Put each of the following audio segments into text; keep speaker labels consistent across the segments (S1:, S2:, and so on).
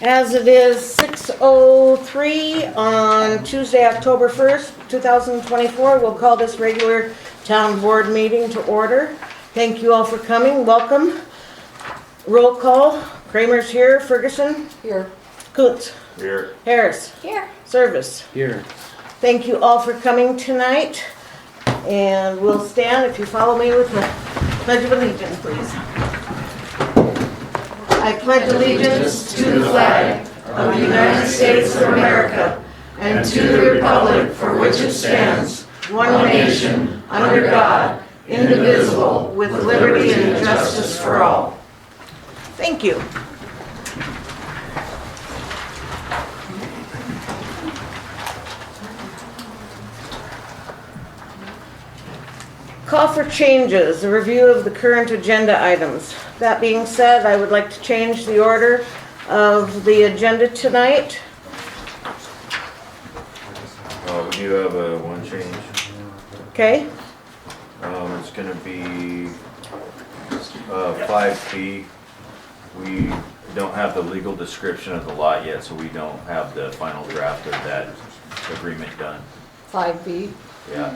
S1: As it is 6:03 on Tuesday, October 1st, 2024, we'll call this regular town board meeting to order. Thank you all for coming. Welcome. Roll call. Kramer's here. Ferguson?
S2: Here.
S1: Coots?
S3: Here.
S1: Harris?
S2: Here.
S1: Service?
S3: Here.
S1: Thank you all for coming tonight. And we'll stand if you follow me with the Pledge of Allegiance, please. I pledge allegiance to the flag of the United States of America and to the republic for which it stands, one nation, under God, indivisible, with liberty and justice for all. Thank you. Call for changes, a review of the current agenda items. That being said, I would like to change the order of the agenda tonight.
S3: We do have one change.
S1: Okay?
S3: It's gonna be 5B. We don't have the legal description of the lot yet, so we don't have the final draft of that agreement done.
S2: 5B.
S3: Yeah.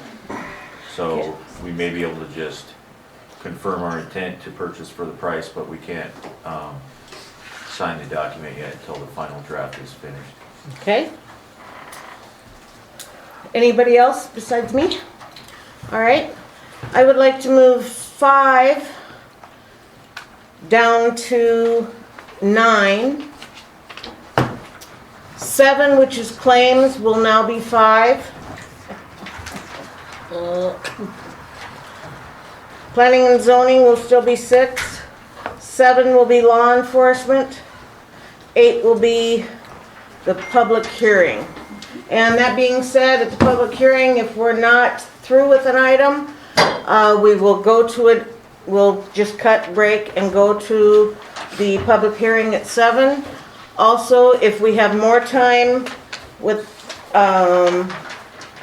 S3: So we may be able to just confirm our intent to purchase for the price, but we can't sign the document yet until the final draft is finished.
S1: Okay? Anybody else besides me? All right. I would like to move 5 down to 9. 7, which is claims, will now be 5. Planning and zoning will still be 6. 7 will be law enforcement. 8 will be the public hearing. And that being said, at the public hearing, if we're not through with an item, we will go to it. We'll just cut, break, and go to the public hearing at 7. Also, if we have more time with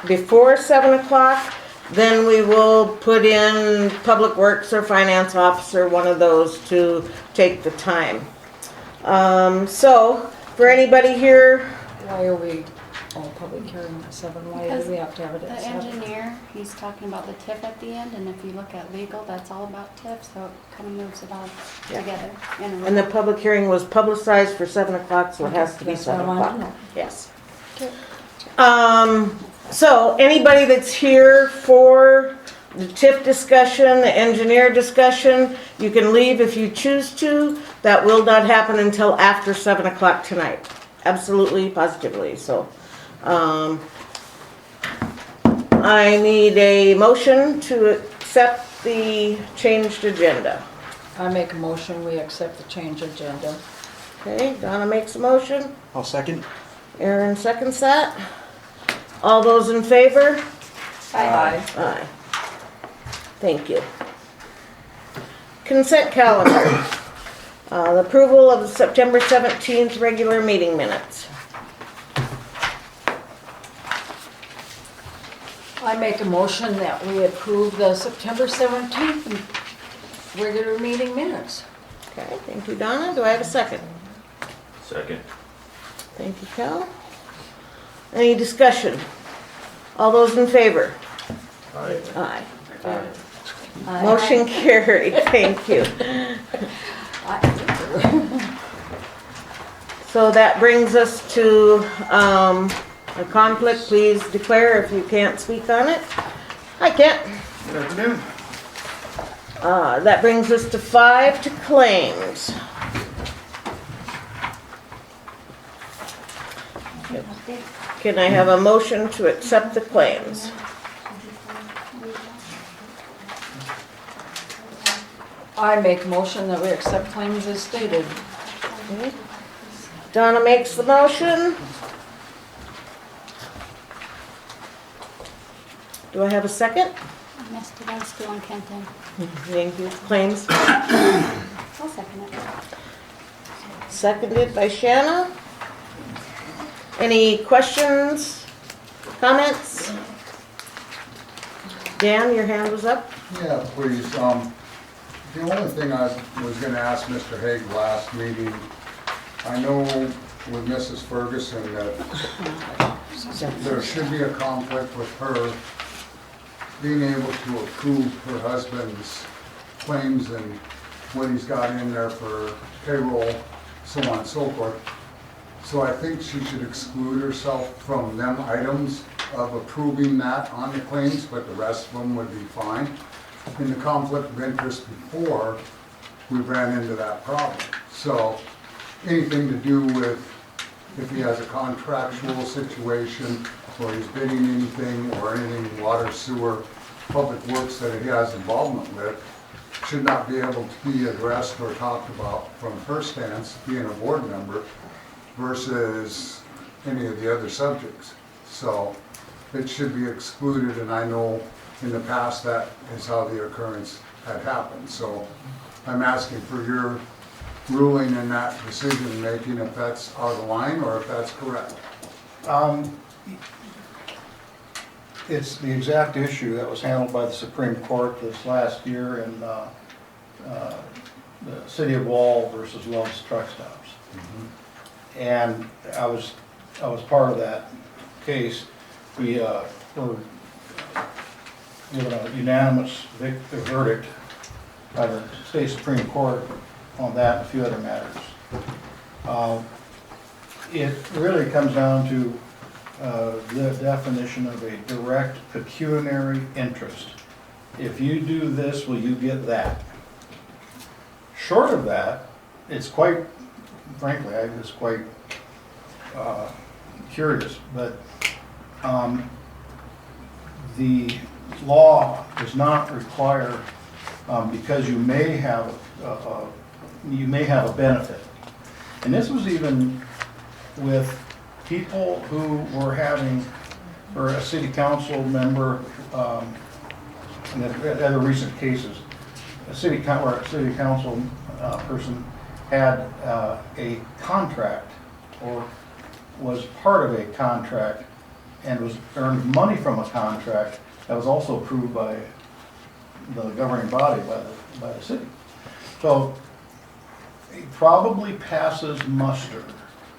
S1: before 7 o'clock, then we will put in Public Works or Finance Officer, one of those, to take the time. So, for anybody here,
S2: Why are we, public hearing at 7, why do we have to have it
S4: The
S2: at 7?
S4: engineer, he's talking about the TIF at the end, and if you look at legal, that's all about TIF, so it kind of moves it all
S1: Yeah.
S4: together. in a row.
S1: and the public hearing was publicized for 7 o'clock, so it has to be
S2: That's what I
S1: 7
S2: wanted to
S1: o'clock.
S2: know.
S1: Yes.
S2: Okay.
S1: So anybody that's here for the TIF discussion, the engineer discussion, you can leave if you choose to. That will not happen until after 7 o'clock tonight. Absolutely, positively, so. I need a motion to accept the changed agenda.
S2: I make a motion, we accept the change agenda.
S1: Okay, Donna makes a motion.
S5: I'll second.
S1: Aaron seconds that. All those in favor?
S2: Aye.
S1: Aye. Thank you. Consent calendar. The approval of the September 17th regular meeting minutes.
S2: I make a motion that we approve the September 17th regular meeting minutes.
S1: Okay, thank you, Donna. Do I have a second?
S3: Second.
S1: Thank you, Cal. Any discussion? All those in favor?
S3: Aye.
S1: Aye.
S2: Aye.
S1: Motion carried. Thank you. So that brings us to a conflict. Please declare if you can't speak on it. I can't.
S5: Good afternoon.
S1: That brings us to 5 to claims. Can I have a motion to accept the claims?
S2: I make a motion that we accept claims as stated.
S1: Okay. Donna makes the motion. Do I have a second?
S4: Mr. Dunstall and Kenton.
S1: Thank you. Claims.
S4: I'll second it.
S1: Seconded by Shanna. Any questions, comments? Dan, your hand was up.
S6: Yeah, please. The only thing I was gonna ask Mr. Haig last meeting, I know
S5: with Mrs. Ferguson that there should be a conflict with her being able to approve her husband's claims and what he's got in there for payroll, so on and so forth. So I think she should exclude herself from them items of approving that on the claims, but the rest of them would be fine. In the conflict of interest before, we ran into that problem. So anything to do with if he has a contractual situation or he's bidding anything or anything water, sewer, public works that he has involvement with, should not be able to be addressed or talked about from her stance, being a board member, versus any of the other subjects. So it should be excluded, and I know in the past that is how the occurrence had happened. So I'm asking for your ruling in that decision making, if that's out of line or if that's correct.
S6: It's the exact issue that was handled by the Supreme Court this last year in the City of Wall versus Love's Truck Stops. And I was part of that case. We were given a unanimous verdict by the state Supreme Court on that and a few other matters. It really comes down to the definition of a direct pecuniary interest. If you do this, will you get that? Short of that, it's quite, frankly, I was quite curious, but the law does not require, because you may have a benefit. And this was even with people who were having, or a city council member, in other recent cases, a city council person had a contract or was part of a contract and was earned money from a contract that was also approved by the governing body, by the city. So it probably passes muster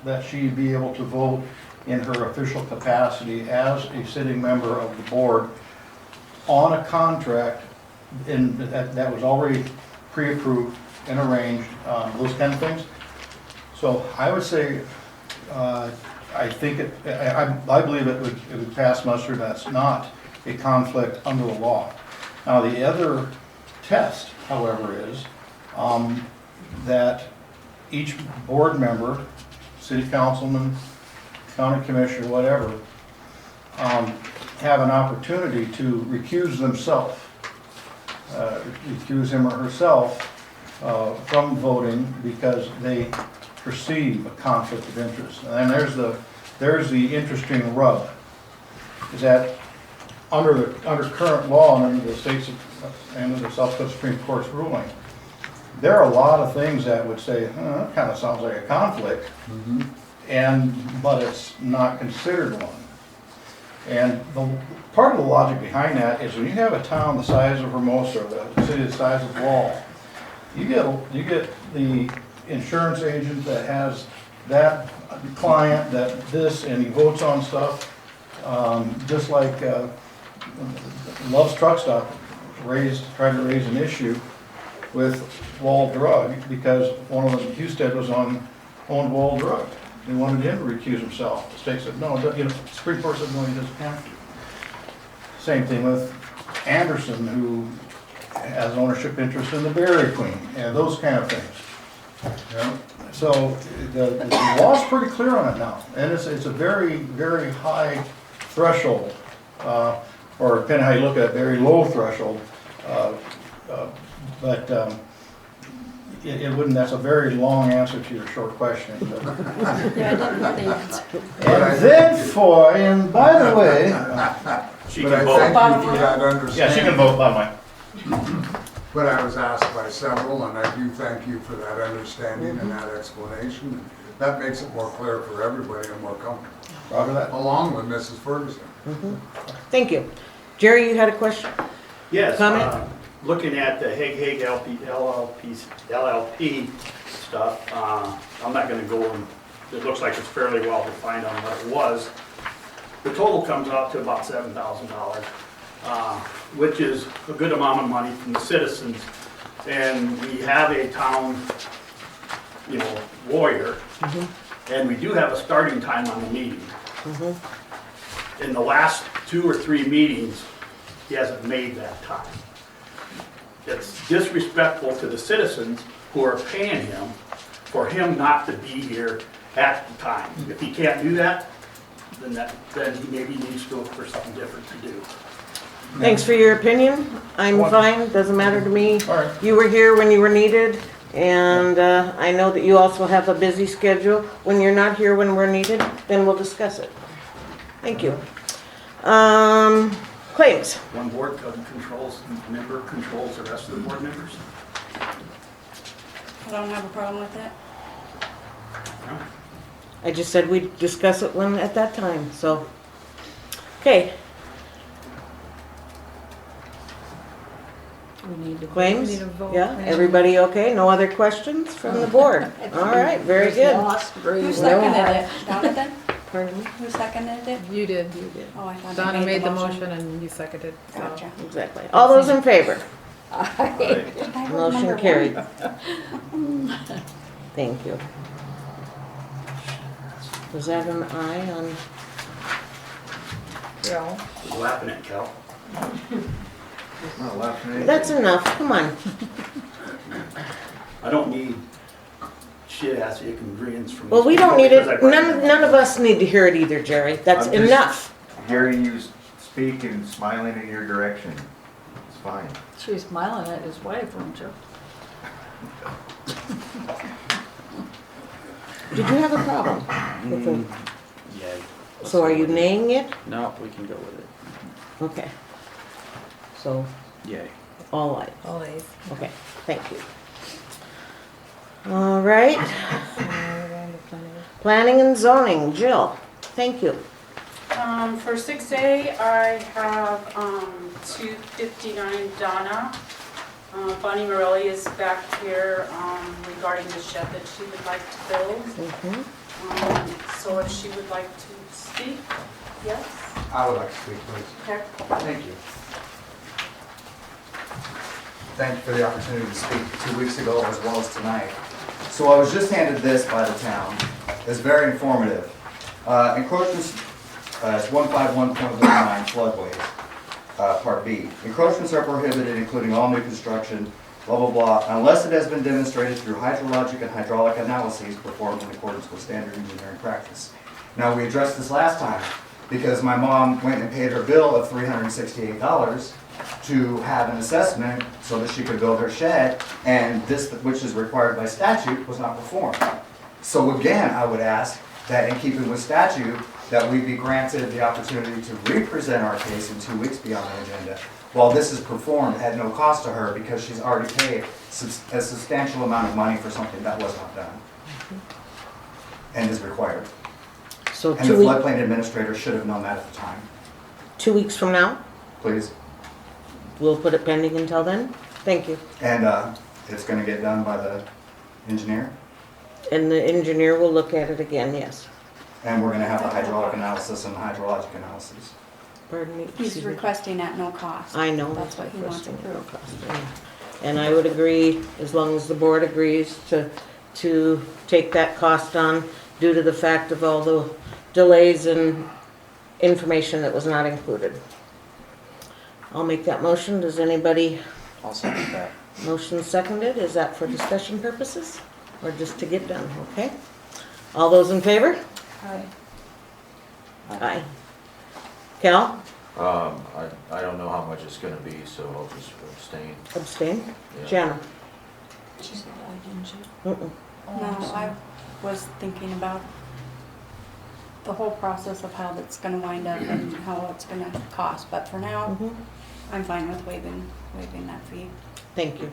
S6: that she be able to vote in her official capacity as a sitting member of the board on a contract that was already pre-approved and arranged, those kind of things. So I would say, I think I believe it would pass muster. That's not a conflict under the law. Now the other test, however, is that each board member, city councilman, county commissioner, whatever, have an opportunity to recuse themselves, recuse him or herself from voting because they perceive a conflict of interest. And there's the interesting rub, is that under current law and under the state's and the South Dakota Supreme Court's ruling, there are a lot of things that would say, that kind of sounds like a conflict, but it's not considered one. And part of the logic behind that is when you have a town the size of Hermosa, the city the size of Wall, you get the insurance agent that has that client, and he votes on stuff, just like Love's Truck Stop tried to raise an issue with Wall Drug because one of them, Husted, owned Wall Drug. They wanted him to recuse himself. The state said, no, Supreme Court said, no, he doesn't have to. Same thing with Anderson, who has ownership interest in the Berry Queen, and those kind of things.
S5: Yeah.
S6: So the law's pretty clear on it now, and it's a very, very high threshold, or depending how you look at it, very low threshold. But it wouldn't. That's a very long answer to your short question. But.
S4: Yeah, I didn't know the answer.
S6: And by the way,
S3: She
S5: But I
S3: can vote.
S5: thank you for that understanding.
S6: yeah, she can vote by way.
S5: But I was asked by several, and I do thank you for that understanding and that explanation. That makes it more clear for everybody and more comfortable,
S6: Roger that.
S5: along with Mrs. Ferguson.
S1: Thank you. Jerry, you had a question?
S7: Yes,
S1: Comment?
S7: looking at the Hague LLP stuff, I'm not gonna go it looks like it's fairly well defined on what it was. The total comes out to about $7,000, which is a good amount of money from the citizens. And we have a town, lawyer, and we do have a starting time on the meeting. In the last 2 or 3 meetings, he hasn't made that time. It's disrespectful to the citizens who are paying him for him not to be here at the time. If he can't do that, then he maybe needs to look for something different to do.
S1: Thanks for your opinion. I'm fine, doesn't matter to me.
S6: All right.
S1: You were here when you were needed, and I know that you also have a busy schedule. When you're not here when we're needed, then we'll discuss it. Thank you. Claims.
S7: One board member controls the rest of the board members.
S4: I don't have a problem with it.
S1: I just said we'd discuss it when, at that time, so. Okay,
S2: We need to.
S1: claims?
S2: We need a vote.
S1: Yeah, everybody okay? No other questions from the board? All right, very good.
S4: Who seconded it? Jonathan?
S1: Pardon me?
S4: Who seconded it?
S2: You did.
S4: Oh, I thought
S2: Donna
S4: he
S2: made the motion and you seconded, so.
S4: Gotcha.
S1: Exactly. All those in favor?
S4: I heard
S1: Motion
S4: number
S1: carried.
S4: one.
S1: Thank you. Was that an aye on?
S2: Yeah.
S7: Who's laughing at Cal?
S3: Not laughing at anything.
S1: That's enough, come on.
S7: I don't need shit-ass ignorance from.
S1: Well, we
S7: these
S1: don't
S7: people
S1: need it,
S7: because I brought
S1: none of us need to hear it either, Jerry. That's
S8: I'm just-
S1: enough.
S8: Hearing you speak and smiling in your direction, it's fine.
S2: She was smiling at his wife, weren't you?
S1: Did you have a problem with the,
S9: Yeah.
S1: so are you naying it?
S9: No, we can go with it.
S1: Okay. So,
S9: Yay.
S1: all ayes.
S2: Always.
S1: Okay, thank you. All right, planning and zoning, Jill, thank you.
S10: For 6A, I have 259 Donna. Bonnie Morelli is back here regarding the shed that she would like to build.
S1: Mhm.
S10: So if she would like to speak, yes?
S11: I would like to speak, please.
S10: Okay.
S11: Thank you. Thank you for the opportunity to speak 2 weeks ago as well as tonight. So I was just handed this by the town. It's very informative. Encroachments, it's 151.19 floodways, Part B. Encroachments are prohibited, including all new construction, blah, blah, blah, unless it has been demonstrated through hydrologic and hydraulic analyses performed in accordance with standard engineering practice. Now, we addressed this last time because my mom went and paid her bill of $368 to have an assessment so that she could build her shed, and this, which is required by statute, was not performed. So again, I would ask that in keeping with statute, that we be granted the opportunity to represent our case in 2 weeks beyond the agenda, while this is performed at no cost to her because she's already paid a substantial amount of money for something that was not done and is required.
S1: So
S11: And the
S1: 2 weeks,
S11: floodplain administrator should have known that at the time.
S1: 2 weeks from now,
S11: Please.
S1: we'll put it pending until then. Thank you.
S11: And it's going to get done by the engineer,
S1: And the engineer will look at it again, yes.
S11: and we're going to have a hydraulic analysis and hydrologic analysis.
S1: Pardon me.
S4: He's
S1: excuse me.
S4: requesting at no cost.
S1: I know.
S4: That's what he wants
S1: requesting
S4: approved.
S1: no cost, and I would agree, as long as the board agrees to take that cost on due to the fact of all the delays and information that was not included. I'll make that motion. Does anybody,
S9: I'll second that.
S1: motion seconded? Is that for discussion purposes or just to get done? Okay. All those in favor?
S2: Aye.
S1: Aye. Cal?
S3: I don't know how much it's gonna be, so I'll just abstain.
S1: Abstain?
S3: Yeah.
S1: Jana?
S2: She said aye, didn't she?
S1: Mm-mm.
S4: No, I was thinking about the whole process of how that's gonna wind up and how it's gonna cost, but for now,
S1: Mhm.
S4: I'm fine with waiving that fee.
S1: Thank you.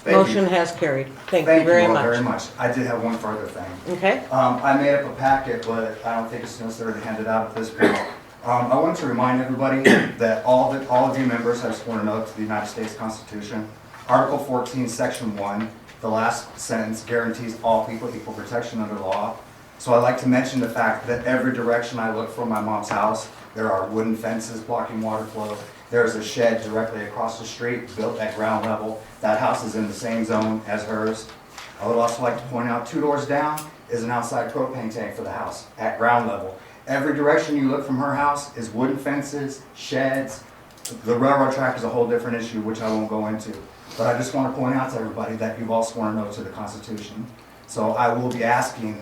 S11: Thank
S1: Motion
S11: you.
S1: has carried. Thank you very
S11: all
S1: much.
S11: very much. I did have one further thing.
S1: Okay?
S11: I made up a packet, but I don't think it's necessarily handed out at this point. I want to remind everybody that all of you members have sworn an oath to the United States Constitution. Article 14, Section 1, the last sentence guarantees all people equal protection under law. So I'd like to mention the fact that every direction I look from my mom's house, there are wooden fences blocking water flow. There's a shed directly across the street, built at ground level. That house is in the same zone as hers. I would also like to point out 2 doors down is an outside propane tank for the house at ground level. Every direction you look from her house is wooden fences, sheds. The railroad track is a whole different issue, which I won't go into. But I just want to point out to everybody that you've all sworn an oath to the Constitution. So I will be asking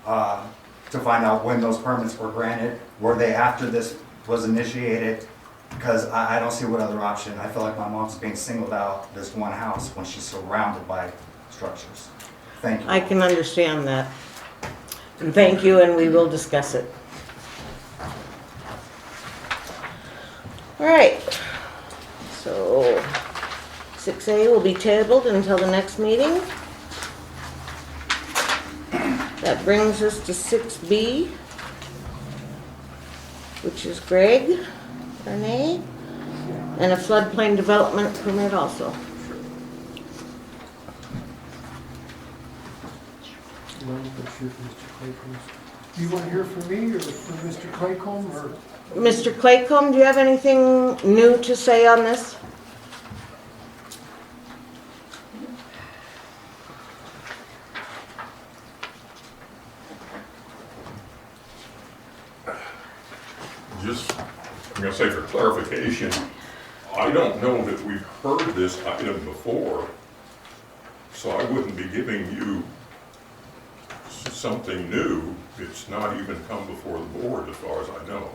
S11: to find out when those permits were granted. Were they after this was initiated? Because I don't see what other option. I feel like my mom's being singled out this one house when she's surrounded by structures. Thank you.
S1: I can understand that. And thank you, and we will discuss it. All right. So 6A will be tabled until the next meeting. That brings us to 6B, which is Greg, Renee, and a floodplain development permit also.
S12: Do you want to hear from me or from Mr. Claycomb or?
S1: Mr. Claycomb, do you have anything new to say on this?
S13: Just, I'm gonna say for clarification, I don't know that we've heard this item before, so I wouldn't be giving you something new. It's not even come before the board as far as I know.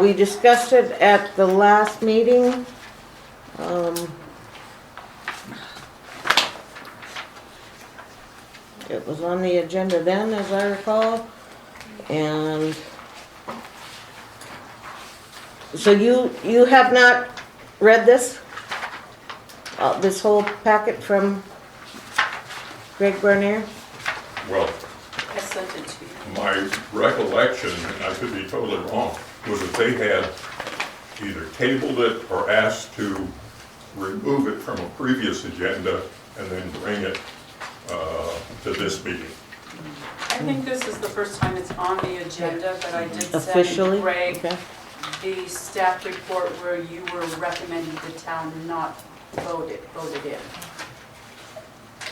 S1: We discussed it at the last meeting. It was on the agenda then, as I recall, and so you have not read this? This whole packet from Greg Bernier?
S13: Well,
S10: I sent it to you.
S13: my recollection, and I could be totally wrong, was that they had either tabled it or asked to remove it from a previous agenda and then bring it to this meeting.
S10: I think this is the first time it's on the agenda, but I did
S1: Officially?
S10: send Greg
S1: Okay.
S10: the staff report where you were recommending the town not voted in.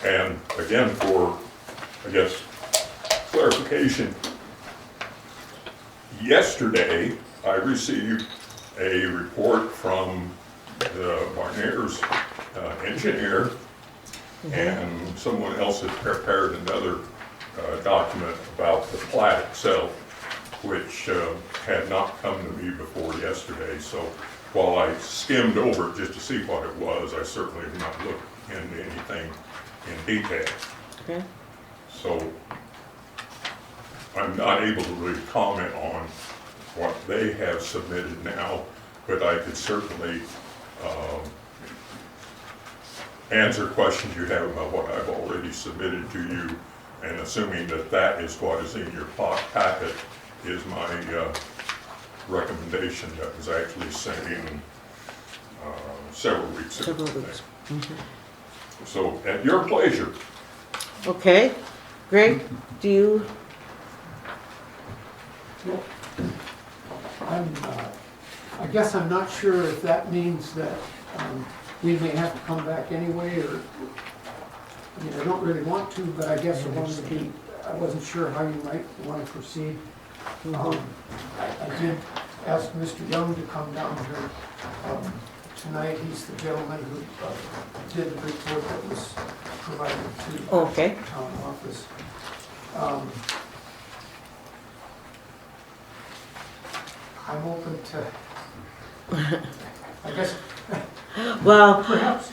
S13: And again, for, I guess, clarification, yesterday I received a report from the Barnier's engineer, and someone else had prepared another document about the plat itself, which had not come to me before yesterday. So while I skimmed over it just to see what it was, I certainly have not looked into anything in detail.
S1: Okay.
S13: So I'm not able to really comment on what they have submitted now, but I could certainly answer questions you have about what I've already submitted to you, and assuming that that is what is in your packet is my recommendation that was actually sent in several weeks ago.
S1: Several weeks.
S13: So at your pleasure.
S1: Okay. Greg, do you?
S12: I guess I'm not sure if that means that we may have to come back anyway, or, I mean, I don't really want to, but I guess I wasn't sure how you might want to proceed. I did ask Mr. Young to come down here tonight. He's the gentleman who did the report that was provided to the
S1: Okay.
S12: town office. I'm open to, I guess,
S1: Well,
S12: perhaps,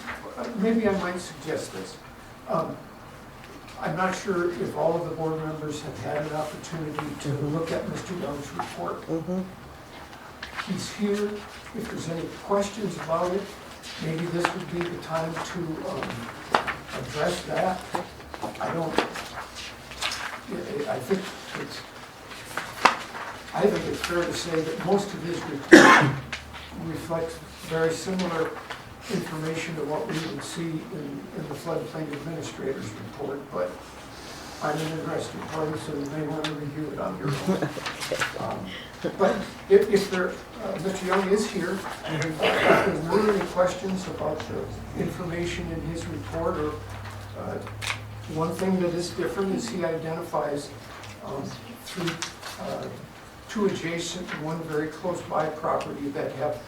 S12: maybe I might suggest this. I'm not sure if all of the board members have had an opportunity to look at Mr. Young's report. He's here. If there's any questions about it, maybe this would be the time to address that. I think it's fair to say that most of his report reflects very similar information to what we would see in the floodplain administrator's report, but I'm an interested party, so you may want to review it on your own. But if there, Mr. Young is here, if there were any questions about the information in his report, or one thing that is different is he identifies two adjacent and one very close by property that have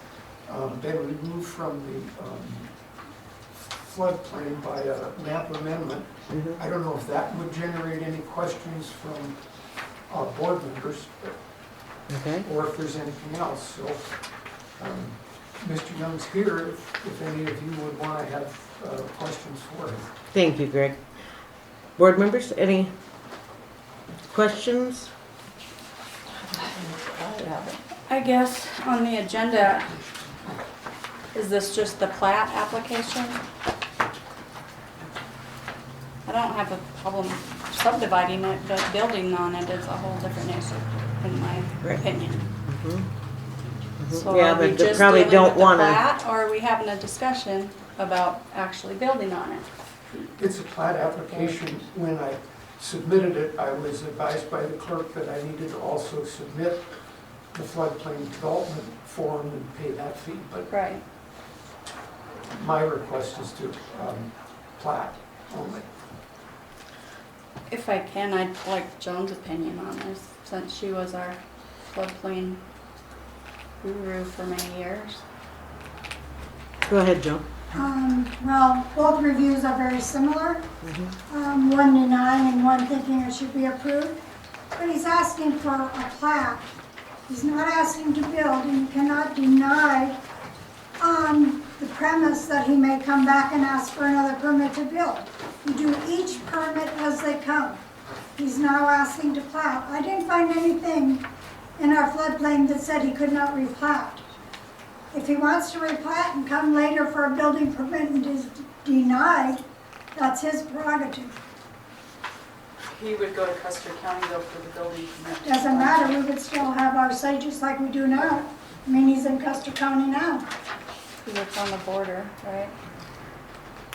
S12: been removed from the floodplain by a map amendment. I don't know if that would generate any questions from board members,
S1: Okay.
S12: or if there's anything else. So, Mr. Young's here, if any of you would want to have questions for him.
S1: Thank you, Greg. Board members, any questions?
S4: I guess on the agenda, is this just the plat application? I don't have a problem subdividing it, but building on it is a whole different issue, in my
S1: Right.
S4: opinion. So
S1: Yeah,
S4: are we
S1: but they
S4: just
S1: probably
S4: dealing
S1: don't
S4: with the
S1: wanna-
S4: plat, or are we having a discussion about actually building on it?
S12: It's a plat application. When I submitted it, I was advised by the clerk that I needed to also submit the floodplain development form and pay that fee, but
S4: Right.
S12: my request is to plat only.
S4: If I can, I'd like Joan's opinion on this, since she was our floodplain guru for many years.
S1: Go ahead, Joan.
S14: Well, both reviews are very similar. One denying and one thinking it should be approved. But he's asking for a plat. He's not asking to build, and you cannot deny on the premise that he may come back and ask for another permit to build. You do each permit as they come. He's now asking to plat. I didn't find anything in our floodplain that said he could not replat. If he wants to replat and come later for a building permit and is denied, that's his prerogative.
S10: He would go to Custer County though for the building permit.
S14: Doesn't matter, we would still have our say just like we do now. I mean, he's in Custer County now.
S4: He lives on the border, right?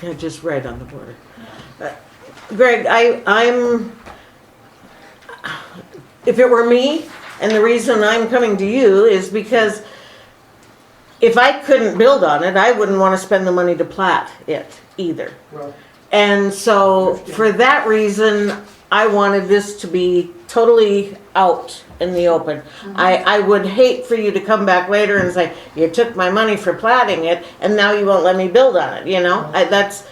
S1: Yeah, just right on the border. Greg, if it were me, and the reason I'm coming to you is because if I couldn't build on it, I wouldn't want to spend the money to plat it either.
S12: Well,
S1: And so for that reason, I wanted this to be totally out in the open. I would hate for you to come back later and say, you took my money for platting it and now you won't let me build on it, you know? That's,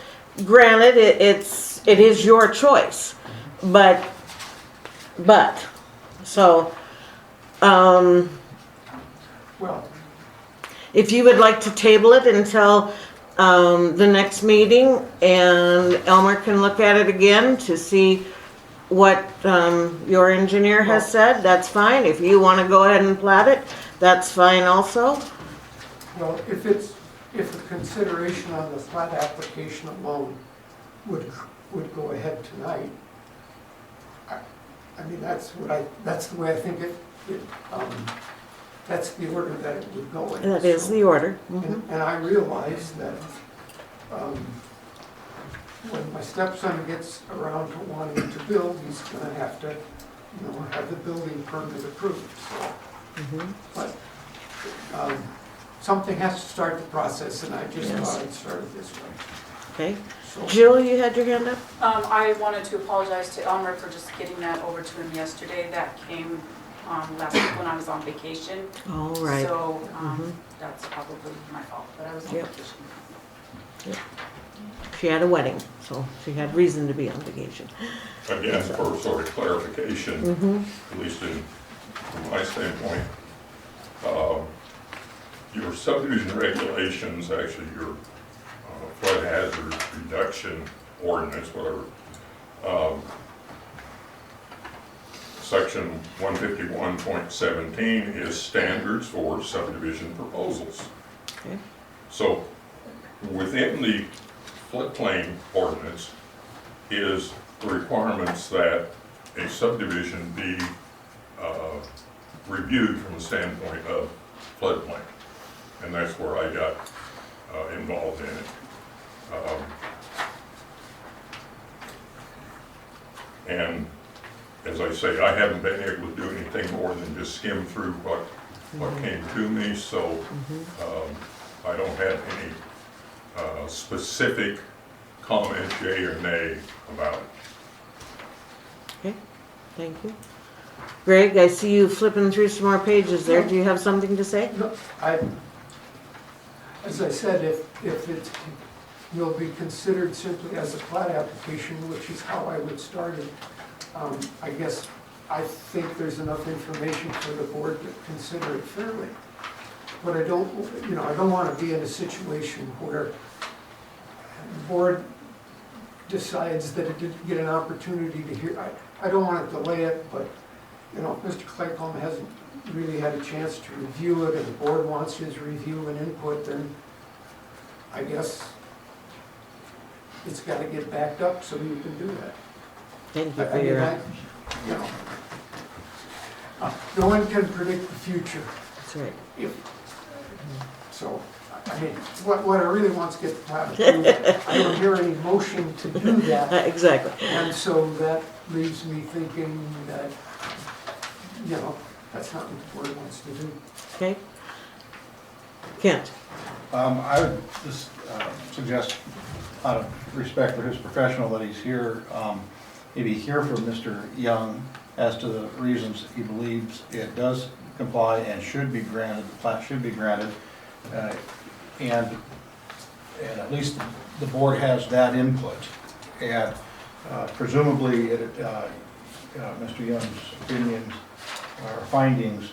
S1: granted, it is your choice, but, so,
S12: well,
S1: if you would like to table it until the next meeting and Elmer can look at it again to see what your engineer has said, that's fine. If you want to go ahead and plat it, that's fine also.
S12: well, if the consideration on the plat application alone would go ahead tonight, I mean, that's the way I think that's the order that it would go in.
S1: That is the order.
S12: And I realize that when my stepson gets around to wanting to build, he's gonna have to, have the building permit approved, so. But something has to start the process, and I just
S1: Yes.
S12: thought I'd start it this way.
S1: Okay.
S12: So,
S1: Jill, you had your hand up?
S10: I wanted to apologize to Elmer for just getting that over to him yesterday. That came last week when I was on vacation.
S1: All right.
S10: So that's probably my fault, but I was on
S1: Yep.
S10: vacation.
S1: She had a wedding, so she had reason to be on vacation.
S13: Again, for sort of clarification, at least from my standpoint, your subdivision regulations, actually your flood hazard reduction ordinance, whatever, section 151.17 is standards for subdivision proposals.
S1: Okay.
S13: So within the floodplain ordinance is the requirements that a subdivision be reviewed from the standpoint of floodplain. And that's where I got involved in it. And as I say, I haven't been able to do anything more than just skim through what came to me, so I don't have any specific comment, yea or nay, about it.
S1: Okay, thank you. Greg, I see you flipping through some more pages there. Do you have something to say?
S12: No, as I said, if it will be considered simply as a plat application, which is how I would start it, I guess I think there's enough information for the board to consider it fairly. But I don't want to be in a situation where the board decides that it didn't get an opportunity to hear. I don't want to delay it, but, Mr. Claycomb hasn't really had a chance to review it, and the board wants his review and input, then I guess it's got to get backed up so you can do that.
S1: Thank you for your,
S12: no one can predict the future.
S1: that's right.
S12: So, what I really want to get plat approved, I don't hear any motion to do that.
S1: Exactly.
S12: And so that leaves me thinking that, that's not what the board wants to do.
S1: Okay. Kent?
S6: I would just suggest, out of respect for his professional, that he's here, maybe hear from Mr. Young as to the reasons he believes it does comply and should be granted, the plat should be granted, and at least the board has that input. And presumably, Mr. Young's opinions or findings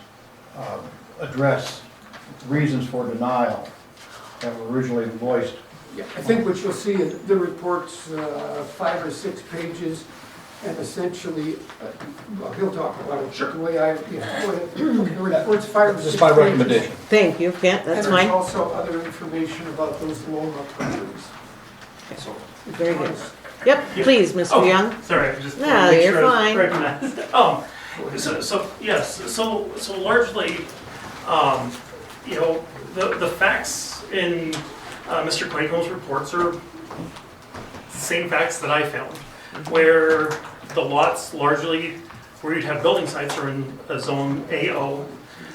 S6: address reasons for denial that were originally voiced.
S12: Yeah, I think what you'll see is the report's 5 or 6 pages, and essentially, well, he'll talk about it. Sure. The way go ahead. The report's 5 or 6
S6: This is my
S12: pages.
S6: recommendation.
S1: Thank you, Kent, that's
S12: And
S1: fine.
S12: there's also other information about those loan properties. So,
S1: Very good. Yep, please, Mr. Young.
S15: Sorry, I just.
S1: No,
S15: wanted to make
S1: you're
S15: sure I
S1: fine.
S15: was recognized. So largely, the facts in Mr. Claycomb's reports are the same facts that I found, where the lots largely where you'd have building sites are in a zone AO.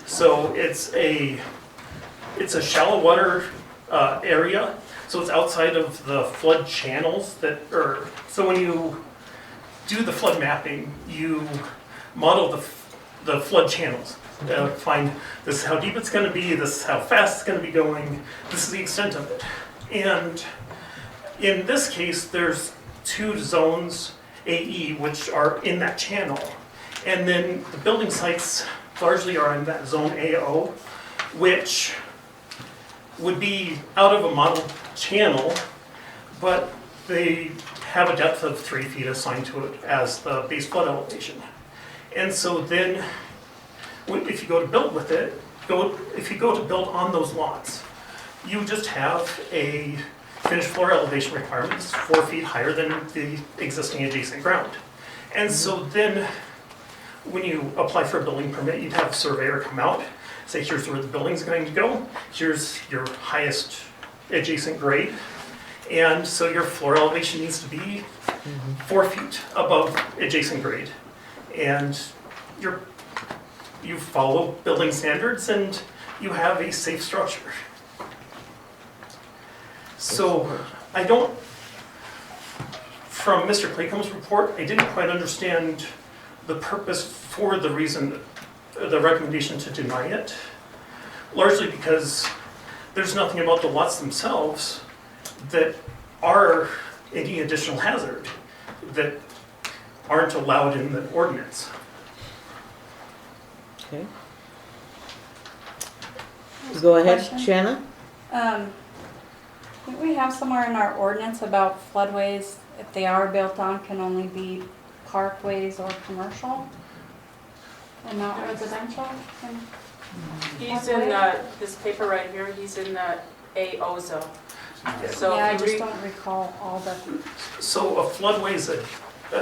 S15: So it's a shallow water area. So it's outside of the flood channels so when you do the flood mapping, you model the flood channels. Find this is how deep it's going to be, this is how fast it's going to be going, this is the extent of it. And in this case, there's 2 zones AE which are in that channel. And then the building sites largely are in that zone AO, which would be out of a model channel, but they have a depth of 3 feet assigned to it as the base flood elevation. And so then, if you go to build with it, if you go to build on those lots, you just have a finished floor elevation requirement that's 4 feet higher than the existing adjacent ground. And so then, when you apply for a building permit, you'd have a surveyor come out, say, here's where the building's going to go, here's your highest adjacent grade, and so your floor elevation needs to be 4 feet above adjacent grade. And you follow building standards and you have a safe structure. So from Mr. Claycomb's report, I didn't quite understand the purpose for the reason, the recommendation to deny it, largely because there's nothing about the lots themselves that are any additional hazard that aren't allowed in the ordinance.
S1: Okay. Go ahead,
S4: Question?
S1: Shanna.
S4: Think we have somewhere in our ordinance about floodways, if they are built on, can only be parkways or commercial? And not residential?
S10: He's in this paper right here, he's in the AO zone. So
S4: Yeah, I
S10: if you
S4: just
S10: read-
S4: don't recall all the,
S15: So a floodway is an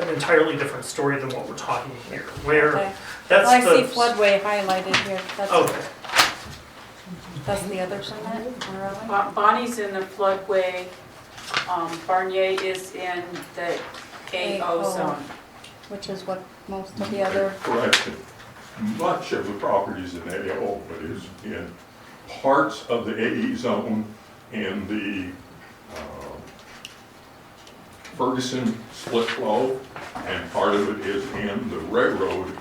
S15: entirely different story than what we're talking here, where
S4: okay.
S15: that's
S4: Well, I
S15: the.
S4: see floodway highlighted here.
S15: Okay.
S4: That's the other permit, or really?
S10: Bonnie's in the floodway, Barnier is in the AO zone.
S4: which is what most of the other,
S13: Correction. Much of the properties in AO, but is in parts of the AE zone in the Ferguson split flow, and part of it is in the railroad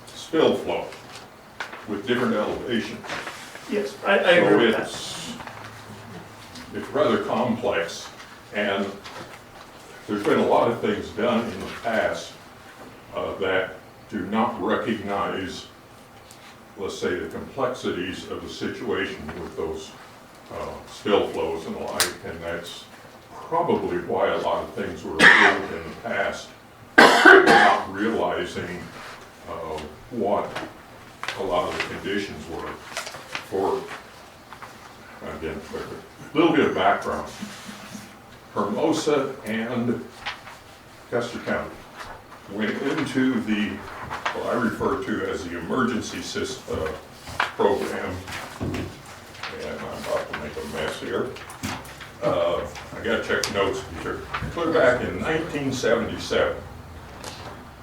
S13: spill flow with different elevations.
S15: Yes, I agree with that.
S13: It's rather complex, and there's been a lot of things done in the past that do not recognize, let's say, the complexities of the situation with those spill flows and the like, and that's probably why a lot of things were approved in the past, not realizing what a lot of the conditions were. For, again, a little bit of background. Hermosa and Custer County went into the, what I refer to as the emergency program, and I'm about to make a mess here. I gotta check the notes, Peter. Clear back in 1977.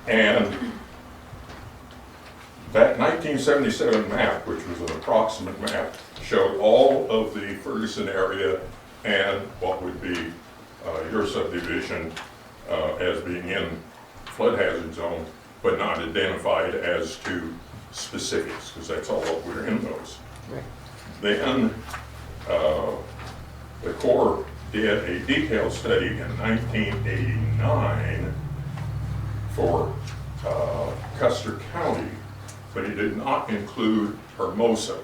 S13: And that 1977 map, which was an approximate map, showed all of the Ferguson area and what would be your subdivision as being in flood hazard zone, but not identified as to specifics, because that's all that we're in those.
S1: Right.
S13: Then the Corps did a detailed study in 1989 for Custer County, but it did not include Hermosa.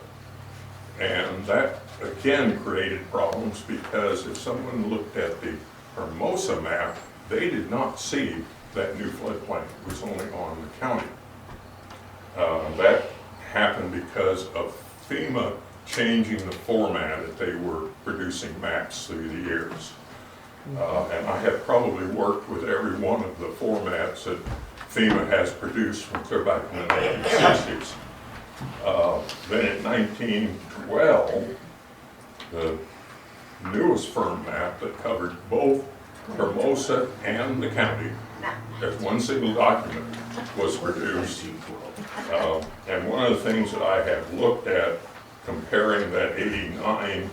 S13: And that again created problems, because if someone looked at the Hermosa map, they did not see that new floodplain. It was only on the county. That happened because of FEMA changing the format that they were producing maps through the years. And I have probably worked with every one of the formats that FEMA has produced from clear back in the 1960s. Then in 1912, the newest firm map that covered both Hermosa and the county, as one single document, was produced. And one of the things that I have looked at comparing that 89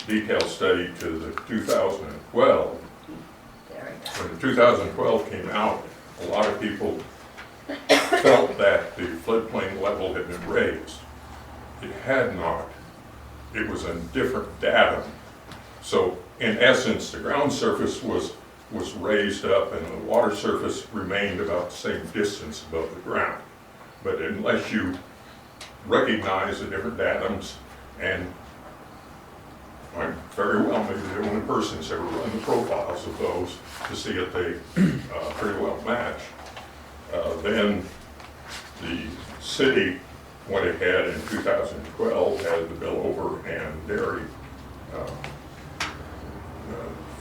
S13: detailed study to the 2012, when the 2012 came out, a lot of people felt that the floodplain level had been raised. It had not. It was a different datum. So in essence, the ground surface was raised up and the water surface remained about the same distance above the ground. But unless you recognize the different datums, and I very well maybe the only person that's ever run the profiles of those to see if they pretty well match, then the city went ahead in 2012, had the Bill Over and Dairy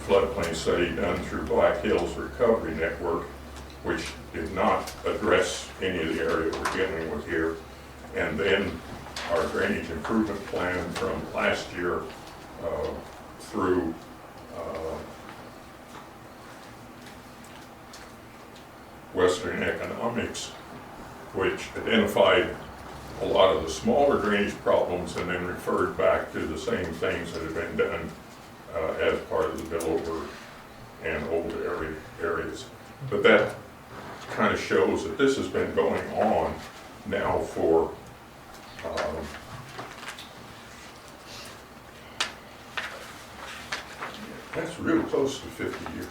S13: floodplain study done through Black Hills Recovery Network, which did not address any of the area we're dealing with here. And then our drainage improvement plan from last year through Western Economics, which identified a lot of the smaller drainage problems and then referred back to the same things that had been done as part of the Bill Over and old areas. But that kind of shows that this has been going on now for that's really close to 50 years.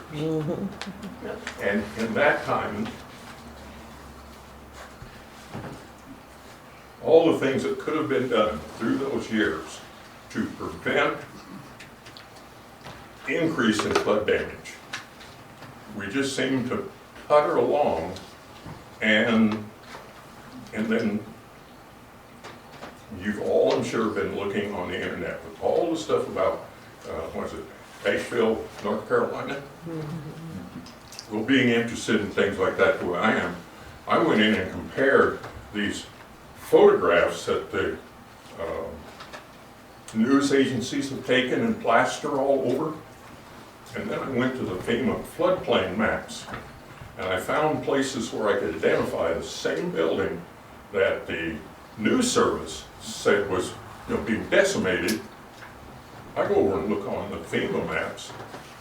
S13: And in that time, all the things that could have been done through those years to prevent increase in flood damage, we just seem to putter along, and then you've all, I'm sure, been looking on the internet with all the stuff about, what is it, Asheville, North Carolina? Well, being interested in things like that the way I am, I went in and compared these photographs that the news agencies have taken and plaster all over And then I went to the FEMA floodplain maps, and I found places where I could identify the same building that the news service said was, being decimated. I go over and look on the FEMA maps.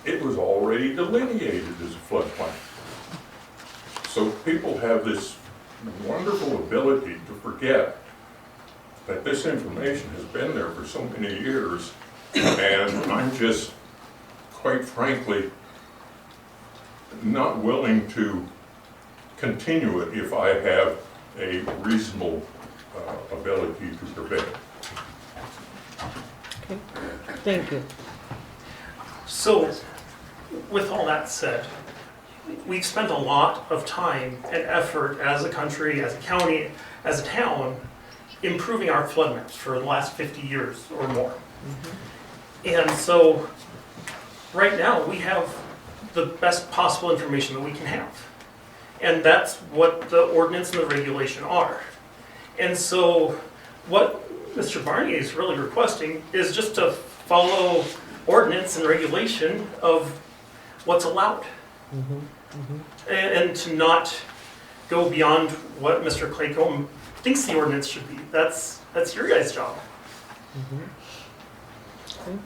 S13: It was already delineated as a floodplain. So people have this wonderful ability to forget that this information has been there for so many years, and I'm just, quite frankly, not willing to continue it if I have a reasonable ability to prevent it.
S1: Okay, thank you.
S15: So, with all that said, we've spent a lot of time and effort as a country, as a county, as a town, improving our flood maps for the last 50 years or more. And so, right now, we have the best possible information that we can have. And that's what the ordinance and the regulation are. And so, what Mr. Barney is really requesting is just to follow ordinance and regulation of what's allowed. And to not go beyond what Mr. Claycomb thinks the ordinance should be. That's your guys' job.
S1: Okay.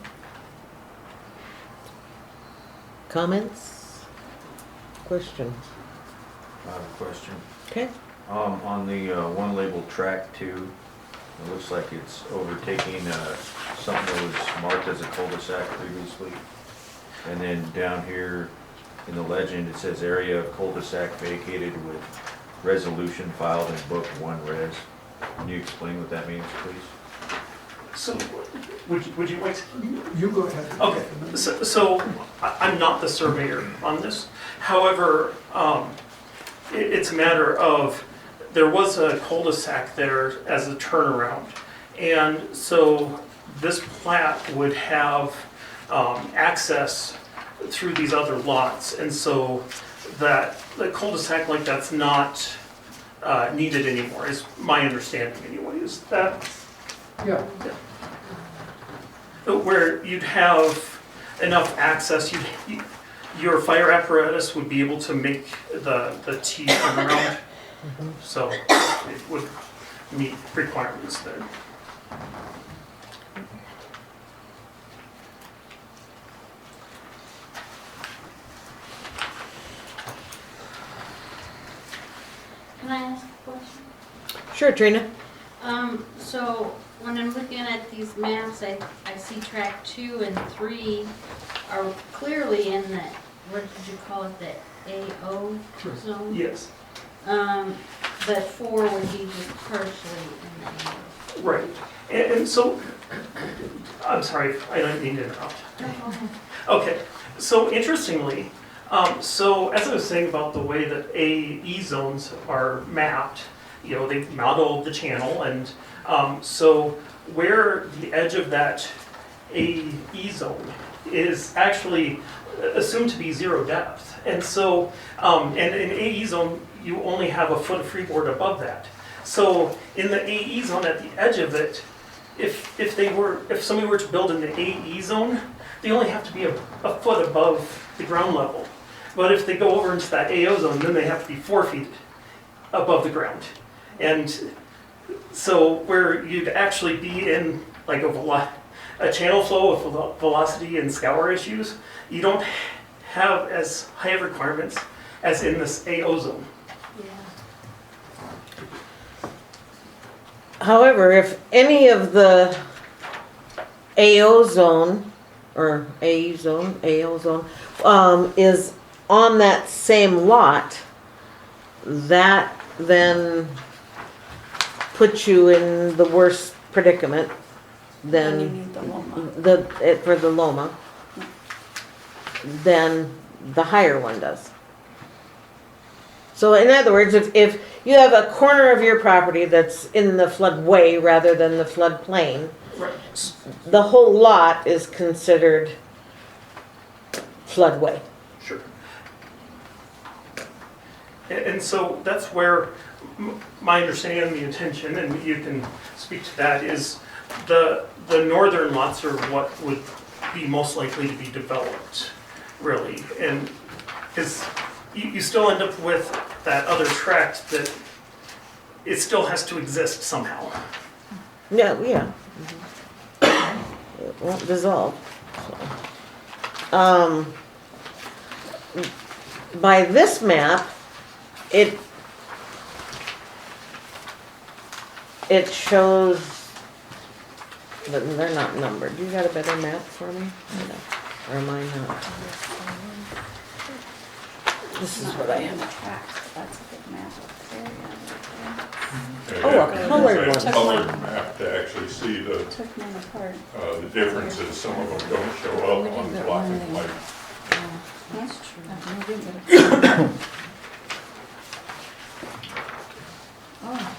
S1: Comments? Questions?
S3: I have a question.
S1: Okay.
S3: On the one labeled track 2, it looks like it's overtaking something that was marked as a cul-de-sac previously. And then down here in the legend, it says area of cul-de-sac vacated with resolution filed in book 1 res. Can you explain what that means, please?
S15: So, would you like to?
S12: You go ahead.
S15: Okay, so I'm not the surveyor on this. However, it's a matter of, there was a cul-de-sac there as a turnaround. And so this plat would have access through these other lots. And so that the cul-de-sac like that's not needed anymore, is my understanding anyway. Is that?
S12: Yeah.
S15: Where you'd have enough access, your fire apparatus would be able to make the T turn around. So it would meet requirements there.
S16: Can I ask a question?
S1: Sure, Trina.
S16: So when I'm looking at these maps, I see track 2 and 3 are clearly in the, what did you call it, the AO zone?
S15: Yes.
S16: But 4 would be just partially in the AO.
S15: Right. And so, I'm sorry, I don't mean to interrupt. Okay, so interestingly, so as I was saying about the way that AE zones are mapped, they've modeled the channel, and so where the edge of that AE zone is actually assumed to be 0 depth. And so, and in AE zone, you only have a foot of freeboard above that. So in the AE zone at the edge of it, if somebody were to build in the AE zone, they only have to be a foot above the ground level. But if they go over into that AO zone, then they have to be 4 feet above the ground. And so where you'd actually be in like a channel flow with velocity and scour issues, you don't have as high of requirements as in this AO zone.
S1: However, if any of the AO zone, or AE zone, AO zone, is on that same lot, that then puts you in the worst predicament
S4: Then you
S1: than
S4: need the Loma.
S1: for the Loma, than the higher one does. So in other words, if you have a corner of your property that's in the floodway rather than the floodplain,
S15: Right.
S1: the whole lot is considered floodway.
S15: Sure. And so that's where my understanding and the intention, and you can speak to that, is the northern lots are what would be most likely to be developed. really. And because you still end up with that other tract that it still has to exist somehow.
S1: Yeah, yeah. It won't dissolve. So. By this map, it shows, but they're not numbered. You got a better map for me? Or am I not? This is what I have.
S4: That's a good map of the area.
S1: Oh, a colored
S13: It's
S1: one.
S13: a colored map to actually see
S4: Took men apart.
S13: the differences. Some of them don't show up on black and white.
S4: That's true.
S2: Oh.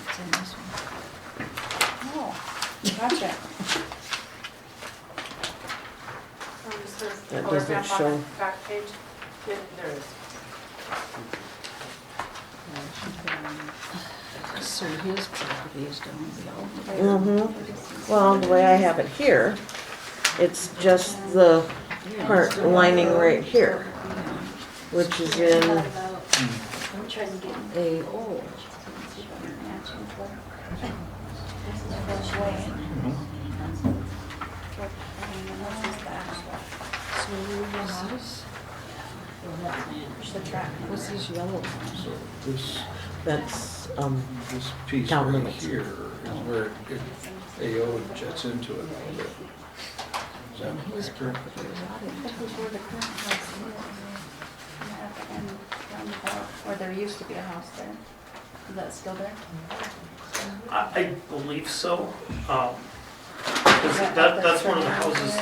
S2: It's in this one.
S4: Oh, gotcha.
S1: That doesn't show.
S10: Back page. Yeah, there it is.
S2: So his property is down below.
S1: Well, the way I have it here, it's just the part lining right here, which is in
S16: I'm trying to get
S2: A, so what's this? What's these yellow ones?
S9: So this,
S1: that's
S9: this piece
S1: Town
S9: right
S1: limits.
S9: here is where AO jets into it a little bit. Is that
S2: His
S9: accurate?
S2: property is out in
S4: This is where the current house is. At the end, roundabout, or there used to be a house there. Is that still there?
S15: I believe so. 'Cause that's one of the houses.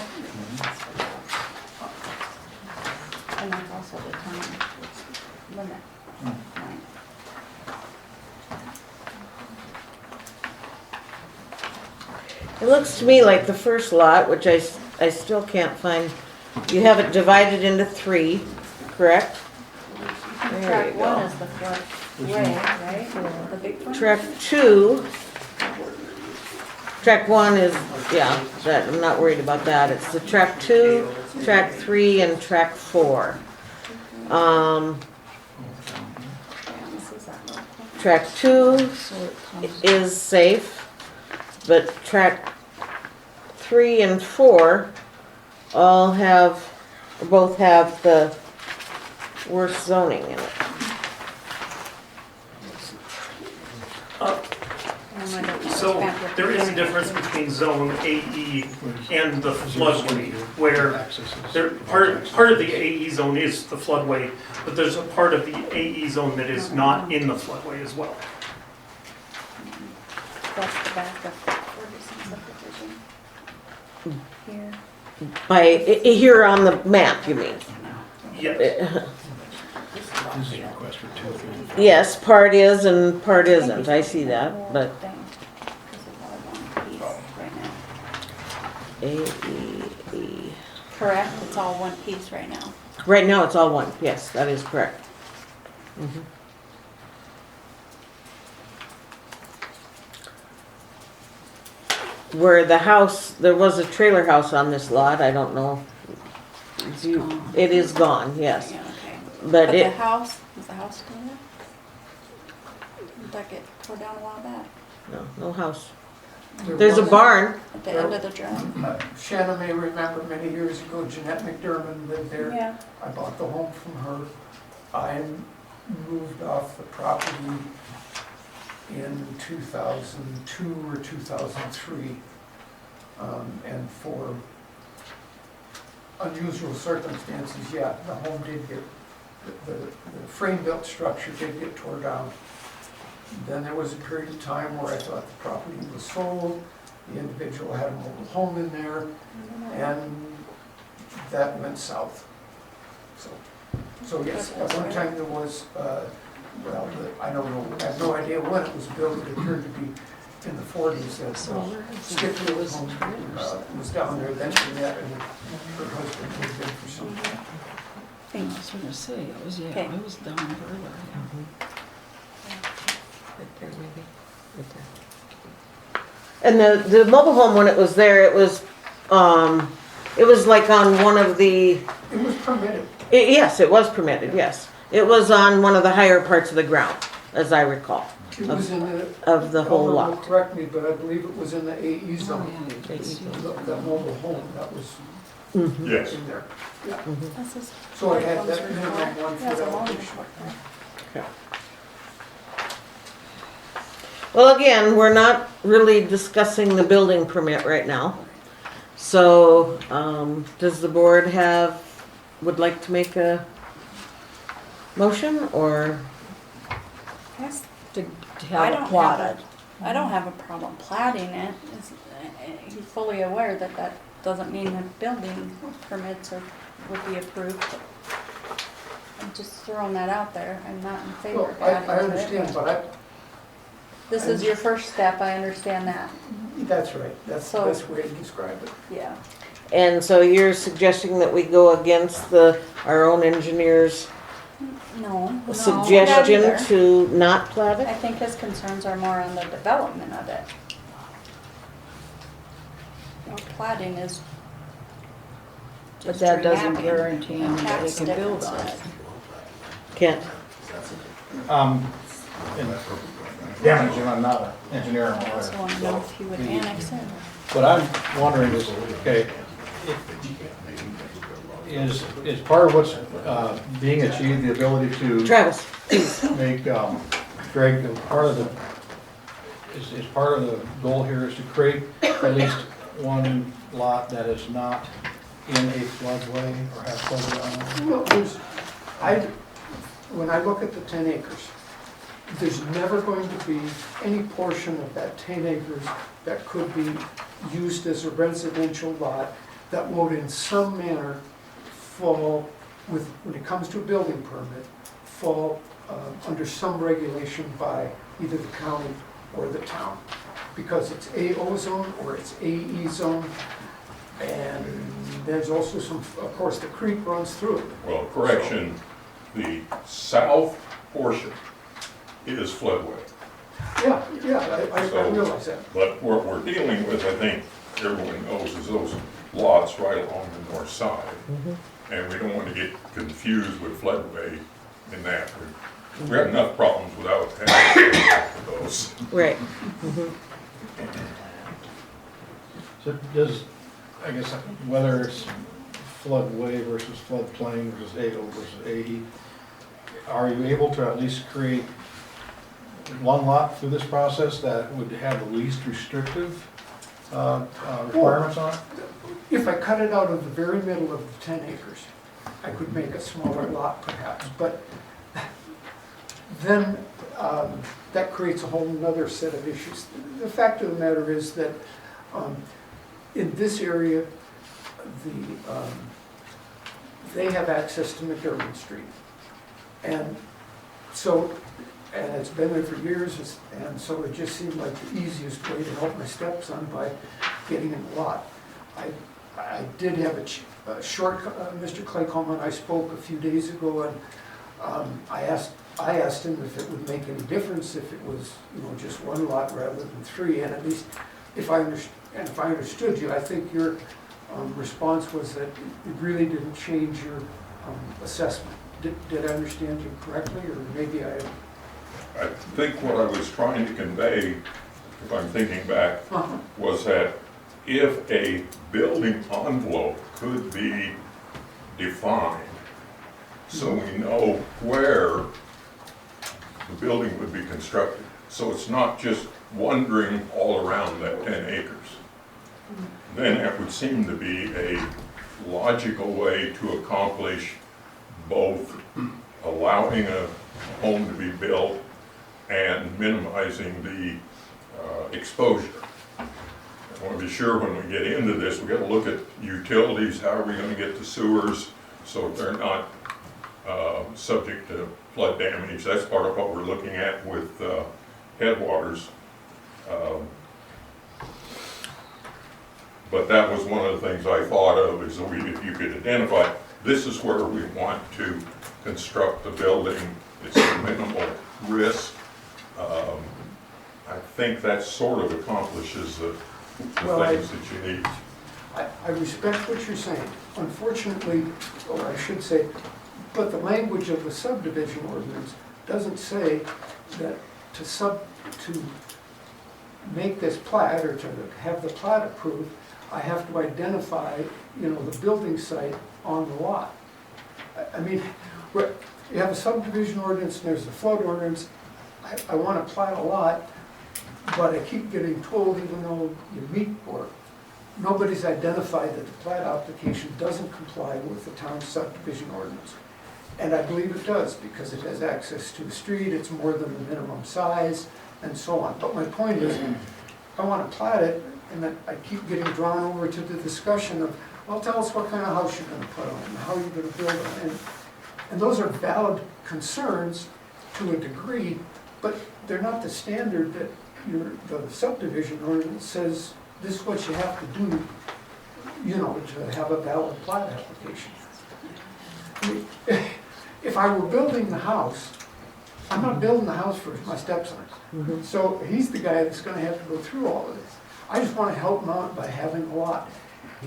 S4: And that's also the town limit. Right.
S1: It looks to me like the first lot, which I still can't find, you have it divided into 3, correct? There
S4: Track
S1: you
S4: one
S1: go.
S4: is the floodway, right? The big one?
S1: Track 2, track 1 is, yeah, that, I'm not worried about that. It's the track 2, track 3, and track 4.
S4: Yeah, this is that little one.
S1: Track 2
S2: So it comes,
S1: is safe, but track 3 and 4 all have, both have the worst zoning in it.
S15: So there is a difference between zone AE and the floodway, where part of the AE zone is the floodway, but there's a part of the AE zone that is not in the floodway as well.
S4: That's the back of Ferguson subdivision. Here.
S1: Here on the map, you mean?
S15: Yes.
S9: This is a request for 2, 3.
S1: Yes, part is and part isn't, I see that, but AEE.
S4: Correct, it's all one piece right now.
S1: Right now, it's all one, yes, that is correct. Mhm. Where the house, there was a trailer house on this lot, I don't know. It is gone, yes.
S4: Yeah, okay.
S1: But
S4: the
S1: it,
S4: house, is the house still there? Did that get tore down a while back?
S1: no house.
S12: There
S1: There's a
S12: was-
S1: barn.
S4: At the end of the drive?
S12: Shannon may remember many years ago, Jeanette McDermott lived there.
S4: Yeah.
S12: I bought the home from her. I moved off the property in 2002 or 2003. And for unusual circumstances, yeah, the home did get, the frame-built structure did get tore down. Then there was a period of time where I thought the property was sold, the individual had a mobile home in there, and that went south. So yes, at one time there was, I don't know, I have no idea when it was built, it appeared to be in the 40s, that Skip Lewis home was down there, then Jeanette and her husband lived there for some time.
S2: I was gonna say, it was, yeah,
S4: Okay.
S2: it was down further.
S1: Right there, maybe. Right there. And the mobile home, when it was there, it It was like on one of the,
S12: It was permitted.
S1: yes, it was permitted, yes. It was on one of the higher parts of the ground, as I recall,
S12: It was in the.
S1: of the whole
S12: Elmer will
S1: lot.
S12: correct me, but I believe it was in the AE zone.
S1: AE zone.
S12: The mobile home, that was
S13: Yes.
S12: in there. Yeah.
S4: This is
S12: So I had that
S4: Comes
S12: minimum
S4: report.
S12: 1
S4: He has
S12: foot
S4: a loan
S12: elevation.
S4: report there.
S1: Well, again, we're not really discussing the building permit right now. So, does the board would like to make a motion or?
S4: Yes.
S2: To
S4: I
S2: have
S4: don't
S2: it plotted.
S4: have I don't have a problem platting it. He's fully aware that that doesn't mean that building permits would be approved. I'm just throwing that out there. I'm not in favor
S12: Well,
S4: of
S12: I
S4: adding to it.
S12: understand, but
S4: This is your first step, I understand that.
S12: that's right. That's the
S4: So-
S12: best way to describe it.
S4: Yeah.
S1: And so you're suggesting that we go against our own engineer's
S4: No.
S1: suggestion
S4: Not either.
S1: to not plat
S4: I
S1: it?
S4: think his concerns are more on the development of it. You know, platting is
S2: But
S4: just
S2: that doesn't
S4: rehabbing
S2: guarantee him that he
S4: tax
S2: can build on it.
S4: differences.
S1: Kent?
S6: And damage, and I'm not an engineer, I'm
S4: I also want to know if he would annex in.
S6: What I'm wondering is, okay, is part of what's being achieved the ability to
S1: Travis?
S6: make, Greg, part of the, is part of the goal here is to create at least one lot that is not in a floodway or has floodway on it?
S12: Well, when I look at the 10 acres, there's never going to be any portion of that 10 acres that could be used as a residential lot that would in some manner fall with, when it comes to a building permit, fall under some regulation by either the county or the town. Because it's AO zone or it's AE zone. And there's also some, of course, the creek runs through it.
S13: Well, correction, the south portion is floodway.
S12: Yeah, I realize that.
S13: But what we're dealing with, I think everyone knows, is those lots right along the north side. And we don't want to get confused with floodway in that. We have enough problems without having those.
S1: Right.
S6: So does, I guess, whether it's floodway versus floodplain versus AO versus AE, are you able to at least create one lot through this process that would have the least restrictive requirements on it?
S12: If I cut it out of the very middle of the 10 acres, I could make a smaller lot perhaps, but then that creates a whole nother set of issues. The fact of the matter is that in this area, they have access to McDermott Street. And so, and it's been there for years, and so it just seemed like the easiest way to help my stepson by getting in the lot. I did have a short, Mr. Claycomb and I spoke a few days ago, and I asked him if it would make any difference if it was, just one lot rather than three, and at least if I understood you, I think your response was that it really didn't change your assessment. Did I understand you correctly, or maybe
S13: I think what I was trying to convey, if I'm thinking back, was that if a building envelope could be defined, so we know where the building would be constructed. So it's not just wandering all around that 10 acres. Then that would seem to be a logical way to accomplish both allowing a home to be built and minimizing the exposure. I want to be sure when we get into this, we got to look at utilities, how are we going to get the sewers so they're not subject to flood damage. That's part of what we're looking at with headwaters. But that was one of the things I thought of, is if you could identify, this is where we want to construct the building, it's a minimal risk. I think that sort of accomplishes the
S12: Well,
S13: things that you need.
S12: I respect what you're saying. Unfortunately, or I should say, but the language of the subdivision ordinance doesn't say that to make this plat or to have the plat approved, I have to identify, the building site on the lot. I mean, you have a subdivision ordinance and there's a flood ordinance. I want to plat a lot, but I keep getting told, even though you meet for it, nobody's identified that the plat application doesn't comply with the town subdivision ordinance. And I believe it does, because it has access to a street, it's more than the minimum size, and so on. But my point is, I want to plat it, and then I keep getting drawn over to the discussion of, well, tell us what kind of house you're going to put on it, and how you're going to build it. And those are valid concerns to a degree, but they're not the standard that the subdivision ordinance says this is what you have to do, to have a valid plat application. I mean, if I were building the house, I'm not building the house for my stepson. So he's the guy that's gonna have to go through all of this. I just wanna help him out by having a lot.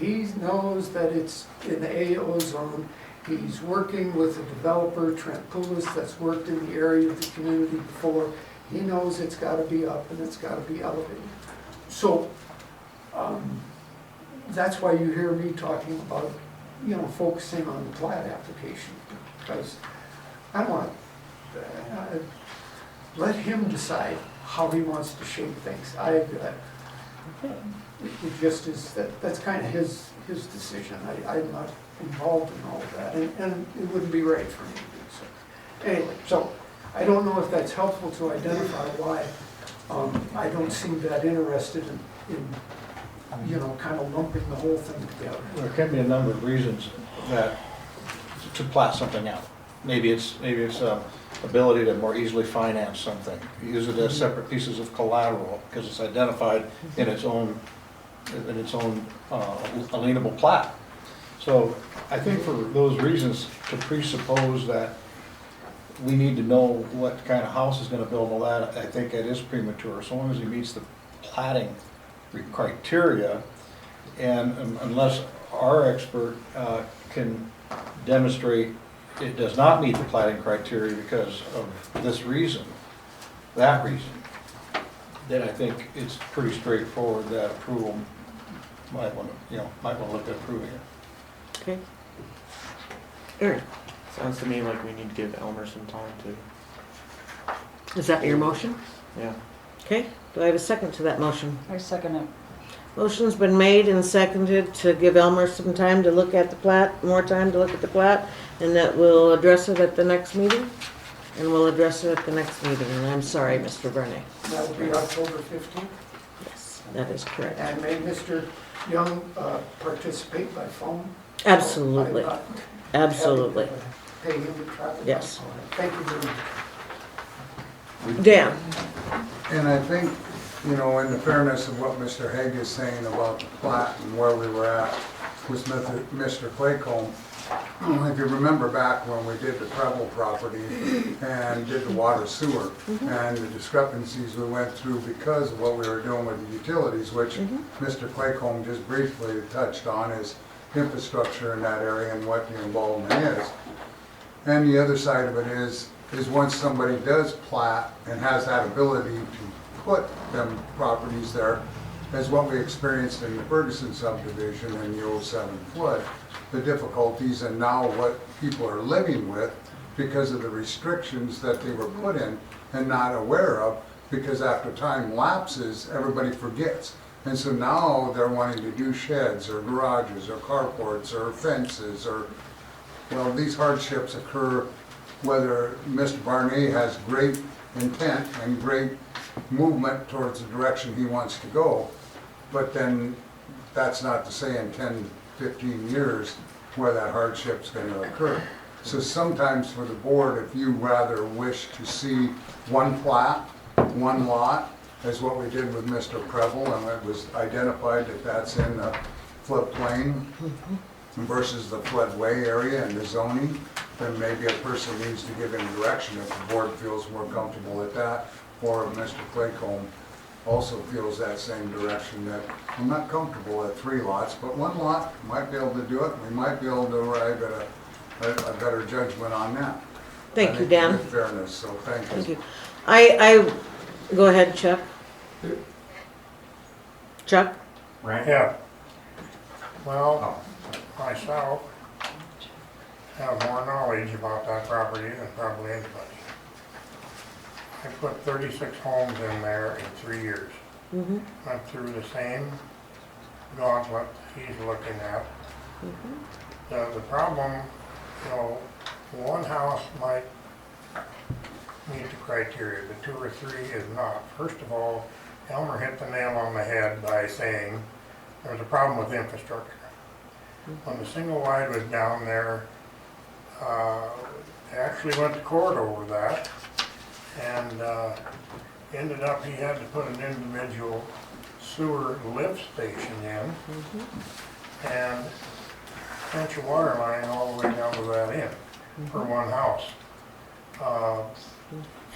S12: He knows that it's in the AO zone. He's working with a developer, Trent Poulos, that's worked in the area of the community before. He knows it's gotta be up and it's gotta be elevated. So, that's why you hear me talking about, focusing on the plat application, because I want to let him decide how he wants to shape things. It just is, that's kind of his decision. I'm not involved in all of that, and it wouldn't be right for me to do so. Anyway, so I don't know if that's helpful to identify why I don't seem that interested in kind of lumping the whole thing together.
S6: There can be a number of reasons that to plat something out. Maybe it's ability to more easily finance something. Use it as separate pieces of collateral because it's identified in its own alienable plat. So I think for those reasons, to presuppose that we need to know what kind of house is going to build all that, I think it is premature. So long as he meets the platting criteria, and unless our expert can demonstrate it does not meet the platting criteria because of this reason, that reason, then I think it's pretty straightforward that approval might want to look at approving it.
S1: Okay. Aaron,
S17: Sounds to me like we need to give Elmer some time to.
S1: is that your motion?
S17: Yeah.
S1: Okay, do I have a second to that motion?
S2: I second it.
S1: Motion's been made and seconded to give Elmer some time to look at the plat, more time to look at the plat, and that we'll address it at the next meeting. And we'll address it at the next meeting, and I'm sorry, Mr. Vernay.
S12: That will be October 15th.
S1: Yes, that is correct.
S12: And may Mr. Young participate by phone?
S1: Absolutely. Absolutely.
S12: Pay him the traffic.
S1: Yes.
S12: Thank you very much.
S1: Dan?
S5: And I think, in the fairness of what Mr. Hague is saying about the plat and where we were at with Mr. Claycomb, if you remember back when we did the Preble property and did the water sewer and the discrepancies we went through because of what we were doing with the utilities, which Mr. Claycomb just briefly touched on, is infrastructure in that area and what the involvement is. And the other side of it is once somebody does plat and has that ability to put them properties there, as what we experienced in the Ferguson subdivision in the 07 flood, the difficulties and now what people are living with because of the restrictions that they were put in and not aware of, because after time lapses, everybody forgets. And so now they're wanting to do sheds or garages or carports or fences or, well, these hardships occur whether Mr. Barney has great intent and great movement towards the direction he wants to go, but then that's not to say in 10, 15 years where that hardship's going to occur. So sometimes for the board, if you rather wish to see one plat, one lot, as what we did with Mr. Preble, and it was identified that that's in the floodplain versus the floodway area and the zoning, then maybe a person needs to give him direction if the board feels more comfortable at that, or if Mr. Claycomb also feels that same direction, that I'm not comfortable at 3 lots, but 1 lot might be able to do it. We might be able to arrive at a better judgment on that.
S1: Thank you, Dan.
S5: In fairness, so thank
S1: Thank
S5: you.
S1: you. I, go ahead, Chuck. Chuck?
S18: Yeah. Well, myself have more knowledge about that property than probably anybody. I put 36 homes in there in 3 years.
S1: Mm-hmm.
S18: Went through the same gauntlet he's looking at.
S1: Mm-hmm.
S18: The problem, you know, 1 house might meet the criteria, but 2 or 3 is not. First of all, Elmer hit the nail on the head by saying there was a problem with infrastructure. When the single wide was down there, they actually went to court over that, and ended up he had to put an individual sewer lift station in, and trench a water line all the way down to that end for 1 house.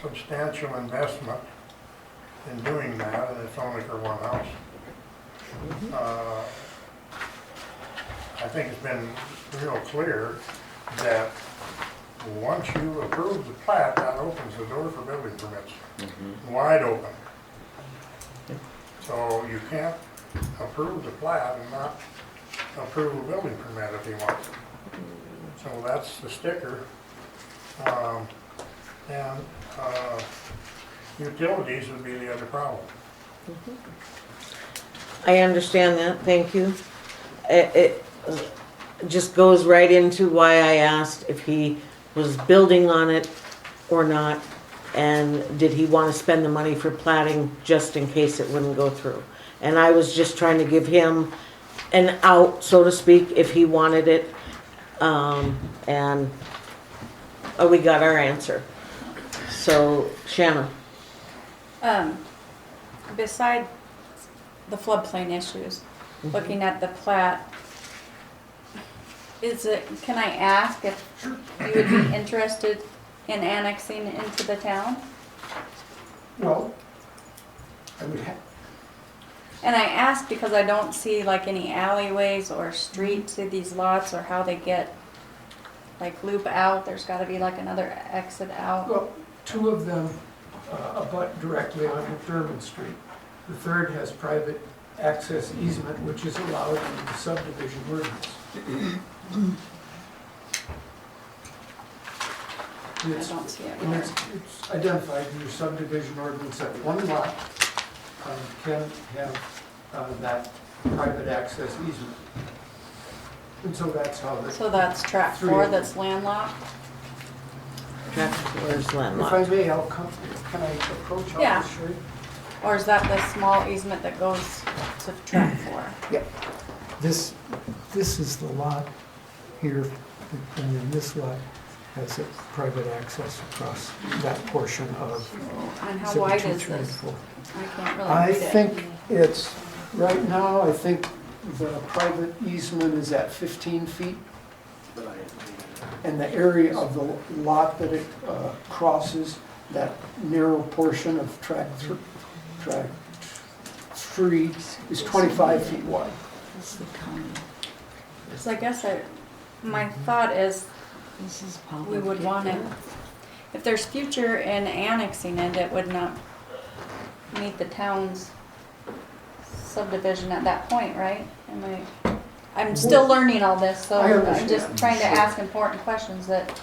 S18: Substantial investment in doing that, and it's only for 1 house. I think it's been real clear that once you approve the plat, that opens the door for building permits, wide open. So you can't approve the plat and not approve a building permit if you want. So that's the sticker. And utilities would be the other problem.
S1: I understand that, thank you. It just goes right into why I asked if he was building on it or not, and did he want to spend the money for platting just in case it wouldn't go through. And I was just trying to give him an out, so to speak, if he wanted it. And we got our answer. So, Shanna.
S4: Beside the floodplain issues, looking at the plat, can I ask if you would be interested in annexing into the town?
S12: Well, I would have,
S4: And I ask because I don't see like any alleyways or streets to these lots, or how they get like loop out. There's gotta be like another exit out.
S12: well, 2 of them abut directly on McDermott Street. The third has private access easement, which is allowed in the subdivision ordinance.
S4: I don't see it.
S12: And it's identified in your subdivision ordinance that 1 lot can have that private access easement. And so that's how the.
S4: So that's tract 4 that's landlocked?
S1: Tract 4 is
S12: If
S1: landlocked.
S12: I may, can I approach on
S4: Yeah.
S12: this street?
S4: Or is that the small easement that goes to tract 4?
S12: Yep. This is the lot here, and then this lot has a private access across that portion of.
S4: And how wide is
S12: 72,
S4: this?
S12: 24.
S4: I can't really
S12: I
S4: read it.
S12: think it's, right now, I think the private easement is at 15 feet. And the area of the lot that it crosses, that narrow portion of tract 3 is 25 feet wide.
S4: So I guess my thought is we would want it, if there's future in annexing it, it would not meet the town's subdivision at that point, right? I'm still learning all this, so
S12: I
S4: I'm
S12: understand.
S4: just trying to ask important questions that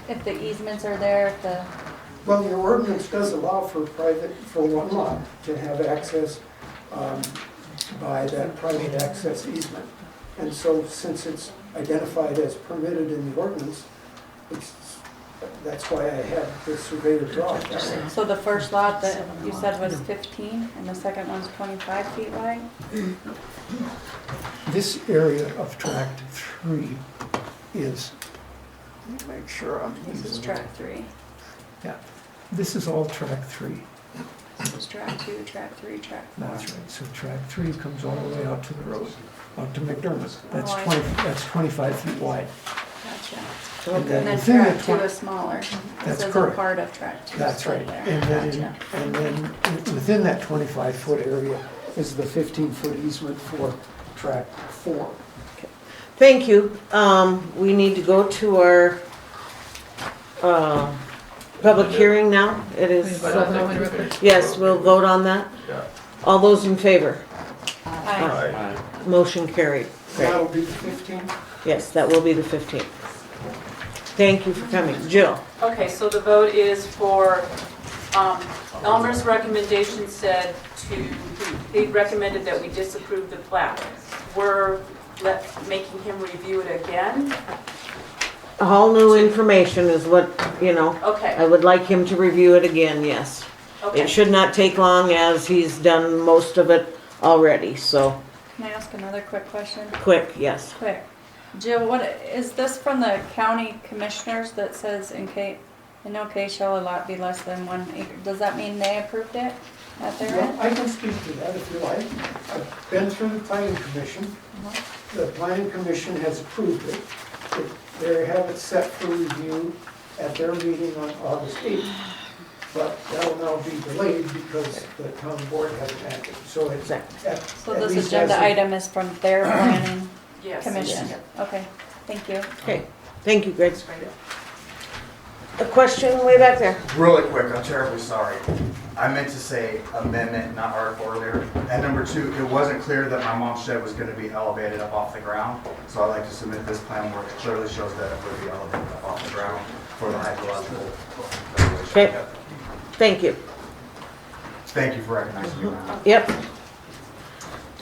S4: if the easements are there, if the,
S12: Well, your ordinance does allow for 1 lot to have access by that private access easement. And so since it's identified as permitted in the ordinance, that's why I had the surveyor draw it that way.
S4: so the first lot that you said was 15 and the second one's 25 feet wide?
S12: This area of tract 3 is, let me make sure I'm
S4: This is
S12: using
S4: tract 3.
S12: Yeah, this is all tract 3.
S4: This is tract 2, tract 3, tract 4.
S12: That's right, so tract 3 comes all the way out to the road, out to McDermott. That's
S4: Oh, I
S12: 20,
S4: see.
S12: that's 25 feet wide.
S4: Gotcha.
S12: And
S4: And then
S12: within the
S4: track two
S12: 20
S4: is smaller.
S12: That's
S4: This is
S12: correct.
S4: a part of track two.
S12: That's right. And then within that 25-foot area is the 15-foot easement for track 4.
S1: Thank you. We need to go to our, public hearing now. It is,
S3: I don't think we finished the
S1: yes,
S3: vote.
S1: we'll vote on that.
S3: Yeah.
S1: All those in favor?
S4: Aye.
S3: Aye.
S1: Motion carried.
S12: That'll be the 15th.
S1: Yes, that will be the 15th. Thank you for coming. Jill?
S10: Okay, so the vote is for, Elmer's recommendation said he recommended that we disapprove the plat. We're making him review it again?
S1: All new information is what, you know, I
S10: Okay,
S1: would like him to review it again, yes.
S10: okay.
S1: It should not take long as he's done most of it already, so
S4: Can I ask another quick question?
S1: quick, yes.
S4: Quick. Jill, what, is this from the county commissioners that says in no case shall a lot be less than 1 acre? Does that mean they approved it at their
S12: Well,
S4: end?
S12: I can speak to that if you like. I've been through the planning commission. The planning commission has approved it. They have it set for review at their meeting on August 8th. But that will now be delayed because the town board hasn't acted. So it's
S1: Exactly.
S4: So this agenda item is from their planning
S10: Yes.
S4: commission? Okay, thank you.
S1: Okay, thank you, Greg. A question way back there.
S11: Really quick, I'm terribly sorry. I meant to say amendment, not article earlier. And number two, it wasn't clear that my mom's shed was gonna be elevated up off the ground. So I'd like to submit this plan where it clearly shows that it would be elevated up off the ground for the hydrological evaluation.
S1: Okay, thank you.
S11: Thank you for recognizing me.
S1: Yep.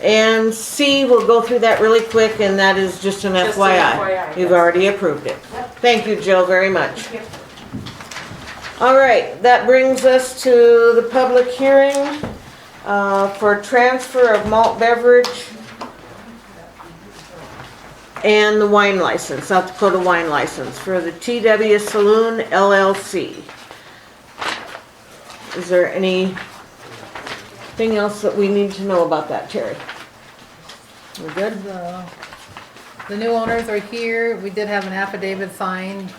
S1: And C, we'll go through that really quick, and that is just an
S10: Just an
S1: FYI.
S10: FYI,
S1: You've
S10: yes.
S1: already approved it.
S10: Yep.
S1: Thank you, Jill, very much.
S10: Thank you.
S1: All right, that brings us to the public hearing for transfer of malt beverage and the wine license, South Dakota wine license for the TW Saloon LLC. Is there anything else that we need to know about that, Terry? We're good?
S19: The new owners are here. We did have an affidavit signed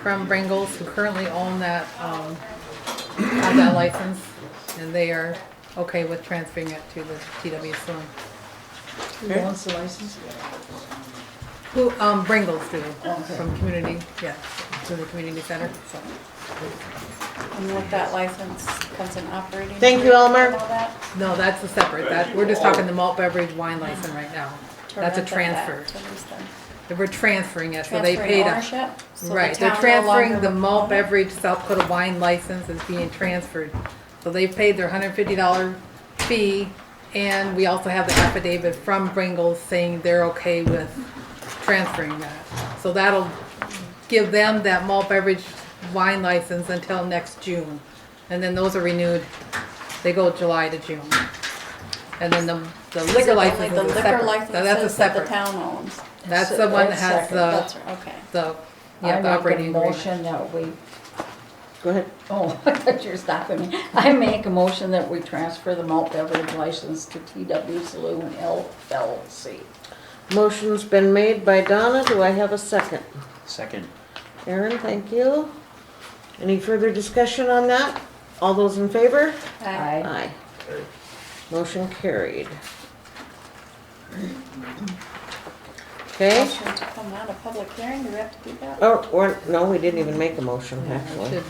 S19: from Bringles, who currently own that, have that license, and they are okay with transferring it to the TW Saloon.
S2: Who owns the license?
S19: Who, Bringles do, from community, yeah, to the community center, so.
S4: And with that license comes an operating.
S1: Thank you,
S4: agreement
S1: Elmer.
S4: and all that?
S19: No, that's a separate, we're just talking the malt beverage wine license right now.
S4: To
S19: That's a
S4: rent them back
S19: transfer.
S4: to lease them.
S19: We're transferring it, so they
S4: Transferring
S19: paid a.
S4: ownership? So the
S19: Right, they're
S4: town no
S19: transferring
S4: longer
S19: the
S4: will
S19: malt
S4: own it?
S19: beverage South Dakota wine license is being transferred. So they've paid their $150 fee, and we also have the affidavit from Bringles saying they're okay with transferring that. So that'll give them that malt beverage wine license until next June. And then those are renewed, they go July to June. And then the
S4: Is
S19: liquor
S4: it
S19: license
S4: only
S19: is
S4: the
S19: a
S4: liquor
S19: separate.
S4: licenses
S19: That's a
S4: that
S19: separate.
S4: the town owns?
S19: That's the one that has
S4: That's
S19: the,
S4: right, okay.
S19: the,
S2: I
S19: yeah, the
S2: make a
S19: operating agreement.
S2: motion that we,
S1: Go ahead.
S2: oh, I thought you were stopping me. I make a motion that we transfer the malt beverage license to TW Saloon LLC.
S1: Motion's been made by Donna. Do I have a second?
S17: Second.
S1: Aaron, thank you. Any further discussion on that? All those in favor?
S2: Aye.
S1: Aye. Motion carried. Okay.
S4: Motion to come out of public hearing, do we have to do that?
S1: Oh, no, we didn't even make a motion,
S19: We
S1: actually.
S19: should,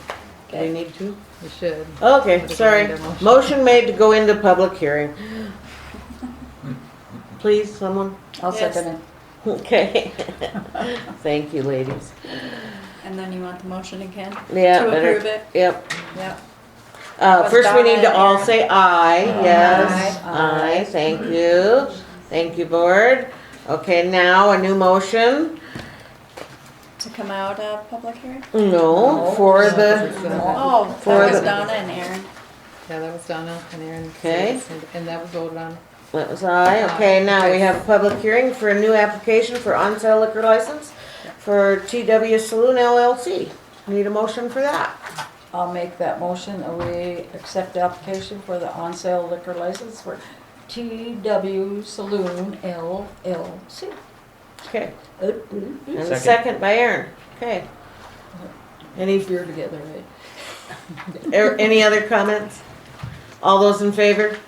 S1: Do we need to?
S19: we should.
S1: Okay,
S19: Put it
S1: sorry.
S19: in their motion.
S1: Motion made to go into public hearing. Please, someone?
S2: I'll
S4: Yes.
S2: second it.
S1: Okay. Thank you, ladies.
S4: And then you want the motion again?
S1: Yeah,
S4: To
S1: better-
S4: approve it?
S1: Yep.
S4: Yep.
S1: First we need to all
S4: Donna and
S1: say aye, yes.
S2: Aye.
S1: Aye, thank you. Thank you, board. Okay, now a new motion.
S4: To come out of public hearing?
S1: No, for the,
S4: Oh,
S1: For
S4: that was
S1: the-
S4: Donna and Aaron.
S19: Yeah, that was Donna and Aaron.
S1: Okay.
S19: And that was voted on.
S1: that was aye. Okay, now we have a public hearing for a new application for on-sale liquor license for TW Saloon LLC. Need a motion for that.
S2: I'll make that motion that we accept the application for the on-sale liquor license for TW Saloon LLC.
S1: Okay.
S2: Uh,
S1: And a
S17: Second.
S1: second by Aaron. Okay. Any,
S2: Beer together, right?
S1: any other comments? All those in favor?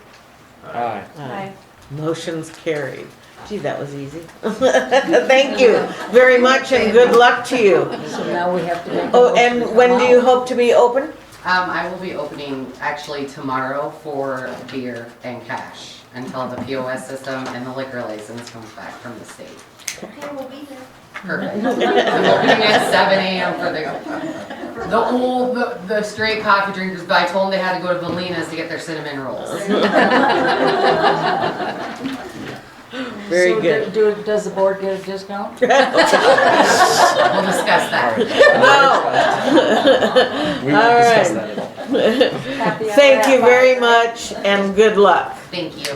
S17: Aye.
S4: Aye.
S1: Motion's carried. Gee, that was easy. Thank you very much and good luck to you.
S2: So now we have to make a
S1: Oh,
S2: motion to
S1: and
S2: come
S1: when do you
S2: out.
S1: hope to be open?
S20: I will be opening actually tomorrow for beer and cash until the POS system and the liquor license comes back from the state.
S16: Okay, we'll be there.
S20: Perfect. I'm opening at 7 a.m. for the straight coffee drinkers, but I told them they had to go to Valina's to get their cinnamon rolls.
S1: Very
S2: So
S1: good.
S2: Does the board get a discount?
S20: We'll discuss that.
S17: We
S1: All
S17: won't discuss
S1: right.
S17: that at all.
S1: Thank you very much and good luck.
S20: Thank you.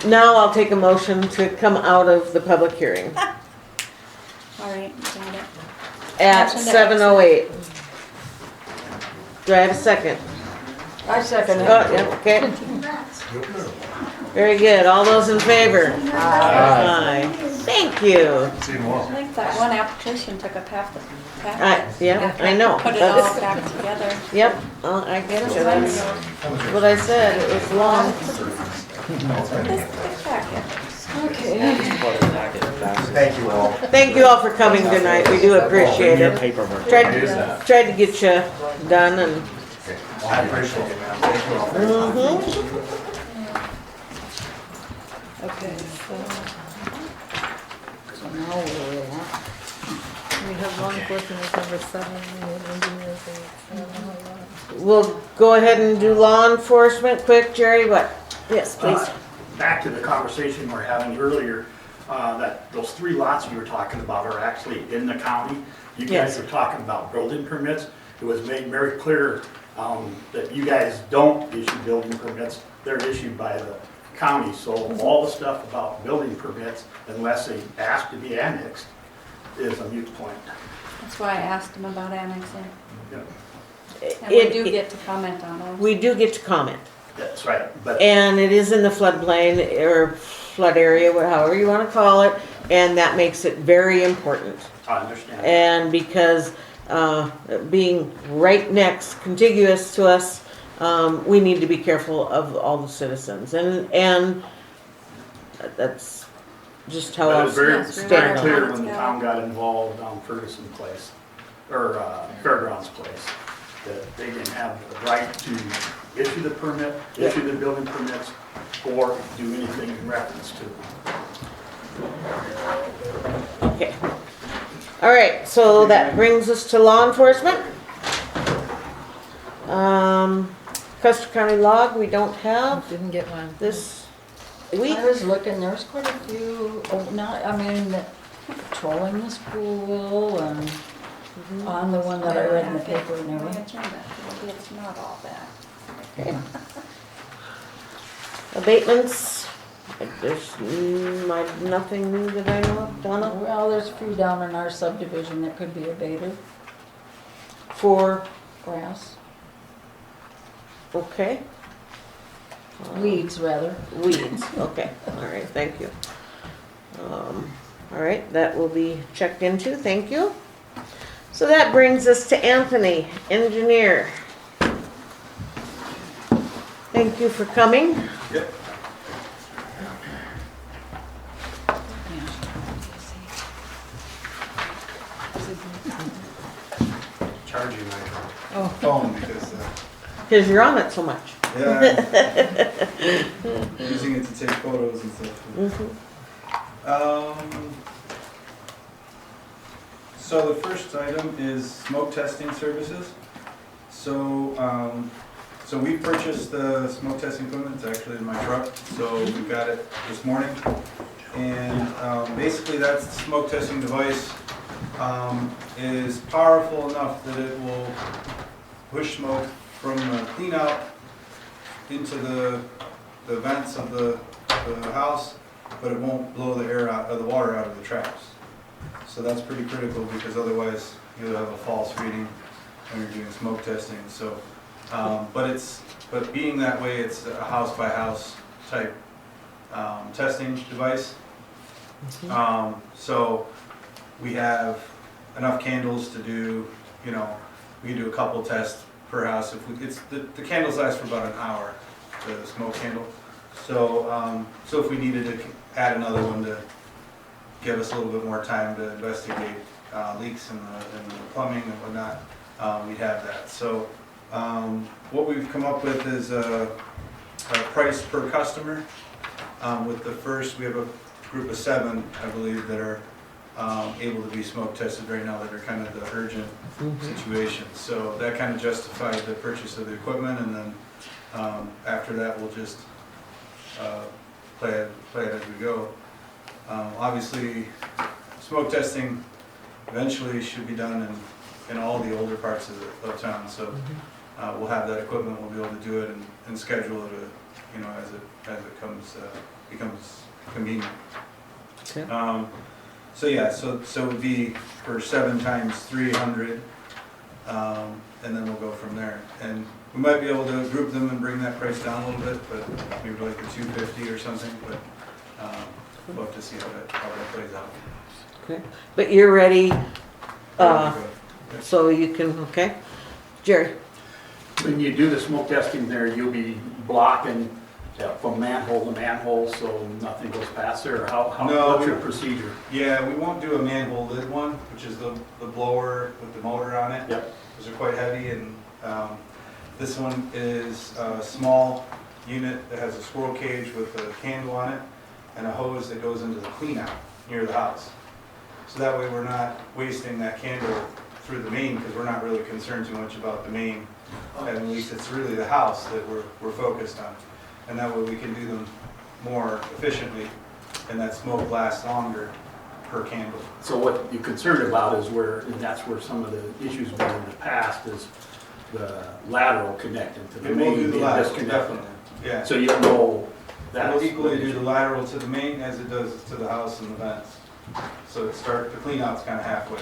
S1: Now I'll take a motion to come out of the public hearing
S4: All right, got it.
S1: at
S4: Motion to
S1: 7:08. Do I have a second?
S2: I second it.
S1: Oh, yeah, okay. Very good. All those in favor? Aye. Thank you.
S4: I think that one application took up half the
S1: Yeah, I know.
S4: Put it all back together.
S1: Yep, I get you. That's what I said. It was long.
S11: Thank you all.
S1: Thank you all for coming tonight. We do appreciate
S17: Your
S1: it.
S17: paperwork.
S1: Tried to get you done and.
S11: I appreciate it, man. Thank you all for your time.
S2: Okay, so now where are we at?
S19: We have law enforcement as number 7, we have engineers as 7.
S1: We'll go ahead and do law enforcement quick. Jerry, what? Yes, please.
S7: Back to the conversation we were having earlier, that those 3 lots you were talking about are actually in the county. You guys
S1: Yes.
S7: were talking about building permits. It was made very clear that you guys don't issue building permits. They're issued by the county. So all the stuff about building permits, unless they ask to be annexed, is a moot point.
S4: That's why I asked him about annexing.
S7: Yeah,
S4: And we do get to comment on those.
S1: We do get to comment.
S7: that's right. But
S1: And it is in the floodplain or flood area, however you want to call it, and that makes it very important.
S7: I understand.
S1: And because being right next, contiguous to us, we need to be careful of all the citizens. And that's just how
S7: But it
S1: I'll
S7: was very,
S4: Yes,
S1: stand
S7: very
S1: on
S7: clear
S1: it.
S7: when the town got involved on Ferguson Place, or Fairgrounds Place, that they didn't have the right to issue the permit, issue the building permits, or do anything in reference to them.
S1: Okay. All right, so that brings us to law enforcement. Custer County log, we don't have
S19: Didn't get one.
S1: this week.
S2: I was looking, there's quite a few, patrolling the school and on the one that I read in the paper and everything.
S4: Maybe it's not all that.
S1: Okay. Abatements, there's nothing new that I know of. Donna?
S2: Well, there's a few down in our subdivision that could be abated,
S1: For,
S2: grass,
S1: okay.
S2: weeds rather.
S1: Weeds, okay, all right, thank you. All right, that will be checked into, thank you. So that brings us to Anthony, engineer. Thank you for coming.
S8: Yep.
S11: Charging my
S19: Oh,
S11: phone because,
S1: Because you're on it so much.
S11: yeah, I'm using it to take photos and stuff. So the first item is smoke testing services. So we purchased the smoke testing equipment. It's actually in my truck. So we got it this morning. And basically that's the smoke testing device. Is powerful enough that it will push smoke from the clean out into the vents of the house, but it won't blow the air out, or the water out of the traps. So that's pretty critical because otherwise you'll have a false reading when you're doing smoke testing. So, but being that way, it's a house by house type testing device. So we have
S21: enough candles to do, you know, we can do a couple tests per house. If we, the candles last for about an hour, the smoke candle. So, so if we needed to add another one to give us a little bit more time to investigate leaks in the plumbing and whatnot, we'd have that. So what we've come up with is a price per customer. With the first, we have a group of 7, I believe, that are able to be smoke tested right now, that are kind of the urgent situations. So that kind of justified the purchase of the equipment, and then after that, we'll just play it as we go. Obviously, smoke testing eventually should be done in all the older parts of town. So we'll have that equipment. We'll be able to do it and schedule it, you know, as it becomes convenient.
S1: Okay.
S21: So yeah, so it would be for 7 times 300, and then we'll go from there. And we might be able to group them and bring that price down a little bit, but maybe like the 250 or something. But we'll have to see how that plays out.
S1: Okay, but you're ready,
S21: Yeah.
S1: so you can, okay? Jerry?
S7: When you do the smoke testing there, you'll be blocking from manhole to manhole so nothing goes past there, or what's your procedure?
S21: Yeah, we won't do a manhole lid one, which is the blower with the motor on it.
S7: Yep.
S21: Those are quite heavy, and this one is a small unit that has a squirrel cage with a candle on it and a hose that goes into the clean out near the house. So that way we're not wasting that candle through the main, because we're not really concerned too much about the main. At least it's really the house that we're focused on. And that way we can do them more efficiently, and that smoke lasts longer per candle.
S7: So what you're concerned about is and that's where some of the issues been in the past, is the lateral connecting to the
S21: And
S7: main.
S21: we'll do the
S7: being
S21: lateral,
S7: disconnected.
S21: definitely, yeah.
S7: So you'll know that.
S21: We'll equally do the lateral to the main as it does to the house and the vents. So the clean out's kind of halfway.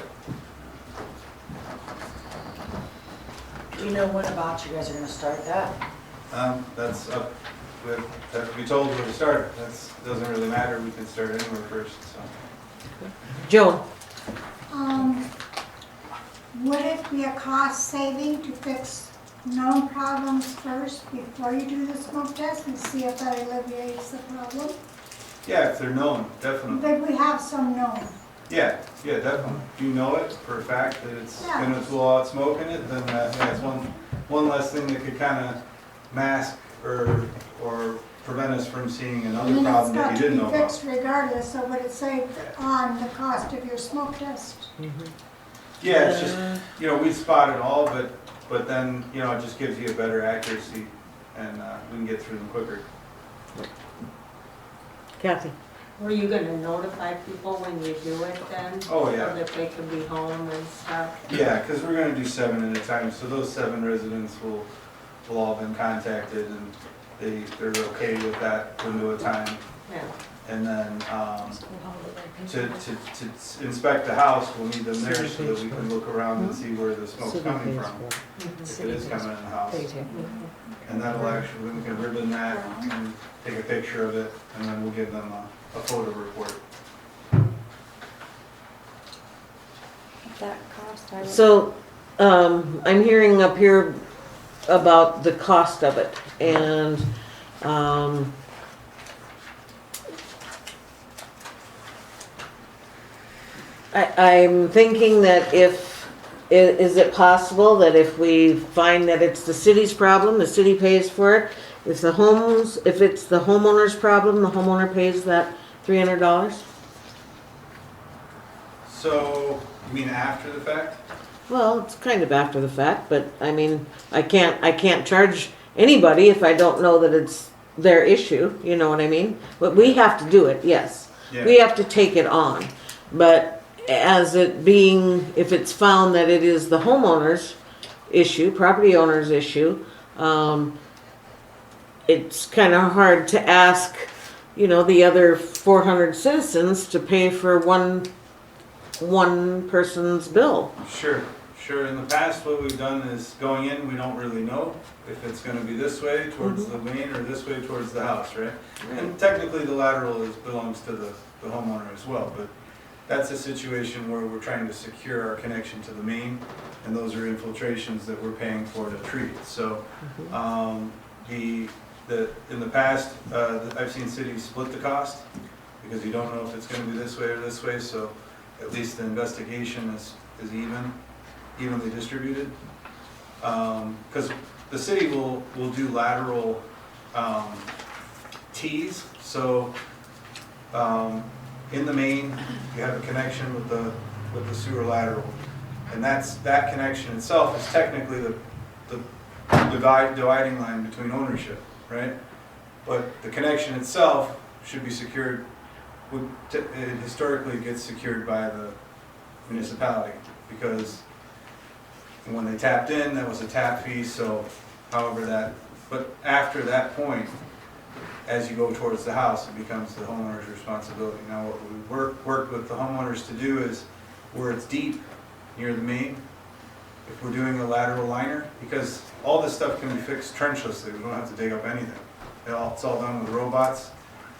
S2: Do you know when about you guys are gonna start that?
S21: That's up, we have to be told where to start. Doesn't really matter, we can start anywhere first, so.
S1: Joan?
S14: Would it be a cost saving to fix known problems first before you do the smoke test and see if that alleviates the problem?
S21: Yeah, if they're known, definitely.
S14: But we have some known.
S21: Yeah, definitely. If you know it for a fact that it's
S14: Yeah.
S21: gonna blow out smoke in it, then it's one less thing that could kind of mask or prevent us from seeing another problem that you didn't know
S14: It's got to be
S21: about.
S14: fixed regardless, so would it save on the cost of your smoke test?
S21: Yeah, it's just, you know, we spot it all, but then, you know, it just gives you a better accuracy, and we can get through them quicker.
S1: Kathy?
S22: Were you gonna notify people when you do it then?
S21: Oh, yeah.
S22: So that they could be home and stuff?
S21: Yeah, because we're gonna do 7 at a time, so those 7 residents will all been contacted, and they're okay with that window of time.
S22: Yeah.
S21: And then, to inspect the house, we'll need them there so that we can look around and see where the smoke's coming from, if it is coming in the house. And that'll actually, we can ribbon that and take a picture of it, and then we'll give them a photo report.
S4: That cost, I would.
S1: So, I'm hearing up here about the cost of it, and, I'm thinking that is it possible that if we find that it's the city's problem, the city pays for it? If it's the homeowner's problem, the homeowner pays that $300?
S21: So, you mean after the fact?
S1: Well, it's kind of after the fact, but I mean, I can't charge anybody if I don't know that it's their issue, you know what I mean? But we have to do it, yes.
S21: Yeah.
S1: We have to take it on. But as it being, if it's found that it is the homeowner's issue, property owner's issue, it's kind of hard to ask, you know, the other 400 citizens to pay for one person's bill.
S21: Sure. In the past, what we've done is going in, we don't really know if it's going to be this way towards the main or this way towards the house, right? And technically, the lateral belongs to the homeowner as well, but that's a situation where we're trying to secure our connection to the main, and those are infiltrations that we're paying for to treat. So, in the past, I've seen cities split the cost, because you don't know if it's gonna be this way or this way, so at least the investigation is evenly distributed. Because the city will do lateral Ts, so in the main, you have a connection with the sewer lateral. And that connection itself is technically the dividing line between ownership, right? But the connection itself should be secured, it historically gets secured by the municipality, because when they tapped in, that was a tap fee, so but after that point, as you go towards the house, it becomes the homeowner's responsibility. Now, what we work with the homeowners to do is, where it's deep, near the main, if we're doing a lateral liner, because all this stuff can be fixed trenchlessly, we don't have to dig up anything. It's all done with robots,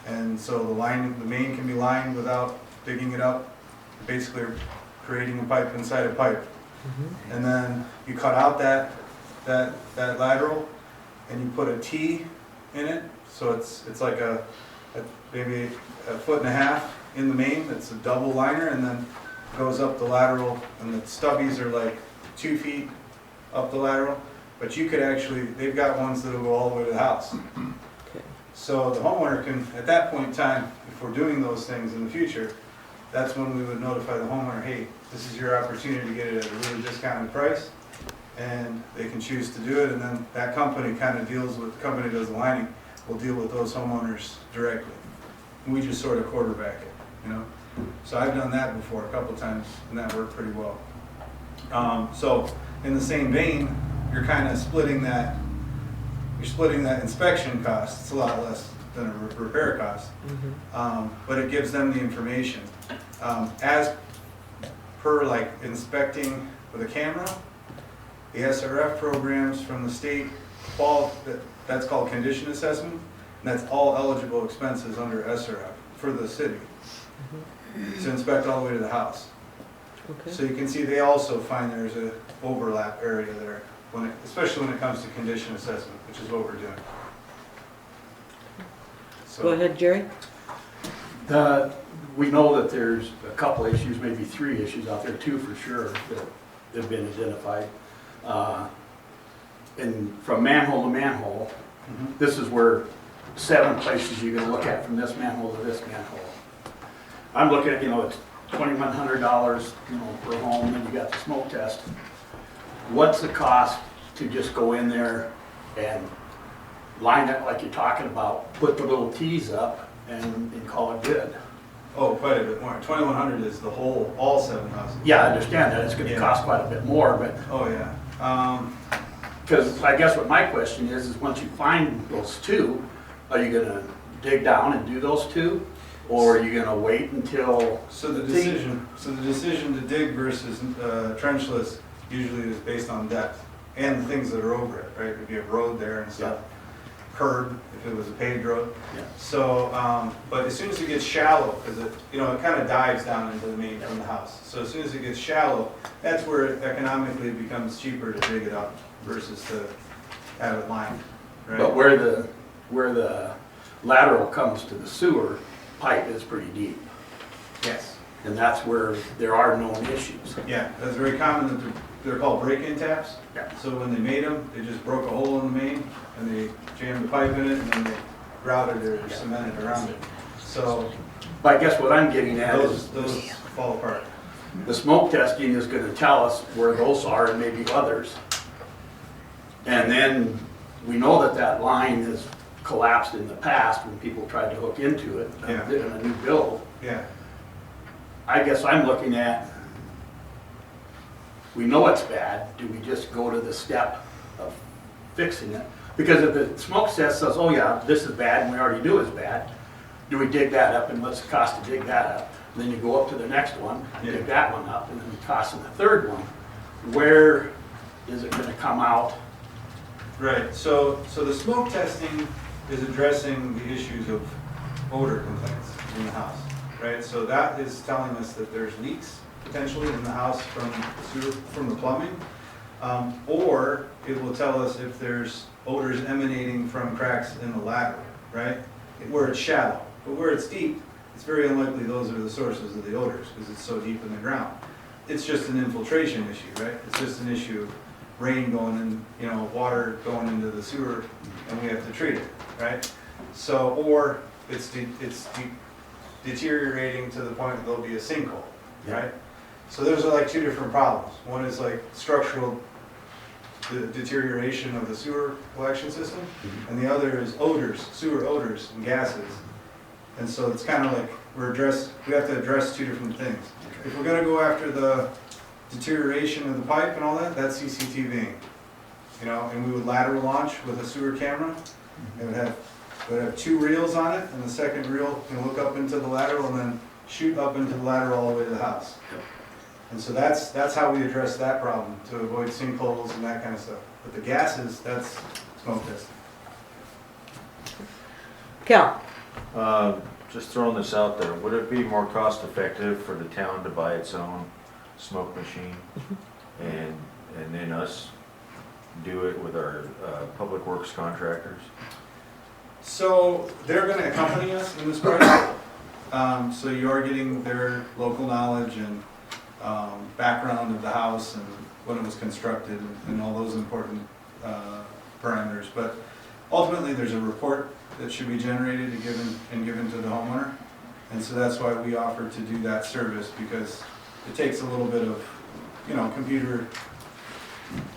S21: and so the main can be lined without digging it up. Basically, creating a pipe inside a pipe. And then you cut out that lateral, and you put a T in it, so it's like maybe a foot and a half in the main. It's a double liner, and then goes up the lateral, and the stubbies are like 2 feet up the lateral. But you could actually, they've got ones that'll go all the way to the house. So the homeowner can, at that point in time, if we're doing those things in the future, that's when we would notify the homeowner, hey, this is your opportunity to get it at a really discounted price, and they can choose to do it, and then that company kind of deals with, the company that does the lining, will deal with those homeowners directly. We just sort of quarterback it, you know? So I've done that before a couple times, and that worked pretty well. So in the same vein, you're kind of splitting that inspection cost. It's a lot less than a repair cost, but it gives them the information. As per like inspecting with a camera, the SRF programs from the state that's called condition assessment, and that's all eligible expenses under SRF for the city to inspect all the way to the house. So you can see they also find there's a overlap area there, especially when it comes to condition assessment, which is what we're doing.
S1: Go ahead, Jerry.
S7: We know that there's a couple issues, maybe 3 issues out there, 2 for sure, that have been identified. And from manhole to manhole, this is where 7 places you're gonna look at from this manhole to this manhole. I'm looking at, it's $2,100, per home, and you got the smoke test. What's the cost to just go in there and line it like you're talking about, put the little T's up and call it good?
S21: Oh, quite a bit more. 2,100 is the whole, all 7 houses.
S7: Yeah, I understand that, it's gonna cost quite a bit more, but.
S21: Oh, yeah.
S7: Because I guess what my question is once you find those 2, are you gonna dig down and do those 2? Or are you gonna wait until?
S21: So the decision to dig versus trenchless usually is based on depth and the things that are over it, right? If you have road there and stuff, curb, if it was a paved road.
S7: Yeah.
S21: So, but as soon as it gets shallow, because it kind of dives down into the main from the house. So as soon as it gets shallow, that's where it economically becomes cheaper to dig it up versus to have it lined, right?
S7: But where the lateral comes to the sewer pipe is pretty deep.
S21: Yes.
S7: And that's where there are known issues.
S21: Yeah, that's very common. That they're called break-in taps.
S7: Yeah.
S21: So when they made them, they just broke a hole in the main and they jammed the pipe in it, and then they grouted it or cemented around it. So,
S7: but I guess what I'm getting at
S21: those
S7: is
S21: fall apart.
S7: The smoke testing is going to tell us where those are and maybe others. And then we know that line has collapsed in the past when people tried to hook into it in a new build.
S21: Yeah.
S7: I guess I'm looking at, we know it's bad, do we just go to the step of fixing it? Because if the smoke test says, oh yeah, this is bad and we already knew it's bad, do we dig that up and what's the cost to dig that up? And then you go up to the next one, dig that one up, and then the cost of the third one. Where is it gonna come out?
S21: Right, so the smoke testing is addressing the issues of odor complaints in the house, right? So that is telling us that there's leaks potentially in the house from sewer, from the plumbing. Or it will tell us if there's odors emanating from cracks in the lateral, right? Where it's shallow, but where it's deep, it's very unlikely those are the sources of the odors because it's so deep in the ground. It's just an infiltration issue, right? It's just an issue of rain going in, you know, water going into the sewer and we have to treat it, right? So, or it's deteriorating to the point that there'll be a sinkhole, right? So those are like two different problems. One is like structural deterioration of the sewer collection system, and the other is odors, sewer odors and gases. And so it's kind of like we have to address two different things. If we're gonna go after the deterioration of the pipe and all that, that's CCTVing. You know, and we would lateral launch with a sewer camera. It would have 2 reels on it, and the second reel can look up into the lateral and then shoot up into the lateral all the way to the house. And so that's how we address that problem, to avoid sinkholes and that kind of stuff. But the gases, that's smoke testing.
S1: Cal?
S3: Just throwing this out there, would it be more cost effective for the town to buy its own smoke machine and then us do it with our public works contractors?
S21: So they're gonna accompany us in this project. So you are getting their local knowledge and background of the house and when it was constructed and all those important parameters. But ultimately, there's a report that should be generated and given to the homeowner. And so that's why we offer to do that service, because it takes a little bit of, you know, computer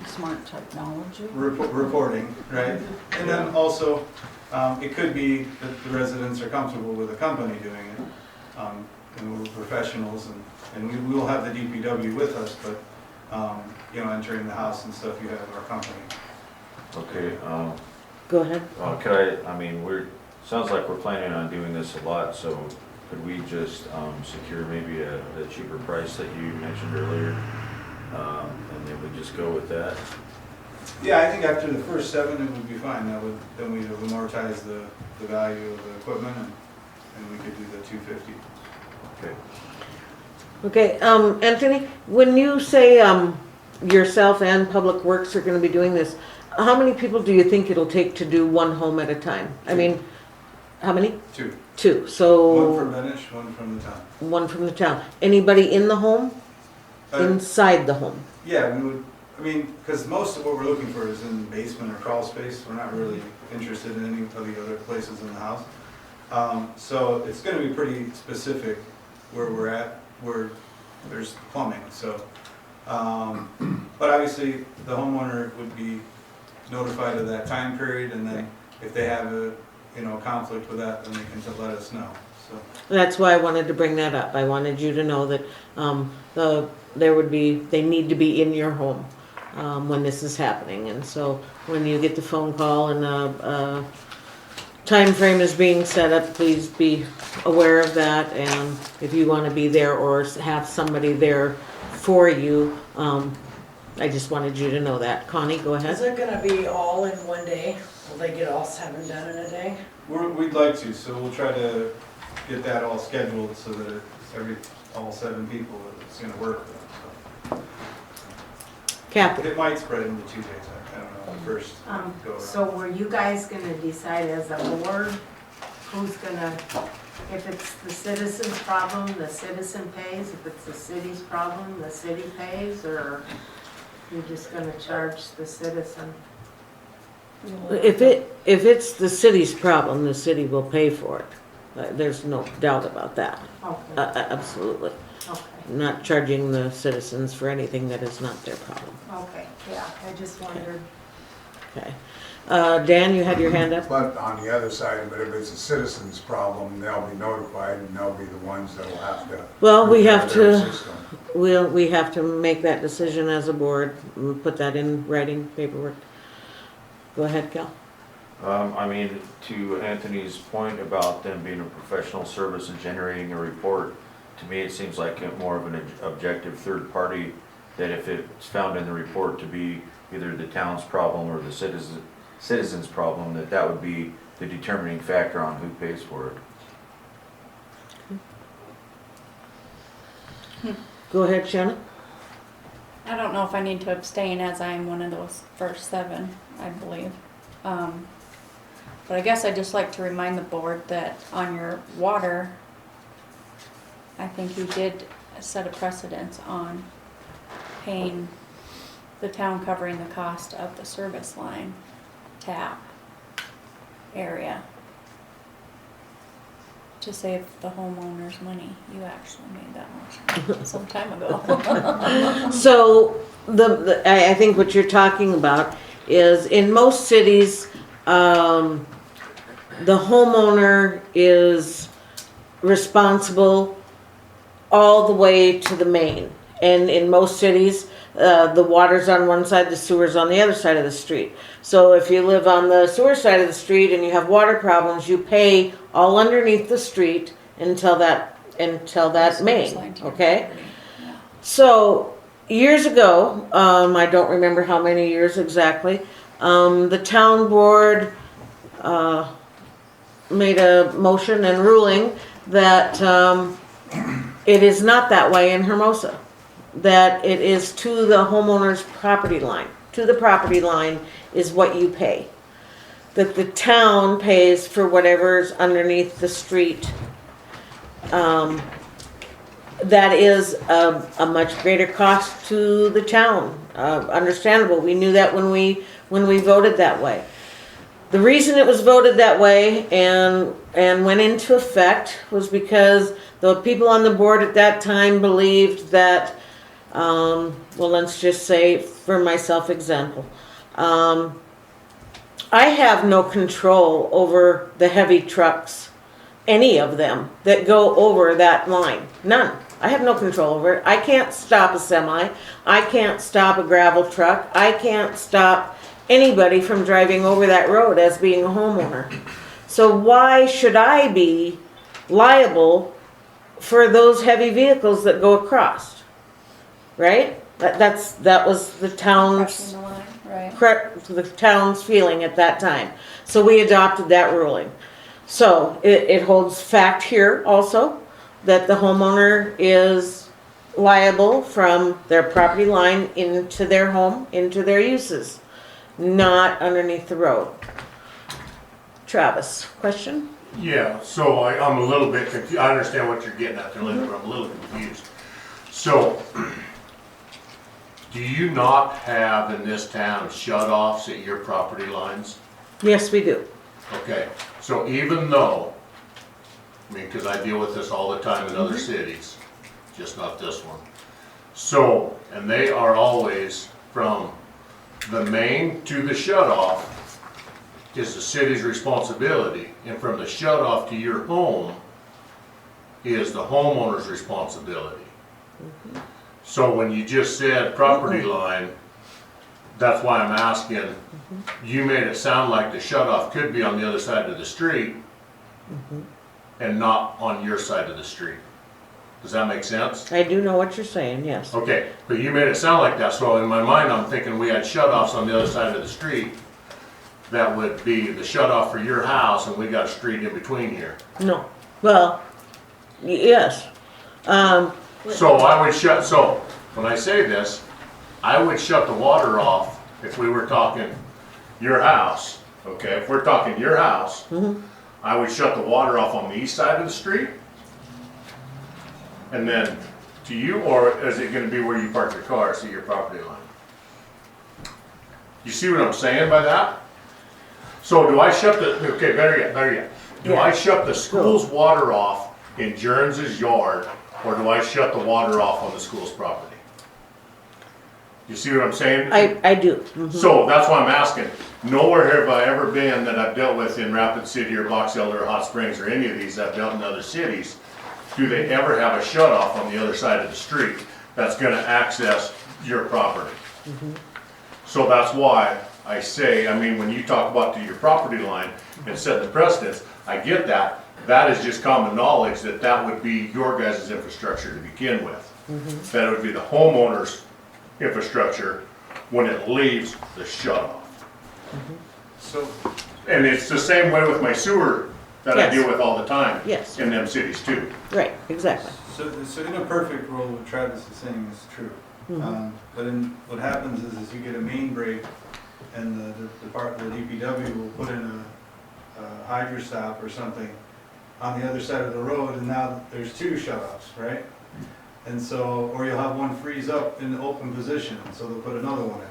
S2: Smart technology.
S21: reporting, right? And then also, it could be that the residents are comfortable with a company doing it. And we're professionals, and we will have the DPW with us, but, you know, entering the house and stuff, you have our company.
S3: Okay,
S1: Go ahead.
S3: sounds like we're planning on doing this a lot, so could we just secure maybe a cheaper price that you mentioned earlier? And then we just go with that?
S21: Yeah, I think after the first 7, it would be fine. Then we'd amortize the value of the equipment, and we could do the 250.
S3: Okay.
S1: Okay, Anthony, when you say yourself and Public Works are gonna be doing this, how many people do you think it'll take to do one home at a time? I mean, how many?
S21: 2.
S1: 2, so.
S21: One from Benish, one from the town.
S1: One from the town. Anybody in the home? Inside the home?
S21: Yeah, we would, because most of what we're looking for is in the basement or crawl space. We're not really interested in any of the other places in the house. So it's gonna be pretty specific where we're at, where there's plumbing, so. But obviously, the homeowner would be notified of that time period, and then if they have a, conflict with that, then they can let us know, so.
S1: That's why I wanted to bring that up. I wanted you to know that they need to be in your home when this is happening. And so when you get the phone call and a time frame is being set up, please be aware of that. And if you want to be there or have somebody there for you, I just wanted you to know that. Connie, go ahead.
S9: Is it gonna be all in one day? Will they get all 7 done in a day?
S21: We'd like to, so we'll try to get that all scheduled so that all 7 people, it's gonna work for them, so.
S1: Kathy.
S21: It might spread into 2 days, I don't know, the first go around.
S22: So were you guys gonna decide as a board who's gonna, if it's the citizen's problem, the citizen pays, if it's the city's problem, the city pays, or you're just gonna charge the citizen?
S1: If it's the city's problem, the city will pay for it. There's no doubt about that.
S22: Okay.
S1: Absolutely.
S22: Okay.
S1: Not charging the citizens for anything that is not their problem.
S22: Okay, yeah, I just wondered.
S1: Okay. Dan, you had your hand up?
S5: But on the other side of it, if it's a citizen's problem, they'll be notified and they'll be the ones that'll have to.
S1: Well, we
S5: repair
S1: have
S5: their
S1: to,
S5: system.
S1: we have to make that decision as a board, we'll put that in writing paperwork. Go ahead, Cal.
S3: To Anthony's point about them being a professional service and generating a report, to me it seems like more of an objective third party, that if it's found in the report to be either the town's problem or the citizen's problem, that would be the determining factor on who pays for it.
S1: Go ahead, Shannon.
S4: I don't know if I need to abstain as I'm one of those first 7, I believe. But I guess I'd just like to remind the board that on your water, I think you did set a precedence on paying the town covering the cost of the service line tap area to save the homeowners money. You actually made that motion some time ago.
S1: So I think what you're talking about is in most cities, the homeowner is responsible all the way to the main. And in most cities, the water's on one side, the sewer's on the other side of the street. So if you live on the sewer side of the street and you have water problems, you pay all underneath the street until that main, okay? So years ago, I don't remember how many years exactly, the town board made a motion and ruling that it is not that way in Hermosa. That it is to the homeowner's property line. To the property line is what you pay. That the town pays for whatever's underneath the street. That is a much greater cost to the town. Understandable. We knew that when we voted that way. The reason it was voted that way and went into effect was because the people on the board at that time believed that, well, let's just say for myself example, I have no control over the heavy trucks, any of them that go over that line. None. I have no control over it. I can't stop a semi. I can't stop a gravel truck. I can't stop anybody from driving over that road as being a homeowner. So why should I be liable for those heavy vehicles that go across? Right? That was the town's the town's feeling at that time. So we adopted that ruling. So it holds fact here also that the homeowner is liable from their property line into their home, into their uses, not underneath the road. Travis, question?
S13: Yeah, so I'm a little bit confused. I understand what you're getting at there, Linda, but I'm a little confused. So, do you not have in this town shut-offs at your property lines?
S1: Yes, we do.
S13: Okay, so even though, I mean, because I deal with this all the time in other cities, just not this one. So, and they are always from the main to the shut-off is the city's responsibility, and from the shut-off to your home is the homeowner's responsibility. So when you just said property line, that's why I'm asking, you made it sound like the shut-off could be on the other side of the street and not on your side of the street. Does that make sense?
S1: I do know what you're saying, yes.
S13: Okay, but you made it sound like that, so in my mind I'm thinking we had shut-offs on the other side of the street that would be the shut-off for your house and we got a street in between here.
S1: No. Well, yes.
S13: So I would so when I say this, I would shut the water off if we were talking your house, okay? If we're talking your house, I would shut the water off on the east side of the street. And then to you, or is it gonna be where you park your car, see your property line? You see what I'm saying by that? So do I shut okay, better yet. Do I shut the school's water off in Jerns's yard, or do I shut the water off on the school's property? You see what I'm saying?
S1: I do.
S13: So that's why I'm asking. Nowhere have I ever been that I've dealt with in Rapid City or Box Elder or Hot Springs or any of these I've dealt in other cities. Do they ever have a shut off on the other side of the street that's gonna access your property? So that's why I say, I mean, when you talk about to your property line and set the precedence, I get that. That is just common knowledge that that would be your guys' infrastructure to begin with. That it would be the homeowner's infrastructure when it leaves the shut off.
S3: So,
S13: and it's the same way with my sewer that I
S1: Yes.
S13: deal with all the time.
S1: Yes.
S13: In them cities too.
S1: Right, exactly.
S21: So in a perfect world, what Travis is saying is true. But what happens is you get a main break, and the DPW will put in a hydro stop or something on the other side of the road, and now there's two shut-offs, right? And so, or you'll have one freeze up in the open position, so they'll put another one in,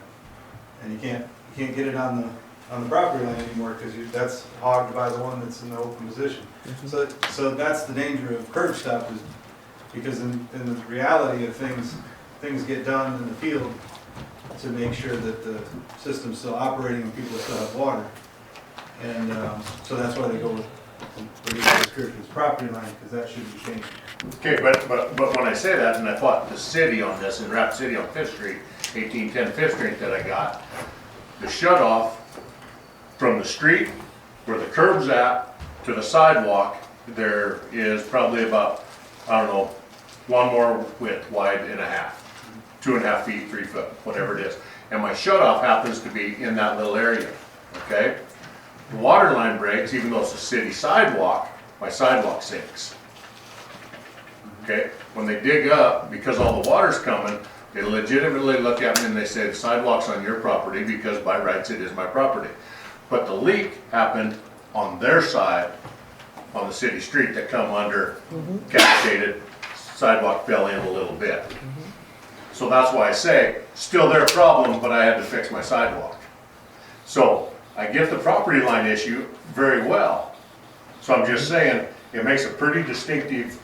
S21: and you can't get it on the property line anymore because that's hogged by the one that's in the open position. So that's the danger of curb stop, is because in the reality of things get done in the field to make sure that the system's still operating and people still have water. And so that's why they go with the property line, because that shouldn't be changed.
S13: Okay, but when I say that, and I thought the city on this, in Rapid City on 5th Street, 1810 5th Street that I got, the shut off from the street where the curb's at to the sidewalk, there is probably about, I don't know, one more width, wide and a half, 2.5 feet, 3 foot, whatever it is. And my shut off happens to be in that little area, okay? The water line breaks, even though it's a city sidewalk, my sidewalk sinks. Okay, when they dig up, because all the water's coming, they legitimately look at me and they say, the sidewalk's on your property because by rights it is my property. But the leak happened on their side, on the city street that come under capitated, sidewalk fell in a little bit. So that's why I say, still their problem, but I had to fix my sidewalk. So I get the property line issue very well. So I'm just saying, it makes a pretty distinctive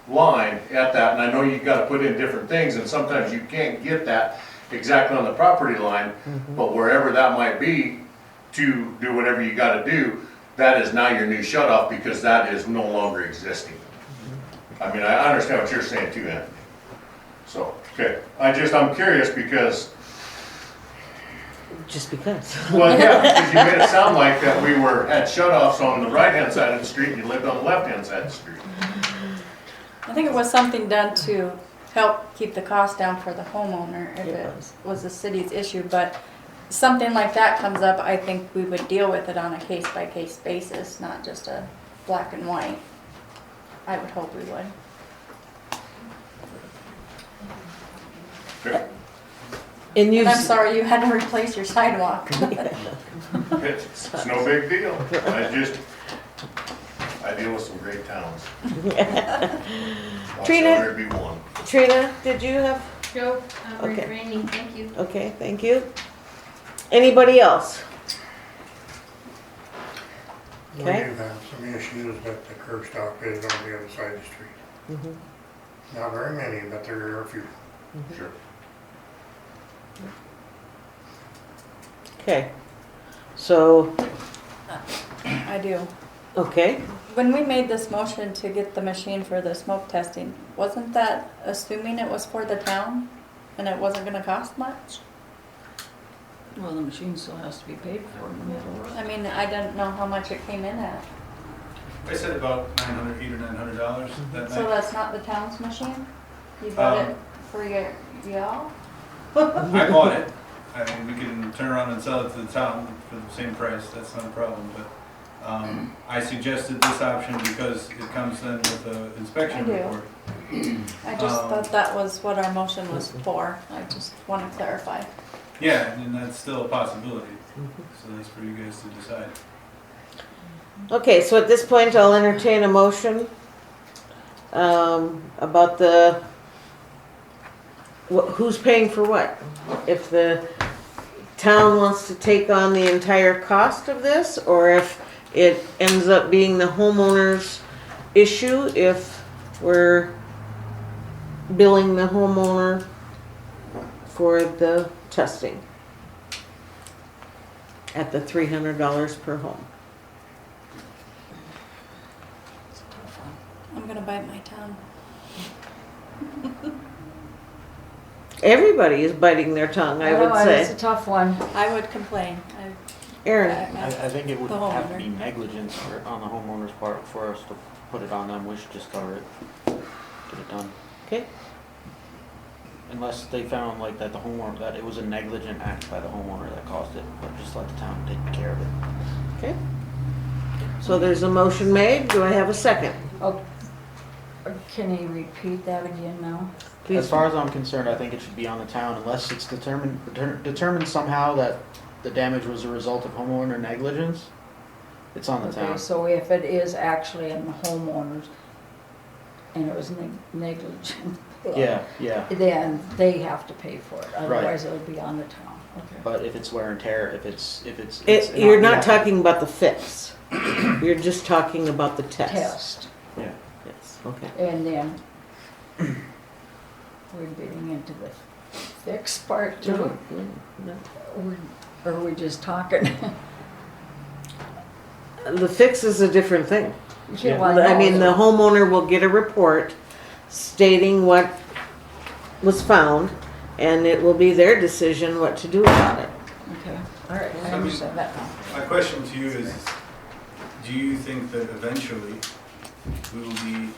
S13: line at that, and I know you've got to put in different things, and sometimes you can't get that exactly on the property line, but wherever that might be to do whatever you got to do, that is now your new shut off because that is no longer existing. I mean, I understand what you're saying too, Anthony. So, okay, I'm curious because.
S1: Just because.
S13: Well, yeah, because you made it sound like that we had shut-offs on the right-hand side of the street and you lived on the left-hand side of the street.
S4: I think it was something done to help keep the cost down for the homeowner if it was the city's issue, but something like that comes up, I think we would deal with it on a case-by-case basis, not just a black and white. I would hope we would.
S13: Okay.
S4: And I'm sorry you had to replace your sidewalk.
S13: It's no big deal. I deal with some great towns.
S1: Trina?
S13: Be one.
S1: Trina, did you have?
S16: Joe, I'm
S1: Okay.
S16: refraining, thank you.
S1: Okay, thank you. Anybody else?
S18: We
S1: Okay.
S18: do have some issues that the curb stop is on the other side of the street. Not very many, but there are a few.
S13: Sure.
S1: Okay, so,
S4: I do.
S1: okay,
S4: When we made this motion to get the machine for the smoke testing, wasn't that assuming it was for the town and it wasn't gonna cost much?
S2: Well, the machine still has to be paid for no matter what.
S4: I mean, I didn't know how much it came in at.
S21: I said about $800 or $900 that
S4: So
S21: night.
S4: that's not the town's machine? You bought it for y'all?
S21: I bought it. I mean, we can turn around and sell it to the town for the same price, that's not a problem, but I suggested this option because it comes then with an inspection
S4: I do.
S21: report.
S4: I just thought that was what our motion was for. I just want to clarify.
S21: Yeah, and that's still a possibility, so that's for you guys to decide.
S1: okay, so at this point, I'll entertain a motion about who's paying for what? If the town wants to take on the entire cost of this, or if it ends up being the homeowner's issue if we're billing the homeowner for the testing at the $300 per home.
S4: I'm gonna bite my tongue.
S1: Everybody is biting their tongue, I would
S2: It's
S1: say.
S2: a tough one.
S4: I would complain.
S1: Aaron?
S17: I think it would
S4: The
S17: have to
S4: homeowner.
S17: be negligence on the homeowner's part for us to put it on them. We should just cover it, get it done.
S1: Okay.
S17: Unless they found like that the homeowner, that it was a negligent act by the homeowner that caused it, but just let the town take care of it.
S1: Okay. So there's a motion made. Do I have a second?
S2: Oh, Can you repeat that again now?
S17: As far as I'm concerned, I think it should be on the town unless it's determined somehow that the damage was a result of homeowner negligence. It's on the
S2: Okay,
S17: town.
S2: so if it is actually in the homeowners and it was negligent.
S17: Yeah, yeah.
S2: Then they have to pay for it, otherwise it'll be on the town. Okay.
S17: But if it's wear and tear, if it's
S1: You're not talking about the fix. You're just talking about the test.
S2: Test.
S17: Yeah.
S1: Yes, okay.
S2: And then we're getting into the fix part too.
S1: No.
S2: Or are we just talking?
S1: The fix is a different thing.
S2: Yeah, well,
S1: I mean, the
S2: know.
S1: homeowner will get a report stating what was found, and it will be their decision what to do about it.
S2: Okay, all right, I understand that now.
S21: My question to you is, do you think that eventually we will be,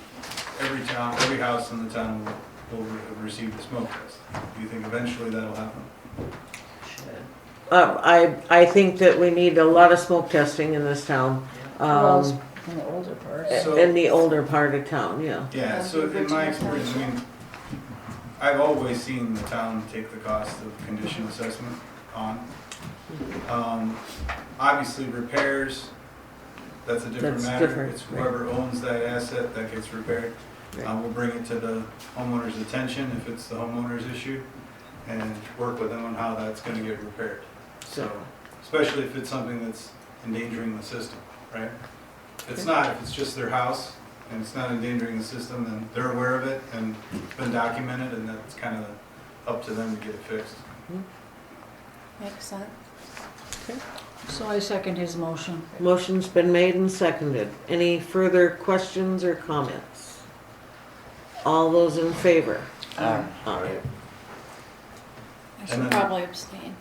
S21: every house in the town will receive the smoke test? Do you think eventually that'll happen?
S1: I think that we need a lot of smoke testing in this town.
S2: Well, in the older parts.
S1: In the older part of town, yeah.
S21: Yeah, so in my experience, I mean, I've always seen the town take the cost of condition assessment on. Obviously repairs, that's a different
S1: That's
S21: matter.
S1: different,
S21: It's whoever owns that asset that gets repaired.
S1: Right.
S21: We'll bring it to the homeowner's attention if it's the homeowner's issue and work with them on how that's gonna get repaired. So, especially if it's something that's endangering the system, right? If it's not, if it's just their house and it's not endangering the system, then they're aware of it and it's been documented, and that's kind of up to them to get it fixed.
S4: Makes sense.
S2: So I second his motion.
S1: Motion's been made and seconded. Any further questions or comments? All those in favor?
S21: Aye.
S1: Aye.
S4: I should
S21: then-
S4: probably abstain.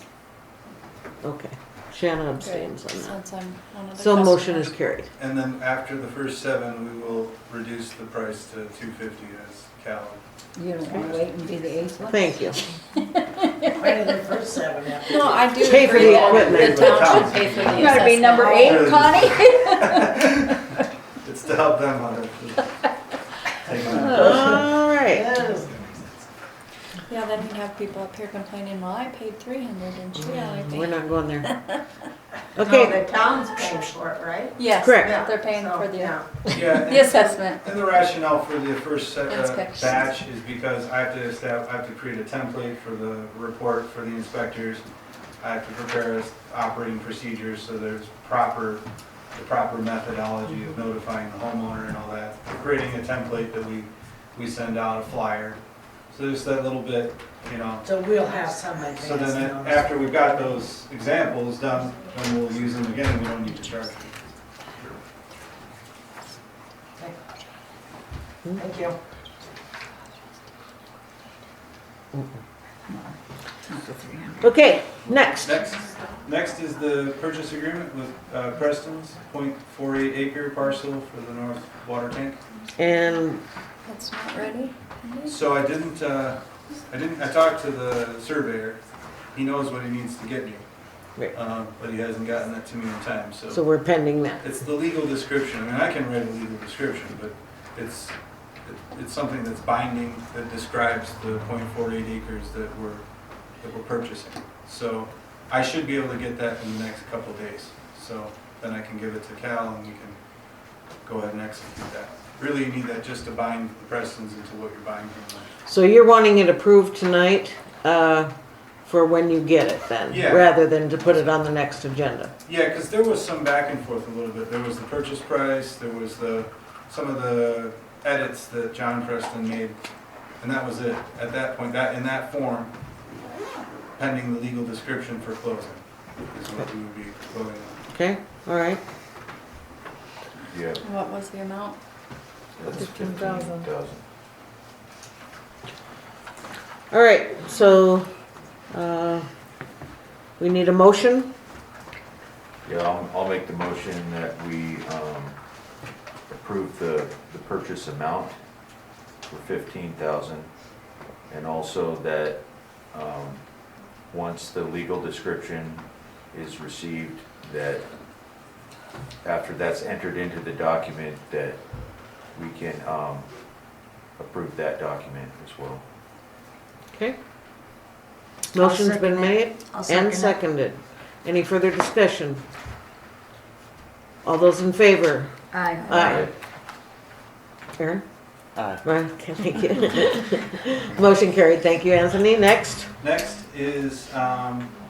S1: Okay. Shanna abstains
S4: Good,
S1: on that.
S4: since I'm one of the
S1: So motion is
S4: customers.
S1: carried.
S21: And then after the first 7, we will reduce the price to $250 as Cal.
S2: You don't want to wait and be the eighth one?
S1: Thank you.
S9: Why did the first 7 have to?
S4: No, I do
S1: Pay for
S4: agree
S1: the
S4: that
S1: equipment.
S4: the town should pay for the
S2: You gotta be number
S4: assessment.
S2: 8, Connie?
S21: It's to help them on it. Take on it.
S1: All right.
S4: Yeah, then you'd have people up here complaining, well, I paid 300 and she only paid.
S1: We're not going there.
S22: No,
S1: Okay,
S22: the town's paying for it, right?
S4: Yes,
S1: Correct.
S4: they're paying
S22: So,
S4: for the,
S22: yeah.
S21: Yeah,
S4: the assessment.
S21: and the rationale for the first
S4: Inspections.
S21: batch is because I have to create a template for the report for the inspectors. I have to prepare operating procedures, so there's the proper methodology of notifying the homeowner and all that. Creating a template that we send out a flyer. So there's that little bit, you know.
S9: So we'll have some advance
S21: So then
S9: notice.
S21: after we've got those examples done, then we'll use them again, we don't need to charge them.
S9: Thank you.
S1: okay, next.
S21: Next is the purchase agreement with Preston's .48 acre parcel for the north water tank.
S1: And
S4: That's not ready.
S21: So I talked to the surveyor, he knows what he needs to get me.
S1: Right.
S21: But he hasn't gotten that to me in time,
S1: so we're pending that.
S21: it's the legal description. I mean, I can write a legal description, but it's something that's binding that describes the .48 acres that we're purchasing. So I should be able to get that in the next couple of days. So then I can give it to Cal and we can go ahead and execute that. Really, you need that just to bind the Prestons into what you're buying from them.
S1: So you're wanting it approved tonight, for when you get it then?
S21: Yeah.
S1: Rather than to put it on the next agenda?
S21: Yeah, because there was some back and forth a little bit. There was the purchase price, there was some of the edits that John Preston made, and that was it. At that point, in that form, pending the legal description for closing, is what we would be voting on.
S1: Okay, all right.
S3: Yeah,
S4: What was the amount?
S3: that's
S19: 15,000.
S3: 15,000.
S1: All right, so, we need a motion?
S3: Yeah, I'll make the motion that we approve the purchase amount for 15,000, and also that once the legal description is received, that after that's entered into the document, that we can approve that document as well.
S1: Okay. Motion's
S2: second
S1: been
S2: it.
S1: made
S2: I'll second
S1: and
S2: it.
S1: seconded. Any further discussion? All those in favor?
S2: Aye.
S1: Aye. Aaron?
S17: Aye.
S1: Okay, thank you. Motion carried, thank you, Anthony. Next?
S21: Next is,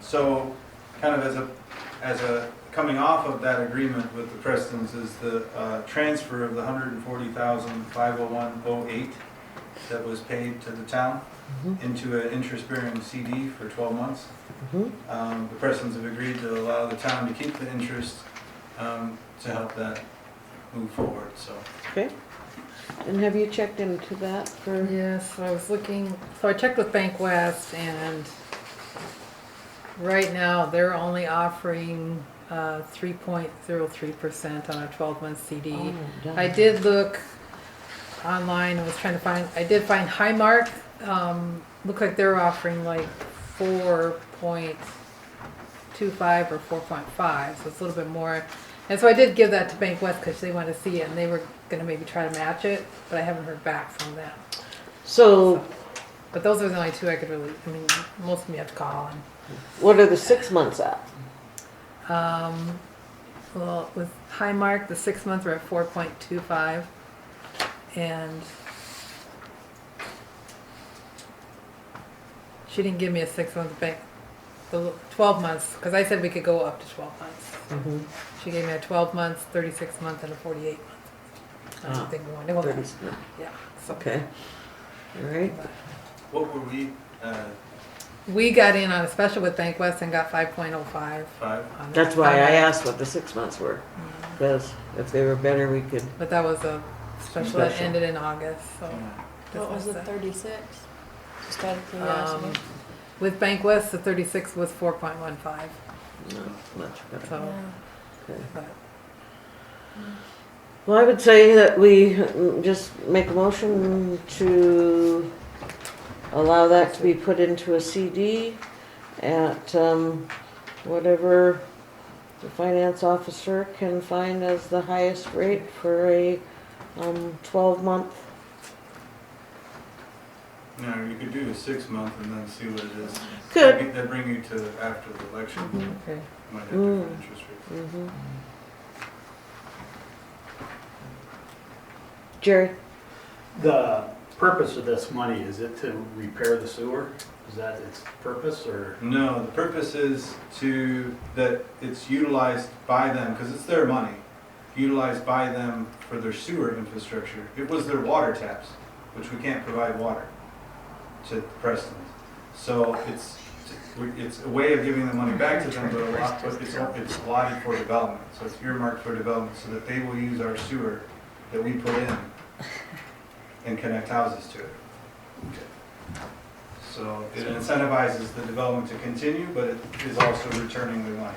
S21: so kind of as a, coming off of that agreement with the Prestons is the transfer of the $140,501.08 that was paid to the town into an interest-bearing CD for 12 months. The Prestons have agreed to allow the town to keep the interest to help that move forward, so.
S1: Okay. And have you checked into that for?
S19: Yes, I was looking, so I checked with Bank West and right now they're only offering 3.03% on a 12-month CD.
S1: Oh, darn.
S19: I did look online, I was trying to find, I did find Highmark, looked like they're offering like 4.25 or 4.5, so it's a little bit more. And so I did give that to Bank West because they wanted to see it and they were gonna maybe try to match it, but I haven't heard back from them.
S1: So,
S19: But those are the only two I could really, I mean, most of them you have to call and.
S1: what are the 6 months at?
S19: Well, with Highmark, the 6 months were at 4.25, and she didn't give me a 6 month bank, the 12 months, because I said we could go up to 12 months. She gave me a 12 months, 36 month, and a 48 month. I don't think we want to go there.
S1: 30.
S19: Yeah. So.
S1: Okay. All right.
S21: What were we,
S19: We got in on a special with Bank West and got 5.05.
S21: five?
S19: on
S1: That's
S19: that.
S1: why I asked what the 6 months were, because if they were better, we could.
S19: But that was a special that
S1: Special.
S19: ended in August, so.
S4: What was the 36? Just out of curiosity.
S19: With Bank West, the 36 was 4.15.
S1: No, much better.
S19: So,
S1: Okay.
S19: but
S1: Well, I would say that we just make a motion to allow that to be put into a CD at whatever the finance officer can find as the highest rate for a 12-month.
S21: No, you could do a 6 month and then see what it is.
S1: Could.
S21: That'd bring you to after the election.
S19: Okay.
S21: Might have different interest rates.
S1: Jerry?
S7: The purpose of this money, is it to repair the sewer? Is that its purpose, or?
S21: No, the purpose is that it's utilized by them, because it's their money, utilized by them for their sewer infrastructure. It was their water taps, which we can't provide water to Preston. So it's a way of giving the money back to them, but it's allotted for development. So it's earmarked for development so that they will use our sewer that we put in and connect houses to it. So it incentivizes the development to continue, but it is also returning the money.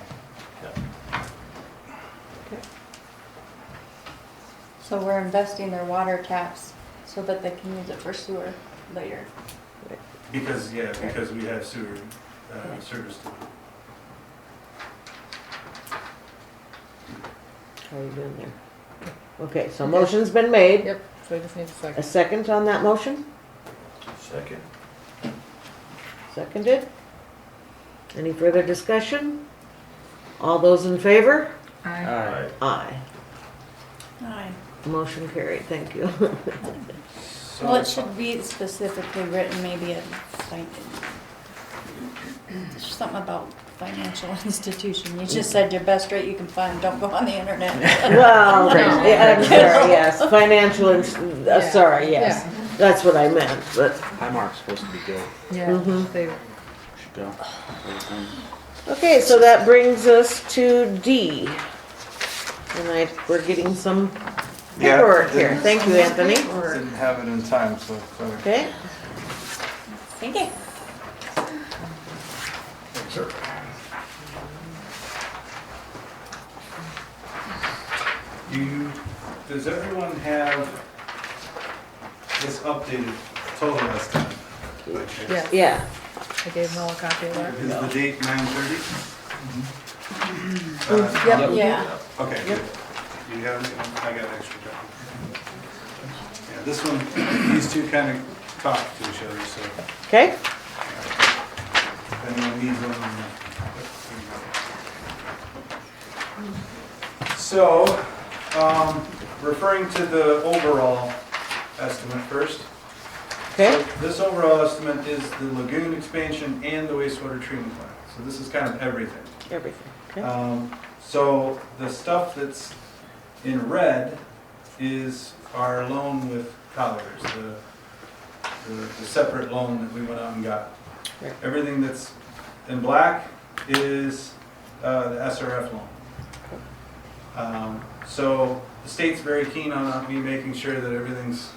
S4: So we're investing their water taps so that they can use it for sewer later.
S21: Because we have sewer service to it.
S1: How are you doing there? Okay, so motion's been made.
S19: Yep, so I just need a second.
S1: A second on that motion?
S3: Second.
S1: Seconded. Any further discussion? All those in favor?
S19: Aye.
S1: Aye.
S4: Aye.
S1: Motion carried, thank you.
S4: Well, it should be specifically written, maybe something about financial institution. You just said your best rate you can find, don't go on the internet.
S1: Well, yeah, I'm sorry, yes, financial, sorry, yes.
S19: Yeah.
S1: That's what I meant, but,
S17: Highmark's supposed to be good.
S19: Yeah, they
S17: Should go.
S1: okay, so that brings us to D. And we're getting some paperwork here. Thank you, Anthony.
S21: Didn't have it in time, so sorry.
S1: Okay,
S4: Thank you.
S21: Does everyone have this updated total estimate?
S19: Yes.
S1: yeah.
S19: I gave Noel a copy of that.
S21: Is the date 9/30?
S19: Yep.
S4: Yeah.
S21: Okay, good. You have it? I got an extra copy. Yeah. this one, these two kind of talk to each other, so
S1: Okay?
S21: if anyone needs one. So, referring to the overall estimate first.
S1: Okay?
S21: So this overall estimate is the lagoon expansion and the wastewater treatment plant. So this is kind of everything.
S1: Everything, okay?
S21: So the stuff that's in red is our loan with Colliers, the separate loan that we went out and got.
S1: Right.
S21: Everything that's in black is the SRF loan. So the state's very keen on me making sure that everything's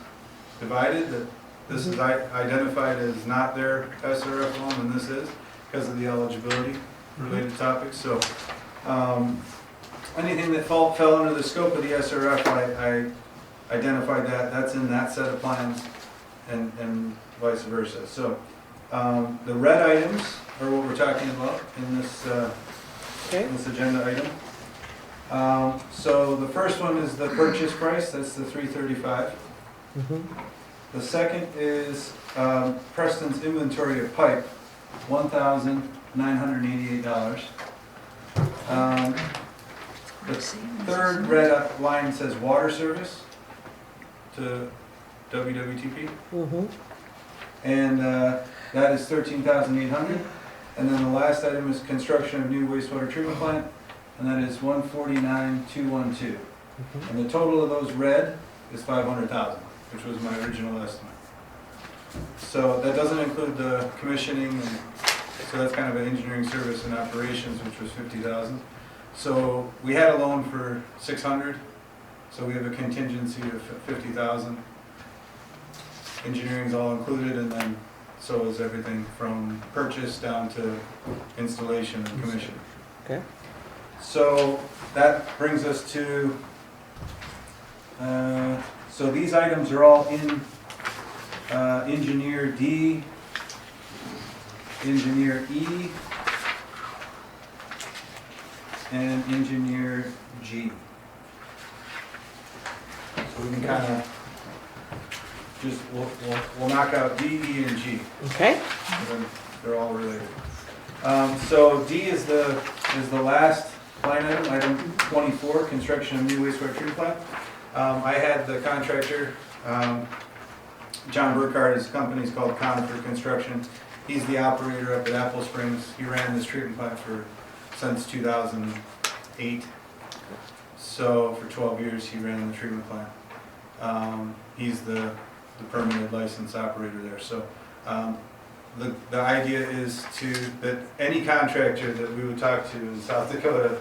S21: divided, that this is identified as not their SRF loan and this is, because of the eligibility related topics. So anything that fell under the scope of the SRF, I identified that's in that set of plans and vice versa. So the red items are what we're talking about in this, this agenda item. So the first one is the purchase price, that's the $335. The second is Preston's inventory of pipe, $1,988. The third red line says water service to WWTP. And that is $13,800. And then the last item is construction of new wastewater treatment plant, and that is $149,212. And the total of those red is $500,000, which was my original estimate. So that doesn't include the commissioning, and so that's kind of an engineering service and operations, which was $50,000. So we had a loan for $600, so we have a contingency of $50,000. Engineering's all included, and then so is everything from purchase down to installation and commissioning.
S1: Okay.
S21: So that brings us to, so these items are all in Engineer D, Engineer E, and Engineer G. So we can kind of just, we'll knock out D, E, and G.
S1: Okay.
S21: And then they're all related. So D is the last line item, item 24, construction of new wastewater treatment plant. I had the contractor, John Burkhardt, his company's called Conifer Construction. He's the operator up at Apple Springs. He ran this treatment plant since 2008. So for 12 years he ran the treatment plant. He's the permanent licensed operator there. So the idea is that any contractor that we would talk to in South Dakota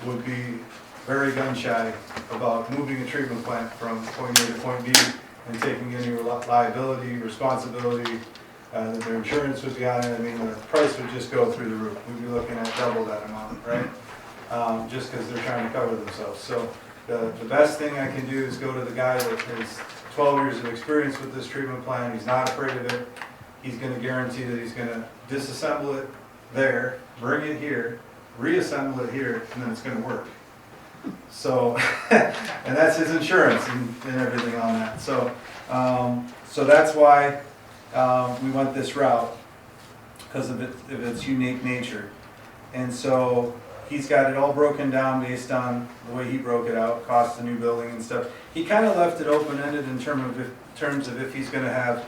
S21: would be very gun shy about moving a treatment plant from point A to point B and taking any liability, responsibility, that their insurance would be on it. I mean, the price would just go through the roof. We'd be looking at double that amount, right? Just because they're trying to cover themselves. So the best thing I can do is go to the guy that has 12 years of experience with this treatment plant. He's not afraid of it. He's going to guarantee that he's going to disassemble it there, bring it here, reassemble it here, and then it's going to work. So, and that's his insurance and everything on that. So, so that's why we went this route, because of its unique nature. And so he's got it all broken down based on the way he broke it out, cost of new building and stuff. He kind of left it open-ended in terms of if he's going to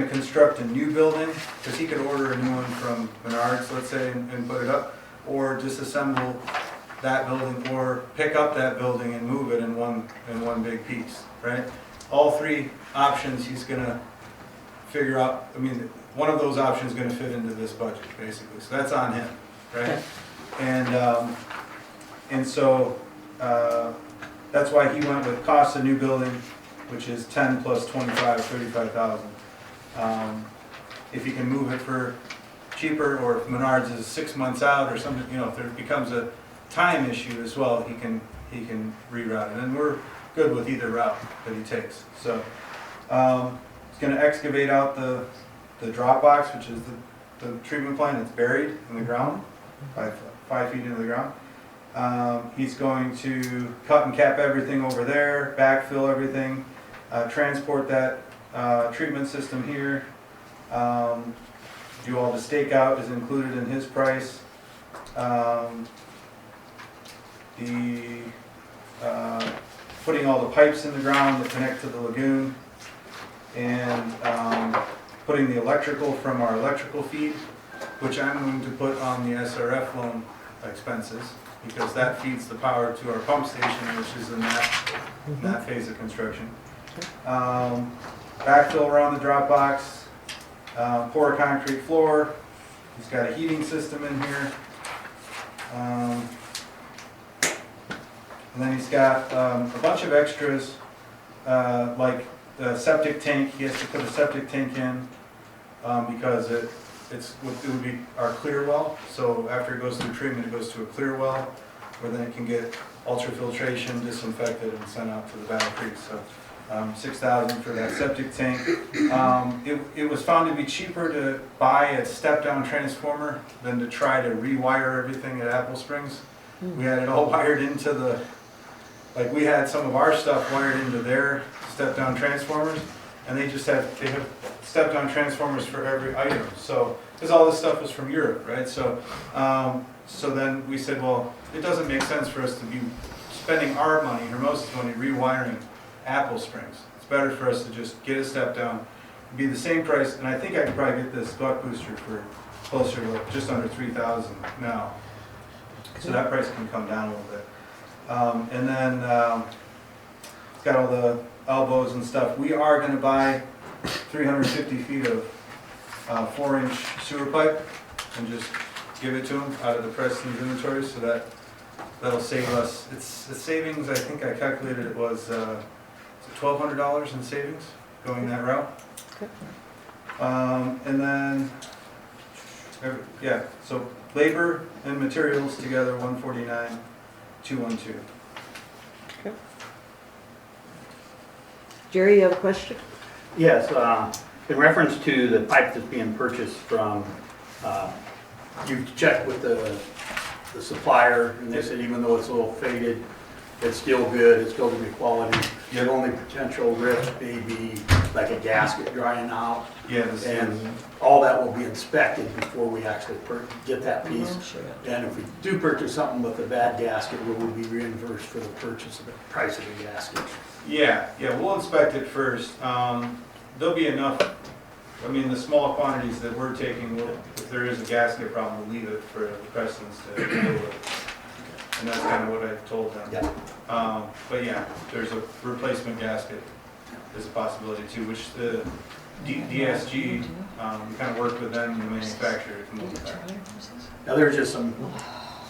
S21: construct a new building, because he could order a new one from Menards, let's say, and put it up, or disassemble that building, or pick up that building and move it in one big piece, right? All three options he's going to figure out. I mean, one of those options is going to fit into this budget, basically. So that's on him, right? Okay. And so that's why he went with cost of new building, which is 10 plus 25, 35,000. If he can move it for cheaper, or if Menards is 6 months out or something, you know, if there becomes a time issue as well, he can reroute it. And we're good with either route that he takes. So he's going to excavate out the drop box, which is the treatment plant. It's buried in the ground, 5 feet into the ground. He's going to cut and cap everything over there, backfill everything, transport that treatment system here. Do all the stakeout is included in his price. Putting all the pipes in the ground that connect to the lagoon, and putting the electrical from our electrical feed, which I'm going to put on the SRF loan expenses, because that feeds the power to our pump station, which is in that phase of construction. Backfill around the drop box, pour a concrete floor. He's got a heating system in here. And then he's got a bunch of extras, like the septic tank. He has to put a septic tank in because it would be our clear well. So after it goes through treatment, it goes to a clear well, where then it can get ultrafiltration, disinfected, and sent out to the Battle Creek. So $6,000 for that septic tank. It was found to be cheaper to buy a step-down transformer than to try to rewire everything at Apple Springs. We had it all wired into the, like we had some of our stuff wired into their step-down transformers, and they have step-down transformers for every item. So, because all this stuff was from Europe, right? So, so then we said, well, it doesn't make sense for us to be spending our money, Hermosa's money, rewiring Apple Springs. It's better for us to just get a step-down, be the same price, and I think I could probably get this buck booster for closer to just under $3,000 now. So that price can come down a little bit. And then it's got all the elbows and stuff. We are going to buy 350 feet of 4-inch sewer pipe and just give it to them out of the Preston's inventory, so that'll save us. It's savings. I think I calculated it was $1,200 in savings going that route. And then so labor and materials together, 149, 212.
S1: Okay. Jerry, you have a question?
S7: Yes, in reference to the pipe that's being purchased from, you've checked with the supplier, and they said even though it's a little faded, it's still good, it's still gonna be quality. The only potential risk may be like a gasket drying out.
S21: Yes.
S7: And all that will be inspected before we actually get that piece. And if we do purchase something with a bad gasket, we will be reimbursed for the purchase of the price of the gasket.
S21: Yeah, we'll inspect it first. There'll be enough, I mean, the small quantities that we're taking, if there is a gasket problem, we'll leave it for the Prestons to deal with. And that's kind of what I told them.
S7: Yeah.
S21: But yeah, there's a replacement gasket is a possibility too, which the DSG, we kind of worked with them, the manufacturer, to move it back.
S7: Now, there's just some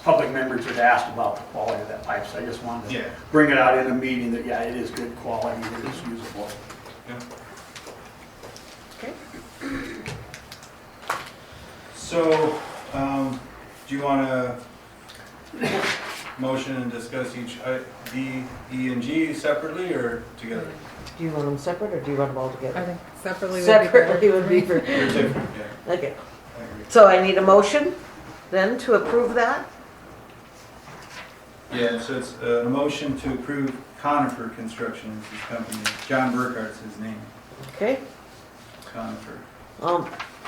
S7: public members that asked about the quality of that pipe, so I just wanted to bring it out in a meeting that, yeah, it is good quality, it is usable.
S21: Yeah.
S1: Okay.
S21: So, do you want to motion and discuss each D, E, and G separately or together?
S1: Do you want them separate or do you want them all together?
S19: I think separately would be better.
S1: Separately would be for.
S21: They're different, yeah.
S1: Okay.
S21: I agree.
S1: So I need a motion then to approve that?
S21: Yeah, so it's a motion to approve Conifer Construction is his company. John Burkhart's his name.
S1: Okay.
S21: Conifer.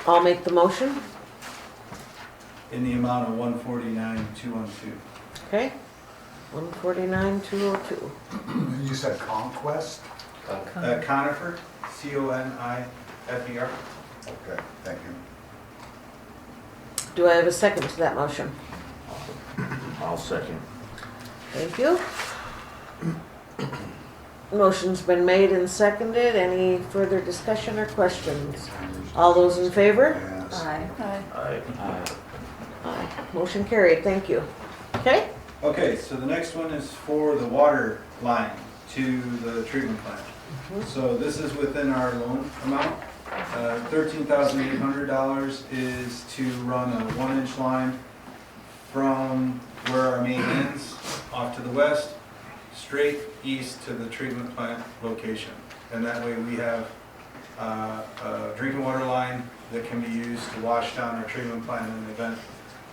S1: I'll make the motion.
S21: In the amount of 149,212.
S1: Okay. 149,202.
S5: You said Conquest?
S21: Conifer, C-O-N-I-F-E-R.
S5: Okay, thank you.
S1: Do I have a second to that motion?
S3: I'll second.
S1: Thank you. Motion's been made and seconded. Any further discussion or questions? All those in favor?
S5: Yes.
S2: Aye.
S1: Aye. Motion carried. Thank you. Okay?
S21: Okay, so the next one is for the water line to the treatment plant. So this is within our loan amount. $13,800 is to run a 1-inch line from where our main ends off to the west, straight east to the treatment plant location. And that way we have a drinking water line that can be used to wash down our treatment plant in the event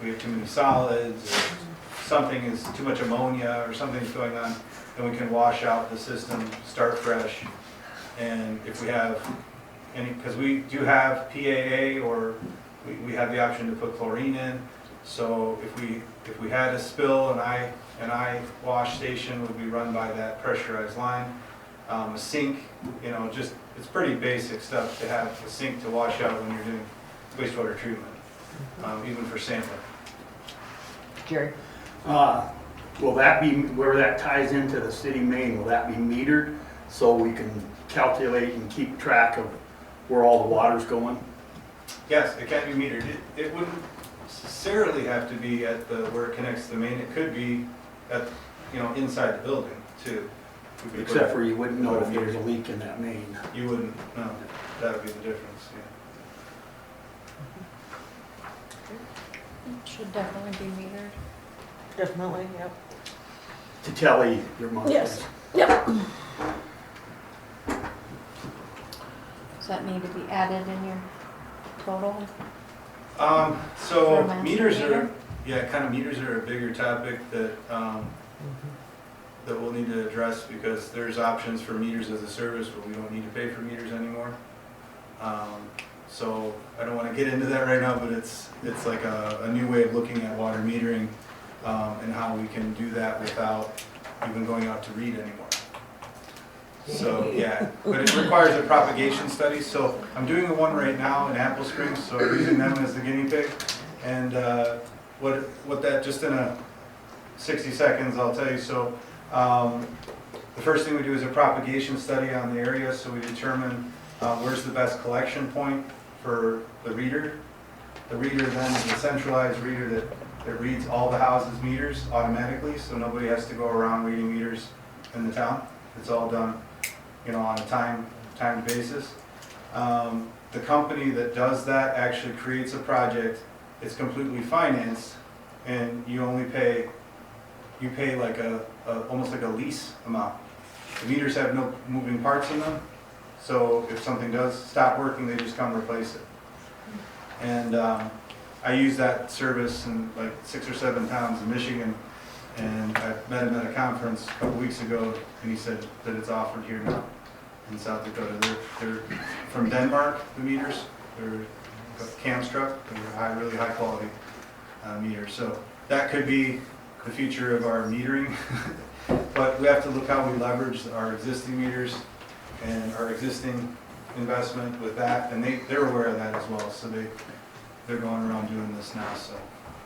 S21: we have too many solids or something is too much ammonia or something's going on, then we can wash out the system, start fresh, And if we have any, because we do have PAA, or we have the option to put chlorine in. So if we had a spill, an eye wash station would be run by that pressurized line. A sink, you know, just, it's pretty basic stuff to have a sink to wash out when you're doing wastewater treatment, even for sampling.
S2: Jerry?
S7: Will that be, where that ties into the city main, will that be metered so we can calculate and keep track of where all the water's going?
S21: Yes, it can be metered. It wouldn't necessarily have to be at the, where it connects to the main. It could be at, you know, inside the building too.
S7: Except for you wouldn't know if there's a leak in that main.
S21: You wouldn't, no, that would be the difference, yeah.
S4: Should definitely be metered.
S1: Definitely, yep.
S7: To tally your monthly.
S1: Yes. Yep.
S4: Does that need to be added in your total?
S21: So
S4: For a
S21: meters
S4: master
S21: are,
S4: meter?
S21: yeah, kind of meters are a bigger topic that, that we'll need to address, because there's options for meters as a service where we don't need to pay for meters anymore. So I don't want to get into that right now, but it's like a new way of looking at water metering, and how we can do that without even going out to read anymore. So, yeah, but it requires a propagation study. So I'm doing the one right now in Apple Springs, so I'm using them as the guinea pig. And what that, just in a 60 seconds, I'll tell you. So the first thing we do is a propagation study on the area, so we determine where's the best collection point for the reader. The reader then is a centralized reader that reads all the houses' meters automatically, so nobody has to go around reading meters in the town. It's all done, you know, on a timed basis. The company that does that actually creates a project. It's completely financed, and you only pay, like almost like a lease amount. The meters have no moving parts in them, so if something does stop working, they just come replace it. And I use that service in like 6 or 7 towns in Michigan, and I met him at a conference a couple weeks ago, and he said that it's offered here now in South Dakota. They're from Denmark, the meters. They're Camstruck. They're really high quality meters. So that could be the future of our metering. But we have to look how we leverage our existing meters and our existing investment with that, and they're aware of that as well. So they're going around doing this now. So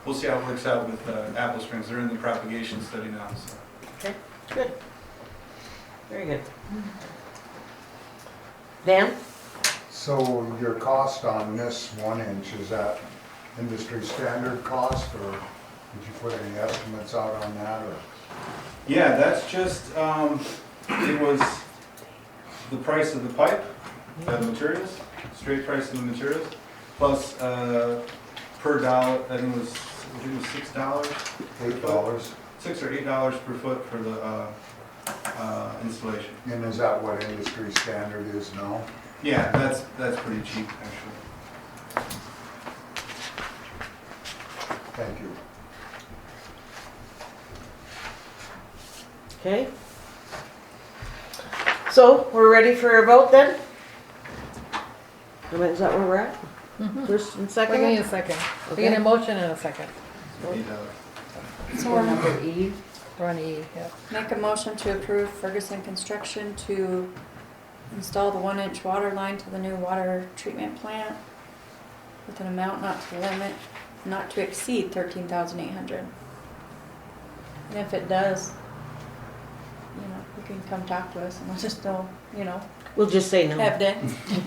S21: we'll see how it works out with Apple Springs. They're in the propagation study now. So.
S1: Okay, good. Very good. Dan?
S5: So your cost on this 1 inch, is that industry standard cost, or did you put any estimates out on that, or?
S21: Yeah, that's just, it was the price of the pipe, the materials, straight price of the materials, plus per dollar, I think it was $6.
S5: $8.
S21: $6 or $8 per foot for the installation.
S5: And is that what industry standard is now?
S21: Yeah, that's pretty cheap, actually.
S5: Thank you.
S1: Okay. So, we're ready for a vote then? Is that where we're at? First and second?
S19: We need a second. We need a motion and a second.
S4: So we're
S2: Number E.
S19: We're on E, yeah.
S4: make a motion to approve Ferguson Construction to install the 1 inch water line to the new water treatment plant with an amount not to exceed $13,800. And if it does, you know, you can come talk to us and we'll just know, you know.
S1: We'll just say no.
S4: Have day. Not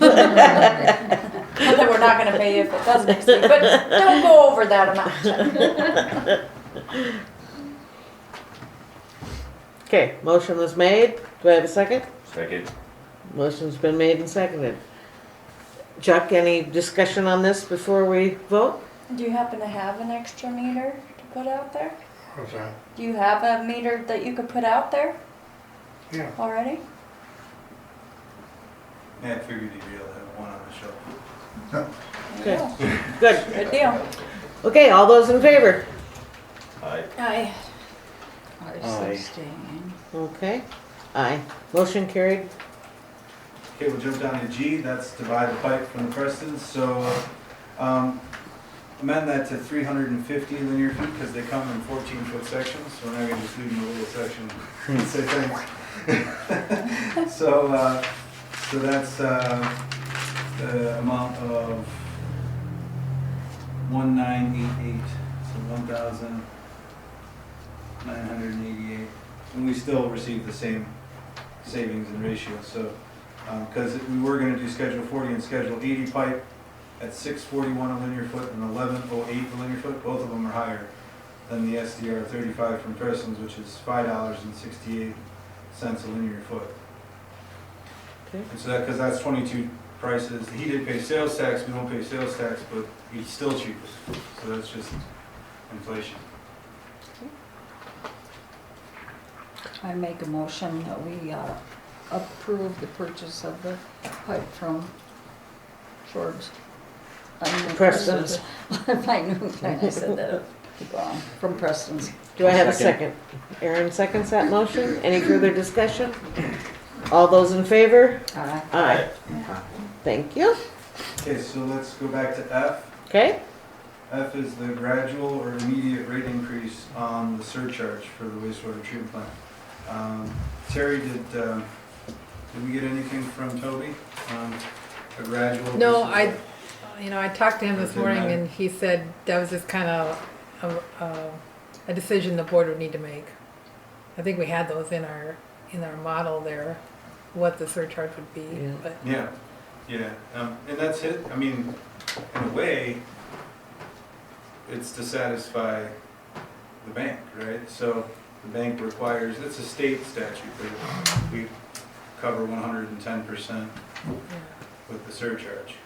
S4: that we're not gonna pay you if it doesn't exceed, but don't go over that amount.
S1: Okay, motion was made. Do I have a second?
S3: Second.
S1: Motion's been made and seconded. Chuck, any discussion on this before we vote?
S4: Do you happen to have an extra meter to put out there?
S18: What's that?
S4: Do you have a meter that you could put out there
S18: Yeah.
S4: already?
S21: Yeah, I figured you'd be able to have one on the shelf.
S1: Good. Good.
S4: Good deal.
S1: Okay, all those in favor?
S3: Aye.
S4: Aye.
S1: Aye.
S2: Abstain.
S1: Okay. Aye. Motion carried.
S21: Okay, we'll jump down to G, that's to buy the pipe from the Prestons, so, amend that to 350 linear feet, because they come in 14-foot sections, so we're not gonna just leave them a little section and say thanks. So that's, the amount of 1988, so 1,988, and we still receive the same savings and ratio, so, because we were gonna do Schedule 40 and Schedule 80 pipe at $6.41 a linear foot and $11.08 a linear foot, both of them are higher than the SDR 35 from Preston's, which is $5.68 a linear foot.
S1: Okay.
S21: And so that, because that's 22 prices, he did pay sales tax, we don't pay sales tax, but he's still cheapest, so that's just inflation.
S2: I make a motion that we approve the purchase of the pipe from George.
S1: Preston's.
S2: I knew I said that. Keep on. From Preston's.
S1: Do I have a second? Aaron seconds that motion. Any further discussion? All those in favor?
S2: Aye.
S1: Aye. Thank you.
S21: Okay, so let's go back to F.
S1: Okay?
S21: F is the gradual or immediate rate increase on the surcharge for the wastewater treatment plant. Terry, did we get anything from Toby on a gradual?
S19: No,
S21: versus-
S19: I talked to him this
S21: Didn't
S19: morning
S21: matter.
S19: and he said that was just kind of a decision the board would need to make. I think we had those in our model there, what the surcharge would be,
S1: Yeah.
S19: but.
S21: Yeah, and that's it. I mean, in a way, it's to satisfy the bank, right? So the bank requires, it's a state statute, but we cover 110% with the surcharge.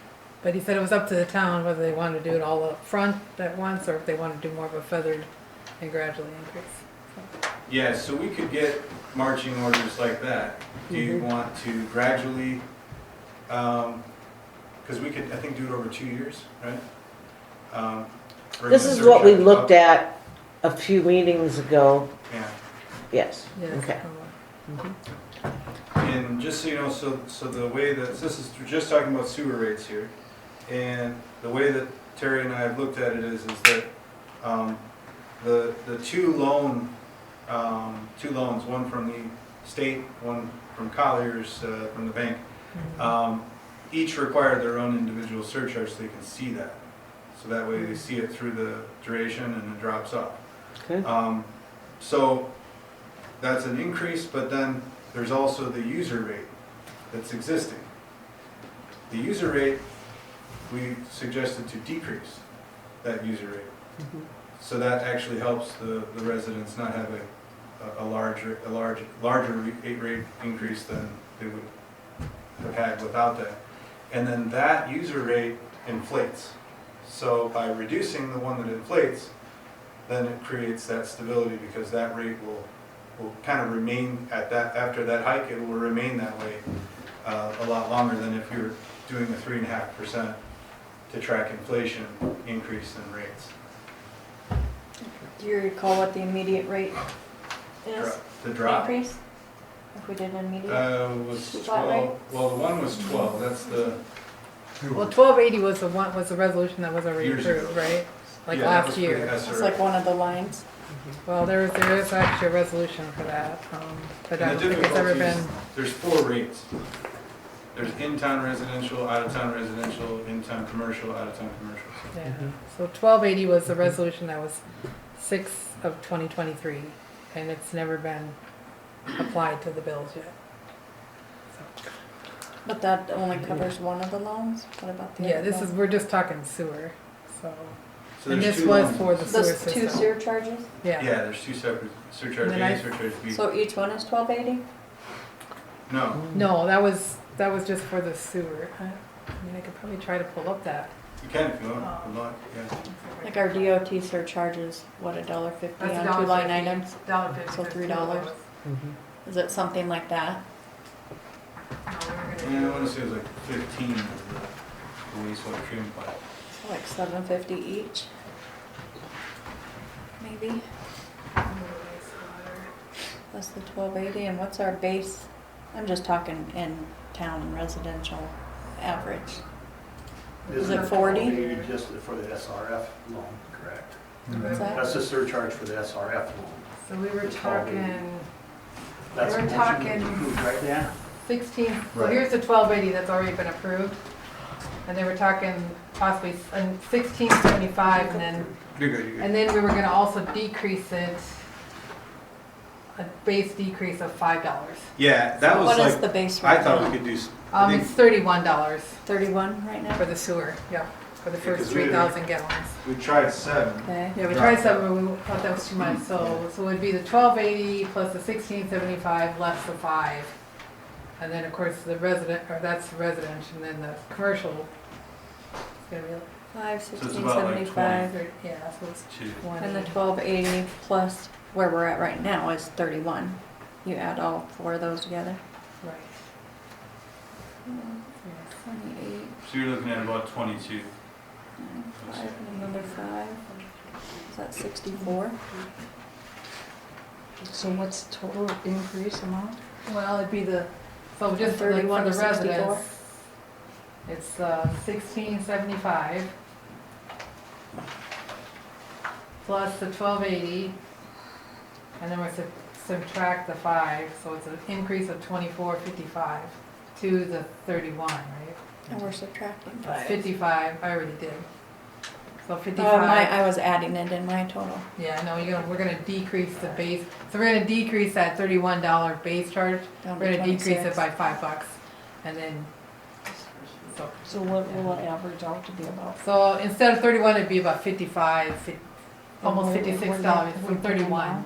S19: But he said it was up to the town whether they wanted to do it all up front at once or if they wanted to do more of a feathered and gradually increase.
S21: Yeah, so we could get marching orders like that. Do you want to gradually, because we could, I think, do it over 2 years, right? Bring
S1: This
S21: the
S1: is what we
S21: surcharge
S1: looked
S21: up.
S1: at a few meetings ago.
S21: Yeah.
S1: Yes.
S19: Yes.
S1: Okay.
S21: And just so you know, so the way that, this is, we're just talking about sewer rates here, and the way that Terry and I have looked at it is that the two loans, one from the state, one from Colliers, from the bank, each require their own individual surcharge so they can see that. So that way they see it through the duration and it drops off.
S1: Okay.
S21: So that's an increase, but then there's also the user rate that's existing. The user rate, we suggested to decrease that user rate. So that actually helps the residents not have a larger rate increase than they would have had without that. And then that user rate inflates. So by reducing the one that inflates, then it creates that stability because that rate will kind of remain at that, after that hike, it will remain that way a lot longer than if you're doing a 3.5% to track inflation increase in rates.
S4: Do you recall what the immediate rate is?
S21: The drop
S4: Increase? If we did an immediate?
S21: was
S4: Flat rate?
S21: 12, well, the one was 12, that's the.
S19: Well, 1280 was the resolution that was already
S21: Years ago.
S19: approved, right? Like
S21: Yeah, that
S19: last
S21: was for
S19: year.
S21: the
S4: It's
S21: SRF.
S4: like one of the lines.
S19: Well, there is actually a resolution for that, but I
S21: And
S19: don't
S21: the
S19: think it's ever
S21: difficulty is,
S19: been.
S21: there's 4 rates. There's in-town residential, out-of-town residential, in-town commercial, out-of-town commercial.
S19: Yeah, so 1280 was the resolution that was 6 of 2023, and it's never been applied to the bills yet.
S4: But that only covers one of the loans? What about the other?
S19: Yeah,
S4: loan?
S19: we're just talking sewer, so.
S21: So
S19: And
S21: there's
S19: this
S21: two
S19: was
S21: loans.
S19: for the sewer
S4: Those
S19: system.
S4: two surcharges?
S19: Yeah.
S21: Yeah, there's 2 separate, surcharge A
S19: And then
S21: and
S19: I-
S21: surcharge B.
S4: So each one is 1280?
S21: No,
S19: No, that was just for the sewer. I mean, I could probably try to pull up that.
S21: you can if you want, yeah.
S4: Like our DOT surcharges, what, $1.50
S19: That's
S4: on 2 line
S19: $1.50.
S4: items?
S19: $1.50
S4: So
S19: for
S4: $3. Is it something like that?
S21: Yeah, I want to say it was like 15 of the wastewater treatment plant.
S4: So like $7.50 each? Maybe? That's the 1280, and what's our base? I'm just talking in town residential average? Is
S7: Isn't
S4: it 40?
S7: maybe just for the SRF loan, correct?
S4: What's that?
S7: That's the surcharge for the SRF loan.
S19: So we were
S7: It's called the-
S19: talking,
S7: That's
S19: we were
S7: the motion
S19: talking
S7: approved, right, Dan?
S19: 16, so
S5: Right.
S19: here's the 1280 that's already been approved. And they were talking possibly 1675 and then,
S21: You're good, you're good.
S19: and then we were gonna also decrease it, a base decrease of $5.
S21: Yeah, that was
S4: What is
S21: like,
S19: the
S4: base
S21: I
S4: rate
S21: thought
S4: now?
S21: we could do, I think,
S19: It's $31
S4: 31 right now?
S19: for the sewer, yeah, for the
S21: Yeah, 'cause
S19: first
S21: we-
S19: 3,000 gallons.
S21: we tried 7.
S4: Okay.
S19: Yeah, we tried some, but we thought that was too much, so it would be the 1280 plus the 1675 less the 5. And then, of course, the resident, or that's the resident, and then the commercial is gonna be
S4: 5,
S21: So it's
S4: 16,
S21: about like
S4: 75,
S19: yeah, so it's 20.
S4: and the 1280 plus where we're at right now is 31. You add all four of those together?
S19: Right.
S4: 28,
S21: So you're looking at about 22.
S4: 5, and another 5. Is that 64?
S2: So what's the total increase amount?
S19: Well, it'd be the, so just for the
S4: 31 to 64?
S19: residents, it's 1675 plus the 1280, and then we subtract the 5, so it's an increase of 2455 to the 31, right?
S4: And we're subtracting
S19: That's
S4: 5.
S19: 55, I already did. So 55.
S4: I was adding it in my total.
S19: Yeah, no, we're gonna decrease the base, so we're gonna decrease that $31 base charge.
S4: Down
S19: We're
S4: to
S19: gonna decrease
S4: 26.
S19: it by $5, and then,
S2: So what will it average out to be about?
S19: so instead of 31, it'd be about 55, almost
S2: What-
S19: $56
S2: what are
S19: from
S2: we
S19: 31.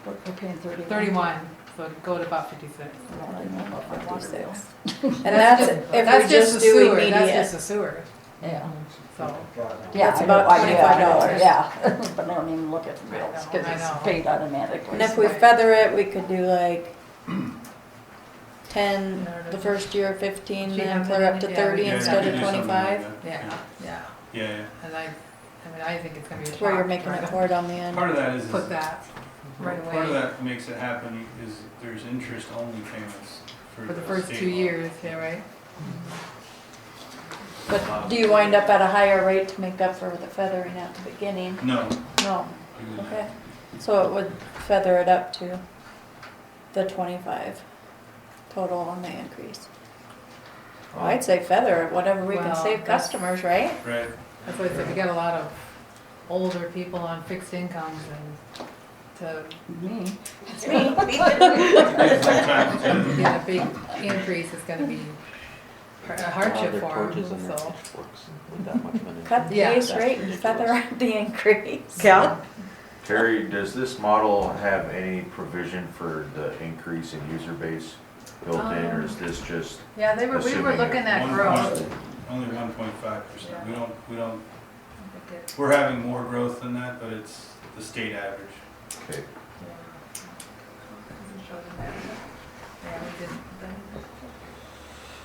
S2: We're paying 31.
S19: 31, so it'd go to about 56.
S2: Well, I know about 56.
S4: And that's if we
S19: That's
S4: just
S19: the
S4: do
S19: sewer,
S4: immediate.
S19: That's just the sewer,
S2: Yeah.
S19: so.
S2: Yeah,
S4: It's
S2: I
S4: about
S2: know, I do, I know,
S4: $25.
S2: yeah, but I don't even look at the bills,
S19: I
S2: because
S19: know.
S2: it's paid automatically.
S4: And if we feather it, we could do like 10 the first year, 15,
S19: Do you
S4: then
S19: have
S4: clear
S19: that
S4: up to
S19: in? Yeah,
S4: 30
S19: we can
S4: instead
S21: do
S4: of
S21: something like
S4: 25.
S21: that.
S19: Yeah, yeah,
S21: Yeah,
S19: and I think it's gonna be a
S4: That's where you're
S19: shock
S4: making
S19: trying
S4: it
S19: to
S4: hard on the end.
S21: part of that is.
S19: Put that right
S21: Part of
S19: away
S21: that makes it happen is there's interest-only payments
S19: for the first
S21: state
S19: 2
S21: law.
S19: years, yeah, right?
S4: But do you wind up at a higher rate to make up for the feathering at the beginning?
S21: No.
S4: No.
S21: you would-
S4: Okay. So it would feather it up to the 25 total on the increase. Well, I'd say feather it, whatever we can
S19: Well,
S4: save
S19: that's-
S4: customers, right?
S21: Right.
S19: That's why I said we got a lot of older people on fixed incomes and to
S2: Me.
S4: It's me.
S21: Sometimes, yeah.
S19: get a big increase is gonna be a hardship
S17: Their
S19: for
S17: torches
S19: them,
S17: and their
S19: so.
S17: pitchforks with that much money.
S4: Cut the
S19: Yeah.
S4: base rate and feather out the increase.
S1: Yeah.
S3: Terry, does this model have any provision for the increase in user base built in, or is this just?
S19: Yeah, we were
S3: Assuming
S19: looking at
S21: One
S19: growth.
S21: point- Only 1.5%.
S19: Yeah.
S21: We don't, we're having more growth than that, but it's the state average.
S3: Okay.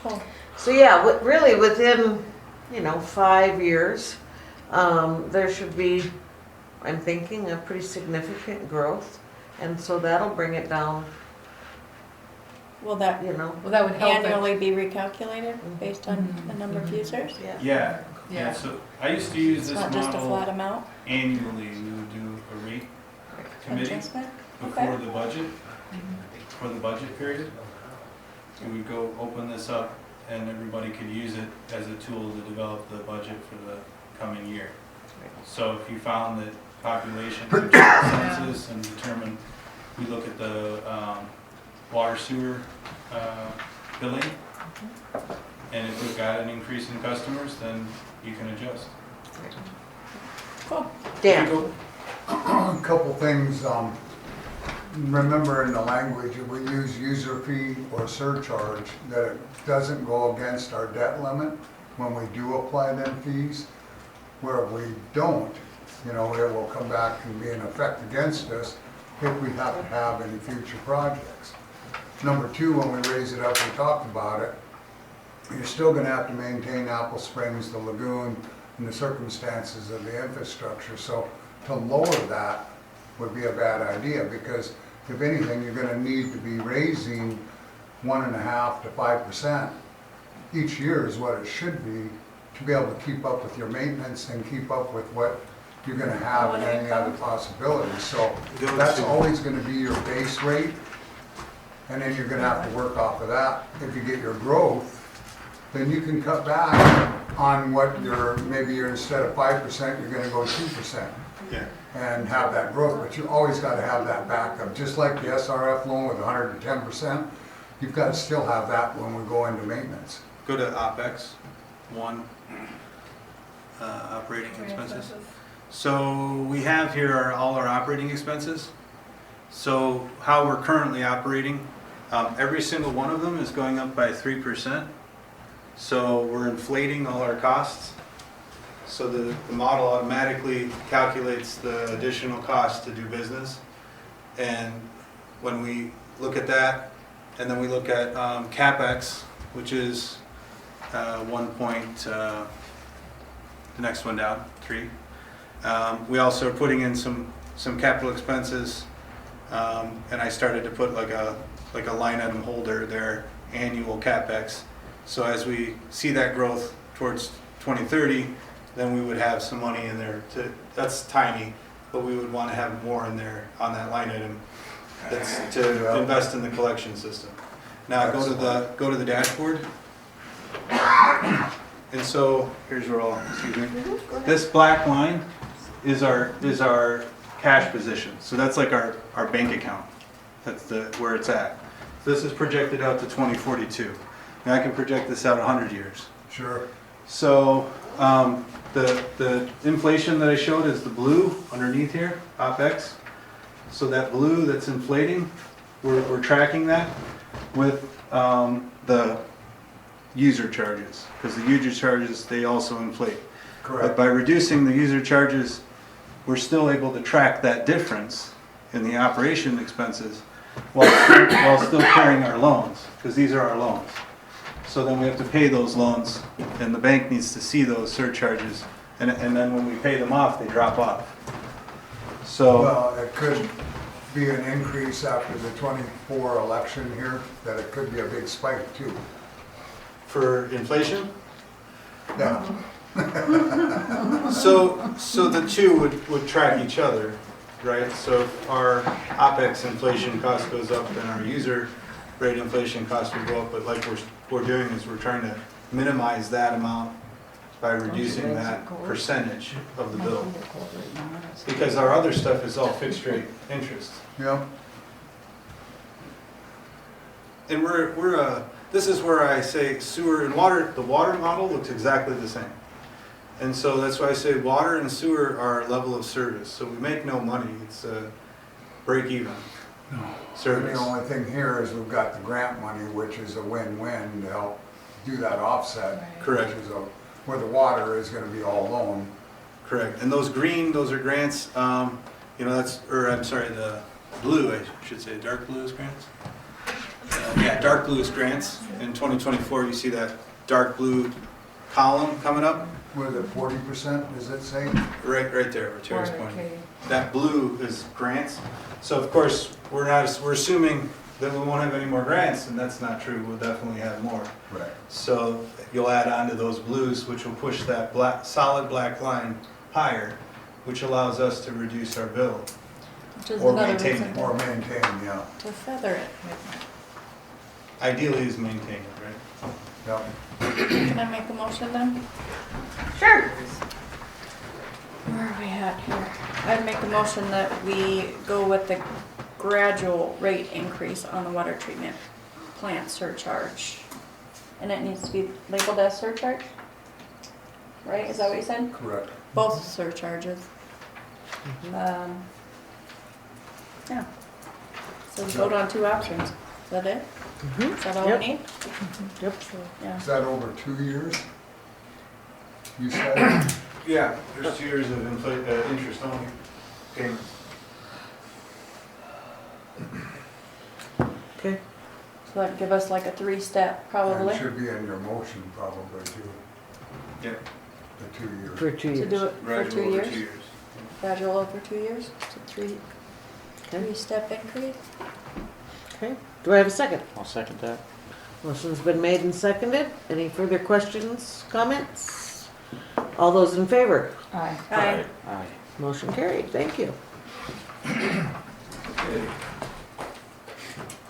S4: Cool.
S1: So yeah, really within, 5 years, there should be, I'm thinking, a pretty significant growth. And so that'll bring it down,
S4: Will that
S19: Well, that would help it.
S4: annually be recalculated based on the number of users?
S1: yeah.
S21: Yeah,
S19: Yeah.
S21: yeah, so I used to use
S4: It's
S21: this
S4: not just a flat
S21: model
S4: amount
S21: annually. We would do a rate committee
S4: adjustment?
S21: before
S4: Okay.
S21: the budget, for the budget period. We would go open this up and everybody could use it as a tool to develop the budget for the coming year. So if you found that population, we check the census and determine, we look at the water sewer billing, and if we've got an increase in customers, then you can adjust.
S4: Cool.
S1: Dan?
S5: A couple things, remember in the language, if we use user fee or surcharge, that it doesn't go against our debt limit when we do apply them fees. Where if we don't, it will come back and be in effect against us if we have to have any future projects. Number two, when we raise it up, we talked about it, you're still gonna have to maintain Apple Springs, the lagoon, and the circumstances of the infrastructure. So to lower that would be a bad idea, because if anything, you're gonna need to be raising 1.5% to 5% each year is what it should be able to keep up with your maintenance and keep up with what you're gonna have and any other possibilities. So that's always gonna be your base rate, and then you're gonna have to work off of that. If you get your growth, then you can cut back on what maybe you're instead of 5%, you're gonna go 2%.
S21: Yeah.
S5: And have that growth, but you always gotta have that backup. Just like the SRF loan with 110%, you've gotta still have that when we go into maintenance.
S21: Go to OpEx, operating expenses. So we have here all our operating expenses. So how we're currently operating, every single one of them is going up by 3%. So we're inflating all our costs. So the model automatically calculates the additional cost to do business. And when we look at that, and then we look at CapEx, which is the next one down, 3. We also are putting in some capital expenses, and I started to put like a line item holder there, annual CapEx. So as we see that growth towards 2030, then we would have some money in there that's tiny, but we would want to have more in there on that line item that's to invest in the collection system. Now go to the dashboard. And so here's where this black line is our cash position. So that's like our bank account. That's where it's at. This is projected out to 2042. Now I can project this out 100 years.
S5: Sure.
S21: So the inflation that I showed is the blue underneath here, OpEx. So that blue that's inflating, we're tracking that with the user charges, because the user charges, they also inflate.
S5: Correct.
S21: But by reducing the user charges, we're still able to track that difference in the operation expenses while still carrying our loans, because these are our loans. So then we have to pay those loans, and the bank needs to see those surcharges, and then when we pay them off, they drop off. So
S5: Well, it could be an increase after the 24 election here, that it could be a big spike too.
S21: for inflation,
S5: Yeah.
S21: so the two would track each other, right? So if our OpEx inflation cost goes up, then our user rate inflation cost would go up. But like we're doing is we're trying to minimize that amount by reducing that percentage of the bill, because our other stuff is all fixed rate interest.
S5: Yeah.
S21: And this is where I say sewer and water. The water model looks exactly the same. And so that's why I say water and sewer are level of service. So we make no money. It's a break even service.
S5: The only thing here is we've got the grant money, which is a win-win to help do that offset.
S21: Correct.
S5: Which is where the water is gonna be all loan.
S21: Correct. And those green, those are grants. I'm sorry, the blue, I should say, dark blue is grants. Dark blue is grants. In 2024, you see that dark blue column coming up.
S5: With it 40%, does it say?
S21: Right there, where Terry's pointing. That blue is grants. So of course, we're assuming that we won't have any more grants, and that's not true. We'll definitely have more.
S5: Right.
S21: So you'll add on to those blues, which will push that solid black line higher, which allows us to reduce our bill.
S4: Which is
S21: Or
S4: another
S21: maintain
S4: reason
S21: it.
S5: Or maintain, yeah.
S4: to feather it.
S21: Ideally is maintain it, right?
S5: Yeah.
S4: Can I make a motion then?
S1: Sure.
S4: Where are we at here? I'd make a motion that we go with the gradual rate increase on the water treatment plant surcharge. And it needs to be labeled as surcharge? Right, is that what you said?
S5: Correct.
S4: Both surcharges. Yeah. So we vote on 2 options. Is that it? Is that all we
S1: Yep.
S4: need?
S1: Yep.
S4: Yeah.
S5: Is that over 2 years? You said?
S21: Yeah, there's 2 years of interest only payments.
S1: Okay.
S4: So that'd give us like a 3-step probably.
S5: That should be in your motion probably too,
S21: Yeah.
S5: the 2 years.
S1: For 2
S4: To
S1: years.
S4: do it for
S21: Gradual
S4: 2
S21: over
S4: years?
S21: 2 years.
S4: Gradual over 2 years? So 3-step increase?
S1: Okay, do I have a second?
S17: I'll second that.
S1: Motion's been made and seconded. Any further questions, comments? All those in favor?
S2: Aye.
S10: Aye.
S17: Aye.
S1: Motion carried, thank you.
S21: Okay.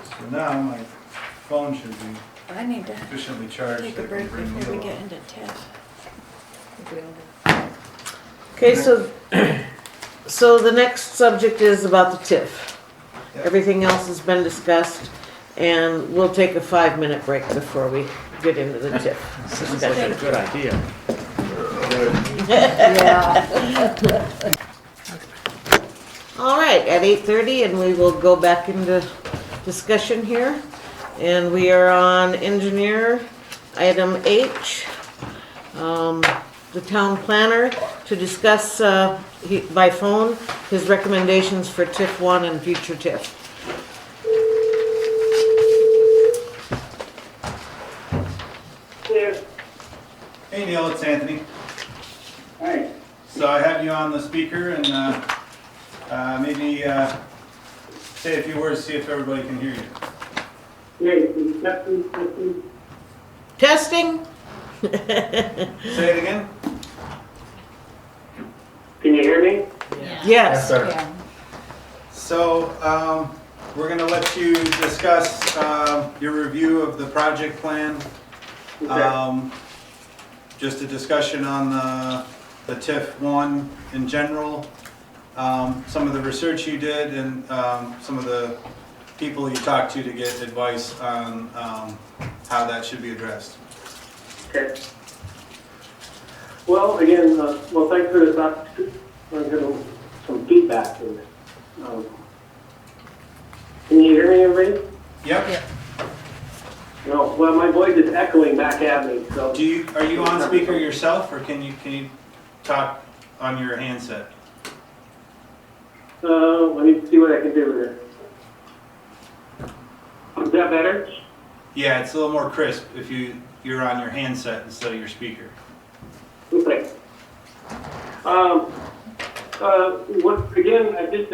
S21: So now my phone should be
S4: I need to
S21: efficiently charged.
S4: take
S21: so
S4: a
S21: I can
S4: break
S21: bring
S4: before we
S21: Neil
S4: get
S21: on.
S4: into TIF.
S1: Okay, so the next subject is about the TIF.
S21: Yep.
S1: Everything else has been discussed, and we'll take a 5-minute break before we get into the TIF
S17: Sounds like a
S1: discussion.
S17: good idea.
S2: Yeah.
S1: All right, at 8:30, and we will go back into discussion here. And we are on engineer, item H. The town planner to discuss by phone his recommendations for TIF 1 and future TIF.
S21: Hey Neil, it's Anthony.
S7: Hi.
S21: So I have you on the speaker and maybe say a few words, see if everybody can hear you.
S1: Testing?
S21: Say it again?
S7: Can you hear me?
S1: Yes.
S2: Yeah.
S21: So we're going to let you discuss your review of the project plan. Just a discussion on the TIF 1 in general, some of the research you did, and some of the people you talked to get advice on how that should be addressed.
S7: Okay. Well, again, well, thanks for this opportunity. I'm getting some feedback. Can you hear me, everybody?
S21: Yep.
S7: No. Well, my voice is echoing back at me. So.
S21: Are you on speaker yourself, or can you talk on your handset?
S7: Let me see what I can do here. Is that better?
S21: Yeah, it's a little more crisp if you're on your handset instead of your speaker.
S7: Okay. Again, I did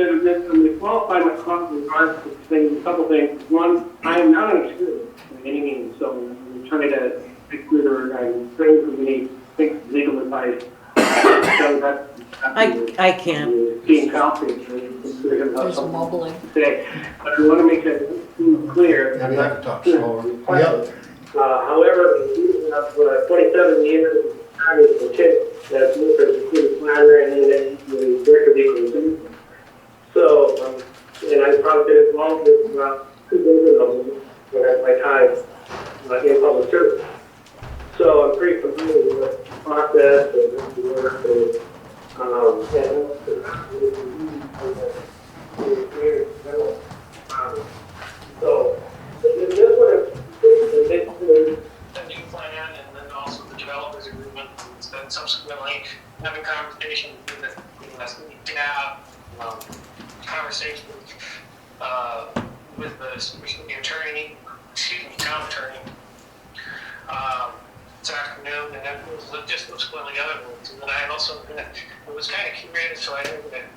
S7: qualify my comment in regards to saying a couple things. One, I am not an expert by any means, so I'm trying to make clear I'm trained for many things, legal advice. So that's
S1: I can't.
S7: being confident.
S2: There's a mumbling.
S7: Say, but I want to make that clear.
S5: Maybe I have to talk slower. Yep.
S7: However, you have 27 years of experience in TIF that's moved as a city planner and then the director of equalization. So, and I've probably been involved with about 2 billion of them at my time in public service. So I'm pretty familiar with the process and the work and so in this one, the new plan and then also the developers agreement, and then subsequently having conversations with the staff, conversations with the attorney, town attorney, this afternoon, and then it was just those squirrely other ones. And then I also, it was kind of curated, so I had a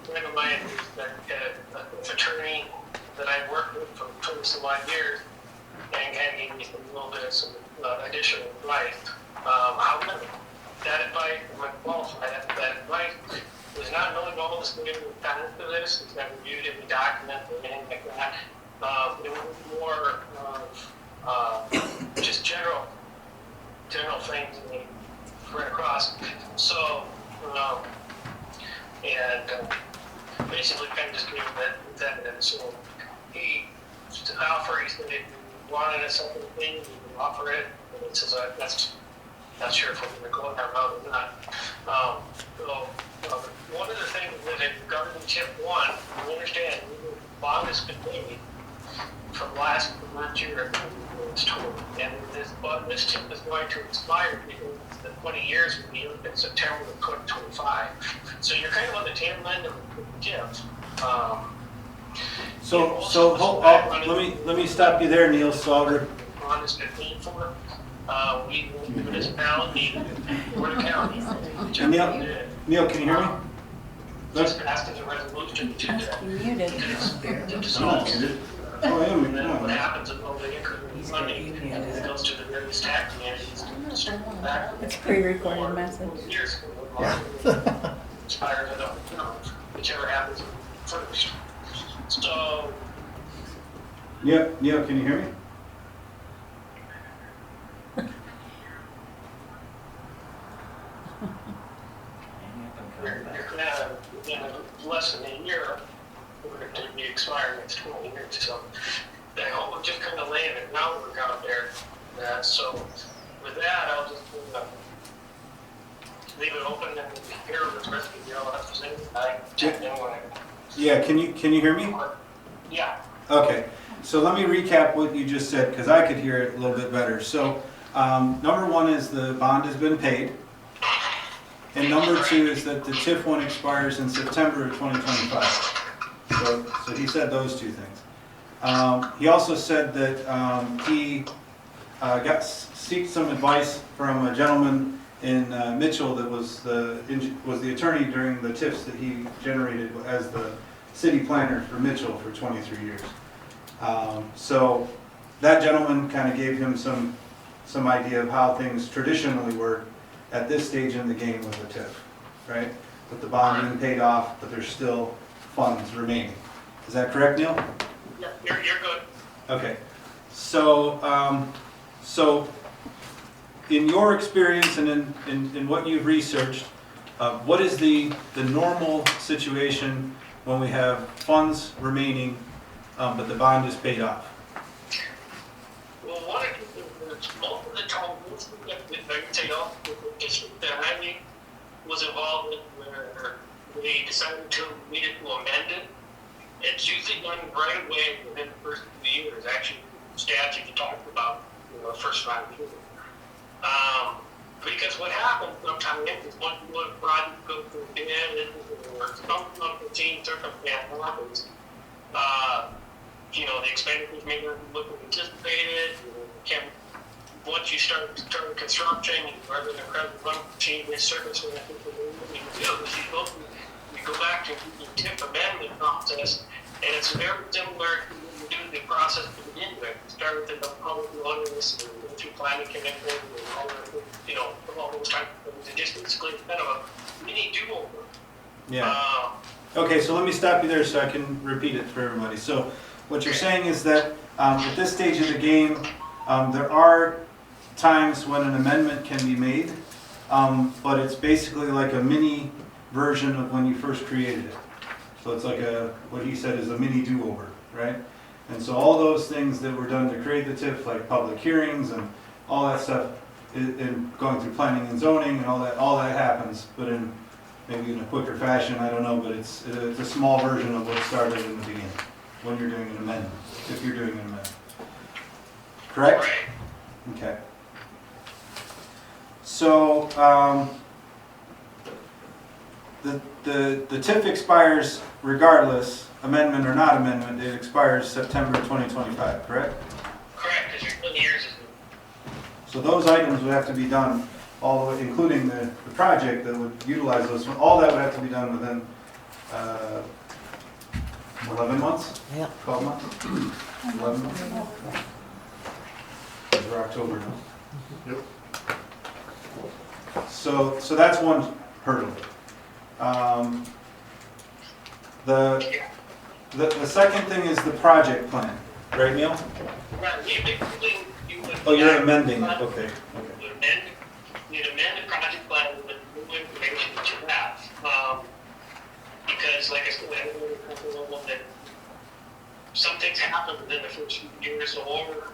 S7: friend of mine who's an attorney that I worked with for 20 some odd years, and kind of gave me a little bit of some additional advice. However, that advice, I'm not qualified, that advice was not knowing all the standard facts of this, it's not reviewed every document or anything like that. It was more of just general things that we ran across. So, basically kind of just gave that. So he offered, he said if you wanted a second thing, you can offer it. And it says, that's not sure if we're going to go that route or not. One of the things that regarding TIF 1, you understand, the longest continued from last year, it's total. And this TIF is going to expire because the 20 years will be up in September of 2025. So you're kind of on the tail end of the TIF.
S21: Let me stop you there, Neil. So
S7: on this 15 for we municipality, we're the county.
S21: Neil, can you hear me?
S7: Just passed as a resolution to dissolve
S3: Oh, I am,
S6: And then what
S3: no.
S6: happens with all the incremental funding, it goes to the various tax entities.
S4: It's pre-recorded message.
S6: Years. Expires, I don't know, whichever happens first. So,
S3: Yep, can you hear me?
S6: you're gonna, in less than a year, we're going to be expiring next 20 years. So, I hope we're just kind of laying it groundwork out there. So, with that, I'll just leave it open and hear what the rest of you all have to say. I checked in when
S21: Yeah, can you hear me?
S6: yeah.
S21: Okay, so let me recap what you just said, because I could hear it a little bit better. So, number one is the bond has been paid. And number two is that the TIF one expires in September of 2025. So he said those two things. He also said that he seeked some advice from a gentleman in Mitchell that was the attorney during the TIFs that he generated as the city planner for Mitchell for 23 years. So that gentleman kind of gave him some idea of how things traditionally work at this stage in the game with the TIF, right? With the bond being paid off, but there's still funds remaining. Is that correct, Neil?
S6: Yeah, you're good.
S21: Okay. So, in your experience and in what you've researched, what is the normal situation when we have funds remaining, but the bond is paid off?
S6: Well, one of the most of the time, most of the district that I was involved with, where they decided we needed to amend it. It's usually done right away within the first 2 years. Actually, the statute you talked about, the first 5 years. Because what happens sometimes is once one project goes through bid or some unforeseen circumstance happens, the expenditures may not look anticipated. Once you start construction, you're in a unforeseen circumstance. What you do is you go back to the TIF amendment process, and it's very similar to when you do the process to begin with. You start with the public notice and go through planning commission and all that, all those types of things. It just basically kind of a mini do-over.
S21: Yeah. Okay, so let me stop you there so I can repeat it for everybody. So what you're saying is that at this stage of the game, there are times when an amendment can be made, but it's basically like a mini version of when you first created it. So it's like what he said is a mini do-over, right? And so all those things that were done to create the TIF, like public hearings and all that stuff, and going through planning and zoning and all that happens, but maybe in a quicker fashion, I don't know, but it's a small version of what started in the beginning, when you're doing an amendment, if you're doing an amendment. Correct? Okay. So, the TIF expires regardless, amendment or not amendment, it expires September 2025, correct?
S6: Correct, because you're 20 years.
S21: So those items would have to be done, all the way, including the project that would utilize those, all that would have to be done within 11 months?
S1: Yeah.
S21: 12 months? 11 months? We're October now.
S13: Yep.
S21: So that's one hurdle. The second thing is the project plan, right, Neil? Oh, you're amending, okay.
S6: You'd amend the project plan with new information that you have. Because like I said, I don't know that some things happen within the first few years or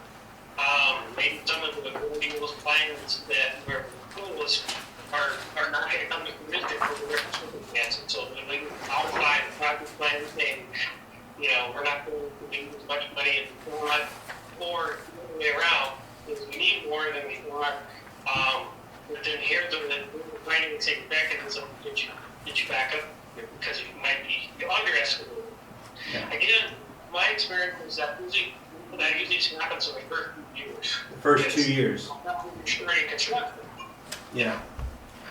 S6: maybe some of the plans that were proposed are not economically for the circumstances. So we outline the project plan saying, we're not going to need as much money as we want, or the way around, is we need more than we want. But then here's the planning and safety mechanism to get you back up because you might be underestimated.
S21: Yeah.
S6: Again, my experience is that usually happens in the first 2 years.
S21: The first 2 years.
S6: Starting construction.
S21: Yeah.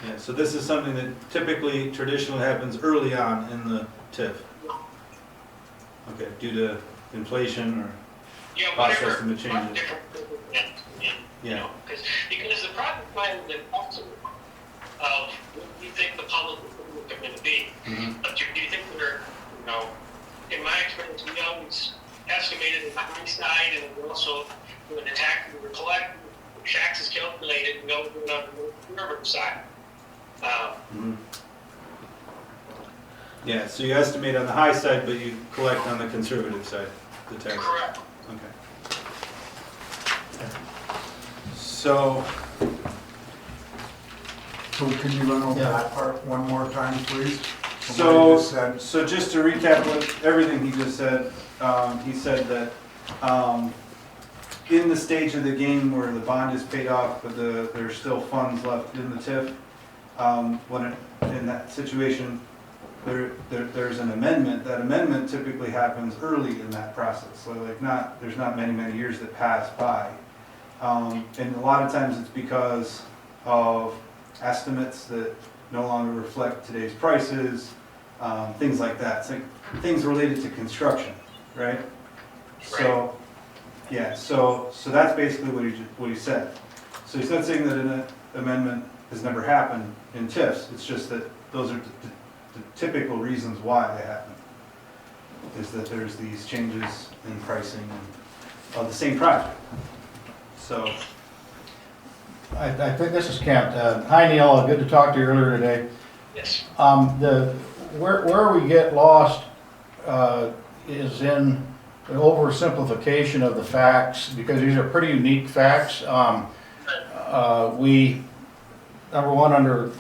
S21: Yeah, so this is something that typically, traditionally happens early on in the TIF. Okay, due to inflation or
S6: Yeah,
S21: cost
S6: whatever,
S21: estimate changes.
S6: different,
S21: Yeah.
S6: because the project plan is impossible of what you think the public is going to be.
S21: Mhm.
S6: But do you think they're, in my experience, we always estimated in the high side, and we also, when the tax, we collect, tax is calculated, we always went on the conservative side.
S21: Mhm. Yeah, so you estimate on the high side, but you collect on the conservative side, the tax.
S6: Correct.
S21: Okay. So,
S5: So can you run over that part one more time, please? From what
S21: So,
S5: you just said?
S21: so just to recap everything he just said, he said that in the stage of the game where the bond is paid off, but there's still funds left in the TIF, in that situation, there's an amendment. That amendment typically happens early in that process. So like there's not many years that pass by. And a lot of times it's because of estimates that no longer reflect today's prices, things like that. It's like things related to construction, right? So, yeah, so that's basically what he said. So he's not saying that an amendment has never happened in TIFs. It's just that those are the typical reasons why they happen. Is that there's these changes in pricing of the same project. So.
S12: I think this is Kent. Hi Neil, good to talk to you earlier today.
S6: Yes.
S12: Where we get lost is in the oversimplification of the facts, because these are pretty unique facts. We, number one, under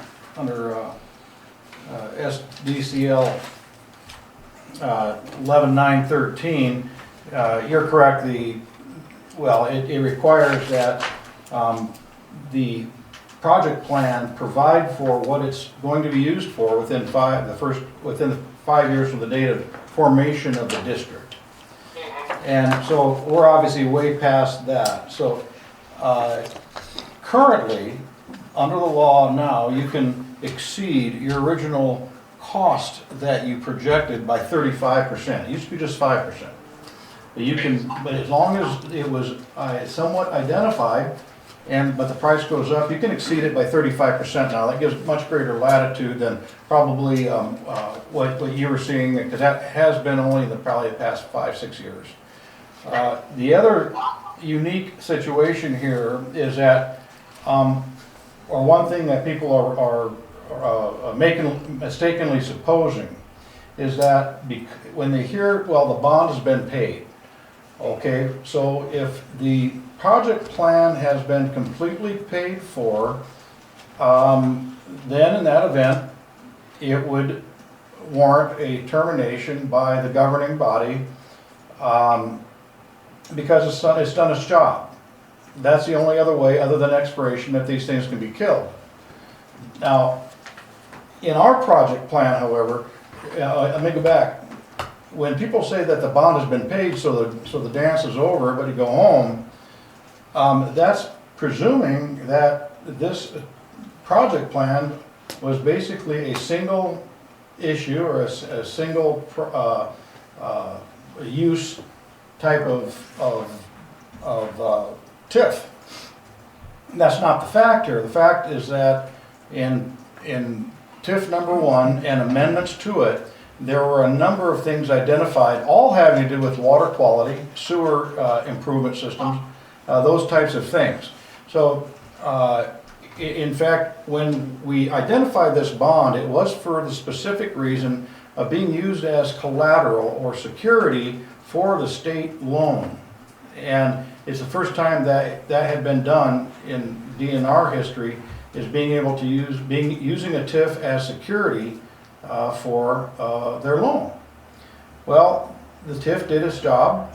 S12: SDCL 11913, you're correct. It requires that the project plan provide for what it's going to be used for within 5 years from the date of formation of the district. And so we're obviously way past that. So currently, under the law now, you can exceed your original cost that you projected by 35%. It used to be just 5%. But as long as it was somewhat identified, but the price goes up, you can exceed it by 35% now. That gives much greater latitude than probably what you were seeing, because that has been only in probably the past 5-6 years. The other unique situation here is that, or one thing that people are mistakenly supposing, is that when they hear, well, the bond has been paid. Okay, so if the project plan has been completely paid for, then in that event, it would warrant a termination by the governing body because it's done its job. That's the only other way, other than expiration, that these things can be killed. Now, in our project plan, however, let me go back. When people say that the bond has been paid, so the dance is over, everybody go home, that's presuming that this project plan was basically a single issue or a single use type of TIF. That's not the fact here. The fact is that in TIF number 1 and amendments to it, there were a number of things identified, all having to do with water quality, sewer improvement systems, those types of things. So, in fact, when we identified this bond, it was for the specific reason of being used as collateral or security for the state loan. And it's the first time that had been done in DNR history, is being able to using a TIF as security for their loan. Well, the TIF did its job,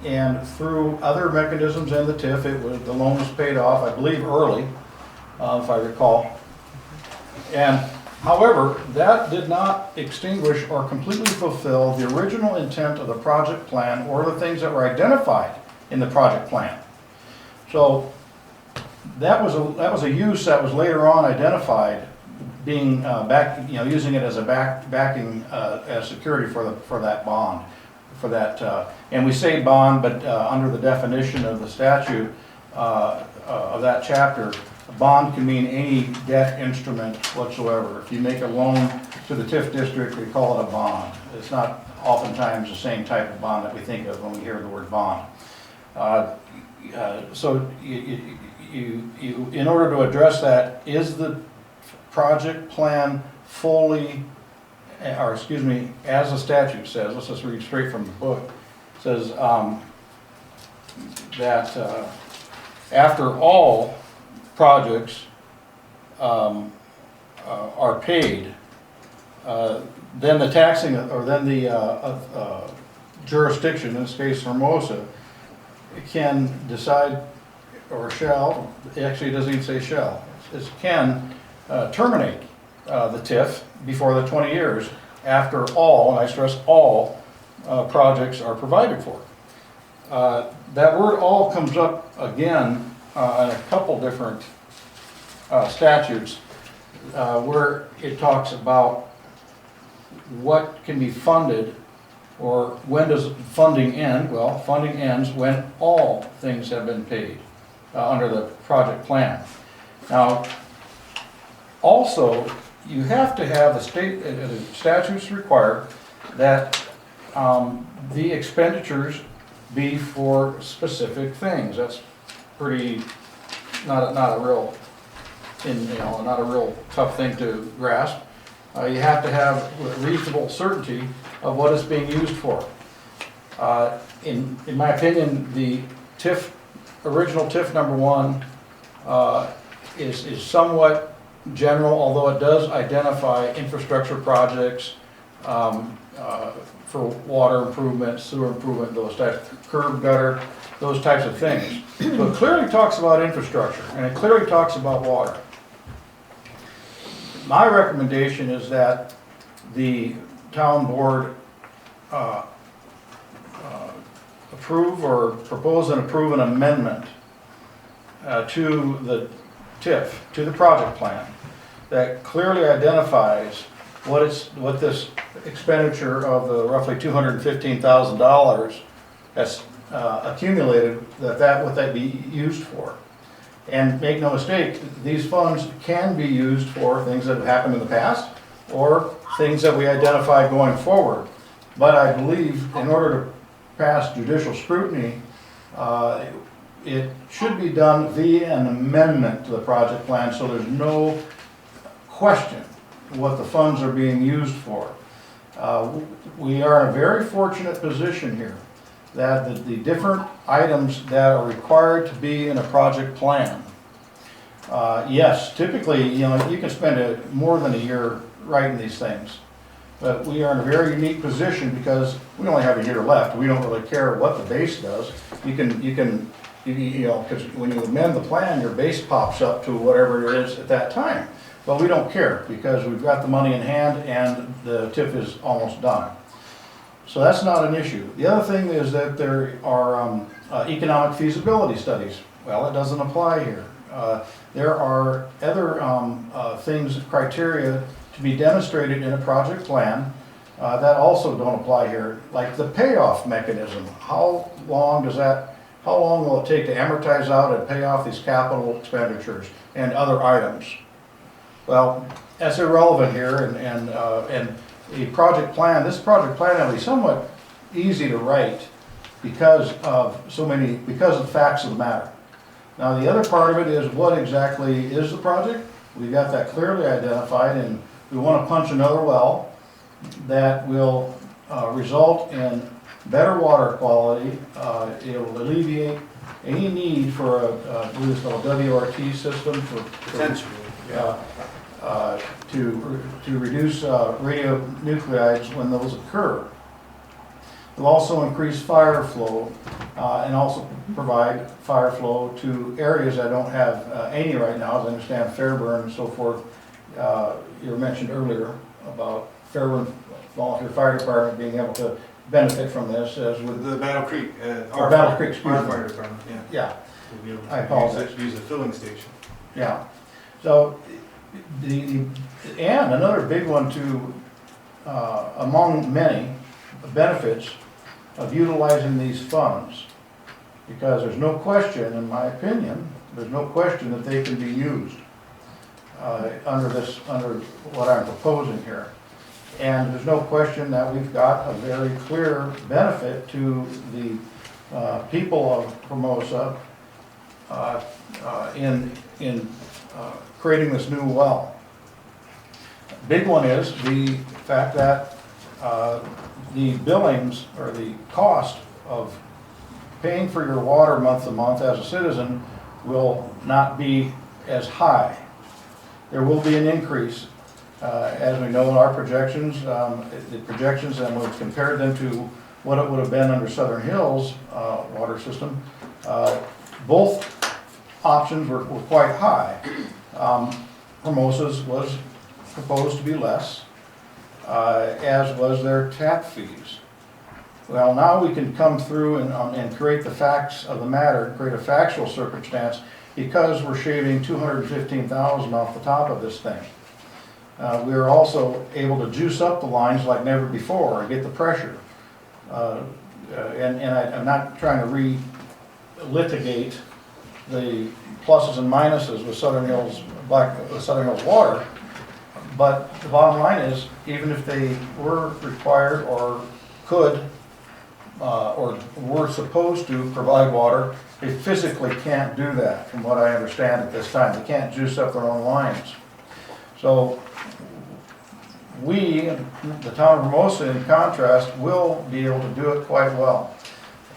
S12: and through other mechanisms in the TIF, the loan was paid off, I believe, early, if I recall. And however, that did not extinguish or completely fulfill the original intent of the project plan or the things that were identified in the project plan. So that was a use that was later on identified, being using it as a backing as security for that bond for that. And we say bond, but under the definition of the statute of that chapter, a bond can mean any debt instrument whatsoever. If you make a loan to the TIF district, we call it a bond. It's not oftentimes the same type of bond that we think of when we hear the word bond. So in order to address that, is the project plan fully, or excuse me, as the statute says, let's just read straight from the book, it says that after all projects are paid, then the taxing, or then the jurisdiction, in this case Hermosa, can decide, or shall, actually it doesn't even say shall, it can terminate the TIF before the 20 years after all, and I stress all, projects are provided for. That word all comes up again in a couple different statutes where it talks about what can be funded, or when does funding end. Well, funding ends when all things have been paid under the project plan. Now, also, you have to have the state statutes require that the expenditures be for specific things. That's pretty not a real not a real tough thing to grasp. You have to have reasonable certainty of what it's being used for. In my opinion, the TIF, original TIF number 1 is somewhat general, although it does identify infrastructure projects for water improvement, sewer improvement, those types, curb gutter, those types of things. So it clearly talks about infrastructure, and it clearly talks about water. My recommendation is that the town board approve or propose and approve an amendment to the TIF, to the project plan, that clearly identifies what this expenditure of the roughly $215,000 that's accumulated, what that be used for. And make no mistake, these funds can be used for things that have happened in the past or things that we identify going forward. But I believe in order to pass judicial scrutiny, it should be done via an amendment to the project plan, so there's no question what the funds are being used for. We are in a very fortunate position here that the different items that are required to be in a project plan, yes, typically, you can spend more than a year writing these things. But we are in a very unique position because we only have a year left. We don't really care what the base does. Because when you amend the plan, your base pops up to whatever it is at that time. But we don't care because we've got the money in hand and the TIF is almost done. So that's not an issue. The other thing is that there are economic feasibility studies. Well, it doesn't apply here. There are other things, criteria to be demonstrated in a project plan that also don't apply here, like the payoff mechanism. How long will it take to amortize out and pay off these capital expenditures and other items? Well, that's irrelevant here, and the project plan, this project plan will be somewhat easy to write because of the facts of the matter. Now, the other part of it is what exactly is the project. We've got that clearly identified, and we want to punch another well that will result in better water quality. It will alleviate any need for a WRT system to reduce radionuclides when those occur. It will also increase fire flow and also provide fire flow to areas that don't have any right now. As I understand, Fairburn and so forth. You mentioned earlier about Fairburn Volunteer Fire Department being able to benefit from this, as with
S21: The Battle Creek,
S12: our Battle Creek, excuse
S21: our
S12: me.
S21: fire department, yeah. We'll be able to
S12: I apologize.
S21: use a filling station.
S12: Yeah. So and another big one too, among many benefits, of utilizing these funds. Because there's no question, in my opinion, there's no question that they can be used under what I'm proposing here. And there's no question that we've got a very clear benefit to the people of Hermosa in creating this new well. Big one is the fact that the billings or the cost of paying for your water month to month as a citizen will not be as high. There will be an increase, as we know in our projections, the projections, and we've compared them to what it would have been under Southern Hills water system. Both options were quite high. Hermosa's was proposed to be less, as was their tap fees. Well, now we can come through and create the facts of the matter, create a factual circumstance, because we're shaving $215,000 off the top of this thing. We are also able to juice up the lines like never before and get the pressure. I'm not trying to re-litigate the pluses and minuses with Southern Hills water, but the bottom line is, even if they were required or could or were supposed to provide water, they physically can't do that, from what I understand at this time. They can't juice up their own lines. So we, the town of Hermosa, in contrast, will be able to do it quite well,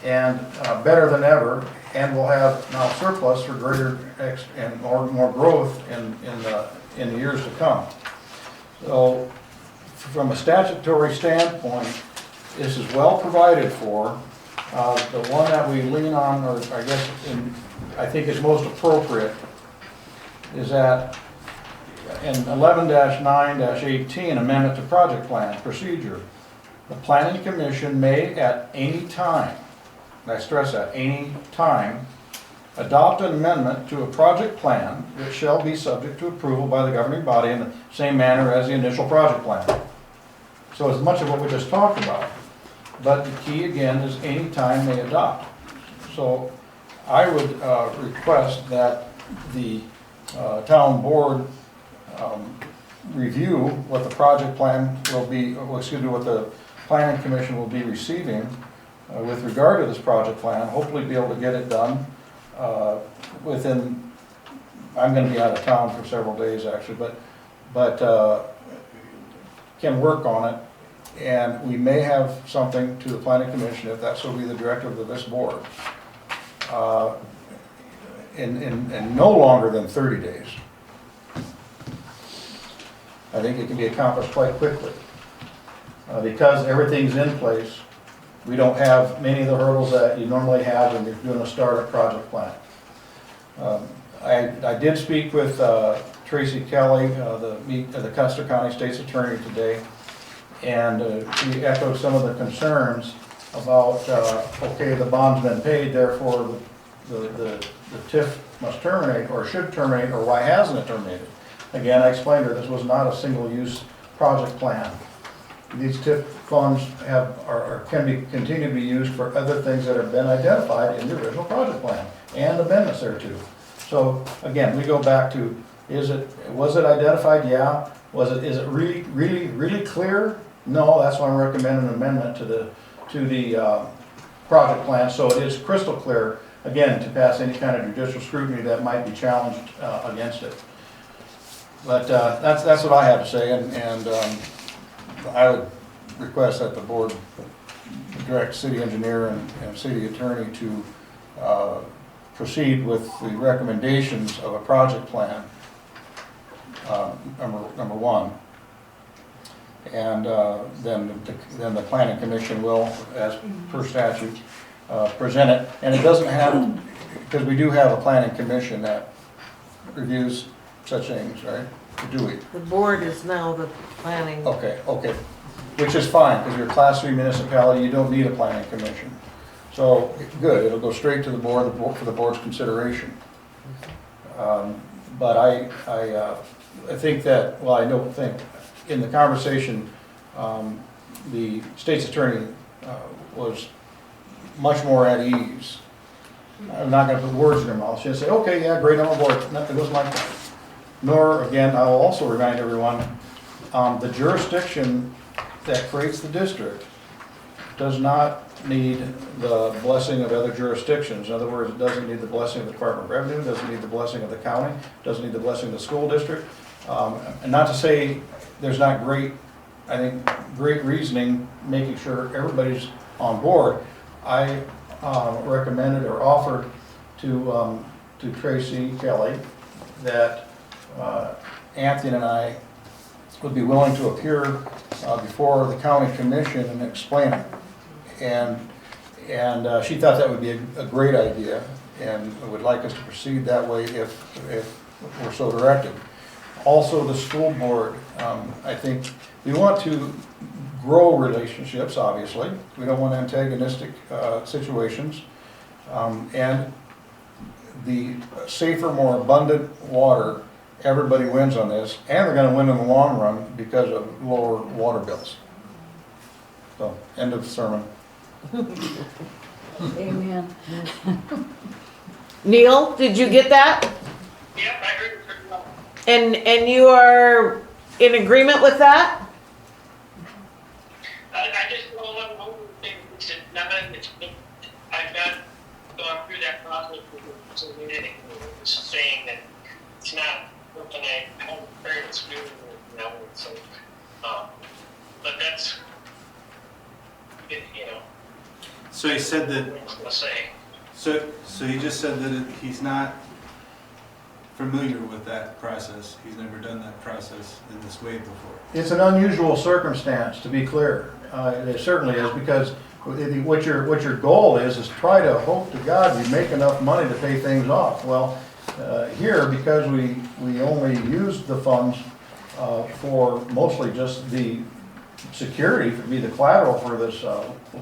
S12: and better than ever, and we'll have now surplus for greater and more growth in the years to come. So from a statutory standpoint, this is well provided for. The one that we lean on, or I guess I think is most appropriate, is that in 11-9-18, amendment to project plan procedure. The Planning Commission may at any time, and I stress that, any time, adopt an amendment to a project plan which shall be subject to approval by the governing body in the same manner as the initial project plan. So it's much of what we just talked about. But the key again is any time they adopt. So I would request that the town board review what the project plan will be, what the planning commission will be receiving with regard to this project plan. Hopefully be able to get it done within, I'm going to be out of town for several days actually, but can work on it. And we may have something to the planning commission, if that so be the directive of this board, in no longer than 30 days. I think it can be accomplished quite quickly. Because everything's in place, we don't have many of the hurdles that you normally have when you're doing a startup project plan. I did speak with Tracy Kelly, the Custer County State's Attorney today, and he echoed some of the concerns about, okay, the bond's been paid, therefore the TIF must terminate, or should terminate, or why hasn't it terminated? Again, I explained to her this was not a single-use project plan. These TIF funds can continue to be used for other things that have been identified in the original project plan and amendments thereto. So again, we go back to, was it identified? Yeah. Is it really clear? No, that's why I'm recommending an amendment to the project plan, so it is crystal clear, again, to pass any kind of judicial scrutiny that might be challenged against it. But that's what I have to say, and I would request that the board direct city engineer and city attorney to proceed with the recommendations of a project plan, number one. And then the planning commission will, as per statute, present it. And it doesn't have, because we do have a planning commission that reviews such things, right? Do we?
S1: The board is now the planning.
S12: Okay. Which is fine, because you're a class 3 municipality, you don't need a planning commission. So, good, it'll go straight to the board for the board's consideration. But I think that, well, I don't think, in the conversation, the state's attorney was much more at ease. I'm not gonna put words in her mouth. She'll say, okay, yeah, great, I'm on board. Nothing was my point. Nor, again, I will also remind everyone, the jurisdiction that creates the district does not need the blessing of other jurisdictions. In other words, it doesn't need the blessing of the Department of Revenue, doesn't need the blessing of the county, doesn't need the blessing of the school district. And not to say there's not great, I think, great reasoning, making sure everybody's on board. I recommended or offered to Tracy Kelly that Anthony and I would be willing to appear before the county commission and explain it. And she thought that would be a great idea and would like us to proceed that way if we're so directed. Also, the school board, I think we want to grow relationships, obviously. We don't want antagonistic situations. And the safer, more abundant water, everybody wins on this, and they're gonna win in the long run because of lower water bills. So, end of sermon.
S2: Amen.
S1: Neil, did you get that?
S6: Yep, I heard it pretty well.
S1: And you are in agreement with that?
S6: I just know one thing, it's not, I've not gone through that process with so many, saying that it's not something I have parents do, you know, so, but that's, you know.
S21: So he said that,
S6: I'll say.
S21: so he just said that he's not familiar with that process. He's never done that process in this way before.
S12: It's an unusual circumstance, to be clear. It certainly is, because what your goal is try to hope to God you make enough money to pay things off. Well, here, because we only used the funds for mostly just the security, to be the collateral for this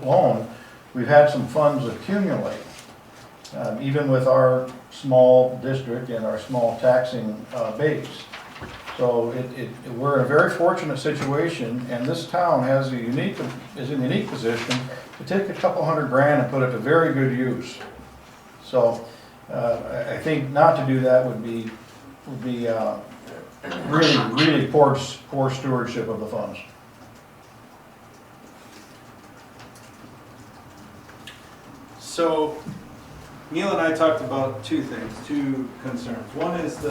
S12: loan, we've had some funds accumulate. Even with our small district and our small taxing base. So we're in a very fortunate situation, and this town is in a unique position to take a couple $100 grand and put it to very good use. So I think not to do that would be really poor stewardship of the funds.
S21: So Neil and I talked about two things, two concerns. One is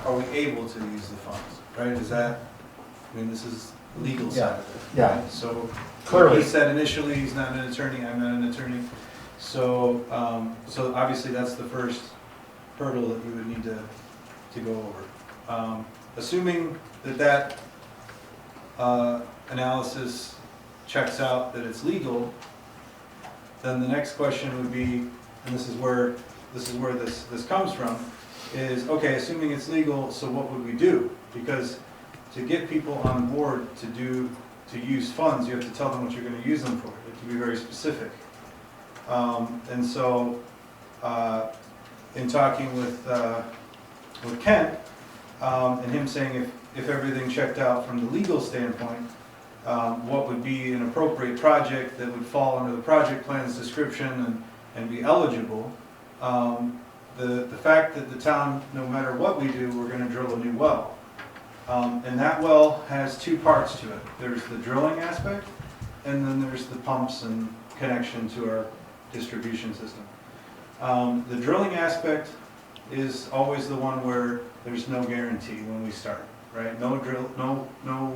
S21: are we able to use the funds, right? Is that, I mean, this is legal side of it.
S12: Yeah.
S21: Right? So
S12: Clearly.
S21: he said initially he's not an attorney, I'm not an attorney. So, so obviously that's the first hurdle that you would need to go over. Assuming that analysis checks out that it's legal, then the next question would be, and this is where this comes from, is, okay, assuming it's legal, so what would we do? Because to get people on board to use funds, you have to tell them what you're going to use them for. You have to be very specific. And so, in talking with Kent, and him saying if everything checked out from the legal standpoint, what would be an appropriate project that would fall under the project plan's description and be eligible. The fact that the town, no matter what we do, we're going to drill a new well. And that well has two parts to it. There's the drilling aspect, and then there's the pumps and connection to our distribution system. The drilling aspect is always the one where there's no guarantee when we start, right? No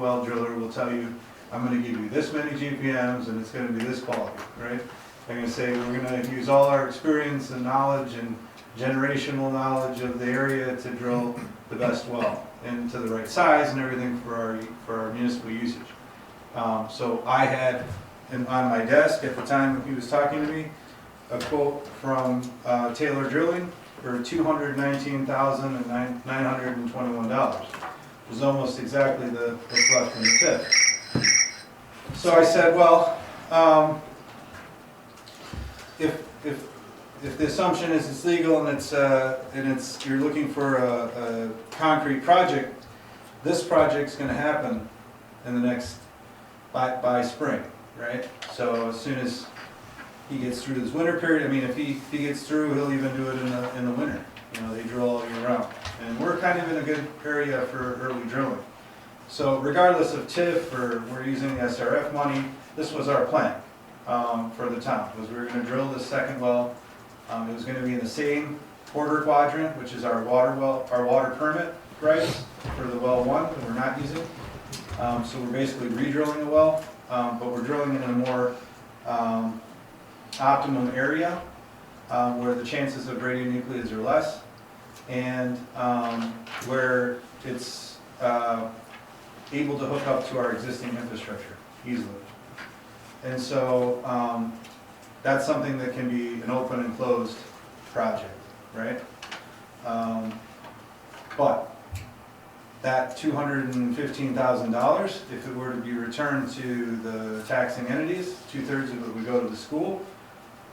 S21: well driller will tell you, I'm going to give you this many GPMs and it's going to be this quality, right? They're going to say, we're going to use all our experience and knowledge and generational knowledge of the area to drill the best well and to the right size and everything for our municipal usage. So I had on my desk at the time he was talking to me a quote from Taylor Drilling for $219,921. It was almost exactly what's left in the tip. So I said, well, if the assumption is it's legal and you're looking for a concrete project, this project's going to happen in the next by spring, right? So as soon as he gets through this winter period. I mean, if he gets through, he'll even do it in the winter. You know, they drill all year round. And we're kind of in a good area for early drilling. So regardless of TIF or we're using SRF money, this was our plan for the town, was we were gonna drill this second well. It was gonna be in the same quarter quadrant, which is our water permit rights for the well one that we're not using. So we're basically re-drilling a well, but we're drilling in a more optimum area where the chances of radionuclides are less, and where it's able to hook up to our existing infrastructure easily. And so that's something that can be an open and closed project, right? But that $215,000, if it were to be returned to the taxing entities, 2/3 of it would go to the school.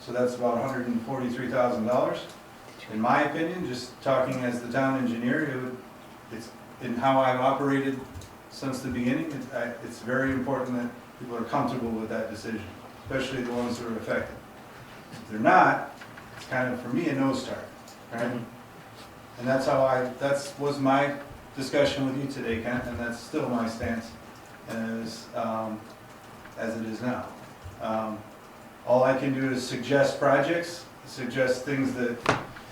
S21: So that's about $143,000. In my opinion, just talking as the town engineer, it's in how I've operated since the beginning, it's very important that people are comfortable with that decision, especially the ones that are affected. If they're not, it's kind of, for me, a no start, right? And that's how that was my discussion with you today, Kent, and that's still my stance as it is now. All I can do is suggest projects, suggest things that,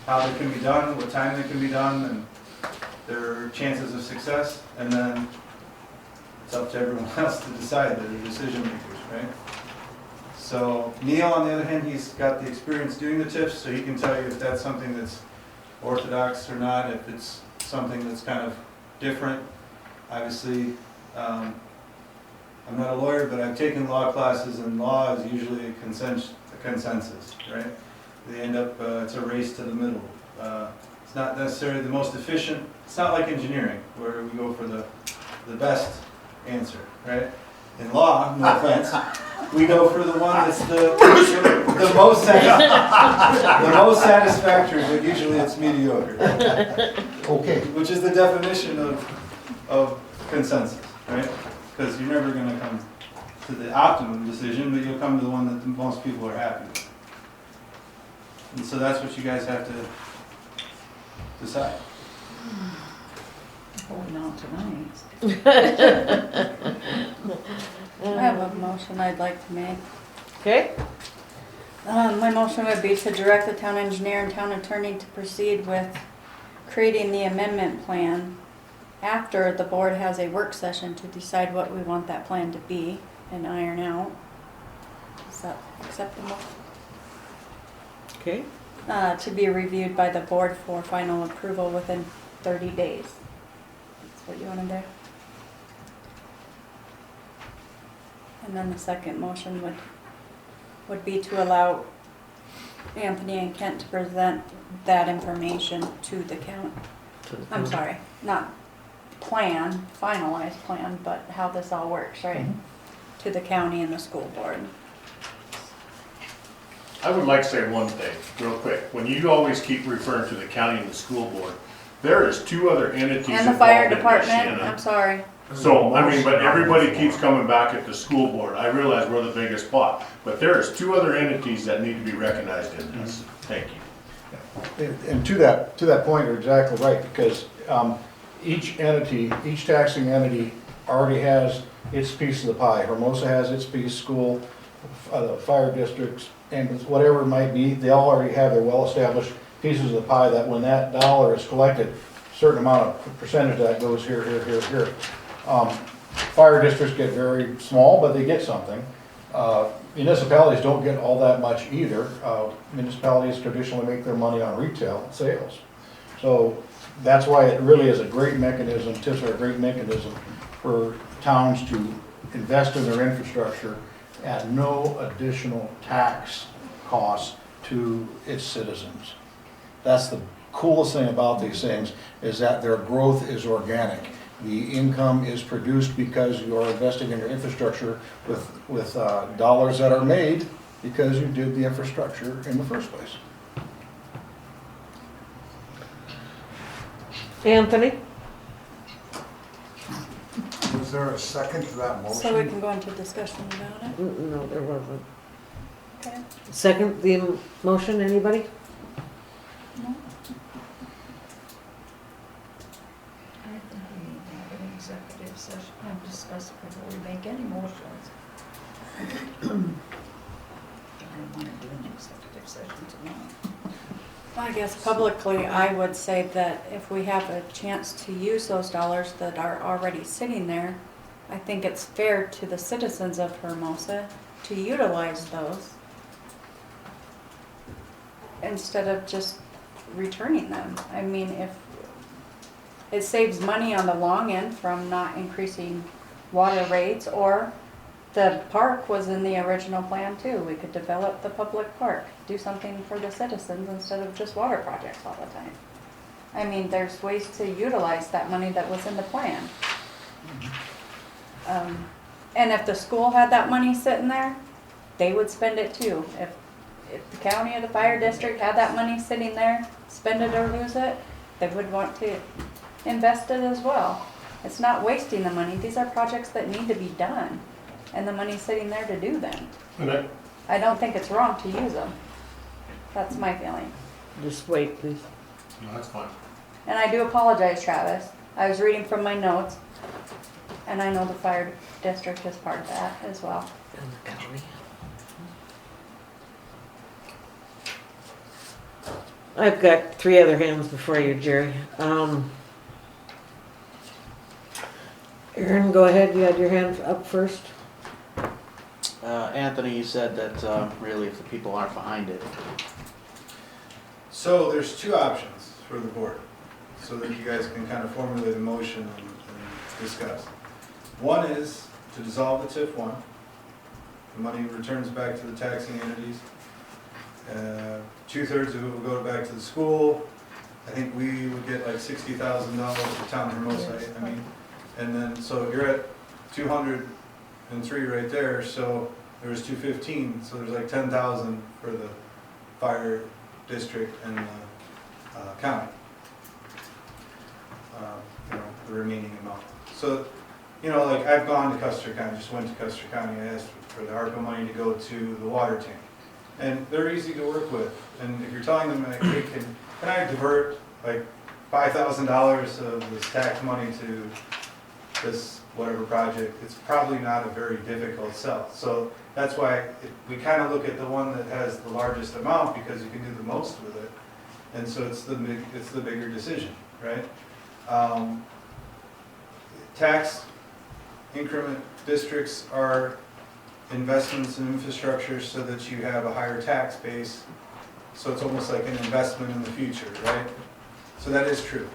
S21: how they can be done, what time they can be done, and their chances of success, and then it's up to everyone else to decide, they're the decision makers, right? So Neil, on the other hand, he's got the experience doing the TIFs, so he can tell you if that's something that's orthodox or not, if it's something that's kind of different. Obviously, I'm not a lawyer, but I've taken law classes, and law is usually a consensus, right? They end up, it's a race to the middle. It's not necessarily the most efficient. It's not like engineering, where we go for the best answer, right? In law, no offense, we go for the one that's the most satisfactory, but usually it's mediocre.
S12: Okay.
S21: Which is the definition of consensus, right? Because you're never going to come to the optimum decision, but you'll come to the one that the most people are happy with. And so that's what you guys have to decide.
S2: Holding on tonight. I have a motion I'd like to make.
S1: Okay,
S4: My motion would be to direct the town engineer and town attorney to proceed with creating the amendment plan after the board has a work session to decide what we want that plan to be and iron out. Is that acceptable?
S1: okay.
S4: To be reviewed by the board for final approval within 30 days. That's what you want to do. And then the second motion would be to allow Anthony and Kent to present that information to the county. I'm sorry, not plan, finalized plan, but how this all works, right? To the county and the school board.
S13: I would like to say one thing, real quick. When you always keep referring to the county and the school board, there is two other entities
S4: And the fire
S13: involved in this,
S4: department,
S13: Shannon.
S4: I'm sorry.
S13: So, I mean, but everybody keeps coming back at the school board. I realize we're the biggest pot, but there is two other entities that need to be recognized in this. Thank you.
S12: And to that point, you're exactly right, because each taxing entity already has its piece of the pie. Hermosa has its piece, school, fire districts, and whatever it might be, they all already have their well-established pieces of the pie that when that dollar is collected, a certain amount of percentage of that goes here, here, here, here. Fire districts get very small, but they get something. Municipalities don't get all that much either. Municipalities traditionally make their money on retail sales. So that's why it really is a great mechanism, TIFs are a great mechanism for towns to invest in their infrastructure at no additional tax costs to its citizens. That's the coolest thing about these things, is that their growth is organic. The income is produced because you are investing in your infrastructure with dollars that are made because you did the infrastructure in the first place.
S1: Anthony?
S5: Was there a second to that motion?
S4: So we can go into discussion about it?
S1: No, there wasn't.
S4: Okay.
S1: Second the motion, anybody?
S2: No. I think we need to have an executive session and discuss it before we make any motions. I don't want to do an executive session tonight.
S4: I guess publicly, I would say that if we have a chance to use those dollars that are already sitting there, I think it's fair to the citizens of Hermosa to utilize those instead of just returning them. I mean, if it saves money on the long end from not increasing water rates, or the park was in the original plan too. We could develop the public park, do something for the citizens instead of just water projects all the time. I mean, there's ways to utilize that money that was in the plan. And if the school had that money sitting there, they would spend it too. If the county or the fire district had that money sitting there, spend it or lose it, they would want to invest it as well. It's not wasting the money. These are projects that need to be done, and the money's sitting there to do them. I don't think it's wrong to use them. That's my feeling.
S1: Just wait, please.
S13: No, that's fine.
S4: And I do apologize, Travis. I was reading from my notes, and I know the fire district is part of that as well.
S1: And the county. I've got 3 other hands before you, Jerry. Aaron, go ahead. You had your hand up first.
S17: Anthony, you said that really if the people aren't behind it.
S21: So there's two options for the board, so that you guys can kind of formulate a motion and discuss. One is to dissolve the TIF 1. The money returns back to the taxing entities. 2/3 of it will go back to the school. I think we would get like $60,000 for town of Hermosa, I mean. And then, so you're at 203 right there, so there was 215, so there's like 10,000 for the fire district and the county. The remaining amount. So, like I've gone to Custer County, just went to Custer County, I asked for the ARPA money to go to the water tank. And they're easy to work with. And if you're telling them, like, hey, can I divert like $5,000 of this tax money to this whatever project, it's probably not a very difficult sell. So that's why we kind of look at the one that has the largest amount, because you can do the most with it. And so it's the bigger decision, right? Tax increment districts are investments in infrastructure so that you have a higher tax base. So it's almost like an investment in the future, right? So that is true.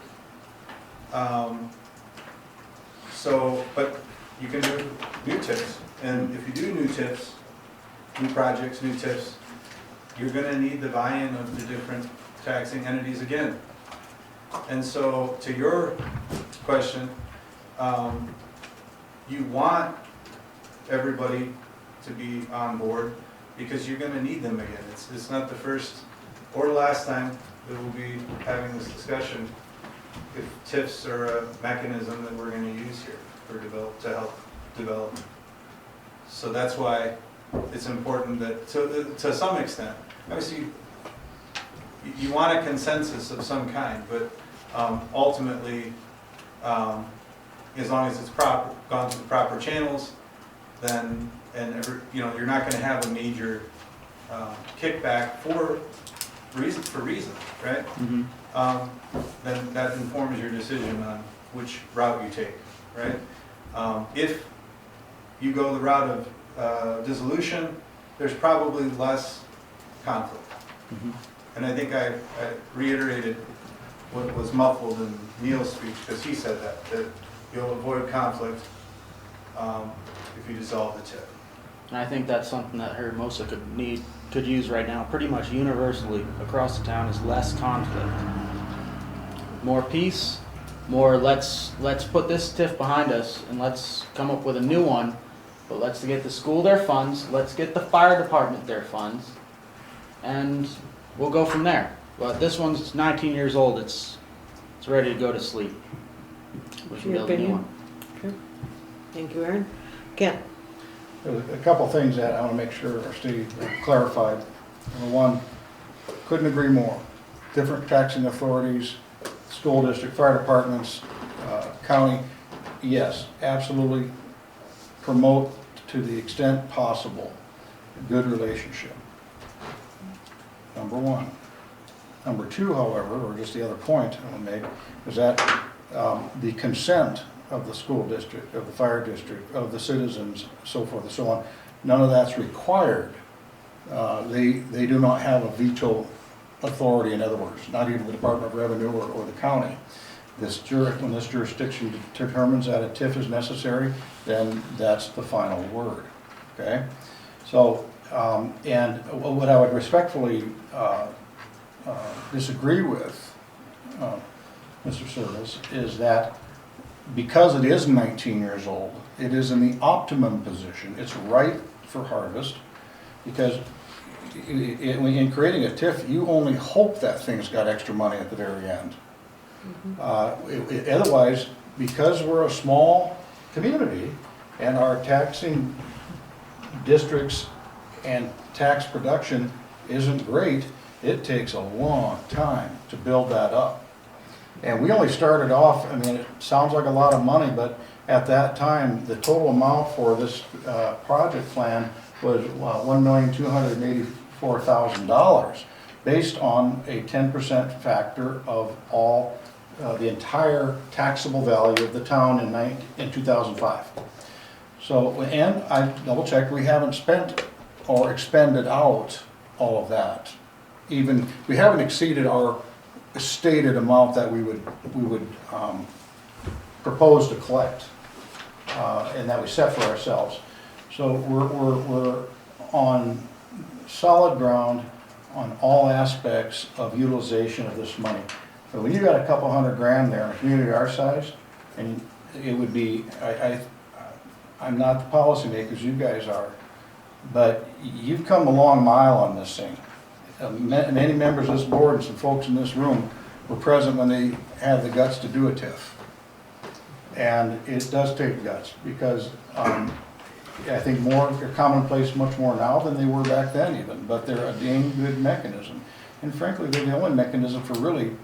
S21: But you can do new TIFs. And if you do new TIFs, new projects, new TIFs, you're gonna need the buy-in of the different taxing entities again. And so to your question, you want everybody to be on board because you're gonna need them again. It's not the first or the last time that we'll be having this discussion if TIFs are a mechanism that we're gonna use here to help develop. So that's why it's important that, to some extent, obviously, you want a consensus of some kind, but ultimately, as long as it's gone through the proper channels, then, you're not gonna have a major kickback for reason, right? Then that informs your decision on which route you take, right? If you go the route of dissolution, there's probably less conflict. And I think I reiterated what was muffled in Neil's speech, because he said that you'll avoid conflict if you dissolve the TIF.
S17: And I think that's something that Hermosa could use right now, pretty much universally across the town, is less conflict. More peace, more let's put this TIF behind us and let's come up with a new one, but let's get the school their funds, let's get the fire department their funds, and we'll go from there. But this one's 19 years old, it's ready to go to sleep. We can
S1: Your
S17: build a new
S1: opinion?
S17: one.
S1: Okay. Thank you, Aaron. Ken?
S12: There was a couple things that I want to make sure are clarified. Number one, couldn't agree more. Different taxing authorities, school district, fire departments, county, yes, absolutely promote to the extent possible a good relationship. Number one. Number two, however, or just the other point I want to make, is that the consent of the school district, of the fire district, of the citizens, so forth and so on, none of that's required. They do not have a veto authority, in other words, not even the Department of Revenue or the county. When this jurisdiction determines that a TIF is necessary, then that's the final word, okay? So, and what I would respectfully disagree with, Mr. Service, is that because it is 19 years old, it is in the optimum position. It's ripe for harvest, because in creating a TIF, you only hope that thing's got extra money at the very end. Otherwise, because we're a small community and our taxing districts and tax production isn't great, it takes a long time to build that up. And we only started off, I mean, it sounds like a lot of money, but at that time, the total amount for this project plan was $1,284,000, based on a 10% factor of all the entire taxable value of the town in 2005. So, and I double checked, we haven't spent or expended out all of that. Even, we haven't exceeded our stated amount that we would propose to collect, and that we set for ourselves. So we're on solid ground on all aspects of utilization of this money. But when you got a couple $100,000 there in a community our size, and it would be, I'm not the policymakers, you guys are, but you've come a long mile on this thing. Many members of this board and some folks in this room were present when they had the guts to do a TIF. And it does take guts, because I think they're commonplace much more now than they were back then even, but they're a dang good mechanism. And frankly, they're the only mechanism for really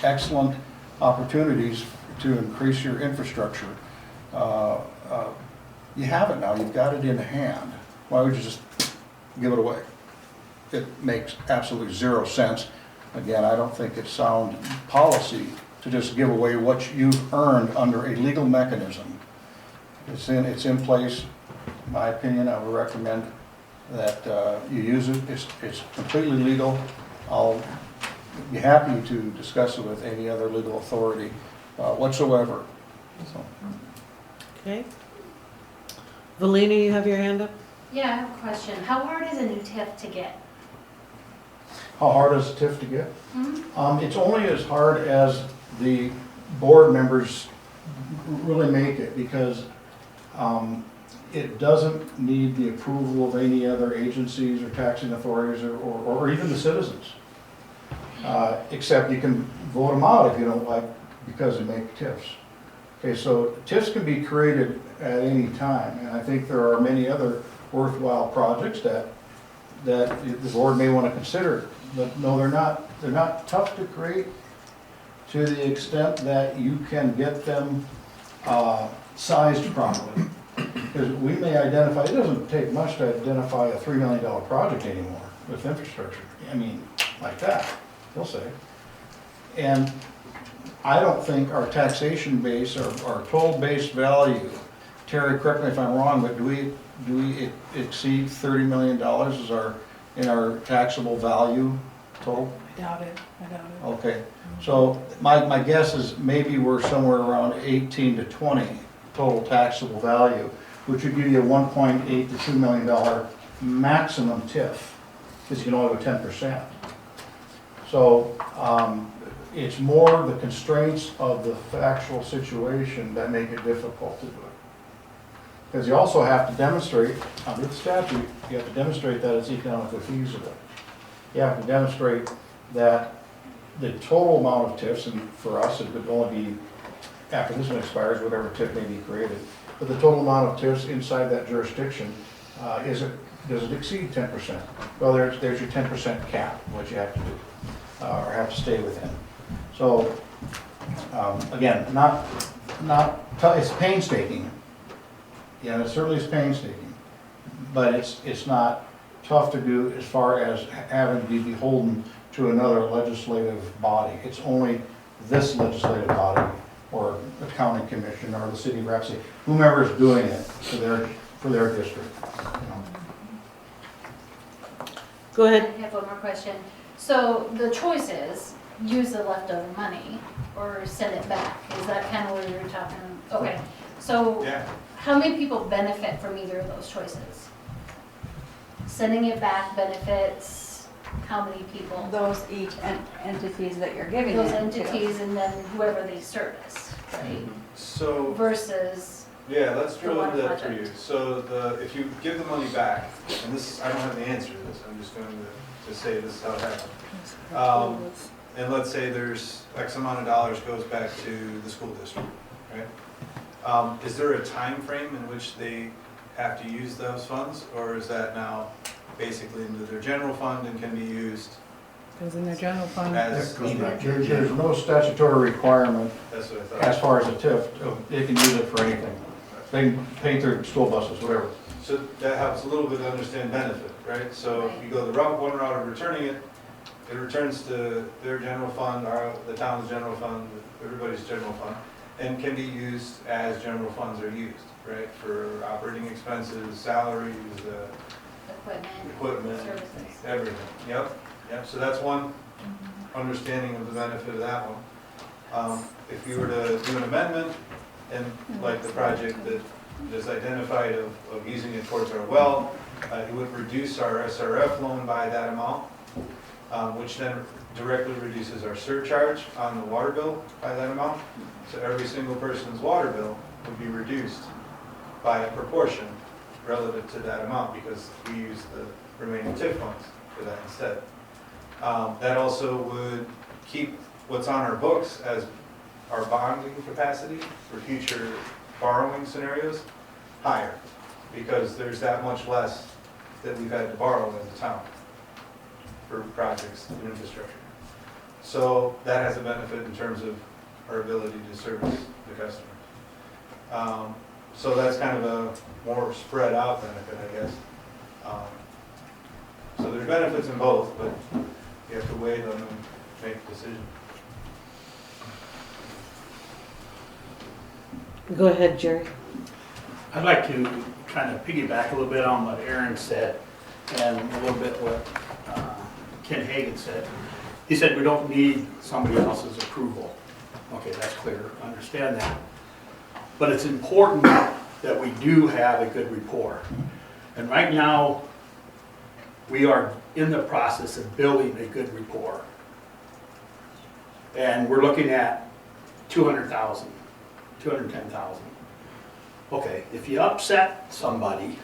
S12: excellent opportunities to increase your infrastructure. You have it now, you've got it in hand. Why would you just give it away? It makes absolutely zero sense. Again, I don't think it's sound policy to just give away what you've earned under a legal mechanism. It's in place. In my opinion, I would recommend that you use it. It's completely legal. I'll be happy to discuss it with any other legal authority whatsoever. So.
S1: Okay. Valina, you have your hand up?
S15: Yeah, I have a question. How hard is a new TIF to get?
S12: How hard is a TIF to get? It's only as hard as the board members really make it, because it doesn't need the approval of any other agencies or taxing authorities or even the citizens. Except you can vote them out if you don't like, because they make TIFs. Okay, so TIFs can be created at any time, and I think there are many other worthwhile projects that the board may want to consider. But no, they're not tough to create to the extent that you can get them sized properly. Because we may identify, it doesn't take much to identify a $3 million project anymore with infrastructure. I mean, like that, they'll say. And I don't think our taxation base or our total base value, Terry, correct me if I'm wrong, but do we exceed $30 million as in our taxable value total?
S19: I doubt it.
S12: Okay, so my guess is maybe we're somewhere around 18 to 20 total taxable value, which would give you a $1.8 to $2 million maximum TIF, because you can only go 10%. So it's more the constraints of the factual situation that make it difficult to do it. Because you also have to demonstrate, under the statute, you have to demonstrate that it's economically feasible. You have to demonstrate that the total amount of TIFs, and for us it would only be, after this one expires, whatever TIF may be created, but the total amount of TIFs inside that jurisdiction, does it exceed 10%? Well, there's your 10% cap, what you have to do, or have to stay within. So, again, it's painstaking. Yeah, it certainly is painstaking, but it's not tough to do as far as having to be beholden to another legislative body. It's only this legislative body, or the county commission, or the city reps, whomever is doing it for their district. You know.
S1: Go
S15: I
S1: ahead.
S15: have one more question. So the choice is use the leftover money or send it back. Is that kind of where you're talking? Okay. So
S21: Yeah.
S15: how many people benefit from either of those choices? Sending it back benefits how many people?
S4: Those each entities that you're giving
S15: Those
S4: it to.
S15: entities and then whoever they service, right?
S21: So,
S15: Versus,
S21: yeah, let's drill
S15: The
S21: into
S15: water
S21: that for you.
S15: project.
S21: So if you give the money back, and this, I don't have the answer to this, I'm just going to say this is how it happened. And let's say there's X amount of dollars goes back to the school district, right? Is there a time frame in which they have to use those funds, or is that now basically into their general fund and can be used
S19: Goes in their general fund.
S21: as needed?
S12: There's no statutory requirement
S21: That's what I thought.
S12: as far as a TIF. They can use it for anything. They can paint their school buses, whatever.
S21: So that helps a little bit to understand benefit, right? So if you go the one route of returning it, it returns to their general fund, the town's general fund, everybody's general fund, and can be used as general funds are used, right? For operating expenses, salaries, equipment,
S15: services.
S21: everything. Yep. So that's one understanding of the benefit of that one. If you were to do an amendment, and like the project that is identified of using it towards our well, it would reduce our SRF loan by that amount, which then directly reduces our surcharge on the water bill by that amount. So every single person's water bill would be reduced by a proportion relative to that amount, because we use the remaining TIF funds for that instead. That also would keep what's on our books as our bonding capacity for future borrowing scenarios higher, because there's that much less that we've had to borrow as a town for projects and infrastructure. So that has a benefit in terms of our ability to service the customers. So that's kind of a more spread out benefit, I guess. So there's benefits in both, but you have to weigh them and make a decision.
S1: Go ahead, Jerry.
S7: I'd like to kind of piggyback a little bit on what Aaron said and a little bit what Ken Hagan said. He said we don't need somebody else's approval. Okay, that's clear, I understand that. But it's important that we do have a good rapport. And right now, we are in the process of building a good rapport. And we're looking at 200,000, 210,000. Okay, if you upset somebody,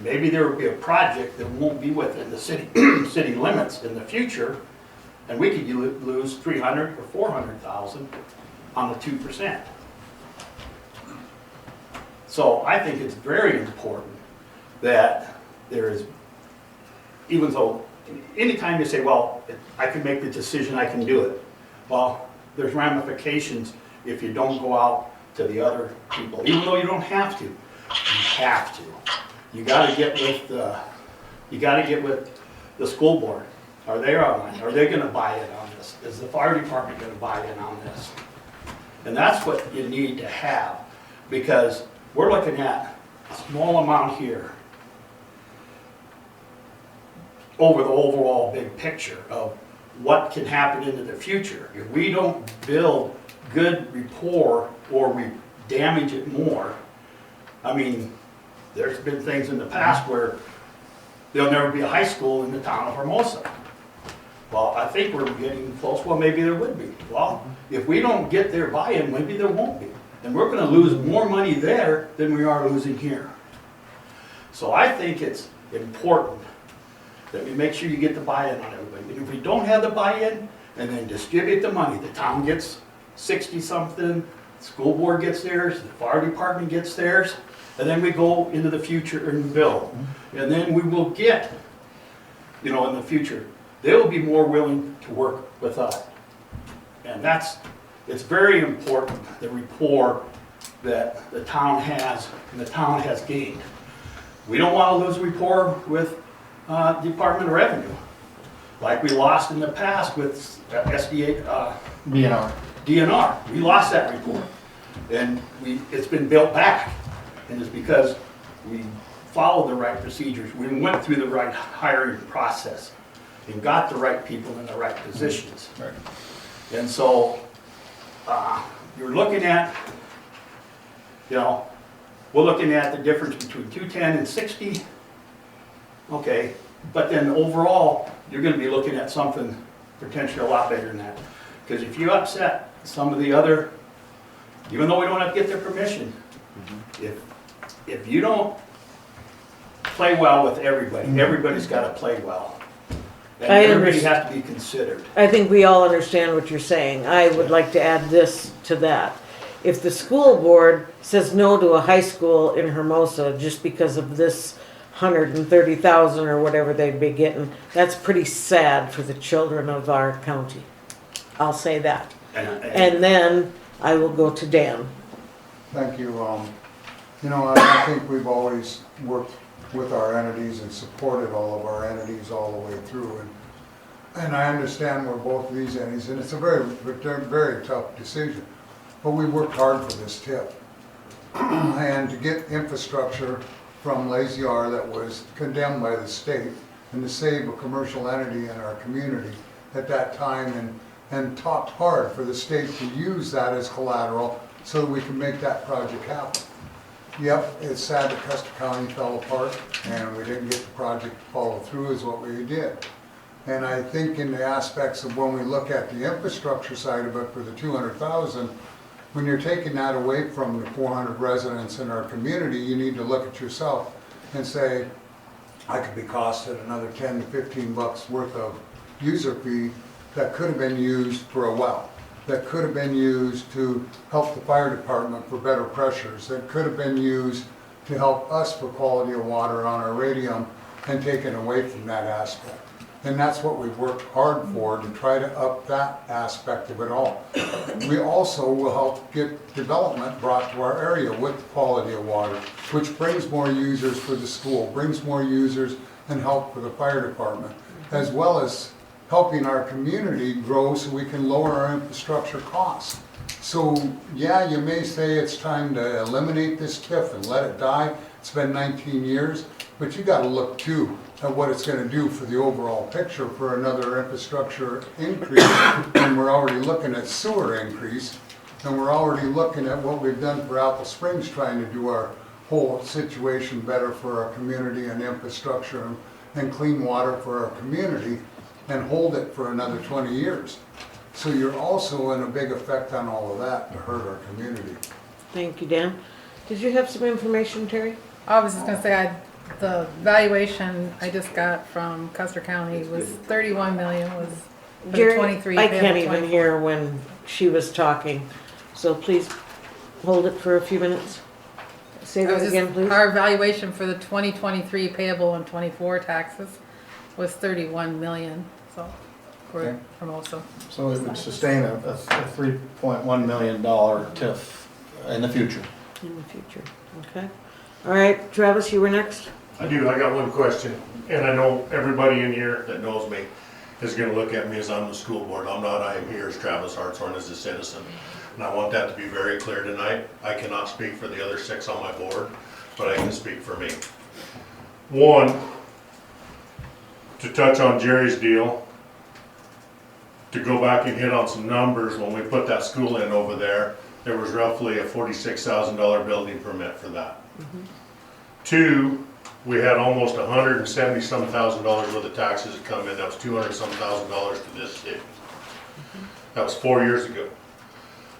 S7: maybe there will be a project that won't be within the city city limits in the future, and we could lose 300 or 400,000 on the 2%. So I think it's very important that there is, even though anytime you say, well, I can make the decision, I can do it. Well, there's ramifications if you don't go out to the other people, even though you don't have to. You have to. You got to get with the school board. Are they online? Are they going to buy in on this? Is the fire department going to buy in on this? And that's what you need to have, because we're looking at a small amount here over the overall big picture of what can happen into the future. If we don't build good rapport or we damage it more, I mean, there's been things in the past where there'll never be a high school in the town of Hermosa. Well, I think we're getting close. Well, maybe there would be. Well, if we don't get their buy-in, maybe there won't be. And we're going to lose more money there than we are losing here. So I think it's important that we make sure you get the buy-in on everybody. And if we don't have the buy-in, and then distribute the money, the town gets 60-something, school board gets theirs, the fire department gets theirs, and then we go into the future and build. And then we will get, in the future, they will be more willing to work with us. And it's very important, the rapport that the town has, and the town has gained. We don't want to lose rapport with Department of Revenue, like we lost in the past with SDA, DNR. We lost that rapport. And it's been built back, and it's because we followed the right procedures. We went through the right hiring process and got the right people in the right positions.
S12: Right.
S7: And so you're looking at, we're looking at the difference between 210 and 60. Okay, but then overall, you're going to be looking at something potentially a lot bigger than that. Because if you upset some of the other, even though we don't have to get their permission, if you don't play well with everybody, everybody's got to play well. And everybody has to be considered.
S1: I think we all understand what you're saying. I would like to add this to that. If the school board says no to a high school in Hermosa just because of this 130,000 or whatever they'd be getting, that's pretty sad for the children of our county. I'll say that. And then I will go to Dan.
S5: Thank you. I think we've always worked with our entities and supported all of our entities all the way through. And I understand we're both of these entities, and it's a very, very tough decision. But we worked hard for this tip. And to get infrastructure from Lazy R that was condemned by the state, and to save a commercial entity in our community at that time, and talked hard for the state to use that as collateral so that we can make that project happen. Yep, it's sad that Custer County fell apart and we didn't get the project to follow through as what we did. And I think in the aspects of when we look at the infrastructure side of it for the 200,000, when you're taking that away from the 400 residents in our community, you need to look at yourself and say, I could be costed another 10 to 15 bucks worth of user fee that could have been used for a well, that could have been used to help the fire department for better pressures, that could have been used to help us for quality of water on our radium, and taken away from that aspect. And that's what we've worked hard for, to try to up that aspect of it all. We also will help get development brought to our area with quality of water, which brings more users for the school, brings more users and help for the fire department, as well as helping our community grow so we can lower our infrastructure costs. So yeah, you may say it's time to eliminate this TIF and let it die. It's been 19 years, but you got to look too at what it's going to do for the overall picture for another infrastructure increase. And we're already looking at sewer increase, and we're already looking at what we've done for Apple Springs, trying to do our whole situation better for our community and infrastructure and clean water for our community, and hold it for another 20 years. So you're also in a big effect on all of that to hurt our community.
S1: Thank you, Dan. Did you have some information, Terry?
S19: I was just gonna say, the valuation I just got from Custer County was 31 million was for the
S1: Jerry,
S19: 23.
S1: I can't
S19: payable
S1: even
S19: 24.
S1: hear when she was talking, so please hold it for a few minutes. Say that again, please.
S19: Our valuation for the 2023 payable and 24 taxes was 31 million, so, for Hermosa.
S12: So it would sustain a $3.1 million TIF in the future.
S1: In the future, okay. All right, Travis, you were next.
S13: I do, I got one question, and I know everybody in here that knows me is gonna look at me as I'm the school board. I'm not, I am here as Travis Hartshorn as a citizen. And I want that to be very clear tonight. I cannot speak for the other 6 on my board, but I can speak for me. One, to touch on Jerry's deal, to go back and hit on some numbers, when we put that school in over there was roughly a $46,000 building permit for that. 2, we had almost $170-some thousand worth of taxes that come in. That was $200-some thousand to this city. That was 4 years ago.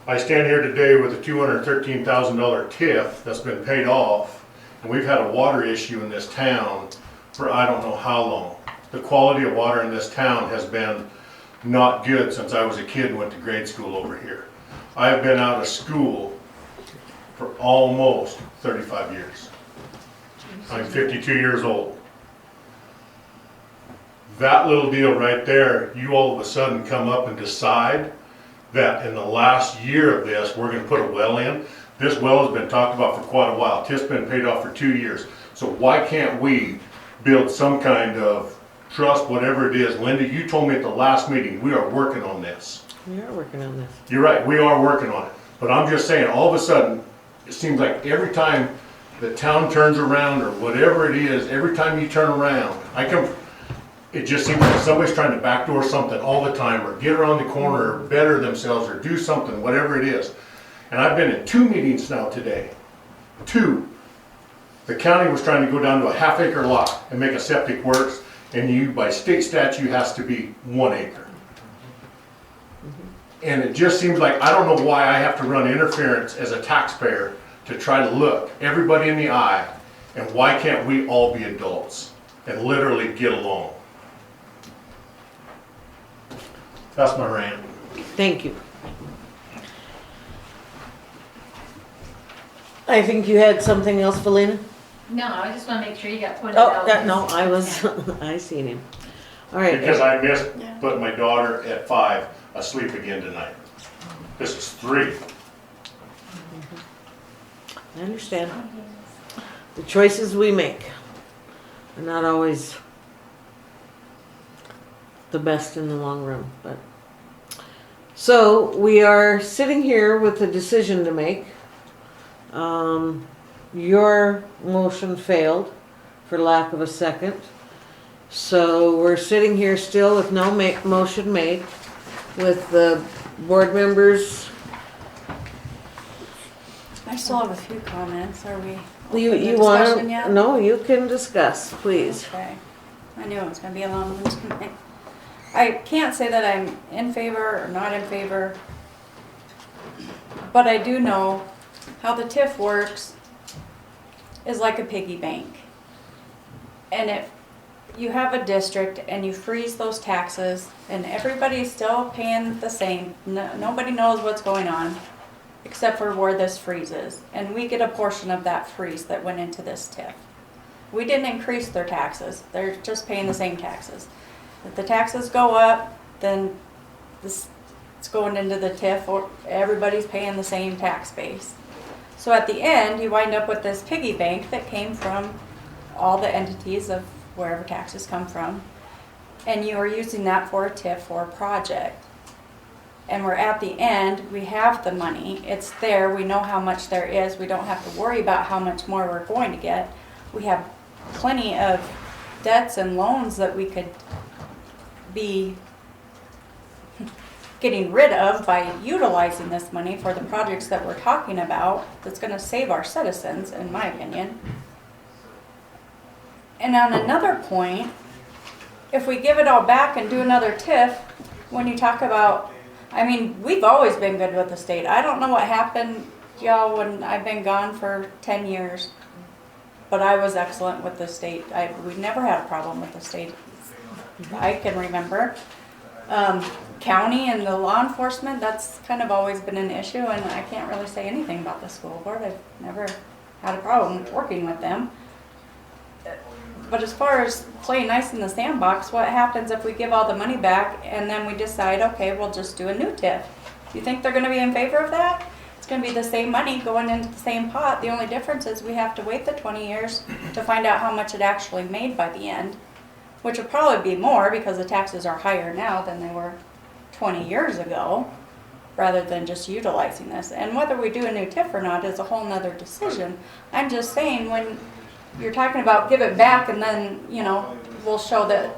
S13: I stand here today with a $213,000 TIF that's been paid off, and we've had a water issue in this town for I don't know how long. The quality of water in this town has been not good since I was a kid and went to grade school over here. I've been out of school for almost 35 years. I'm 52 years old. That little deal right there, you all of a sudden come up and decide that in the last year of this, we're gonna put a well in. This well has been talked about for quite a while. TIF's been paid off for 2 years. So why can't we build some kind of trust, whatever it is? Linda, you told me at the last meeting, we are working on this.
S1: We are working on this.
S13: You're right, we are working on it. But I'm just saying, all of a sudden, it seems like every time the town turns around or whatever it is, every time you turn around, it just seems like somebody's trying to backdoor something all the time, or get around the corner, or better themselves, or do something, whatever it is. And I've been in 2 meetings now today. 2. The county was trying to go down to a half-acre lot and make a septic works, and you, by state statute, has to be 1 acre. And it just seems like, I don't know why I have to run interference as a taxpayer to try to look everybody in the eye, and why can't we all be adults and literally get along? That's my rant.
S1: Thank you. I think you had something else, Felina?
S15: No, I just wanna make sure you got pointed
S1: Oh,
S15: out.
S1: no, I was, I seen him. All right.
S13: Because I missed putting my daughter at 5 asleep again tonight. This is 3.
S1: I understand. The choices we make are not always the best in the long run, but. So we are sitting here with a decision to make. Your motion failed for lack of a second. So we're sitting here still with no motion made, with the board members.
S4: I still have a few comments. Are we
S1: You
S4: open to
S1: want
S4: discussion
S1: to?
S4: yet?
S1: No, you can discuss, please.
S4: Okay. I knew it was gonna be a long one tonight. I can't say that I'm in favor or not in favor, but I do know how the TIF works is like a piggy bank. And if you have a district and you freeze those taxes and everybody's still paying the same, nobody knows what's going on except for where this freezes. And we get a portion of that freeze that went into this TIF. We didn't increase their taxes. They're just paying the same taxes. If the taxes go up, then it's going into the TIF, or everybody's paying the same tax base. So at the end, you wind up with this piggy bank that came from all the entities of wherever taxes come from, and you are using that for a TIF or a project. And we're at the end, we have the money, it's there, we know how much there is, we don't have to worry about how much more we're going to get. We have plenty of debts and loans that we could be getting rid of by utilizing this money for the projects that we're talking about, that's gonna save our citizens, in my opinion. And on another point, if we give it all back and do another TIF, when you talk about, I mean, we've always been good with the state. I don't know what happened, y'all, when I've been gone for 10 years, but I was excellent with the state. We never had a problem with the state. I can remember. County and the law enforcement, that's kind of always been an issue, and I can't really say anything about the school board. I've never had a problem working with them. But as far as playing nice in the sandbox, what happens if we give all the money back and then we decide, okay, we'll just do a new TIF? You think they're gonna be in favor of that? It's gonna be the same money going into the same pot. The only difference is we have to wait the 20 years to find out how much it actually made by the end, which will probably be more because the taxes are higher now than they were 20 years ago, rather than just utilizing this. And whether we do a new TIF or not is a whole nother decision. I'm just saying, when you're talking about give it back and then, you know, we'll show that,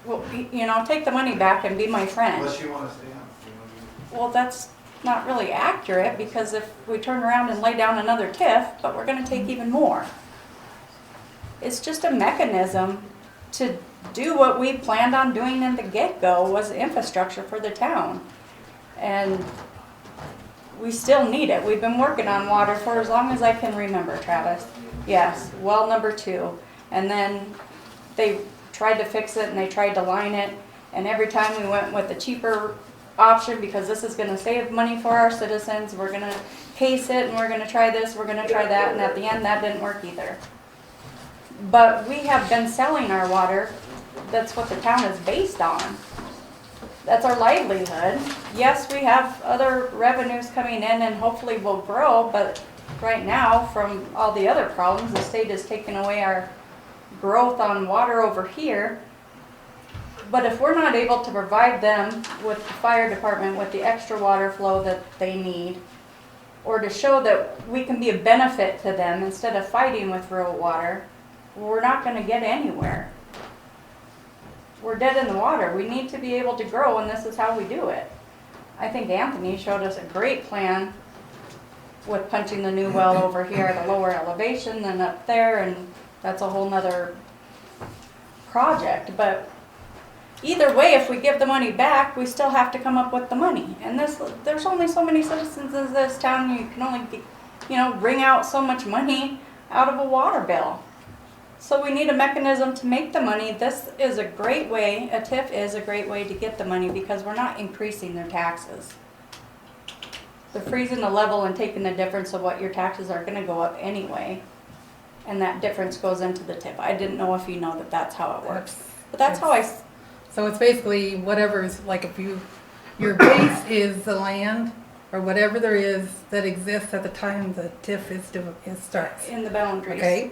S4: well, you know, take the money back and be my friend.
S21: Unless you want to stay on.
S4: Well, that's not really accurate, because if we turn around and lay down another TIF, but we're gonna take even more. It's just a mechanism to do what we planned on doing in the get-go, was infrastructure for the town. And we still need it. We've been working on water for as long as I can remember, Travis. Yes, well number 2. And then they tried to fix it and they tried to line it. And every time we went with a cheaper option because this is gonna save money for our citizens, we're gonna pace it and we're gonna try this, we're gonna try that, and at the end, that didn't work either. But we have been selling our water, that's what the town is based on. That's our livelihood. Yes, we have other revenues coming in and hopefully will grow, but right now, from all the other problems, the state is taking away our growth on water over here. But if we're not able to provide them with the fire department with the extra water flow that they need, or to show that we can be a benefit to them instead of fighting with rural water, we're not gonna get anywhere. We're dead in the water. We need to be able to grow, and this is how we do it. I think Anthony showed us a great plan with punching the new well over here at a lower elevation than up there, and that's a whole nother project. But either way, if we give the money back, we still have to come up with the money. And there's only so many citizens in this town, you can only, wring out so much money out of a water bill. So we need a mechanism to make the money. This is a great way, a TIF is a great way to get the money because we're not increasing their taxes. They're freezing the level and taking the difference of what your taxes are gonna go up anyway. And that difference goes into the TIF. I didn't know if you know that that's how it works. But that's how
S19: So it's basically whatever's, like if your base is the land or whatever there is that exists at the time the TIF starts.
S4: in the boundaries.
S19: Okay?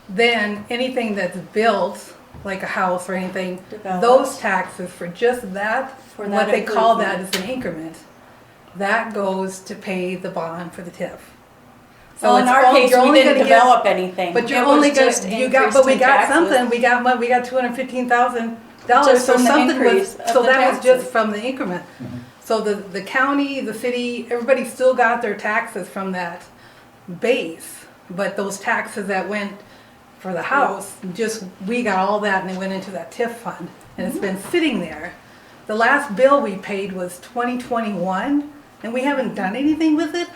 S19: Then anything that's built, like a house or anything,
S4: Developed.
S19: those taxes for just that,
S4: For
S19: what
S4: that
S19: they call that
S4: improvement.
S19: is an increment, that goes to pay the bond for the TIF.
S4: Well, in
S19: it's
S4: our
S19: only-
S4: case,
S19: you're
S4: we
S19: only
S4: didn't
S19: gonna get-
S4: develop anything.
S19: But you're
S4: It was
S19: only
S4: just
S19: gonna,
S4: increased
S19: but we
S4: in
S19: got
S4: taxes.
S19: something, we got $215,000,
S4: Just
S19: so
S4: from the
S19: something was,
S4: increase of
S19: so
S4: the
S19: that was just
S4: taxes.
S19: from the increment. So the county, the city, everybody still got their taxes from that base, but those taxes that went for the house, we got all that and it went into that TIF fund, and it's been sitting there. The last bill we paid was 2021, and we haven't done anything with it.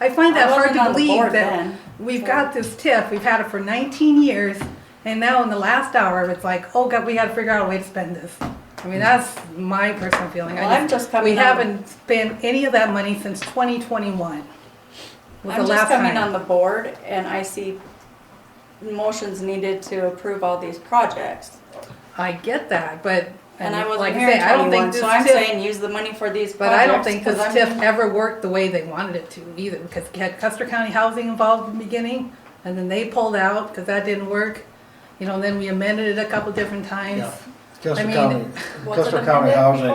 S19: I find that
S4: I
S19: hard
S4: wasn't
S19: to
S4: on the
S19: believe
S4: board
S19: that
S4: then,
S19: we've
S4: so-
S19: got this TIF, we've had it for 19 years, and now in the last hour, it's like, oh God, we gotta figure out a way to spend this. I mean, that's my personal feeling.
S4: Well, I'm just coming
S19: We
S4: on-
S19: haven't spent any of that money since 2021. Was the
S4: I'm just
S19: last
S4: coming
S19: time.
S4: on the board and I see motions needed to approve all these projects.
S19: I get that, but.
S4: And I wasn't
S19: like
S4: here in
S19: say, I don't
S4: 21,
S19: think
S4: so
S19: this
S4: I'm
S19: TIF
S4: saying use the money for these
S19: But
S4: projects.
S19: I don't think this
S4: 'cause
S19: TIF ever worked the way they wanted it to either, because you had Custer County Housing involved in the beginning, and then they pulled out because that didn't work. And then we amended it a couple different times.
S12: Yeah. Custer
S19: I mean,
S12: County,
S4: was it
S12: Custer County
S4: amended
S12: Housing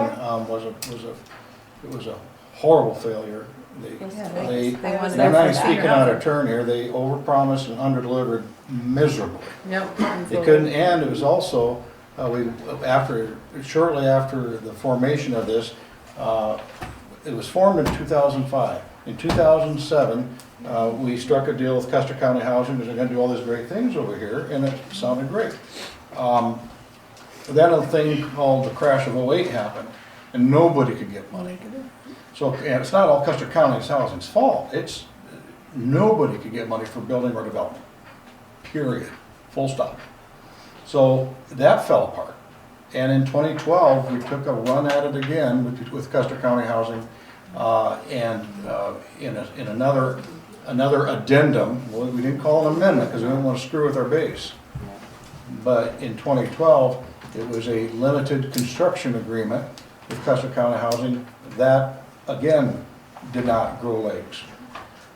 S12: it was a horrible failure. They,
S19: They wanted
S12: and I'm
S19: that
S12: not
S19: for
S12: speaking
S19: sure.
S12: out of turn here, they overpromised and underdelivered miserably.
S19: Yep.
S12: They couldn't, and it was also, shortly after the formation of this, it was formed in 2005. In 2007, we struck a deal with Custer County Housing, because they're gonna do all these great things over here, and it sounded great. Then a thing called the crash of '08 happened, and nobody could get money. So, and it's not all Custer County's Housing's fault, it's, nobody could get money for building or development, period, full stop. So that fell apart. And in 2012, we took a run at it again with Custer County Housing, and in another addendum, well, we didn't call it an amendment because we didn't want to screw with our base. But in 2012, it was a limited construction agreement with Custer County Housing that, again, did not grow legs.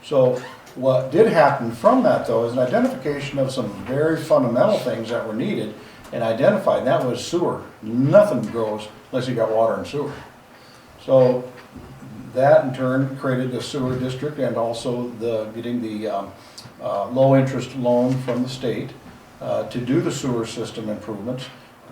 S12: So what did happen from that, though, is an identification of some very fundamental things that were needed and identified, and that was sewer. Nothing grows unless you got water and sewer. So that in turn created the sewer district and also getting the low-interest loan from the state to do the sewer system improvements.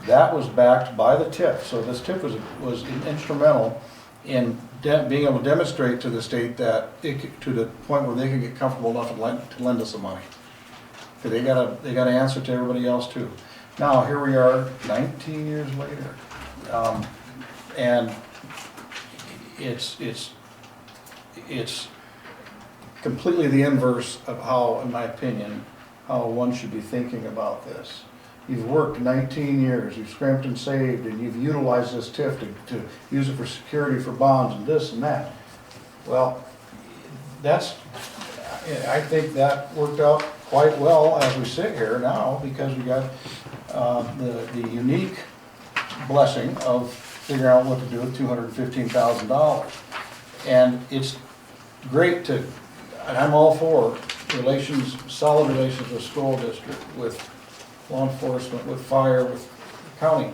S12: That was backed by the TIF. So this TIF was instrumental in being able to demonstrate to the state that to the point where they could get comfortable enough to lend us the money. Because they got to answer to everybody else too. Now here we are, 19 years later, and it's completely the inverse of how, in my opinion, how one should be thinking about this. you've worked 19 years, you've scrimped and saved, and you've utilized this TIF to use it for security for bonds and this and that. Well, I think that worked out quite well as we sit here now, because we got the unique blessing of figuring out what to do with $215,000. And it's great to, and I'm all for solid relations with school district, with law enforcement, with fire, with county.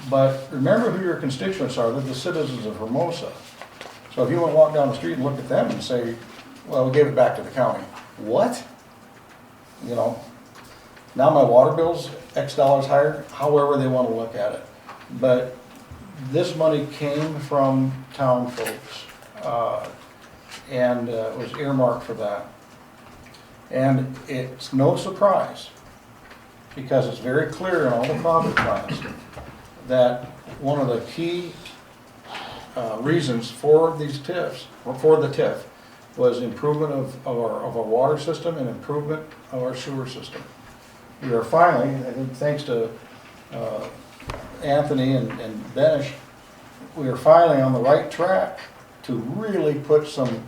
S12: But remember who your constituents are. They're the citizens of Hermosa. So if you want to walk down the street and look at them and say, well, we gave it back to the county. What? You know, now my water bill's X dollars higher, however they want to look at it. But this money came from town folks, and it was earmarked for that. And it's no surprise, because it's very clear in all the project plans that one of the key reasons for these TIFs, or for the TIF, was improvement of our water system and improvement of our sewer system. We are finally, I think thanks to Anthony and Benish, we are finally on the right track to really put some,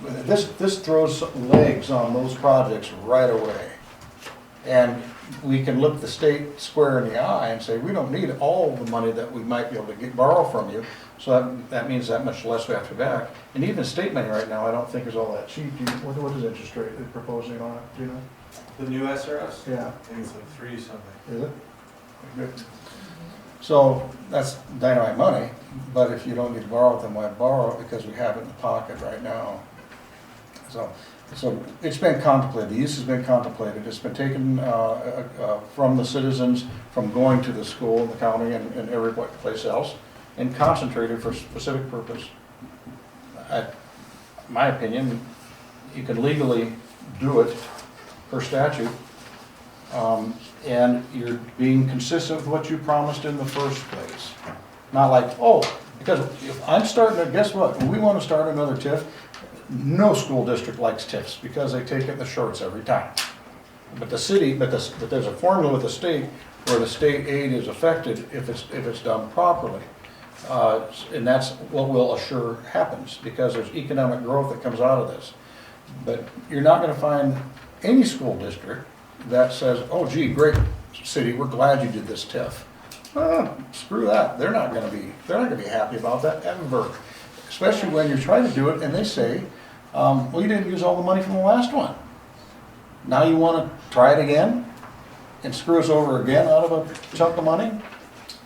S12: this throws legs on those projects right away. And we can look the state square in the eye and say, we don't need all the money that we might be able to borrow from you, so that means that much less we have to back. And even state money right now, I don't think is all that cheap. What is interest rate they're proposing on it, do you know?
S21: The new SRS?
S12: Yeah.
S21: I think it's like 3 something.
S12: Is it? Good. So that's dynamite money, but if you don't need to borrow it, then why borrow it? Because we have it in the pocket right now. So it's been contemplated, the use has been contemplated, it's been taken from the citizens, from going to the school, the county, and every place else, and concentrated for a specific purpose. My opinion, you can legally do it per statute, and you're being consistent with what you promised in the first place. Not like, oh, because if I'm starting to, guess what, when we want to start another TIF, no school district likes TIFs because they take it in the shorts every time. But the city, but there's a formula with the state where the state aid is affected if it's done properly. And that's what will assure happens, because there's economic growth that comes out of this. But you're not going to find any school district that says, oh gee, great city, we're glad you did this TIF. Screw that. They're not going to be happy about that ever. Especially when you're trying to do it and they say, well, you didn't use all the money from the last one. Now you want to try it again and screw us over again out of a chunk of money?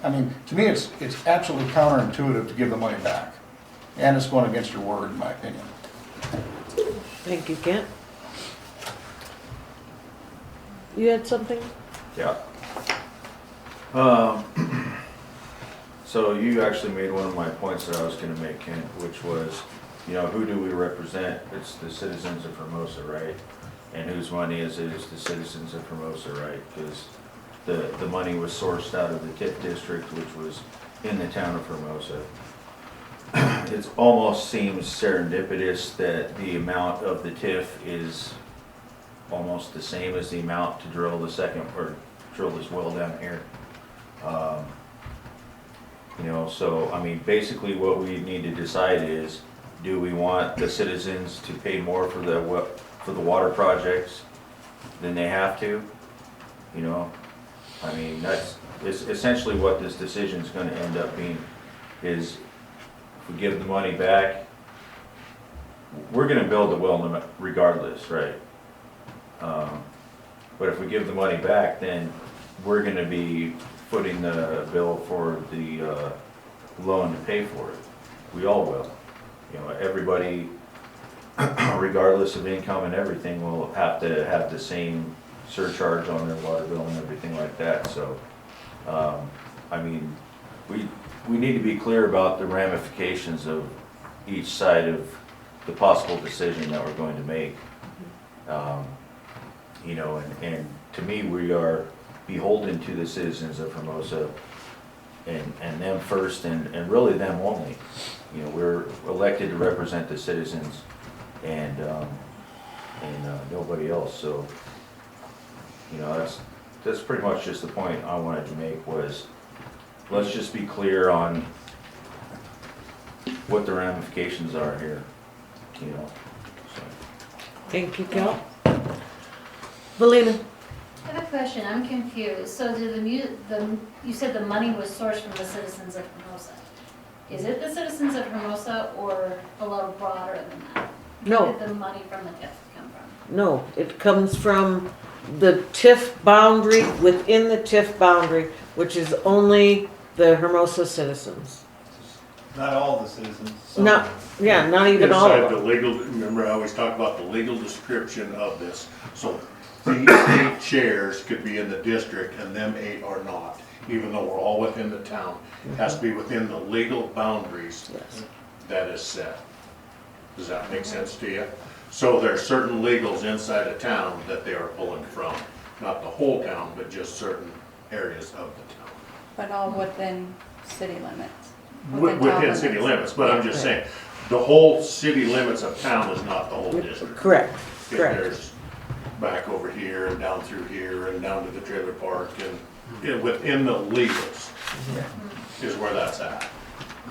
S12: I mean, to me, it's absolutely counterintuitive to give the money back. And it's going against your word, in my opinion.
S1: Thank you, Kent. You had something?
S3: Yeah. So you actually made one of my points that I was gonna make, Kent, which was, you know, who do we represent? It's the citizens of Hermosa, right? And whose money is it? It's the citizens of Hermosa, right? Because the money was sourced out of the TIF district, which was in the town of Hermosa. It almost seems serendipitous that the amount of the TIF is almost the same as the amount to drill the second, or drill this well down here. You know, so, I mean, basically what we need to decide is, do we want the citizens to pay more for the water projects than they have to? You know, I mean, that's essentially what this decision is going to end up being, is if we give the money back, we're going to build the well regardless, right? But if we give the money back, then we're going to be footing the bill for the loan to pay for it. We all will. You know, everybody, regardless of income and everything, will have to have the same surcharge on their water bill and everything like that. So, I mean, we need to be clear about the ramifications of each side of the possible decision that we're going to make. You know, and to me, we are beholden to the citizens of Hermosa, and them first, and really them only. You know, we're elected to represent the citizens, and nobody else. So, you know, that's pretty much just the point I wanted to make was, let's just be clear on what the ramifications are here, you know, so.
S1: Thank you, Cal. Valina?
S15: I have a question, I'm confused. So did you said the money was sourced from the citizens of Hermosa. Is it the citizens of Hermosa or a little broader than that?
S1: No.
S15: Where did the money from the TIF come from?
S1: No, it comes from the TIF boundary, within the TIF boundary, which is only the Hermosa citizens.
S21: Not all the citizens. some
S1: Not,
S21: of them.
S1: yeah, not even all
S13: Inside
S1: of
S13: the
S1: them.
S13: legal, remember I always talk about the legal description of this. So these 8 chairs could be in the district and them 8 are not, even though we're all within the town. It has to be within the legal boundaries
S1: Yes.
S13: that is set. Does that make sense to you? So there are certain legals inside a town that they are pulling from, not the whole town, but just certain areas of the town.
S4: But all within city limits.
S13: Within
S4: town
S13: city
S4: limits.
S13: limits, but I'm just saying, the whole city limits of town is not the whole district.
S1: Correct,
S13: If
S1: correct.
S13: there's back over here and down through here and down to the trailer park and within the legals is where that's at.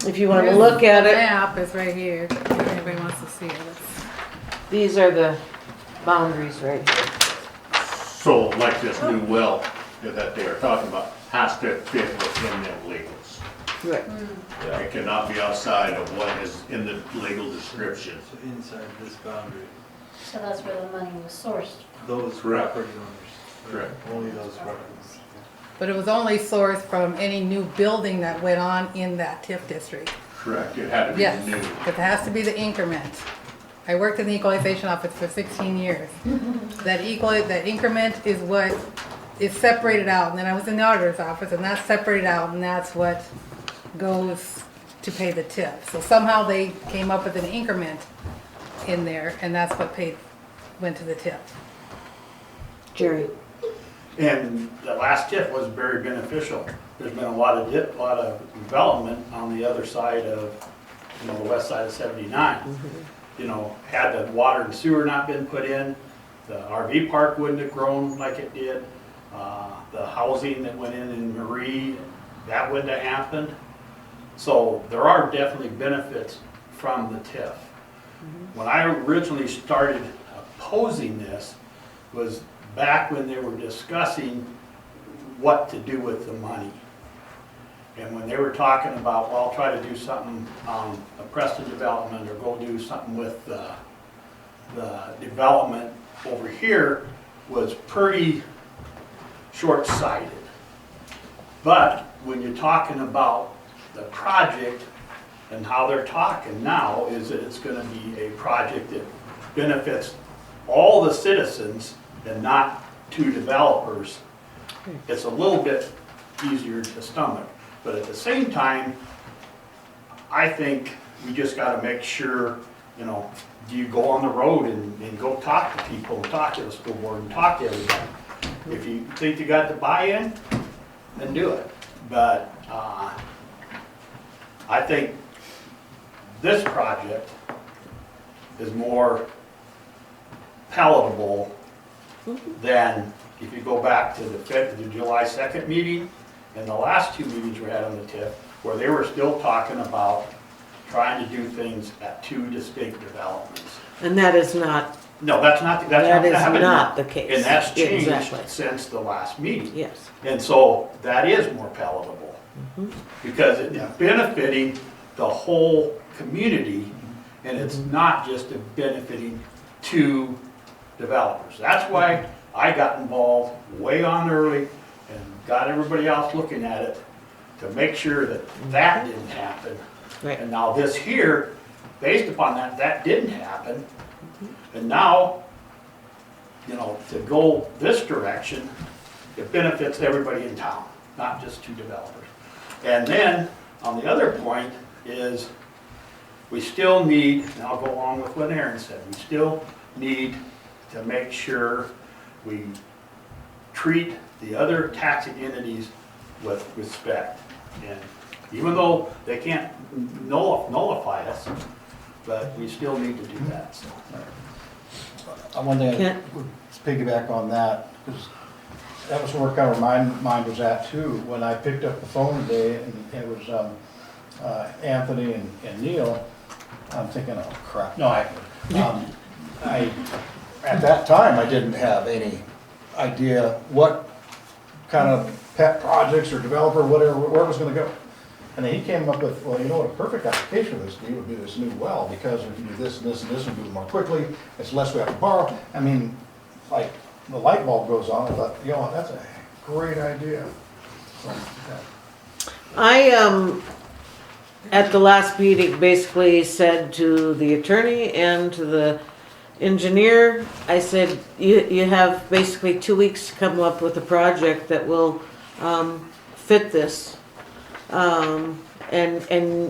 S1: If you want to look at
S19: The
S1: it,
S19: map is right here, if anybody wants to see it.
S1: these are the boundaries right here.
S13: So like this new well that they are talking about has to fit within them legals.
S1: Right.
S13: It cannot be outside of what is in the legal description.
S21: So inside this boundary,
S15: So that's where the money was sourced.
S21: those
S13: Correct.
S21: property owners.
S13: Correct.
S21: Only those properties.
S19: But it was only sourced from any new building that went on in that TIF district.
S13: Correct, it had to be
S19: Yes,
S13: new.
S19: it has to be the increment. I worked in the equalization office for 16 years. That increment is what is separated out, and then I was in the auditor's office, and that's separated out, and that's what goes to pay the TIF. So somehow they came up with an increment in there, and that's what went to the TIF.
S1: Jerry?
S7: And the last TIF was very beneficial. There's been a lot of development on the other side of, the west side of 79. Had the water and sewer not been put in, the RV park wouldn't have grown like it did. The housing that went in Marie, that wouldn't have happened. So there are definitely benefits from the TIF. When I originally started opposing this was back when they were discussing what to do with the money. And when they were talking about, well, I'll try to do something on a Preston development or go do something with the development over here was pretty short-sighted. But when you're talking about the project and how they're talking now is that it's gonna be a project that benefits all the citizens and not 2 developers, it's a little bit easier to stomach. But at the same time, I think we just gotta make sure, do you go on the road and go talk to people, and talk to the school board, and talk to everybody? If you think you got the buy-in, then do it. But I think this project is more palatable than if you go back to the July 2nd meeting and the last 2 meetings we had on the TIF, where they were still talking about trying to do things at 2 distinct developments.
S1: And that is not,
S7: No, that's not
S1: that is
S7: happening
S1: not
S7: now.
S1: the case.
S7: And that's changed
S1: Exactly.
S7: since the last meeting.
S1: Yes.
S7: And so that is more palatable because it's benefiting the whole community and it's not just benefiting 2 developers. That's why I got involved way on early and got everybody else looking at it to make sure that that didn't happen.
S1: Right.
S7: And now this here, based upon that, that didn't happen. And now, to go this direction, it benefits everybody in town, not just 2 developers. And then, on the other point is, we still need, and I'll go along with what Aaron said, we still need to make sure we treat the other taxing entities with respect. And even though they can't nullify us, but we still need to do that, so.
S12: One thing,
S1: Can't-
S12: let's piggyback on that, because that was where kind of my mind was at too. When I picked up the phone today and it was Anthony and Neil, I'm thinking, oh crap. No, at that time, I didn't have any idea what kind of pet projects or developer, whatever, where it was gonna go. And then he came up with, well, you know what, a perfect application for this Steve, would be this new well, because if you do this and this and this, we do it more quickly, it's less we have to borrow. I mean, like, the light bulb goes on, I thought, you know, that's a great idea. So, yeah.
S1: At the last meeting, basically said to the attorney and to the engineer, I said, you have basically 2 weeks to come up with a project that will fit this. And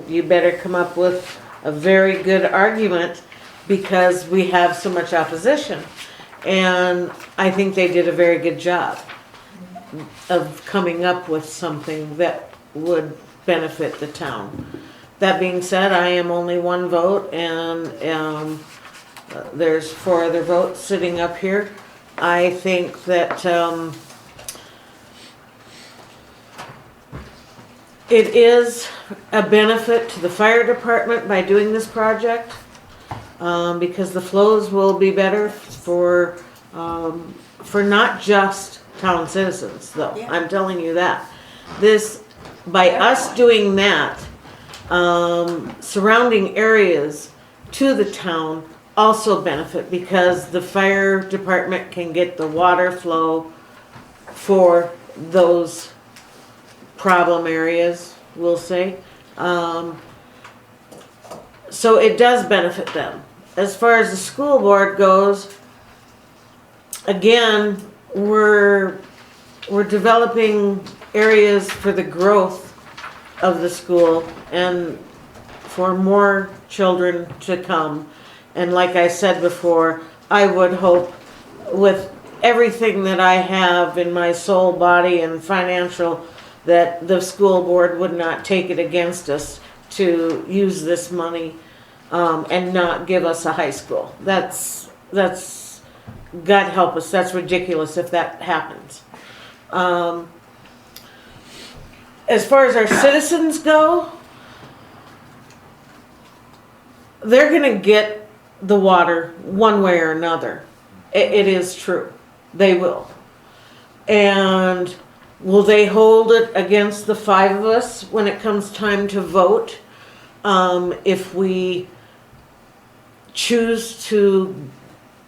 S1: you better come up with a very good argument because we have so much opposition. And I think they did a very good job of coming up with something that would benefit the town. That being said, I am only one vote, and there's 4 other votes sitting up here. I think that it is a benefit to the fire department by doing this project, because the flows will be better for not just town citizens, though.
S2: Yeah.
S1: I'm telling you that. This, by us doing that, surrounding areas to the town also benefit because the fire department can get the water flow for those problem areas, we'll say. So it does benefit them. As far as the school board goes, again, we're developing areas for the growth of the school and for more children to come. And like I said before, I would hope with everything that I have in my soul, body, and financial, that the school board would not take it against us to use this money and not give us a high school. That's God help us, that's ridiculous if that happens. As far as our citizens go, they're gonna get the water one way or another. It is true. They will. And will they hold it against the 5 of us when it comes time to vote? If we choose to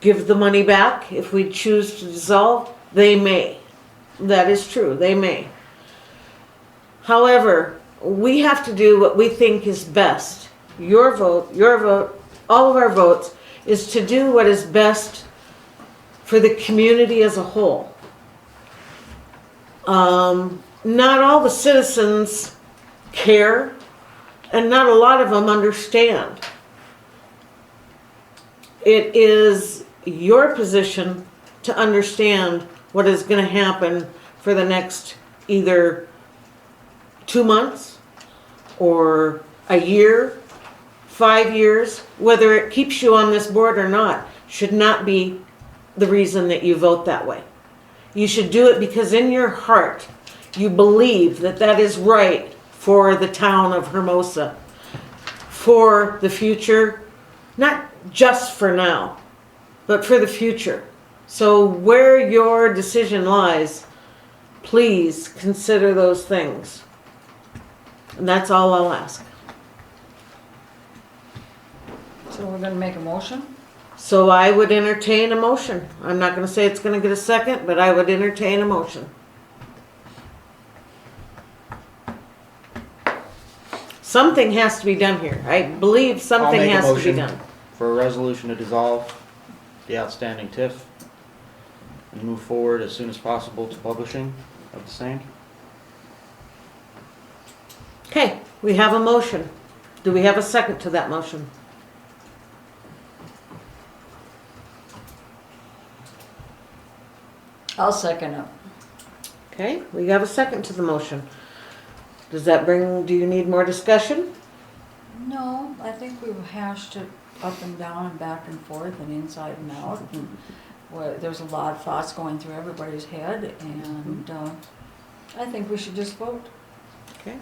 S1: give the money back, if we choose to dissolve, they may. That is true, they may. However, we have to do what we think is best. Your vote, all of our votes, is to do what is best for the community as a whole. Not all the citizens care, and not a lot of them understand. It is your position to understand what is going to happen for the next either 2 months or a year, 5 years. Whether it keeps you on this board or not should not be the reason that you vote that way. You should do it because in your heart you believe that that is right for the town of Hermosa, for the future, not just for now, but for the future. So where your decision lies, please consider those things. And that's all I'll ask.
S2: So we're gonna make a motion?
S1: So I would entertain a motion. I'm not gonna say it's gonna get a second, but I would entertain a motion. Something has to be done here. I believe something
S17: I'll make a
S1: has to be
S17: motion
S1: done.
S17: for a resolution to dissolve the outstanding TIF and move forward as soon as possible to publishing of the same.
S1: Okay, we have a motion. Do we have a second to that motion?
S2: I'll second it.
S1: Okay, we have a second to the motion. Does that bring, do you need more discussion?
S2: No, I think we've hashed it up and down and back and forth and inside and out. And there's a lot of thoughts going through everybody's head, and I think we should just vote.
S1: Okay.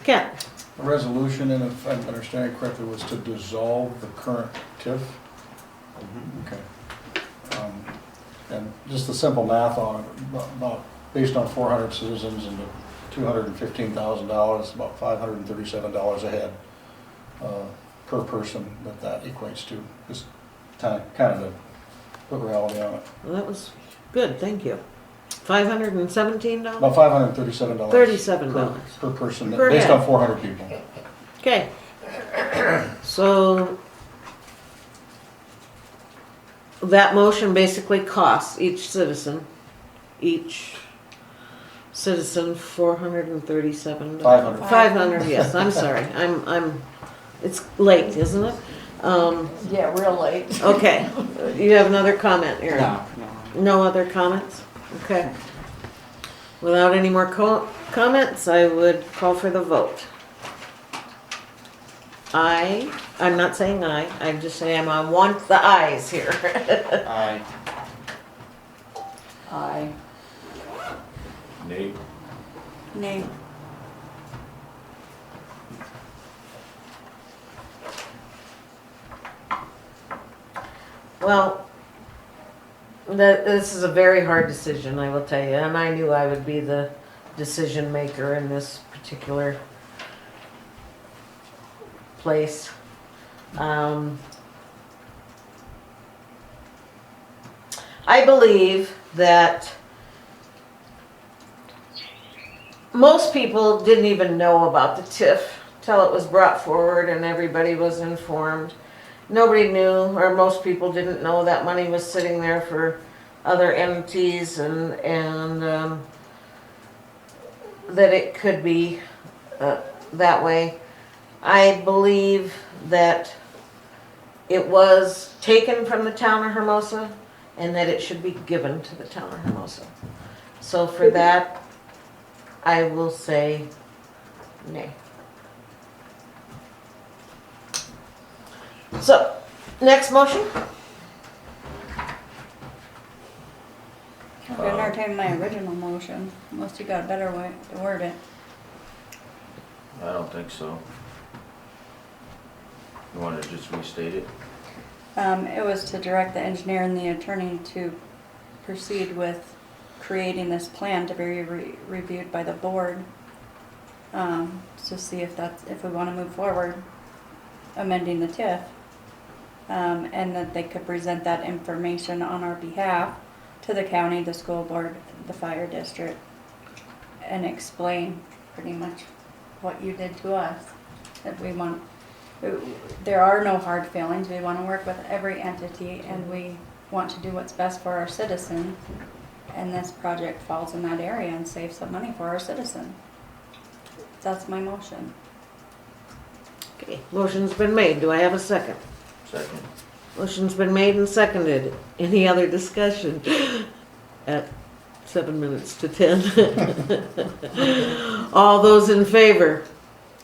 S1: Ken?
S12: The resolution, and if I'm understanding correctly, was to dissolve the current TIF? Okay. And just the simple math on it, about, based on 400 citizens and $215,000, about $537 a head per person that equates to. Just kind of to put reality on it.
S1: Well, that was good, thank you. $517?
S12: About $537.
S1: $37.
S12: Per person,
S1: Per
S12: based
S1: head.
S12: on 400 people.
S1: Okay. So that motion basically costs each citizen $437.
S12: 500.
S1: 500, yes, I'm sorry. It's late, isn't it?
S2: Yeah, real late.
S1: Okay. You have another comment, Aaron?
S17: No.
S1: No other comments? Okay. Without any more comments, I would call for the vote. I'm not saying aye, I'm just saying I want the ayes here.
S17: Aye.
S2: Aye.
S3: Nate?
S4: Nay.
S1: Well, this is a very hard decision, I will tell you, and I knew I would be the decision maker in this particular place. I believe that most people didn't even know about the TIF till it was brought forward and everybody was informed. Nobody knew, or most people didn't know, that money was sitting there for other entities and that it could be that way. I believe that it was taken from the town of Hermosa and that it should be given to the town of Hermosa. So for that, I will say nay. So, next motion?
S4: I'm gonna entertain my original motion, unless you got a better way to word it.
S3: I don't think so. You want to just restate it?
S4: It was to direct the engineer and the attorney to proceed with creating this plan to be reviewed by the board, to see if we want to move forward amending the TIF, and that they could present that information on our behalf to the county, the school board, the fire district, and explain pretty much what you did to us. That we want, there are no hard feelings. We want to work with every entity, and we want to do what's best for our citizen. And this project falls in that area and saves some money for our citizen. That's my motion.
S1: Okay, motion's been made. Do I have a second?
S3: Second.
S1: Motion's been made and seconded. Any other discussion? At 7 minutes to 10. All those in favor?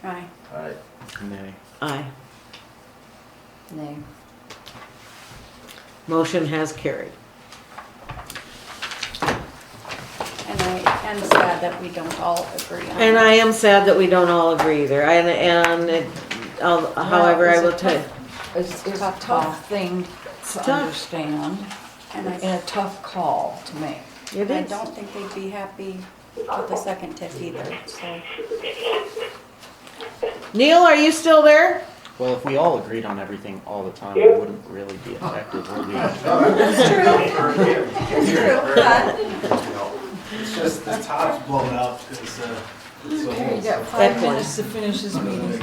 S4: Aye.
S3: Aye.
S17: Nay.
S1: Aye.
S2: Nay.
S1: Motion has carried.
S4: And I am sad that we don't all agree on
S1: And
S4: it.
S1: I am sad that we don't all agree either. However, I will tell you.
S2: It's a tough thing to
S1: tough.
S2: understand,
S4: And
S2: and a tough call to make.
S1: It
S4: I
S1: is.
S4: don't think they'd be happy with the second TIF either, so.
S1: Neil, are you still there?
S17: Well, if we all agreed on everything all the time, it wouldn't really be effective, would we?
S4: That's true. It's true, but
S21: It's just the top's blown out, it's
S2: You
S21: a
S2: got 5 minutes to finish this meeting.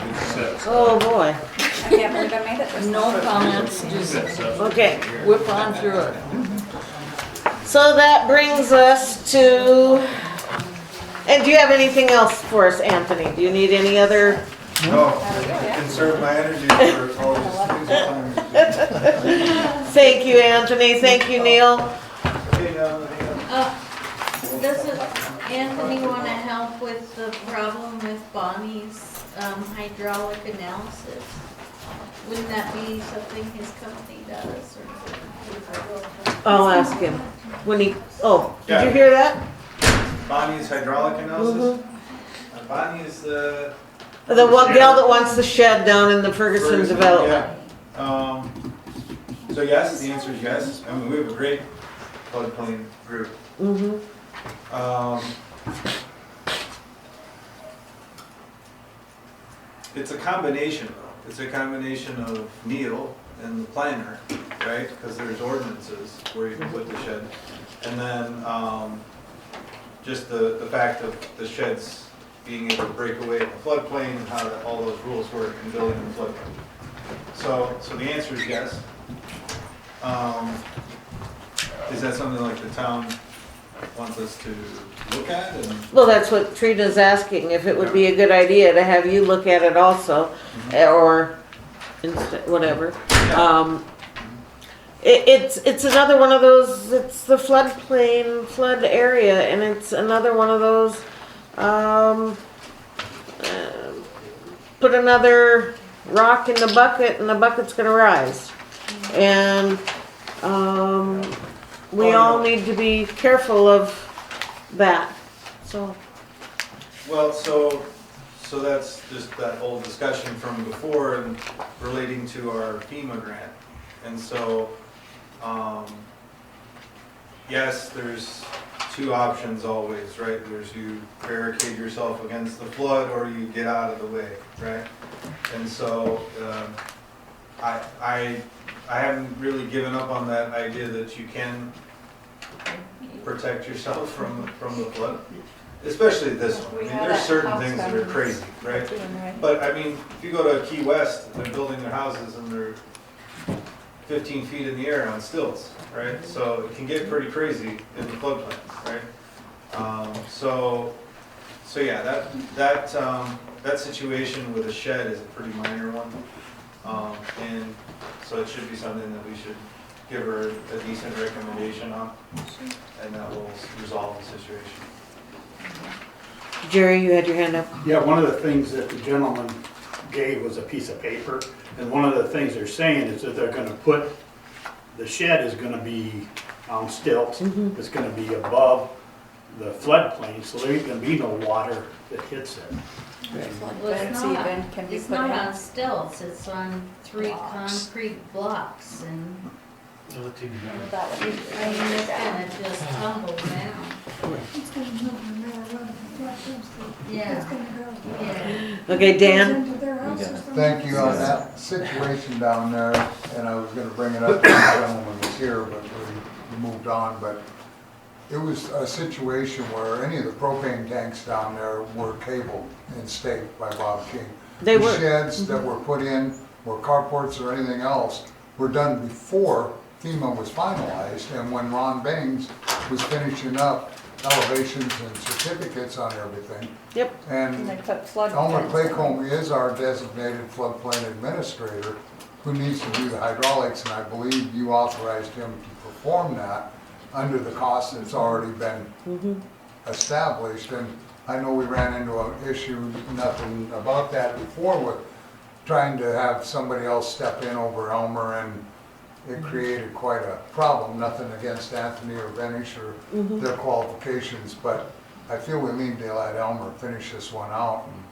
S1: Oh, boy.
S4: I can't believe I made it this
S2: No
S4: long.
S2: comments, just
S1: Okay.
S2: whip on through it.
S1: So that brings us to, and do you have anything else for us, Anthony? Do you need any other?
S11: No, conserve my energy for all these things.
S1: Thank you, Anthony. Thank you, Neil.
S16: Does Anthony want to help with the problem with Bonnie's hydraulic analysis? Wouldn't that be something his company does, or?
S1: I'll ask him when he, oh, did you
S21: Yeah.
S1: hear that?
S21: Bonnie's hydraulic analysis?
S1: Mhm.
S21: Bonnie is the.
S1: The one gal that wants the shed down in the Ferguson development.
S21: Yeah. So yes, the answer is yes. I mean, we have a great floodplain group.
S1: Mm-hmm.
S21: It's a combination though. It's a combination of Neil and the planner, right? Because there's ordinances where you can put the shed. And then just the fact of the sheds being able to break away in the floodplain and how all those rules work in building in the floodplain. So the answer is yes. Is that something like the town wants us to look at? And
S1: Well, that's what Trina's asking, if it would be a good idea to have you look at it also, or whatever. It's another one of those, it's the flood area, and it's another one of those, put another rock in the bucket and the bucket's gonna rise. And, we all need to be careful of that, so.
S21: well, so that's just that whole discussion from before and relating to our FEMA grant. And so, yes, there's two options always, right? There's you barricade yourself against the flood or you get out of the way, right? And so, I haven't really given up on that idea that you can protect yourself from the flood, especially this one. I mean, there's certain things that are crazy, right? But I mean, if you go to Key West, they're building their houses and they're 15 feet in the air on stilts, right? So it can get pretty crazy in the floodplain, right? So yeah, that situation with a shed is a pretty minor one. And so it should be something that we should give her a decent recommendation on, and that will resolve the situation.
S1: Jerry, you had your hand up.
S7: Yeah, one of the things that the gentleman gave was a piece of paper, and one of the things they're saying is that they're gonna put, the shed is gonna be on stilts, it's gonna be above the floodplain, so there ain't gonna be no water that hits it.
S16: Well, it's not on stilts, it's on 3 concrete blocks, and I mean, it's gonna just tumble down.
S14: It's gonna move no matter what, if the flood comes through.
S16: Yeah.
S14: It's gonna go.
S16: Yeah.
S1: Okay, Dan?
S14: Into their houses.
S5: Thank you on that situation down there, and I was gonna bring it up when the gentleman was here, but we moved on, but it was a situation where any of the propane tanks down there were cabled and staked by Bob King.
S1: They were.
S5: The sheds that were put in, or carports or anything else, were done before FEMA was finalized, and when Ron Bangs was finishing up elevations and certificates on everything.
S1: Yep.
S5: And
S19: they put flood
S5: Elmer
S19: fence on.
S5: Claycomb is our designated floodplain administrator who needs to do the hydraulics, and I believe you authorized him to perform that under the cost that's already been established. And I know we ran into an issue, nothing about that before, with trying to have somebody else step in over Elmer, and it created quite a problem. Nothing against Anthony or Benish or their qualifications, but I feel we need to let Elmer finish this one out, and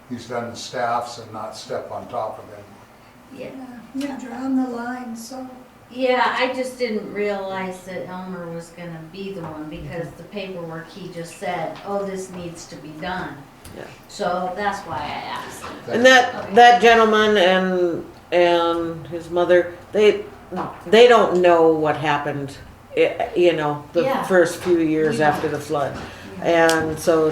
S5: he's done the staffs and not step on top of them.
S16: Yeah.
S14: You've drawn the line, so.
S16: Yeah, I just didn't realize that Elmer was gonna be the one, because the paperwork, he just said, oh, this needs to be done.
S1: Yeah.
S16: So that's why I asked.
S1: And that gentleman and his mother, they don't know what happened, you know, the
S16: Yeah.
S1: first few years after the flood. And so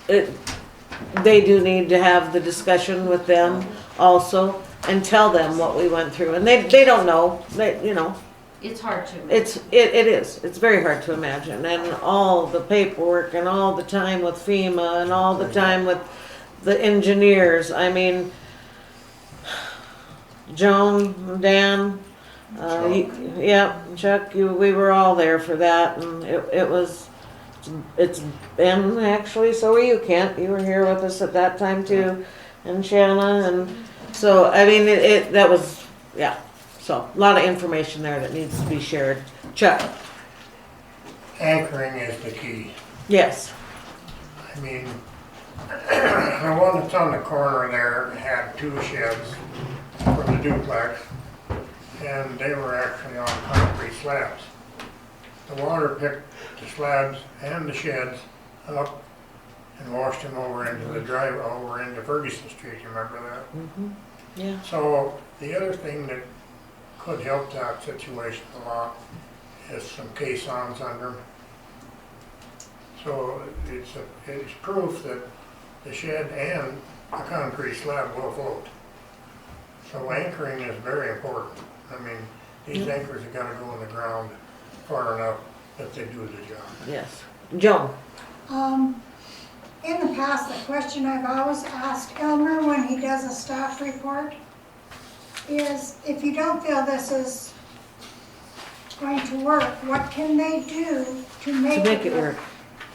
S1: they do need to have the discussion with them also and tell them what we went through. And they don't know, you know.
S16: It's hard to.
S1: It is. It's very hard to imagine. And all the paperwork and all the time with FEMA and all the time with the engineers. I mean, Joan, Dan, Chuck, we were all there for that. And and actually so were you, Kent. You were here with us at that time too. And Shanna, and So, I mean, that was, yeah, so, a lot of information there that needs to be shared. Chuck?
S18: Anchoring is the key.
S1: Yes.
S18: I mean, the one that's on the corner there had 2 sheds for the duplex, and they were actually on concrete slabs. The water picked the slabs and the sheds up and washed them over into the drive, over into Ferguson Street, you remember that?
S1: Mm-hmm. Yeah.
S18: So the other thing that could help that situation a lot is some caissons under them. So it's proof that the shed and the concrete slab will float. So anchoring is very important. I mean, these anchors are gonna go in the ground far enough that they do the job.
S1: Yes. Joan?
S14: In the past, the question I've always asked Elmer when he does a staff report is, if you don't feel this is going to work, what can they do to make it work?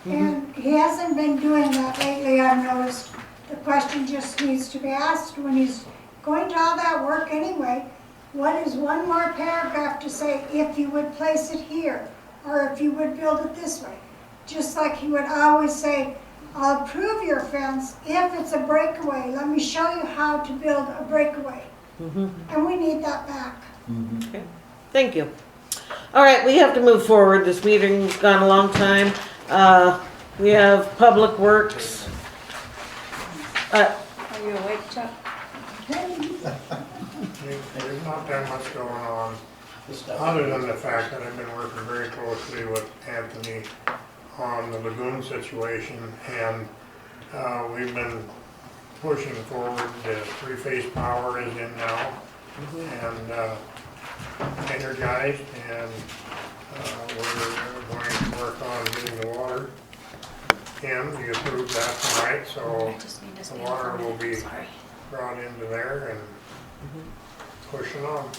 S14: And he hasn't been doing that lately, I've noticed. The question just needs to be asked when he's going to all that work anyway. What is one more paragraph to say, if you would place it here, or if you would build it this way? Just like he would always say, I'll approve your fence if it's a breakaway. Let me show you how to build a breakaway. And we need that back.
S1: Okay. Thank you. All right, we have to move forward. This meeting's gone a long time. We have Public Works.
S4: Are you awake, Chuck?
S18: There's not that much going on, other than the fact that I've been working very closely with Anthony on the lagoon situation, and we've been pushing forward. The 3-phase power is in now, and energized, and we're going to work on getting the water in. You approved that tonight, so the water will be brought into there and pushing on.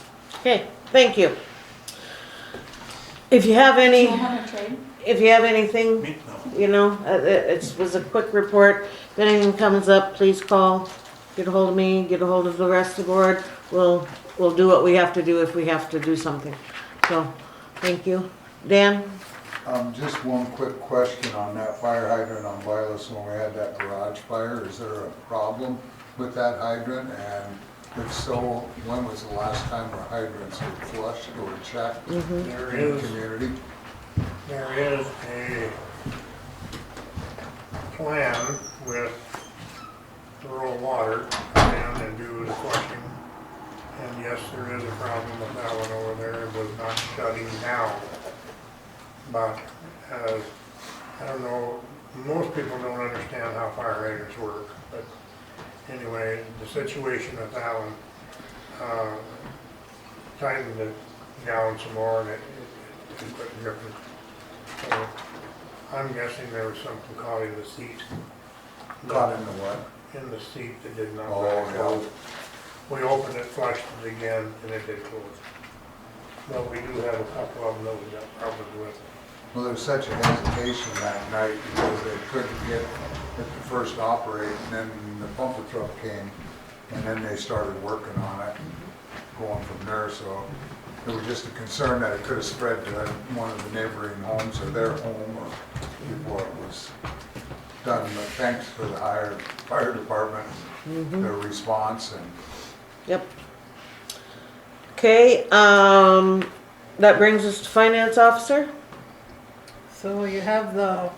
S1: Okay, thank you. If you have any, if you have anything, you know, it was a quick report. If anything comes up, please call, get a hold of me, get a hold of the rest of the board. We'll do what we have to do if we have to do something. So, thank you. Dan?
S5: Just one quick question on that fire hydrant on Vilas when we had that garage fire. Is there a problem with that hydrant? And if so, when was the last time our hydrants were flushed or checked in the community?
S18: There is a plan with rural water to come in and do the flushing. And yes, there is a problem with that one over there. It was not shutting down. But I don't know, most people don't understand how fire hydrants work. But anyway, the situation with that one, tightened it down some more, and it quit dripping. So I'm guessing there was something caught in the seat.
S5: Caught in the what?
S18: In the seat that did not
S5: Oh,
S18: back
S5: yeah.
S18: out. We opened it, flushed it again, and it did close. But we do have a couple of them that we got problems with.
S5: Well, there was such a hesitation that night because they couldn't get it to first operate, and then the pumper truck came, and then they started working on it, going from there. So it was just a concern that it could have spread to one of the neighboring homes or their home or before it was done. But thanks for the fire department, their response, and
S1: Yep. Okay, that brings us to Finance Officer.
S19: So you have the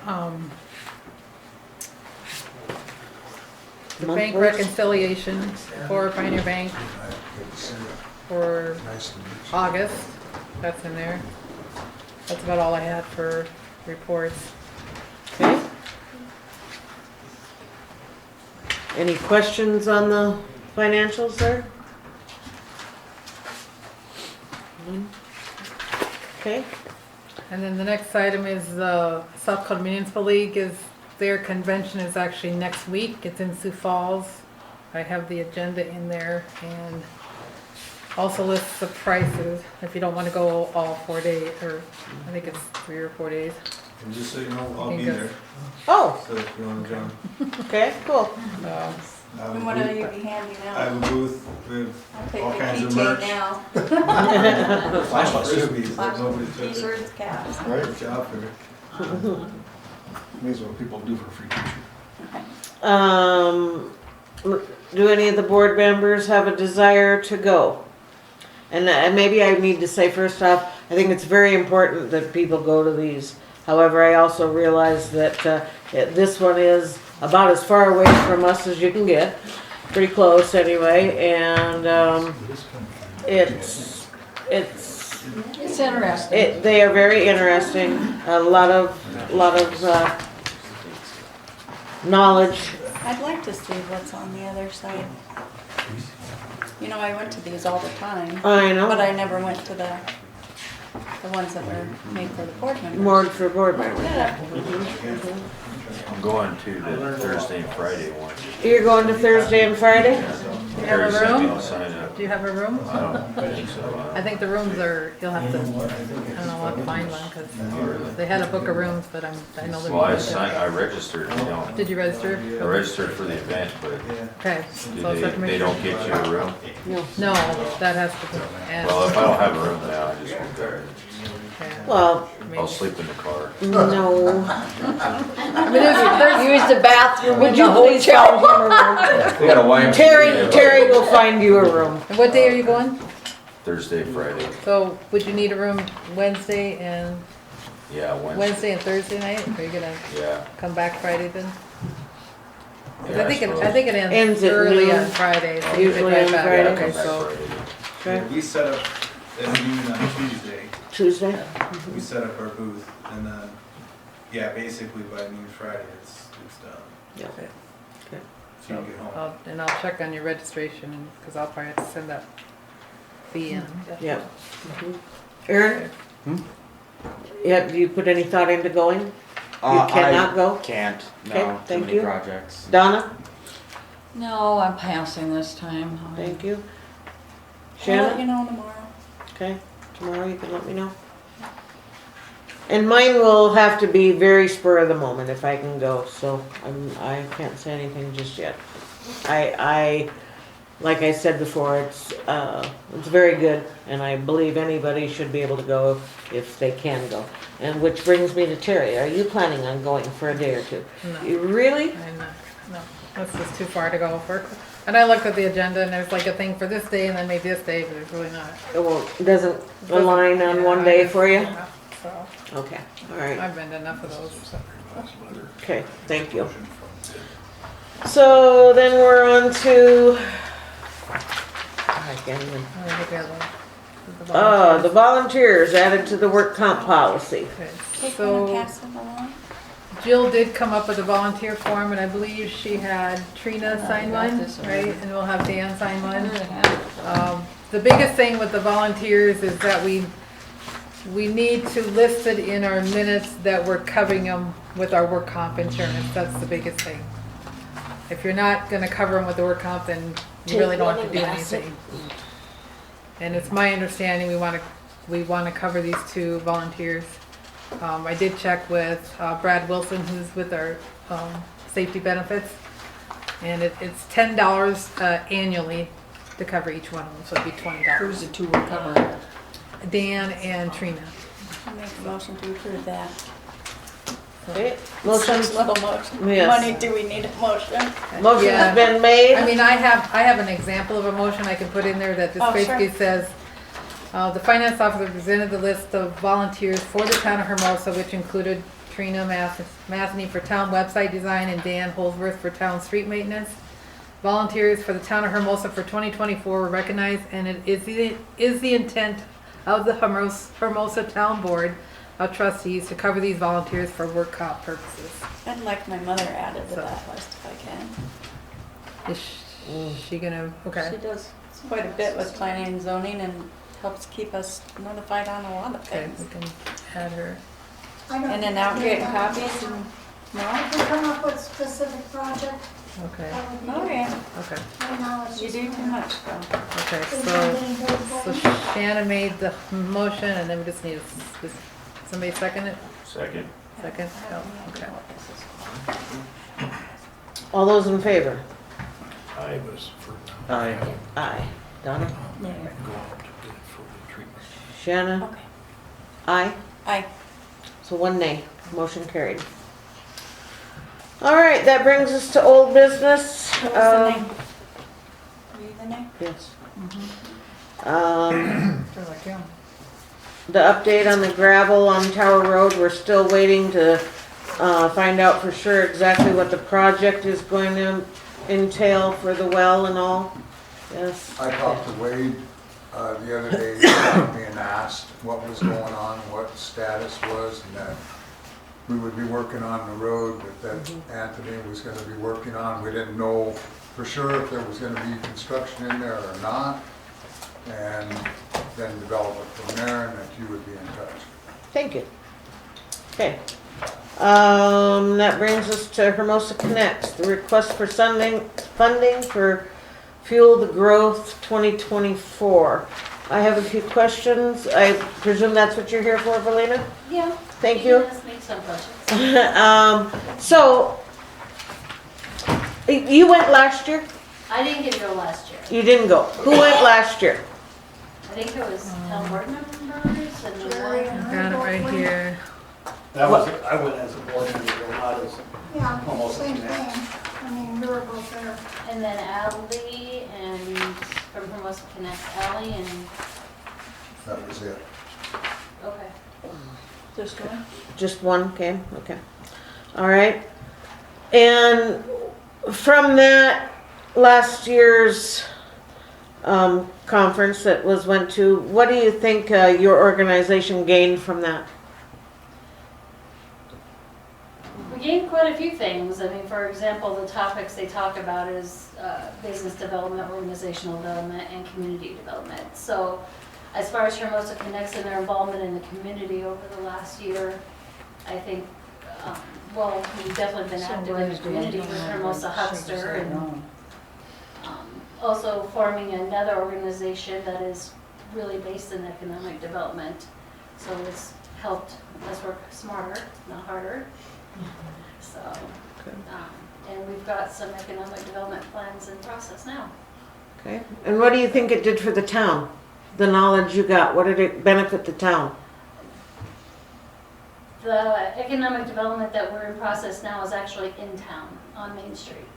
S19: bank
S1: Monthlies.
S19: reconciliation for Pioneer Bank
S5: good to see you.
S19: for
S5: Nice to meet you.
S19: August. That's in there. That's about all I had for reports.
S1: Okay. Any questions on the financials there? None? Okay.
S19: And then the next item is the South Dakota Municipal League their convention is actually next week. It's in Sioux Falls. I have the agenda in there and also lists the prices if you don't want to go all 4 days, or I think it's 3 or 4 days.
S21: And just so you know, I'll be
S19: Because-
S21: there,
S1: Oh,
S21: so if you want to join.
S1: okay, cool.
S4: And what will you be handing
S21: I
S4: out?
S21: have a booth with
S4: I'll take
S21: all
S4: the
S21: kinds of
S4: keychain
S21: merch.
S4: now.
S21: Flash frisbees that nobody took.
S4: T-shirts, caps.
S21: Good job for
S12: May as well people do for a free t-shirt.
S1: Do any of the board members have a desire to go? And maybe I need to say first off, I think it's very important that people go to these. However, I also realize that this one is about as far away from us as you can get, pretty close anyway, and it's
S2: interesting.
S1: they are very interesting. A lot of knowledge.
S4: I'd like to see what's on the other side. You know, I went to these all the time.
S1: I know.
S4: But I never went to the ones that were made for the board members.
S1: More for board members.
S4: Yeah.
S3: I'm going to the Thursday and Friday one.
S1: You're going to Thursday and Friday?
S19: Do you have a
S3: Terry sent me
S19: room?
S3: the sign up.
S19: Do you have a room?
S3: I don't think so.
S19: I think the rooms are, you'll have to, I don't know, I'll have to find one, because they had a book of rooms, but I know they're.
S3: Well, I registered, you know.
S19: Did you register?
S3: I registered for the event, but
S19: Okay. So
S3: they don't get you a room?
S19: No, that has to be added.
S3: Well, if I don't have a room now, I just won't go.
S1: Well,
S3: I'll sleep in the car.
S1: no.
S19: I mean, there's
S2: Use the bathroom
S1: Would
S2: in
S1: you
S2: the
S1: please
S2: hotel.
S1: find him a room?
S3: They got a YMCA.
S1: Terry will find you a room.
S19: And what day are you going?
S3: Thursday, Friday.
S19: So would you need a room Wednesday and
S3: Yeah,
S19: Wednesday and Thursday night? Are you gonna
S3: Yeah.
S19: come back Friday then? 'Cause
S3: Yeah,
S19: I think
S3: suppose.
S19: I think it
S1: Ends
S19: ends
S1: at
S19: early
S1: noon.
S19: on Friday. So you
S1: Usually
S19: could
S1: on
S19: drive back.
S1: Friday.
S19: Okay,
S3: Come
S19: so
S3: back Friday.
S1: Okay.
S21: We set up at noon on Tuesday.
S1: Tuesday?
S21: We set up our booth and then, yeah, basically by noon Friday, it's done.
S1: Yeah.
S19: Okay.
S21: So you can get home.
S19: I'll check on your registration because I'll probably have to send that fee in.
S1: Yeah. Aaron? Yeah, do you put any thought into going? You cannot go?
S17: Can't,
S1: Okay,
S17: no, too
S1: thank
S17: many
S1: you.
S17: projects.
S1: Donna?
S2: No, I'm passing this time.
S1: Thank you.
S4: I'll let
S1: Shannon?
S4: you know tomorrow.
S1: Okay, tomorrow you can let me know. And mine will have to be very spur of the moment if I can go, so I can't say anything just yet. Like I said before, it's very good, and I believe anybody should be able to go if they can go. And which brings me to Terry, are you planning on going for a day or two?
S19: No.
S1: You really?
S19: I'm not, no, that's just too far to go for. And I looked at the agenda and there's like a thing for this day and then maybe this day, but there's really not.
S1: It doesn't align on one day for you?
S19: So,
S1: Okay, all right.
S19: I've been to enough of those. So.
S1: Okay, thank you. So then we're on to, I can't even,
S19: I think we have the
S1: the volunteers added to the work comp policy.
S19: Okay,
S4: Take
S19: so
S4: one and pass them along.
S19: Jill did come up with a volunteer form and I believe she had Trina sign one, right? And we'll have Dan sign one. The biggest thing with the volunteers is that we need to list it in our minutes that we're covering them with our work comp insurance. That's the biggest thing. If you're not gonna cover them with the work comp, then you really don't have to do anything. And it's my understanding we wanna cover these two volunteers. I did check with Brad Wilson, who's with our safety benefits, and it's $10 annually to cover each one of them, so it'd be $20.
S2: Who's the two we're covering?
S19: Dan and Trina.
S4: I make a motion to approve that.
S1: Okay, motion,
S4: Little motion.
S1: Yes.
S4: Money, do we need a motion?
S1: motion
S19: Yeah.
S1: has been made.
S19: I mean, I have an example of a motion I can put in there that just
S4: Oh,
S19: basically
S4: sure.
S19: says, the finance officer presented the list of volunteers for the town of Hermosa, which included Trina Masney for town website design and Dan Holsworth for town street maintenance. Volunteers for the town of Hermosa for 2024 were recognized, and it is the intent of the Hermosa Town Board of Trustees to cover these volunteers for work comp purposes.
S4: I'd like my mother added to that list if I can.
S19: Is she gonna, okay.
S4: She does quite a bit with planning and zoning and helps keep us notified on a lot of
S19: Okay,
S4: things.
S19: we can add her.
S14: I don't
S4: And then
S14: think
S4: out
S14: we
S4: getting
S14: have
S4: copies and,
S14: If
S4: no?
S14: we come up with specific project,
S19: Okay,
S14: that would be.
S4: Oh, yeah.
S19: okay,
S14: Right now, it's
S4: You
S14: just.
S4: do too much though.
S19: okay,
S14: It's
S19: so,
S14: getting very
S19: so
S14: full.
S19: Shannon made the motion and then we just need, somebody second it?
S3: Second.
S19: Second? Oh, okay.
S1: All those in favor?
S12: I was for.
S3: Aye.
S1: Aye. Donna?
S12: Go up to bid for the treatment.
S1: Shanna?
S4: Okay.
S1: Aye.
S4: Aye.
S1: So 1 nay. Motion carried. All right, that brings us to old business.
S4: What was the name? Were you the name?
S1: Yes.
S2: They're like him.
S1: The update on the gravel on Tower Road, we're still waiting to find out for sure exactly what the project is going to entail for the well and all. Yes.
S5: I talked to Wade the other day, he called me and asked what was going on, what the status was, and that we would be working on the road that Anthony was gonna be working on. We didn't know for sure if there was gonna be construction in there or not, and then develop it from there, and that you would be in touch.
S1: Thank you. Okay. That brings us to Hermosa Connects, the request for funding for Fuel the Growth 2024. I have a few questions. I presume that's what you're here for, Valina?
S15: Yeah.
S1: Thank you.
S15: Let's make some questions.
S1: So, you went last year?
S15: I didn't get to go last year.
S1: You didn't go. Who went last year?
S15: I think it was town board members and then
S14: Jerry and
S15: one.
S14: her
S19: Got it right
S14: both
S19: here.
S7: That was, I went as a board member, not as
S14: Yeah,
S7: almost
S14: same
S7: connect.
S14: thing. I mean, we were both there.
S15: And then Ally and from Hermosa Connect, Ally and,
S5: That was it.
S15: okay.
S4: Just one?
S1: Just one came? Okay. All right. And from that last year's conference that went to, what do you think your organization gained from that?
S15: We gained quite a few things. I mean, for example, the topics they talk about is business development, organizational development, and community development. So as far as Hermosa Connects and their involvement in the community over the last year, I think, well, we've definitely been active in the community with Hermosa Huckster and also forming another organization that is really based in economic development. So it's helped us work smarter, not harder. So, and we've got some economic development plans in process now.
S1: Okay. And what do you think it did for the town? The knowledge you got, what did it benefit the town?
S15: The economic development that we're in process now is actually in town on Main Street.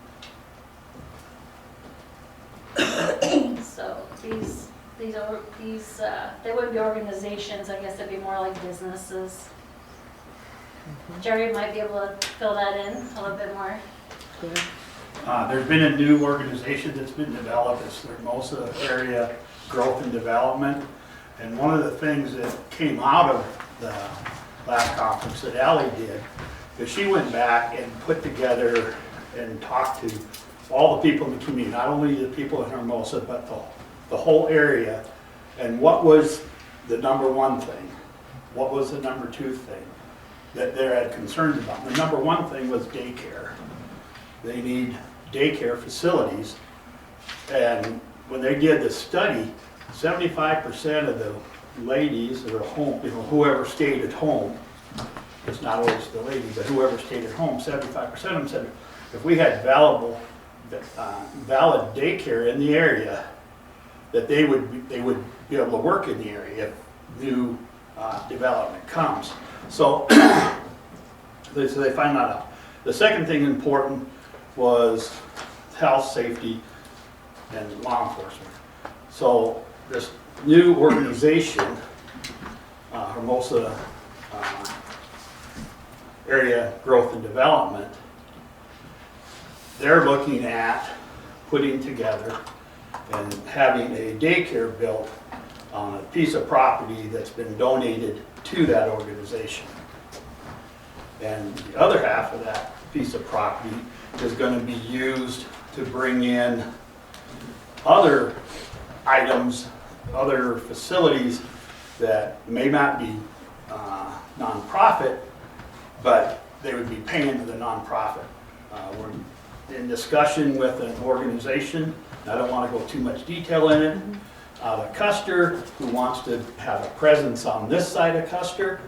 S15: So these they wouldn't be organizations, I guess they'd be more like businesses. Jerry might be able to fill that in a little bit more.
S7: There's been a new organization that's been developed, it's the Hermosa Area Growth and Development. And one of the things that came out of the last conference that Ally did is she went back and put together and talked to all the people in the community, not only the people in Hermosa, but the whole area. And what was the number one thing? What was the number two thing that they had concerns about? The number one thing was daycare. They need daycare facilities. And when they did the study, 75% of the ladies or home, whoever stayed at home, it's not always the lady, but whoever stayed at home, 75% of them said, if we had valid daycare in the area, that they would be able to work in the area if new development comes. So they find that out. The second thing important was health, safety, and law enforcement. So this new organization, Hermosa Area Growth and Development, they're looking at putting together and having a daycare built on a piece of property that's been donated to that organization. And the other half of that piece of property is going to be used to bring in other items, other facilities that may not be nonprofit, but they would be paying to the nonprofit. We're in discussion with an organization, and I don't want to go too much detail in it, out of Custer, who wants to have a presence on this side of Custer,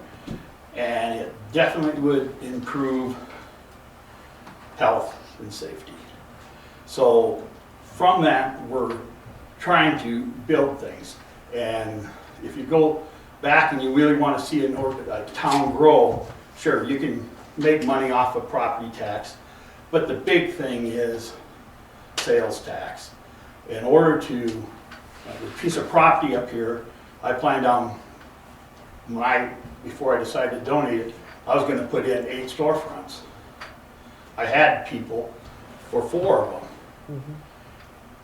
S7: and it definitely would improve health and safety. So from that, we're trying to build things. And if you go back and you really want to see a town grow, sure, you can make money off of property tax, but the big thing is sales tax. In order to, the piece of property up here, I planned on, before I decided to donate it, I was going to put in 8 storefronts. I had people for 4 of them.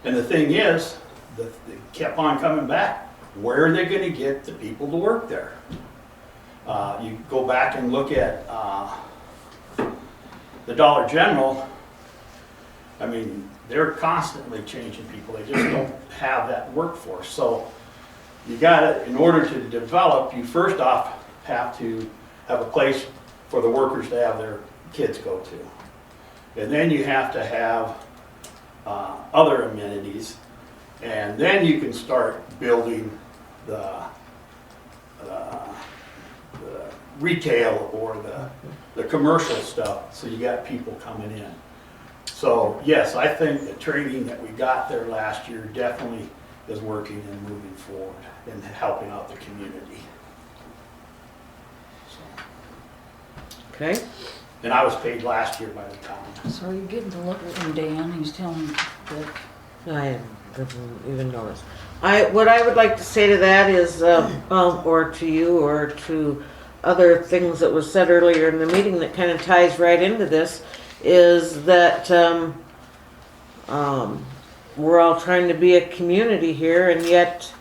S7: And the thing is, they kept on coming back. Where are they going to get the people to work there? You go back and look at the Dollar General. I mean, they're constantly changing people. They just don't have that workforce. So you gotta, in order to develop, you first off have to have a place for the workers to have their kids go to. And then you have to have other amenities. And then you can start building the retail or the commercial stuff, so you got people coming in. So yes, I think the training that we got there last year definitely is working and moving forward and helping out the community. So.
S1: Okay.
S7: And I was paid last year by the town.
S2: So are you getting the look from Dan? He's telling me that.
S1: I didn't even notice. What I would like to say to that is, or to you, or to other things that was said earlier in the meeting that kind of ties right into this, is that we're all trying to be a community here, and yet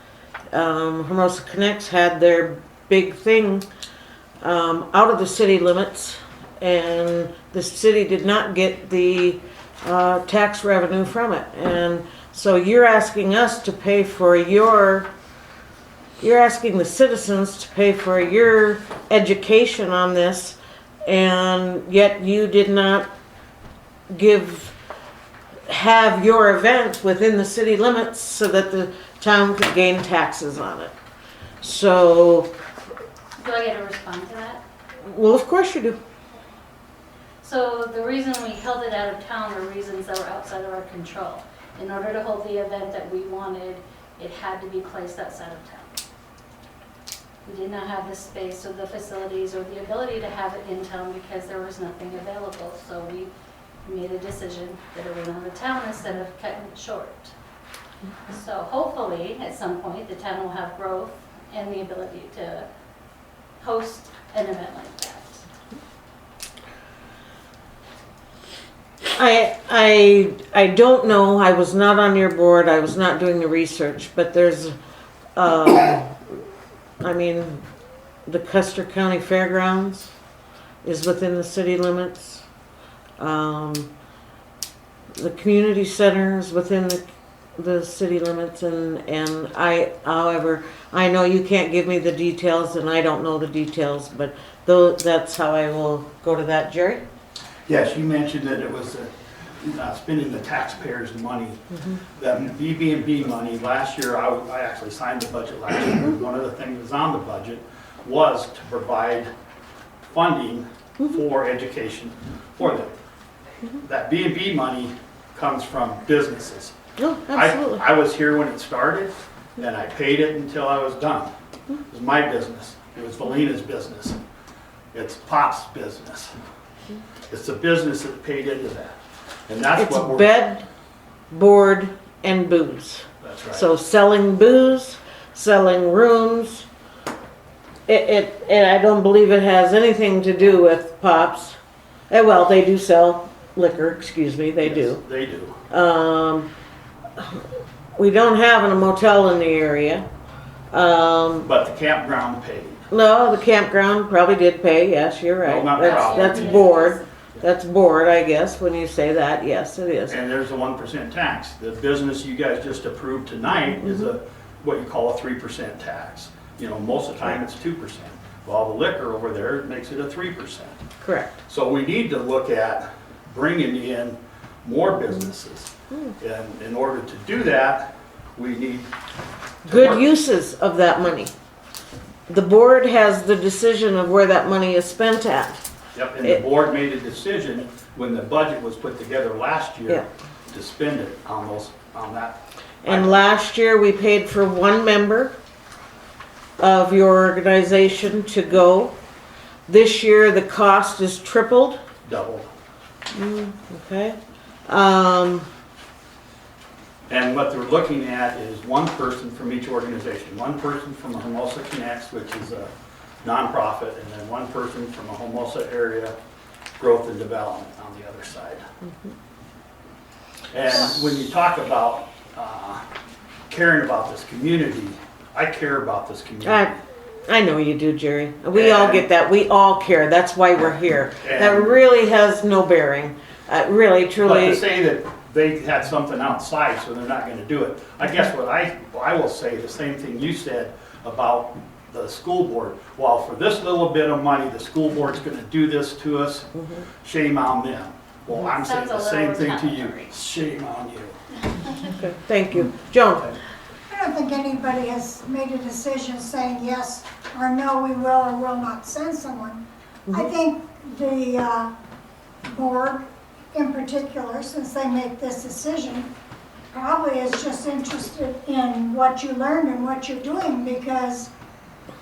S1: Hermosa Connects had their big thing out of the city limits, and the city did not get the tax revenue from it. And so you're asking us to pay for you're asking the citizens to pay for your education on this, and yet you did not have your event within the city limits so that the town could gain taxes on it. So,
S15: Do I get to respond to that?
S1: well, of course you do.
S15: So the reason we held it out of town were reasons that were outside of our control. In order to hold the event that we wanted, it had to be placed outside of town. We did not have the space or the facilities or the ability to have it in town because there was nothing available. So we made a decision that it was out of town instead of cutting it short. So hopefully, at some point, the town will have growth and the ability to host an event like that.
S1: I don't know, I was not on your board, I was not doing the research, but there's, I mean, the Custer County Fairgrounds is within the city limits. The community center is within the city limits, and however, I know you can't give me the details, and I don't know the details, but that's how I will go to that. Jerry?
S7: Yes, you mentioned that it was spending the taxpayers' money. That BB&B money, last year, I actually signed the budget last year. One of the things that was on the budget was to provide funding for education for them. That B&B money comes from businesses.
S1: Oh, absolutely.
S7: I was here when it started, and I paid it until I was done. It was my business. It was Valina's business. It's Pop's business. It's the business that paid into that. And that's what we're...
S1: It's bed, board, and booze.
S7: That's right.
S1: So selling booze, selling rooms, and I don't believe it has anything to do with Pops. Well, they do sell liquor, excuse me, they do.
S7: They do.
S1: We don't have a motel in the area.
S7: But the campground paid.
S1: No, the campground probably did pay, yes, you're right.
S7: Well, not
S1: That's
S7: probably.
S1: board. That's board, I guess, when you say that, yes, it is.
S7: And there's a 1% tax. The business you guys just approved tonight is what you call a 3% tax. You know, most of the time it's 2%. While the liquor over there makes it a 3%.
S1: Correct.
S7: So we need to look at bringing in more businesses. And in order to do that, we need
S1: good uses of that money. The board has the decision of where that money is spent at.
S7: Yep, and the board made a decision when the budget was put together last year to spend it on those on that.
S1: And last year, we paid for one member of your organization to go. This year, the cost is tripled.
S7: Double.
S1: Okay.
S7: And what they're looking at is one person from each organization, one person from Hermosa Connects, which is a nonprofit, and then one person from a Hermosa area growth and development on the other side. And when you talk about caring about this community, I care about this community.
S1: I know you do, Jerry. We all get that. We all care. That's why we're here. That really has no bearing. Really,
S7: But
S1: truly.
S7: to say that they had something outside, so they're not gonna do it. I guess what I will say, the same thing you said about the school board. Well, for this little bit of money, the school board's gonna do this to us, shame on them. Well, I'm saying the same thing to you, shame on you.
S1: Okay, thank you. Joan?
S14: I don't think anybody has made a decision saying yes or no, we will or will not send someone. I think the board in particular, since they make this decision, probably is just interested in what you learned and what you're doing, because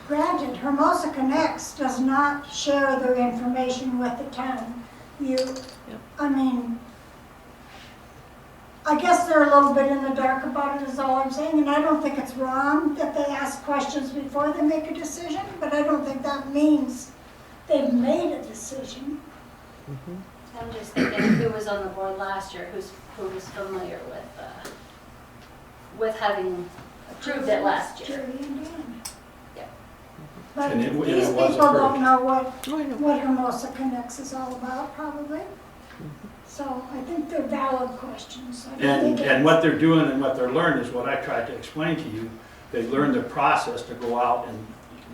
S14: granted, Hermosa Connects does not share their information with the town. I mean, I guess they're a little bit in the dark about it is all I'm saying, and I don't think it's wrong that they ask questions before they make a decision, but I don't think that means they've made a decision.
S15: I'm just thinking who was on the board last year, who was familiar with having approved it last year.
S14: Jerry and Dan.
S15: Yeah.
S14: But
S7: And it
S14: these
S7: was
S14: people
S7: approved.
S14: don't know what Hermosa Connects is all about, probably. So I think they're valid questions. I don't think
S7: And what they're doing and what they're learning is what I tried to explain to you. They learned the process to go out and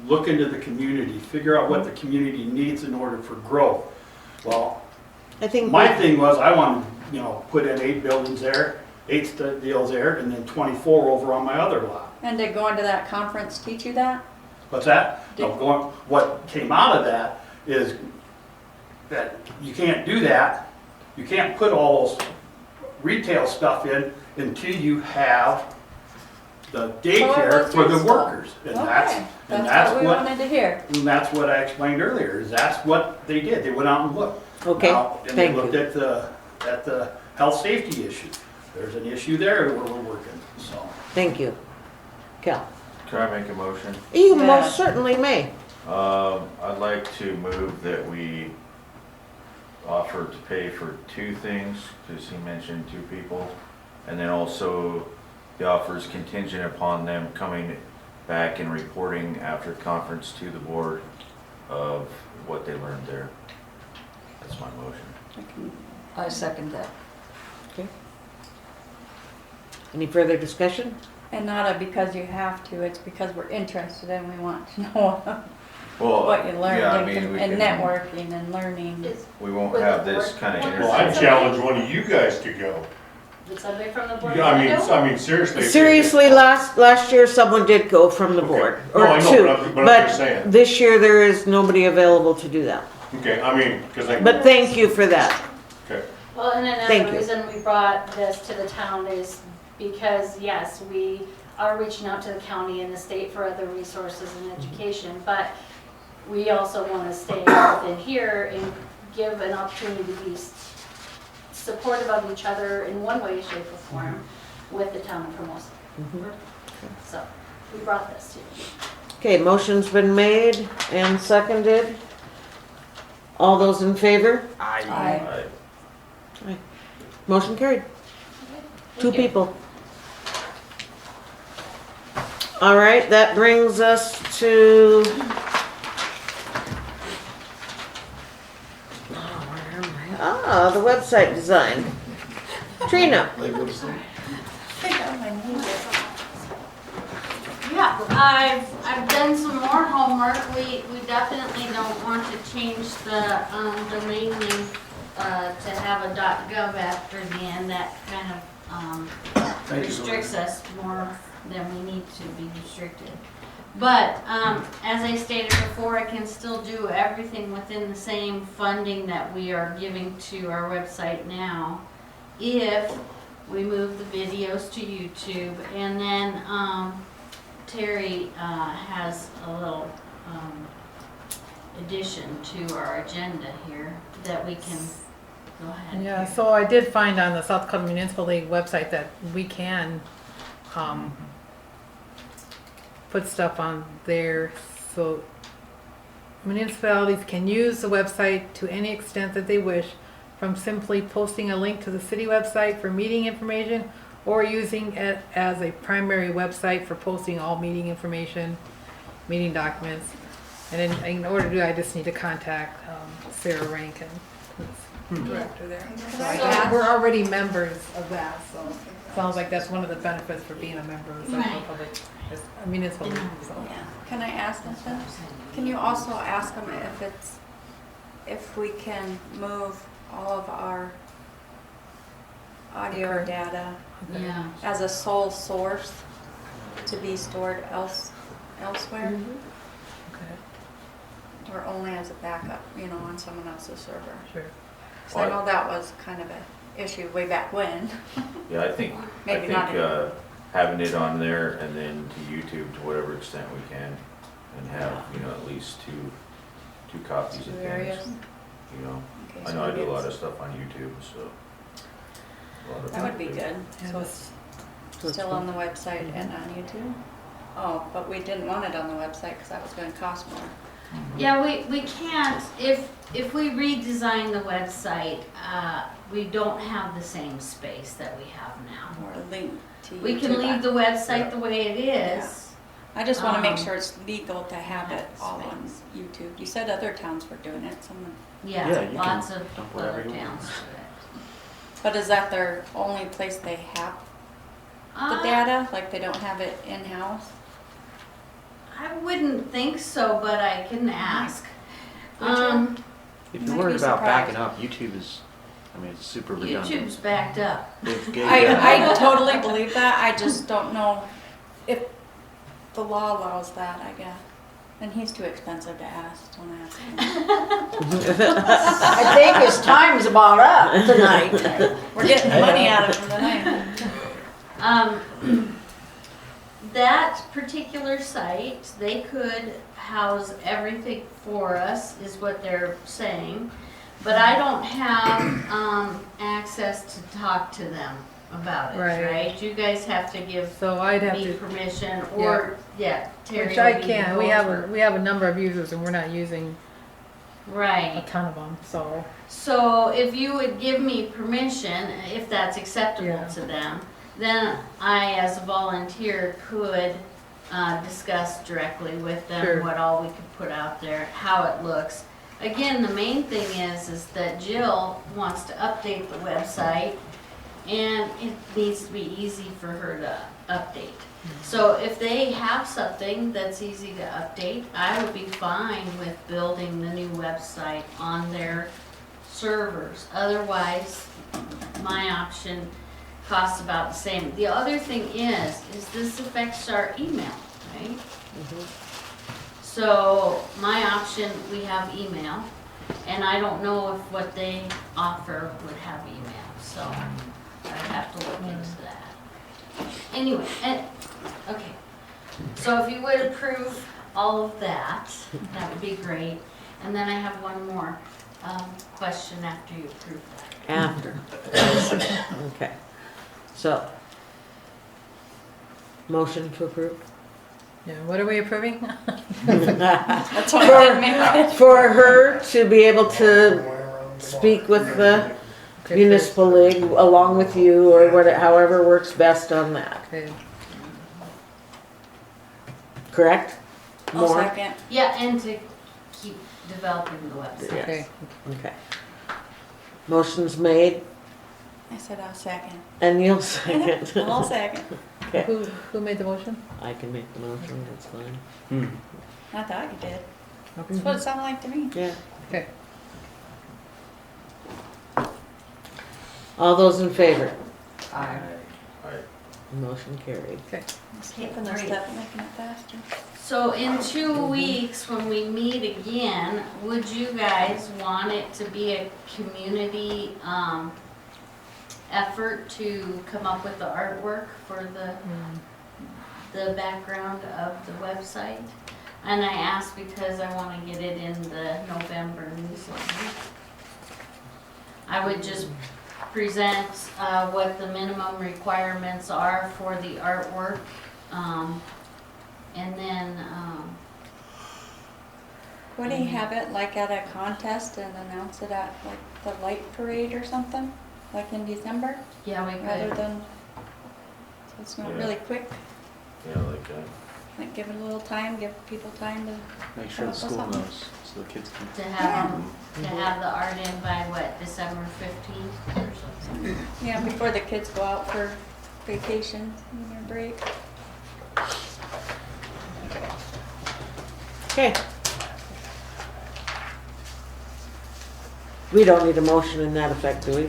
S7: look into the community, figure out what the community needs in order for growth. Well,
S1: I think
S7: my thing was I wanted, put in 8 buildings there, 8 deals there, and then 24 over on my other lot.
S4: And did going to that conference teach you that?
S7: What's that? No, what came out of that is that you can't do that. You can't put all those retail stuff in until you have the daycare for the workers. And
S4: That's what we wanted to hear.
S7: And that's what I explained earlier, is that's what they did. They went out and looked.
S1: Okay,
S7: And they looked at the health safety issue. There's an issue there where we're working, so.
S1: Thank you. Cal?
S3: Can I make a motion?
S1: You most certainly may.
S3: I'd like to move that we offer to pay for 2 things, because he mentioned 2 people. And then also the offer is contingent upon them coming back and reporting after conference to the board of what they learned there. That's my motion.
S2: I second that.
S1: Okay. Any further discussion?
S4: And not because you have to, it's because we're interested and we want to know
S3: Well,
S4: what you learned
S3: yeah, I
S4: and,
S3: mean, we
S4: and
S3: can-
S4: networking and learning.
S3: We won't have this kind of
S13: Well, I
S3: interview.
S13: challenge one of you guys to go.
S15: Did somebody from the board?
S13: Yeah, I mean, seriously.
S1: Seriously, last year someone did go from the board,
S13: No,
S1: or
S13: I know,
S1: 2.
S13: but I'm just saying.
S1: This year there is nobody available to do that.
S13: Okay, I mean, because I.
S1: But thank you for that.
S13: Okay.
S15: Well, and
S1: Thank
S15: another
S1: you.
S15: reason we brought this to the town is because, yes, we are reaching out to the county and the state for other resources and education, but we also want to stay within here and give an opportunity to be supportive of each other in one way, shape, or form with the town of Hermosa. So we brought this to you.
S1: Okay, motion's been made and seconded. All those in favor?
S4: Aye.
S1: Aye. Motion carried. 2 people. All right, that brings us to... the website design. Trina.
S16: Yeah, I've done some more homework. We definitely don't want to change the domain name to have a .gov after the end. That kind of restricts us more than we need to be restricted. But as I stated before, I can still do everything within the same funding that we are giving to our website now. If we moved the videos to YouTube, and then, Terry, has a little, addition to our agenda here that we can, go ahead.
S19: Yeah, so I did find on the South Dakota Municipal League website that we can, put stuff on there, so municipalities can use the website to any extent that they wish, from simply posting a link to the city website for meeting information, or using it as a primary website for posting all meeting information, meeting documents. And in order to do that, I just need to contact Sarah Rankin, who's director there. So we're already members of that, so sounds like that's one of the benefits for being a member of the Central Public Municipal League. So.
S4: Yeah. Can I ask them then? Can you also ask them if we can move all of our audio data
S16: Yeah.
S4: as a sole source to be stored elsewhere? Or only as a backup, on someone else's server?
S19: Sure.
S4: So I know that was kind of an issue way back when.
S3: Yeah, I think
S4: Maybe not anymore.
S3: having it on there and then to YouTube to whatever extent we can, and have, at least two copies of
S4: Two
S3: things.
S4: areas? Okay,
S3: I
S4: so
S3: know I
S4: maybe
S3: do a lot
S4: it's-
S3: of stuff on YouTube, so.
S4: That would be good. So it's still on the website and on YouTube? Oh, but we didn't want it on the website because that was going to cost more.
S16: Yeah, we can't, if we redesign the website, we don't have the same space that we have now.
S4: Or a link to YouTube.
S16: We can leave the website the way it is.
S4: Yeah. I just want to make
S16: Um,
S4: sure it's legal to have it all on YouTube. You said other towns were doing it, someone.
S16: Yeah,
S17: Yeah, you
S16: lots
S17: can
S16: of
S17: dump whatever
S16: other
S17: you want.
S16: towns do it.
S4: But is that their only place they have the data? Like they don't have it in-house?
S16: I wouldn't think so, but I can ask.
S4: Would you?
S17: If
S4: Might
S17: you're worried
S4: be
S17: about
S4: surprised.
S17: backing up, YouTube is, it's super redundant.
S16: YouTube's backed up.
S17: They've gave
S4: I totally believe that. I just don't know if the law allows that, I guess. And he's too expensive to ask. Don't ask him.
S2: I think his time's about up tonight.
S4: We're getting money out of him tonight.
S16: That particular site, they could house everything for us, is what they're saying. But I don't have, access to talk to them about it,
S19: Right.
S16: right? You guys have to give
S19: So I'd have
S16: me
S19: to,
S16: permission, or, Terry.
S19: which I
S16: would be
S19: can.
S16: the
S19: We
S16: go-to.
S19: have a number of users and we're not using a
S16: Right.
S19: ton of them, so.
S16: So if you would give me permission, if that's acceptable
S19: Yeah.
S16: to them, then I, as a volunteer, could discuss directly with them
S19: Sure.
S16: what all we could put out there, how it looks. Again, the main thing is that Jill wants to update the website, and it needs to be easy for her to update. So if they have something that's easy to update, I would be fine with building the new website on their servers. Otherwise, my option costs about the same. The other thing is this affects our email, right? So my option, we have email, and I don't know if what they offer would have email, so I'd have to look into that. Anyway, okay, so if you would approve all of that, that would be great. And then I have one more question after you approve that.
S1: After. Okay. So, motion to approve?
S19: Yeah, what are we approving?
S4: That's what I didn't make.
S1: For her to be able to speak with the municipal league along with you, or whatever, however works best on that.
S19: Okay.
S1: Correct?
S4: I'll
S1: More?
S4: second.
S16: Yeah, and to keep developing the website.
S1: Yes.
S19: Okay.
S1: Okay. Motion's made,
S4: I said I'll second.
S1: and you'll second.
S4: I'll second.
S1: Okay.
S19: Who made the motion?
S1: I can make the motion, that's fine.
S4: I thought you did. That's what it sounded like to me.
S1: Yeah.
S19: Okay.
S1: All those in favor?
S2: Aye.
S1: Motion carried.
S19: Okay.
S4: Skipping the step, making it faster.
S16: So in 2 weeks, when we meet again, would you guys want it to be a community effort to come up with the artwork for the background of the website. And I asked because I want to get it in the November newsletter. I would just present what the minimum requirements are for the artwork. And then,
S4: Wouldn't he have it like at a contest and announce it at like the light parade or something? Like in December?
S16: yeah, we
S4: Rather
S16: could.
S4: than, so it's not
S3: Yeah.
S4: really quick,
S3: Yeah, like that.
S4: like give it a little time, give people time to.
S17: Make sure
S4: come
S17: the
S4: up with
S17: school
S4: something.
S17: knows, so the kids can.
S16: To have the art in by what, December 15th or something?
S4: Yeah, before the kids go out for vacation, and their break.
S1: Okay. We don't need a motion in that effect, do we?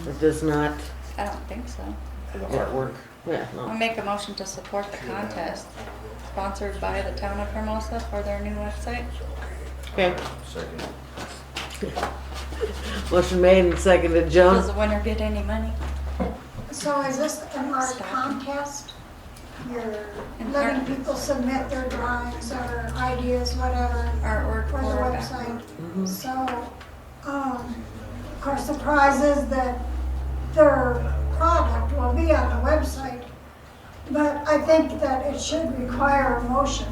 S1: It does not,
S4: I don't think so.
S17: For the artwork.
S1: yeah,
S4: I'll
S1: no.
S4: make a motion to support the contest, sponsored by the town of Hermosa for their new website.
S1: Okay,
S3: Second.
S1: motion made and seconded,
S4: Does
S1: Joan.
S4: the winner get any money?
S14: So is this an art
S4: Stop.
S14: contest? You're
S4: An
S14: letting
S4: art-
S14: people submit their drawings or ideas, whatever,
S4: Artwork
S14: for the
S4: for a
S14: website.
S1: Mhm.
S14: So, of course, the prize is that their product will be on the website. But I think that it should require a motion.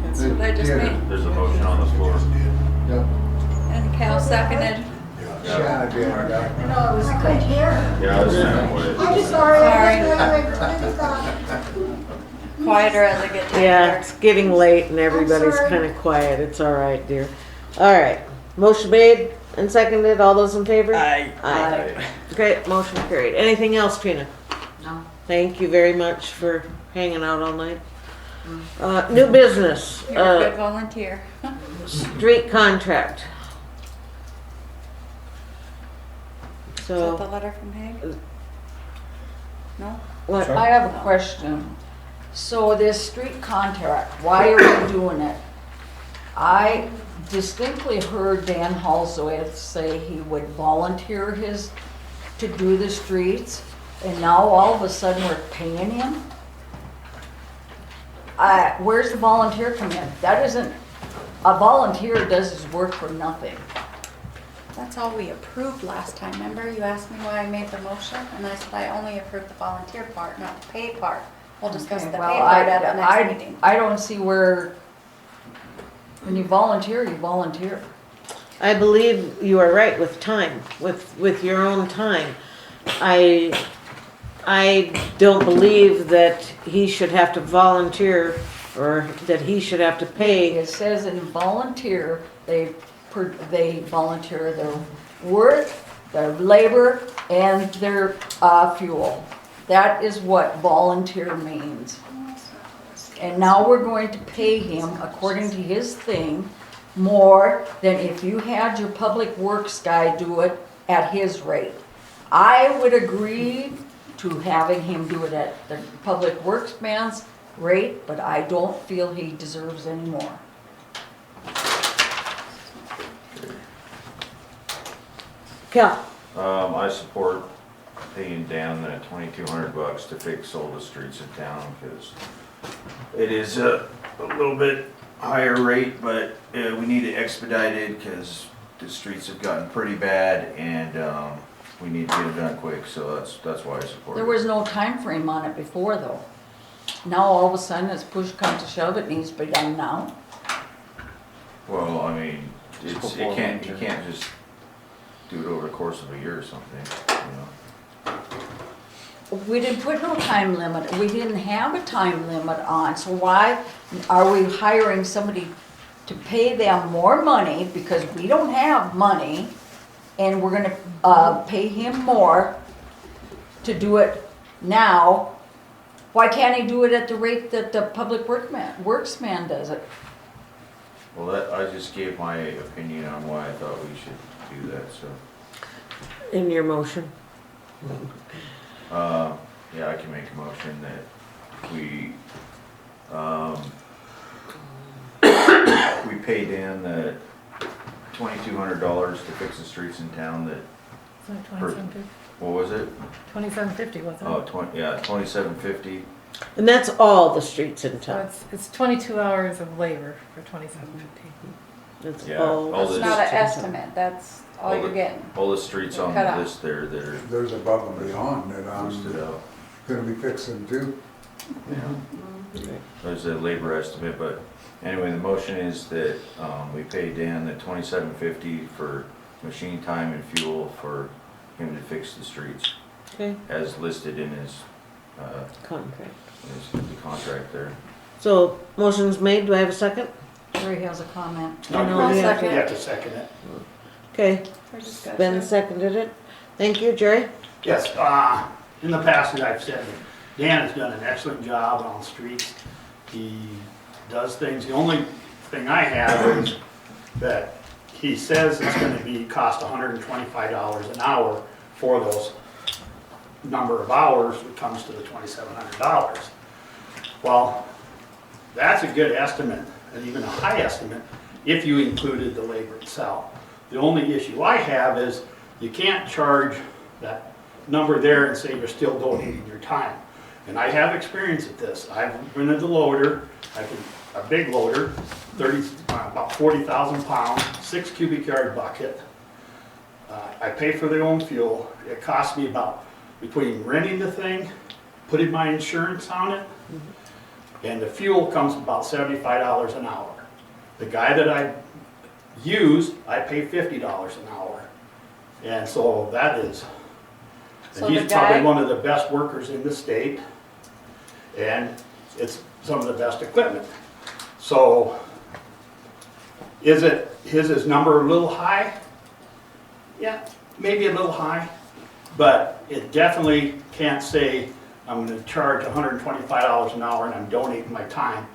S4: That's what I just made.
S3: There's a motion on the floor.
S5: Yep.
S4: And Cal seconded.
S5: Shanna did, yeah.
S14: No, it was I couldn't hear.
S3: Yeah, I was kind of with
S14: I'm
S3: it.
S14: sorry, I
S4: Sorry.
S14: didn't thought.
S4: Quieter as I get
S1: Yeah,
S4: tired.
S1: it's getting late and everybody's
S14: sorry.
S1: kind of quiet. It's all right, dear. All right, motion made and seconded. All those in favor?
S17: Aye.
S1: Aye. Okay, motion carried. Anything else, Trina?
S16: No.
S1: Thank you very much for hanging out all night. New business,
S4: You're a good volunteer.
S1: street contract.
S4: Is that the
S1: So,
S4: letter from Hague? No?
S1: what,
S2: I have a question. So this street contract, why are we doing it? I distinctly heard Dan Halsowitz say he would volunteer to do the streets, and now all of a sudden we're paying him? Where's the volunteer come in? That isn't, a volunteer does his work for nothing.
S4: That's all we approved last time. Remember, you asked me why I made the motion, and I said I only approved the volunteer part, not the pay part. We'll discuss the pay
S2: Well,
S4: part at the next meeting.
S2: I don't see where, when you volunteer, you volunteer.
S1: I believe you are right with time, with your own time. I don't believe that he should have to volunteer or that he should have to pay.
S2: It says in volunteer, they volunteer their work, their labor, and their fuel. That is what volunteer means. And now we're going to pay him, according to his thing, more than if you had your public works guy do it at his rate. I would agree to having him do it at the public works man's rate, but I don't feel he deserves any more.
S1: Cal,
S3: I support paying Dan the $2,200 to fix all the streets in town, because it is a little bit higher rate, but we need it expedited, because the streets have gotten pretty bad, and we need to get it done quick, so that's why I support it.
S2: There was no time frame on it before, though. Now, all of a sudden, as push comes to shove, it needs to be done now.
S3: Well, I mean, you
S17: before
S3: can't
S17: winter.
S3: just do it over the course of a year or something, you know?
S2: We didn't put no time limit. We didn't have a time limit on, so why are we hiring somebody to pay them more money because we don't have money, and we're gonna pay him more to do it now? Why can't he do it at the rate that the public works man does it?
S3: Well, I just gave my opinion on why I thought we should do that, so.
S1: in your motion.
S3: Yeah, I can make a motion that we, we pay Dan the $2,200 to fix the streets in town that
S19: $27.50.
S3: What was it?
S19: $27.50, wasn't it?
S3: Oh, 2750.
S1: And that's all the streets in
S19: So
S1: town.
S19: it's 22 hours of labor for $27.50.
S1: That's
S3: Yeah,
S1: all.
S3: all
S4: It's
S3: this-
S4: not an estimate, that's all you're getting.
S3: All the streets on
S4: Cut
S3: the
S4: out.
S3: list there that are
S5: There's above and beyond that I'm
S3: listed out.
S5: gonna be fixing too.
S3: Yeah. There's a labor estimate, but anyway, the motion is that, we pay Dan the 2750 for machine time and fuel for him to fix the streets,
S1: Okay,
S3: as listed in his,
S1: contract.
S3: the contract there.
S1: So, motion's made, do I have a second?
S4: Ray has a comment.
S1: I know,
S7: You
S1: yeah.
S7: have to second it.
S1: Okay,
S4: For discussion.
S1: Ben seconded it. Thank you, Jerry.
S7: Yes, in the past, as I've said, Dan has done an excellent job on the streets. He does things, the only thing I have is that he says it's gonna cost $125 an hour for those number of hours, it comes to the $2,700. Well, that's a good estimate, and even a high estimate, if you included the labor itself. The only issue I have is you can't charge that number there and say you're still donating your time. And I have experience at this. I've rented a loader, a big loader, about 40,000 pounds, 6 cubic yard bucket. I pay for their own fuel. It costs me about, between renting the thing, putting my insurance on it, and the fuel comes about $75 an hour. The guy that I use, I pay $50 an hour. And so that is,
S4: So
S7: and
S4: the
S7: he's probably
S4: guy-
S7: one of the best workers in the state, and it's some of the best equipment. So, is his number a little high? Yeah, maybe a little high, but it definitely can't say I'm gonna charge $125 an hour and I'm donating my time,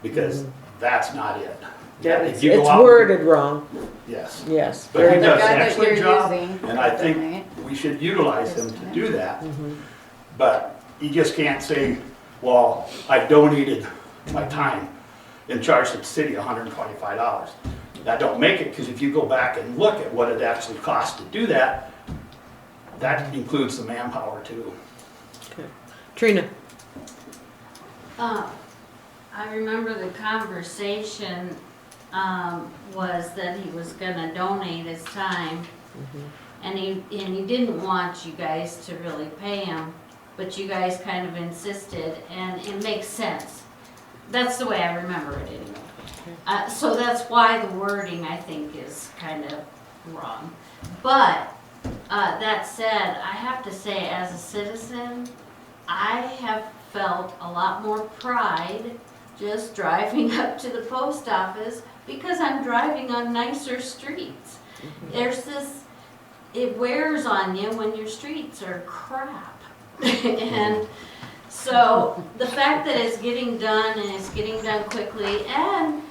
S7: because that's not it.
S1: Yeah,
S7: If
S1: it's
S7: you go out-
S1: worded wrong.
S7: Yes.
S1: Yes.
S7: But he
S4: The
S7: does
S4: guy
S7: an
S4: that
S7: excellent
S4: you're
S7: job,
S4: using
S7: and I
S4: to
S7: think
S4: donate.
S7: we should utilize him to do that.
S1: Mm-hmm.
S7: But you just can't say, well, I donated my time and charged the city $125. That don't make it, because if you go back and look at what it actually costs to do that, that includes the manpower too.
S1: Okay. Trina?
S16: I remember the conversation, was that he was gonna donate his time. And he didn't want you guys to really pay him, but you guys kind of insisted, and it makes sense. That's the way I remember it anyway. So that's why the wording, I think, is kind of wrong. But, that said, I have to say, as a citizen, I have felt a lot more pride just driving up to the post office, because I'm driving on nicer streets. There's this, it wears on you when your streets are crap. And so the fact that it's getting done, and it's getting done quickly, and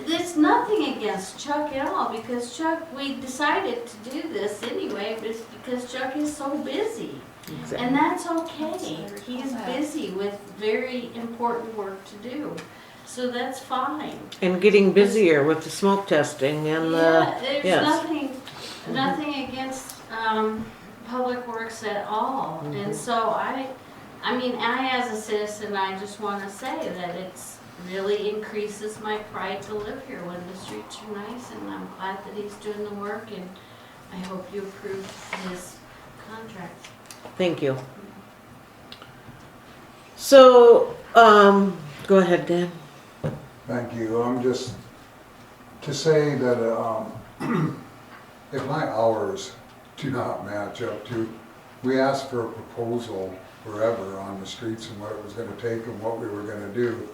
S16: it's nothing against Chuck at all, because Chuck, we decided to do this anyway, but it's because Chuck is so busy. And that's okay. He's busy with very important work to do. So that's fine.
S1: And getting busier with the smoke testing and the,
S16: Yeah, there's
S1: yes.
S16: nothing against Public Works at all. And so I mean, as a citizen, I just want to say that it's really increases my pride to live here when the streets are nice, and I'm glad that he's doing the work, and I hope you approve his contract.
S1: Thank you. So, go ahead, Dan.
S5: Thank you. I'm just, to say that, if my hours do not match up to, we asked for a proposal forever on the streets and what it was gonna take and what we were gonna do.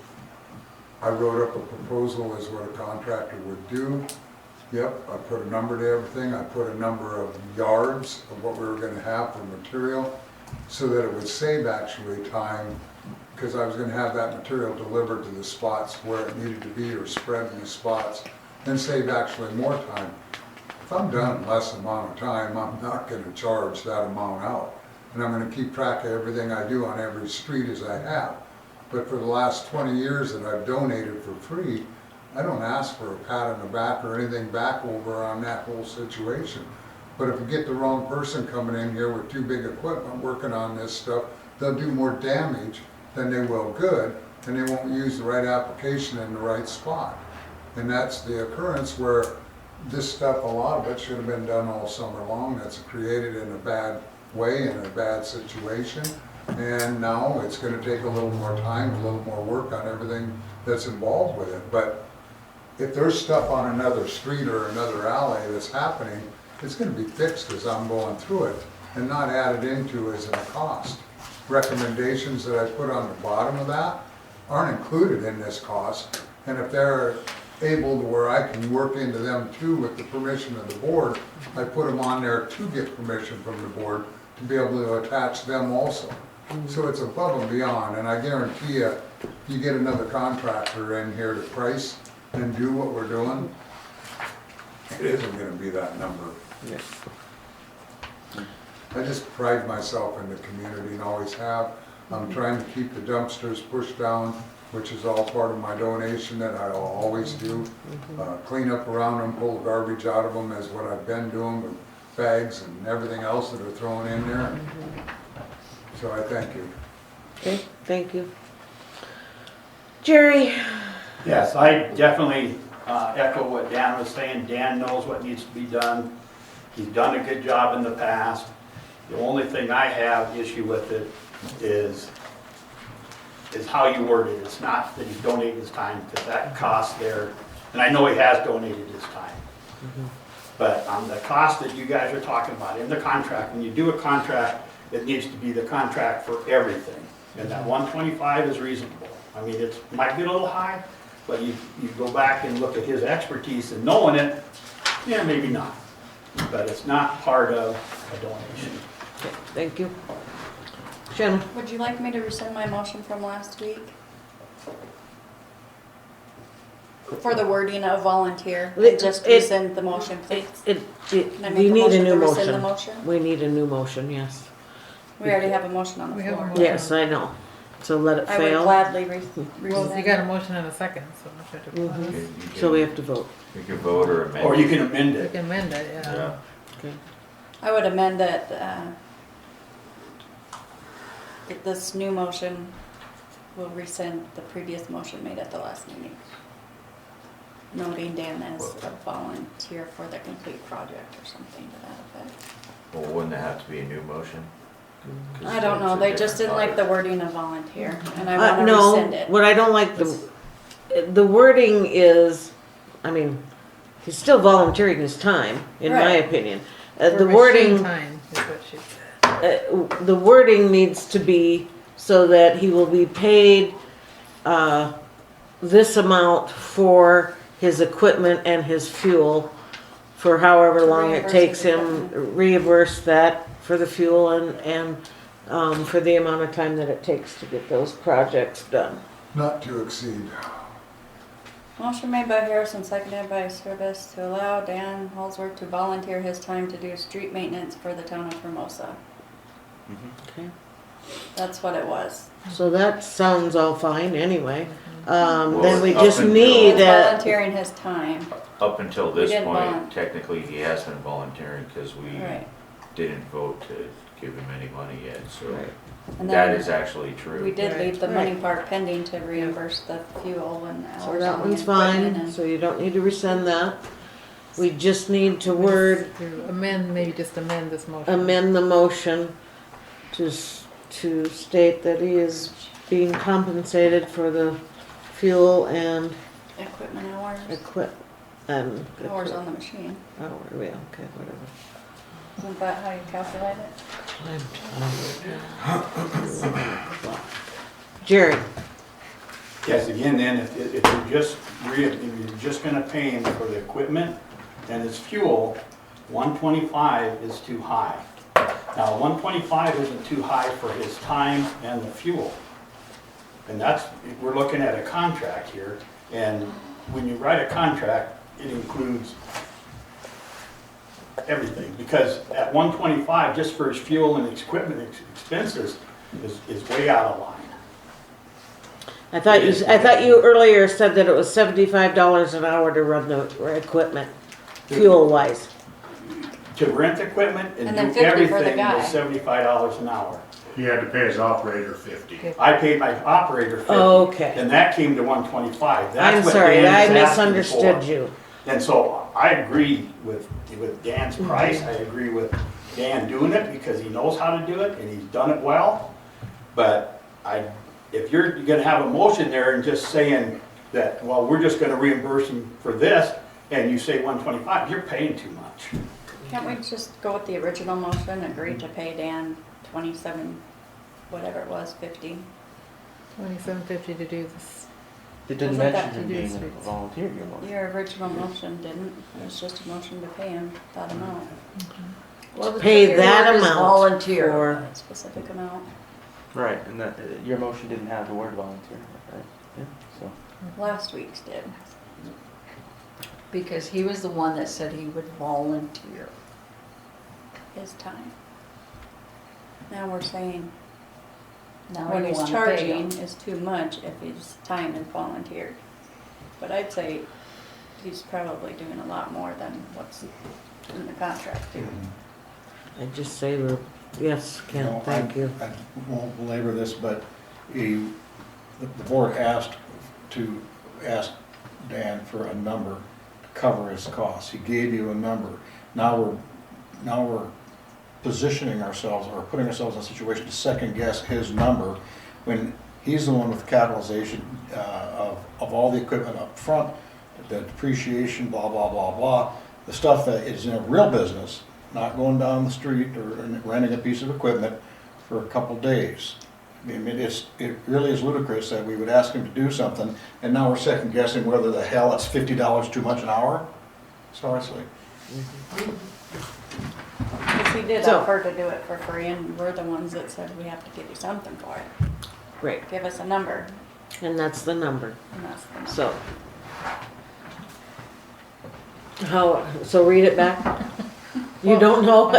S5: I wrote up a proposal as what a contractor would do. Yep, I put a number to everything. I put a number of yards of what we were gonna have for material, so that it would save actually time, because I was gonna have that material delivered to the spots where it needed to be, or spread in the spots, and save actually more time. If I'm done in less amount of time, I'm not gonna charge that amount out. And I'm gonna keep track of everything I do on every street as I have. But for the last 20 years that I've donated for free, I don't ask for a pat on the back or anything back over on that whole situation. But if we get the wrong person coming in here with too big equipment working on this stuff, they'll do more damage than they will good, and they won't use the right application in the right spot. And that's the occurrence where this stuff, a lot of it should have been done all summer long. That's created in a bad way, in a bad situation. And now it's gonna take a little more time, a little more work on everything that's involved with it. But if there's stuff on another street or another alley that's happening, it's gonna be fixed as I'm going through it and not added into as a cost. Recommendations that I put on the bottom of that aren't included in this cost. And if they're able to where I can work into them too with the permission of the board, I put them on there to get permission from the board to be able to attach them also. So it's above and beyond, and I guarantee you, you get another contractor in here to price and do what we're doing, it isn't gonna be that number.
S1: Yes.
S5: I just pride myself in the community and always have. I'm trying to keep the dumpsters pushed down, which is all part of my donation that I'll always do. Clean up around them, pull the garbage out of them is what I've been doing with bags and everything else that are thrown in there. So I thank you.
S1: Okay, thank you. Jerry?
S7: Yes, I definitely echo what Dan was saying. Dan knows what needs to be done. He's done a good job in the past. The only thing I have issue with it is how you word it. It's not that he's donated his time, because that cost there, and I know he has donated his time. But on the cost that you guys are talking about in the contract, when you do a contract, it needs to be the contract for everything. And that 125 is reasonable. I mean, it might be a little high, but you go back and look at his expertise and knowing it, yeah, maybe not. But it's not part of a donation.
S1: Okay, thank you. Shannon?
S4: Would you like me to rescind my motion from last week? For the wording of volunteer, just rescind the motion, please. Can I make
S1: You
S4: a
S1: need a
S4: motion
S1: new
S4: to rescind the
S1: motion.
S4: motion?
S1: We need a new motion, yes.
S4: We already have a motion on the
S19: We have a
S4: floor.
S19: motion.
S1: Yes, I know. So let it
S4: I would
S1: fail.
S4: gladly
S19: Well, you
S4: rescind.
S19: got a motion and a second, so we should do
S1: Mhm.
S19: this.
S1: So we have to vote.
S3: You can vote or amend.
S7: Or you can amend
S19: You
S7: it.
S19: can amend it, yeah.
S3: Yeah.
S1: Okay.
S4: I would amend that, that this new motion will rescind the previous motion made at the last meeting. Noting Dan as a volunteer for the complete project or something to that effect.
S3: Well, wouldn't it have to be a new motion? 'Cause
S4: I don't
S3: it's
S4: know,
S3: a
S4: they just didn't
S3: different
S4: like the
S3: product.
S4: wording of volunteer, and I wanna
S1: No,
S4: rescind it.
S1: what I don't like, the wording is, I mean, he's still volunteering his time, in my
S4: Right.
S1: opinion.
S19: For
S1: The
S19: machine
S1: wording,
S19: time is what she said.
S1: the wording needs to be so that he will be paid, this amount for his equipment and his fuel for however
S4: To
S1: long it
S4: reimburse
S1: takes
S4: his
S1: him, reimburse that for the fuel and for the amount of time that it takes to get those projects done.
S5: Not to exceed.
S4: Motion made by Harrison, seconded by Service to allow Dan Holsworth to volunteer his time to do street maintenance for the town of Hermosa.
S1: Okay.
S4: That's what it was.
S1: So that sounds all fine anyway.
S3: Well,
S1: Then we
S3: up
S1: just
S3: until-
S1: need
S4: He's
S1: a,
S4: volunteering his time.
S3: Up until this
S4: didn't
S3: point,
S4: bond.
S3: technically, he has been volunteering because we
S4: Right.
S3: didn't vote to give him any money yet, so
S4: And
S3: that
S4: then
S3: is actually true.
S4: we did leave the
S1: Right.
S4: money part pending to reimburse the fuel and
S1: so
S4: hours
S1: that
S4: on the
S1: one's
S4: equipment
S1: fine,
S4: and.
S1: so you don't need to rescind that. We just need to word,
S19: To amend, maybe just amend this motion.
S1: amend the motion to state that he is being compensated for the fuel and
S4: Equipment hours,
S1: and.
S4: hours on the machine.
S1: Oh, yeah, okay, whatever.
S4: Isn't that how you calculate it?
S1: I'm tired. Jerry?
S7: Yes, again, then, if you're just gonna pay him for the equipment and his fuel, 125 is too high. Now, 125 isn't too high for his time and the fuel. And that's, we're looking at a contract here, and when you write a contract, it includes everything, because at 125, just for his fuel and equipment expenses, is way out of line.
S1: I thought you earlier said that it was $75 an hour to run the equipment, fuel wise.
S7: to rent equipment
S4: And
S7: and
S4: then
S7: do
S4: 50 for the
S7: everything
S4: guy.
S7: was $75 an hour.
S13: He had to pay his operator 50.
S7: I paid my operator 50.
S1: Okay.
S7: And that came to 125.
S1: I'm
S7: That's what
S1: sorry,
S7: Dan
S1: I
S7: was asking
S1: misunderstood
S7: for.
S1: you.
S7: And so I agree with Dan's price. I agree with Dan doing it because he knows how to do it and he's done it well. But if you're gonna have a motion there and just saying that, well, we're just gonna reimburse him for this, and you say 125, you're paying too much.
S4: Can't we just go with the original motion, agree to pay Dan 27, whatever it was, 50?
S19: $27.50 to do this.
S17: It didn't
S4: Wasn't that
S17: mention him
S19: to do
S17: being a
S19: streets?
S17: volunteer, your motion.
S4: Your original motion didn't, it was just a motion to pay him that amount,
S2: Well, the
S1: Pay
S2: tricky
S1: that
S2: word is
S1: amount
S2: volunteer.
S1: for,
S4: a specific amount.
S17: Right, and that, your motion didn't have the word volunteer, right? Yeah, so.
S4: Last week's did.
S2: Because he was the one that said he would volunteer.
S4: His time. Now we're saying
S2: Now
S4: what
S2: we
S4: he's
S2: wanna pay
S4: charging
S2: him.
S4: is too much if his time is volunteered. But I'd say he's probably doing a lot more than what's in the contract too.
S1: I just say, yes,
S12: You
S1: Ken,
S12: know,
S1: thank you.
S12: I won't belabor this, but the board asked Dan for a number to cover his costs. He gave you a number. Now we're positioning ourselves or putting ourselves in a situation to second guess his number when he's the one with the capitalization of all the equipment up front, the depreciation, blah, blah, blah, blah. The stuff that is in a real business, not going down the street or renting a piece of equipment for a couple days. I mean, it really is ludicrous that we would ask him to do something, and now we're second guessing whether the hell it's $50 too much an hour. Seriously.
S4: Because he did
S1: So-
S4: offer to do it for free and we're the ones that said we have to give you something for it.
S1: Right,
S4: Give us a number
S1: and that's the number.
S4: and that's the number.
S1: So. So read it back? You don't know?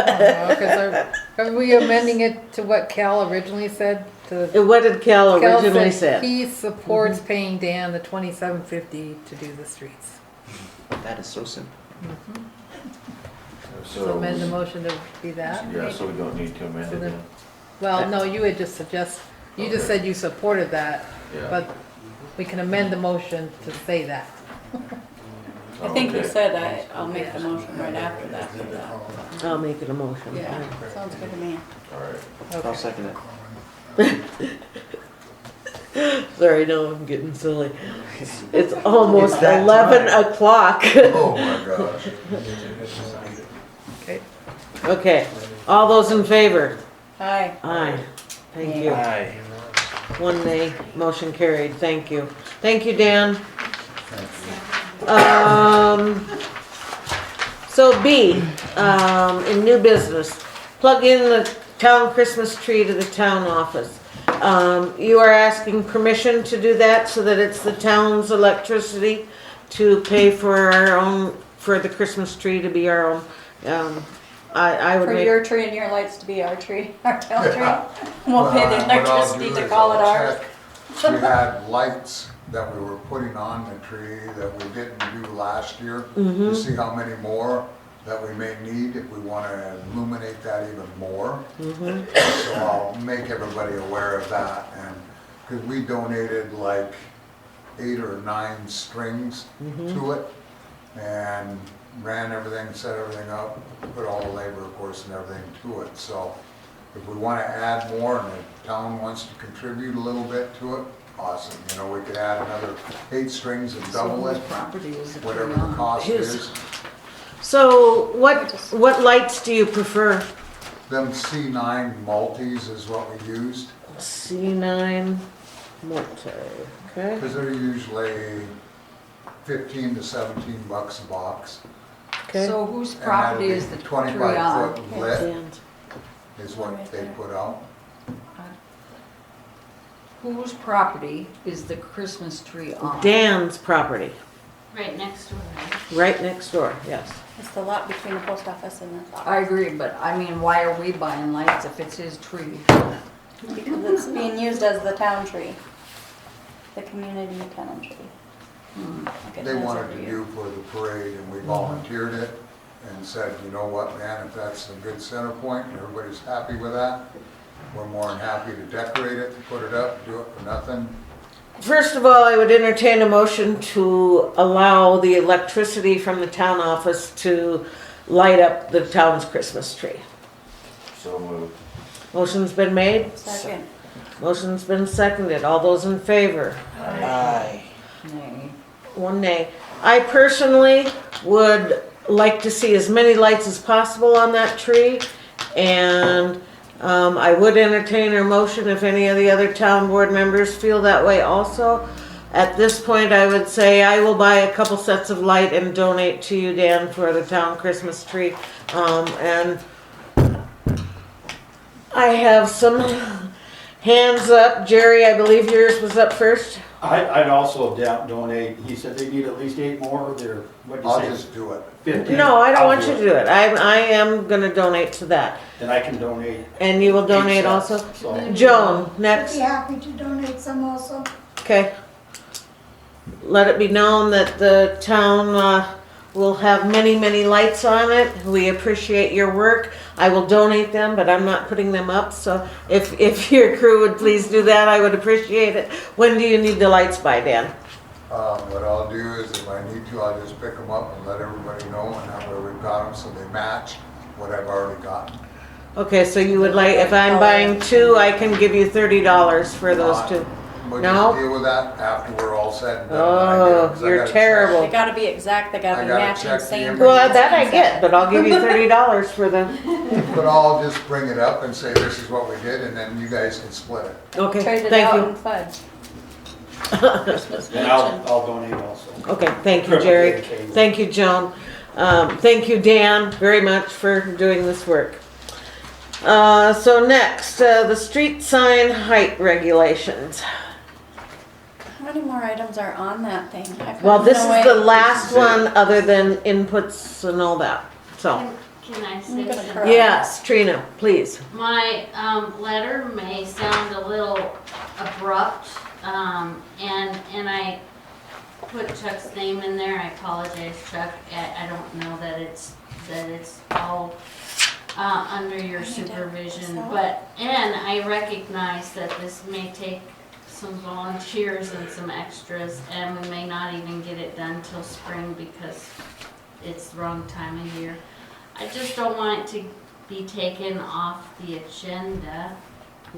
S19: Are we amending it to what Cal originally said?
S1: What did Cal
S19: Cal
S1: originally
S19: said
S1: say?
S19: he supports paying Dan the $27.50 to do the streets.
S17: That is so simple.
S19: So amend the motion to be that?
S3: Yeah, so we don't need to amend
S19: So
S3: it
S19: then-
S3: then.
S19: Well, no, you had just you just said you supported that,
S3: Yeah.
S19: but we can amend the motion to say that.
S4: I think you
S3: Okay.
S4: said I'll make the motion right after that. for that.
S1: I'll make it a motion.
S4: Yeah, sounds good to me.
S3: All right.
S17: I'll second it.
S1: Sorry, no, I'm getting silly. It's almost
S13: It's that
S1: 11
S13: time.
S1: o'clock.
S13: Oh my gosh.
S19: Okay.
S1: Okay, all those in favor?
S4: Aye.
S1: Aye. Thank you.
S17: Aye.
S1: 1 nay, motion carried, thank you. Thank you, Dan. So B, in new business, plug in the town Christmas tree to the town office. You are asking permission to do that so that it's the town's electricity to pay for our own, for the Christmas tree to be our own. I would
S4: For
S1: make,
S4: your tree and your lights to be our tree, our town tree. We'll pay the electricity to call it ours.
S5: We had lights that we were putting on the tree that we didn't do last year, to see how many more that we may need if we want to illuminate that even more. So I'll make everybody aware of that, and, because we donated like 8 or 9 strings to it, and ran everything, set everything up, put all the labor, of course, and everything to it. So if we want to add more and the town wants to contribute a little bit to it, awesome. You know, we could add another 8 strings and double it,
S2: Property is
S5: whatever the cost is.
S1: so what lights do you prefer?
S5: Them C9 multis is what we used,
S1: C9 multi, okay?
S5: because they're usually 15 to 17 bucks a box.
S1: Okay.
S2: So whose
S5: And
S2: property
S5: that'll
S2: is
S5: be
S2: the tree
S5: 25
S2: on?
S5: foot lit
S1: And
S5: is what they put out.
S2: Whose property is the Christmas tree on?
S1: Dan's property,
S16: Right next to it.
S1: right next door, yes.
S4: It's the lot between the post office and the
S2: I agree, but I mean, why are we buying lights if it's his tree?
S4: because it's being used as the town tree, the community town tree. Like it
S5: They
S4: has
S5: wanted
S4: every
S5: to
S4: year.
S5: do for the parade, and we volunteered it, and said, you know what, man, if that's a good center point and everybody's happy with that, we're more than happy to decorate it, to put it up, do it for nothing.
S1: First of all, I would entertain a motion to allow the electricity from the town office to light up the town's Christmas tree.
S3: So moved.
S1: Motion's been made?
S4: Second.
S1: Motion's been seconded. All those in favor?
S3: Aye.
S2: Nay.
S1: One nay. I personally would like to see as many lights as possible on that tree, and I would entertain a motion if any of the other town board members feel that way also. At this point, I would say I will buy a couple sets of light and donate to you, Dan, for the town Christmas tree. And I have some hands up. Jerry, I believe yours was up first.
S7: I'd also donate, he said they need at least 8 more, they're, what'd you
S5: I'll
S7: say?
S5: just do it.
S7: 15?
S1: No, I don't
S7: I'll
S1: want you to do it. I am gonna donate to that.
S7: Then I can donate.
S1: And you will donate
S7: 8
S1: also?
S7: sets, so.
S1: Joan,
S14: I'd
S1: next.
S14: be happy to donate some also.
S1: Okay. Let it be known that the town will have many, many lights on it. We appreciate your work. I will donate them, but I'm not putting them up, so if your crew would please do that, I would appreciate it. When do you need the lights by, Dan?
S5: What I'll do is if I need to, I'll just pick them up and let everybody know, and that way we've got them so they match what I've already got.
S1: Okay, so you would like, if I'm buying 2, I can give you $30 for those 2.
S5: We'll
S1: No?
S5: just deal with that after we're all said and done. when I get 'em,
S1: Oh,
S5: 'cause I
S1: you're
S5: gotta
S1: terrible.
S4: They gotta be exact, they gotta
S5: I
S4: be
S5: gotta
S4: matching,
S5: check the
S4: same.
S5: inventory.
S1: Well, that I get, but I'll give you $30 for them.
S5: check. But I'll just bring it up and say this is what we did, and then you guys can split it.
S1: Okay,
S4: Trade it
S1: thank
S4: out
S1: you.
S4: and fudge. Christmas
S7: And
S4: mansion.
S7: I'll donate also.
S1: Okay, thank you, Jerry. Thank you, Joan. Thank you, Dan, very much for doing this work. So next, the street sign height regulations.
S4: How many more items are on that thing? I've
S1: Well,
S4: got
S1: this
S4: no
S1: is the
S4: idea.
S1: last one other than inputs and all that, so.
S16: Can I
S4: I'm
S16: say
S4: gonna
S16: something?
S4: cry.
S1: Yes, Trina, please.
S16: My letter may sound a little abrupt, and I put Chuck's name in there. I apologize, Chuck. I don't know that it's all under your supervision, and I recognize that this may take some volunteers and some extras, and we may not even get it done till spring because it's the wrong time of year. I just don't want it to be taken off the agenda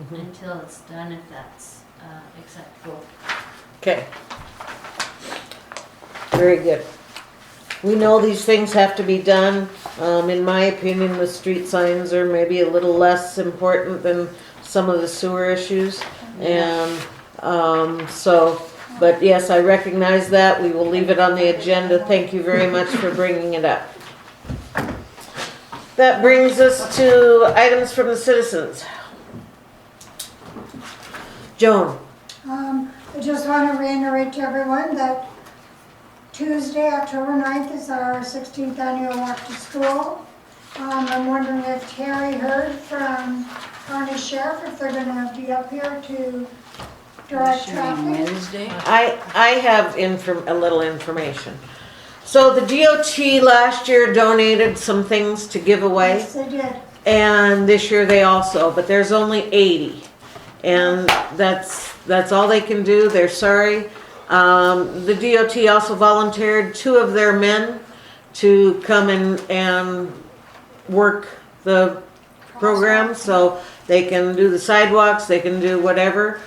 S16: until it's done, if that's acceptable.
S1: Okay. Very good. We know these things have to be done. In my opinion, the street signs are maybe a little less important than some of the sewer issues. And but yes, I recognize that. We will leave it on the agenda. Thank you very much for bringing it up. That brings us to items from the citizens. Joan.
S14: I just want to reiterate to everyone that Tuesday, October 9th is our 16th annual walk to school. I'm wondering if Terry heard from County Sheriff if they're gonna be up here to direct traffic.
S2: Wednesday?
S1: I have a little information. So the DOT last year donated some things to give away.
S14: Yes, they did.
S1: And this year they also, but there's only 80. And that's all they can do. They're sorry. The DOT also volunteered 2 of their men to come in and work the program, so they can do the sidewalks, they can do whatever.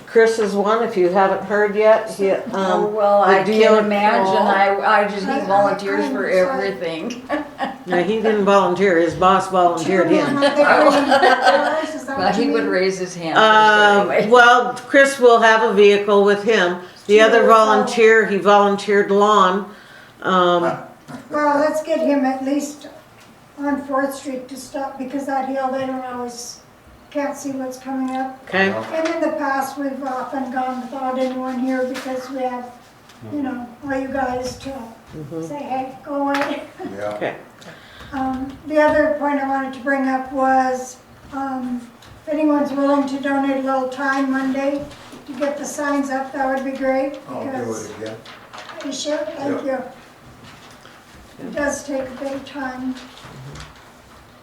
S1: Chris is one, if you haven't heard yet. He,
S2: Well, I can't imagine, I just need volunteers for everything.
S1: No, he didn't volunteer, his boss volunteered him.
S2: But he would raise his hand first anyway.
S1: Well, Chris will have a vehicle with him. The other volunteer, he volunteered lawn.
S14: Well, let's get him at least on 4th Street to stop, because that hill, they don't always, can't see what's coming up.
S1: Okay.
S14: And in the past, we've often gone without anyone here because we have, you know, all you guys to say, hey, go away.
S5: Yeah.
S1: Okay.
S14: The other point I wanted to bring up was, if anyone's willing to donate a little time Monday to get the signs up, that would be great.
S5: I'll do
S14: because-
S5: it again.
S14: Are you sure? Thank you. It does take a bit of time.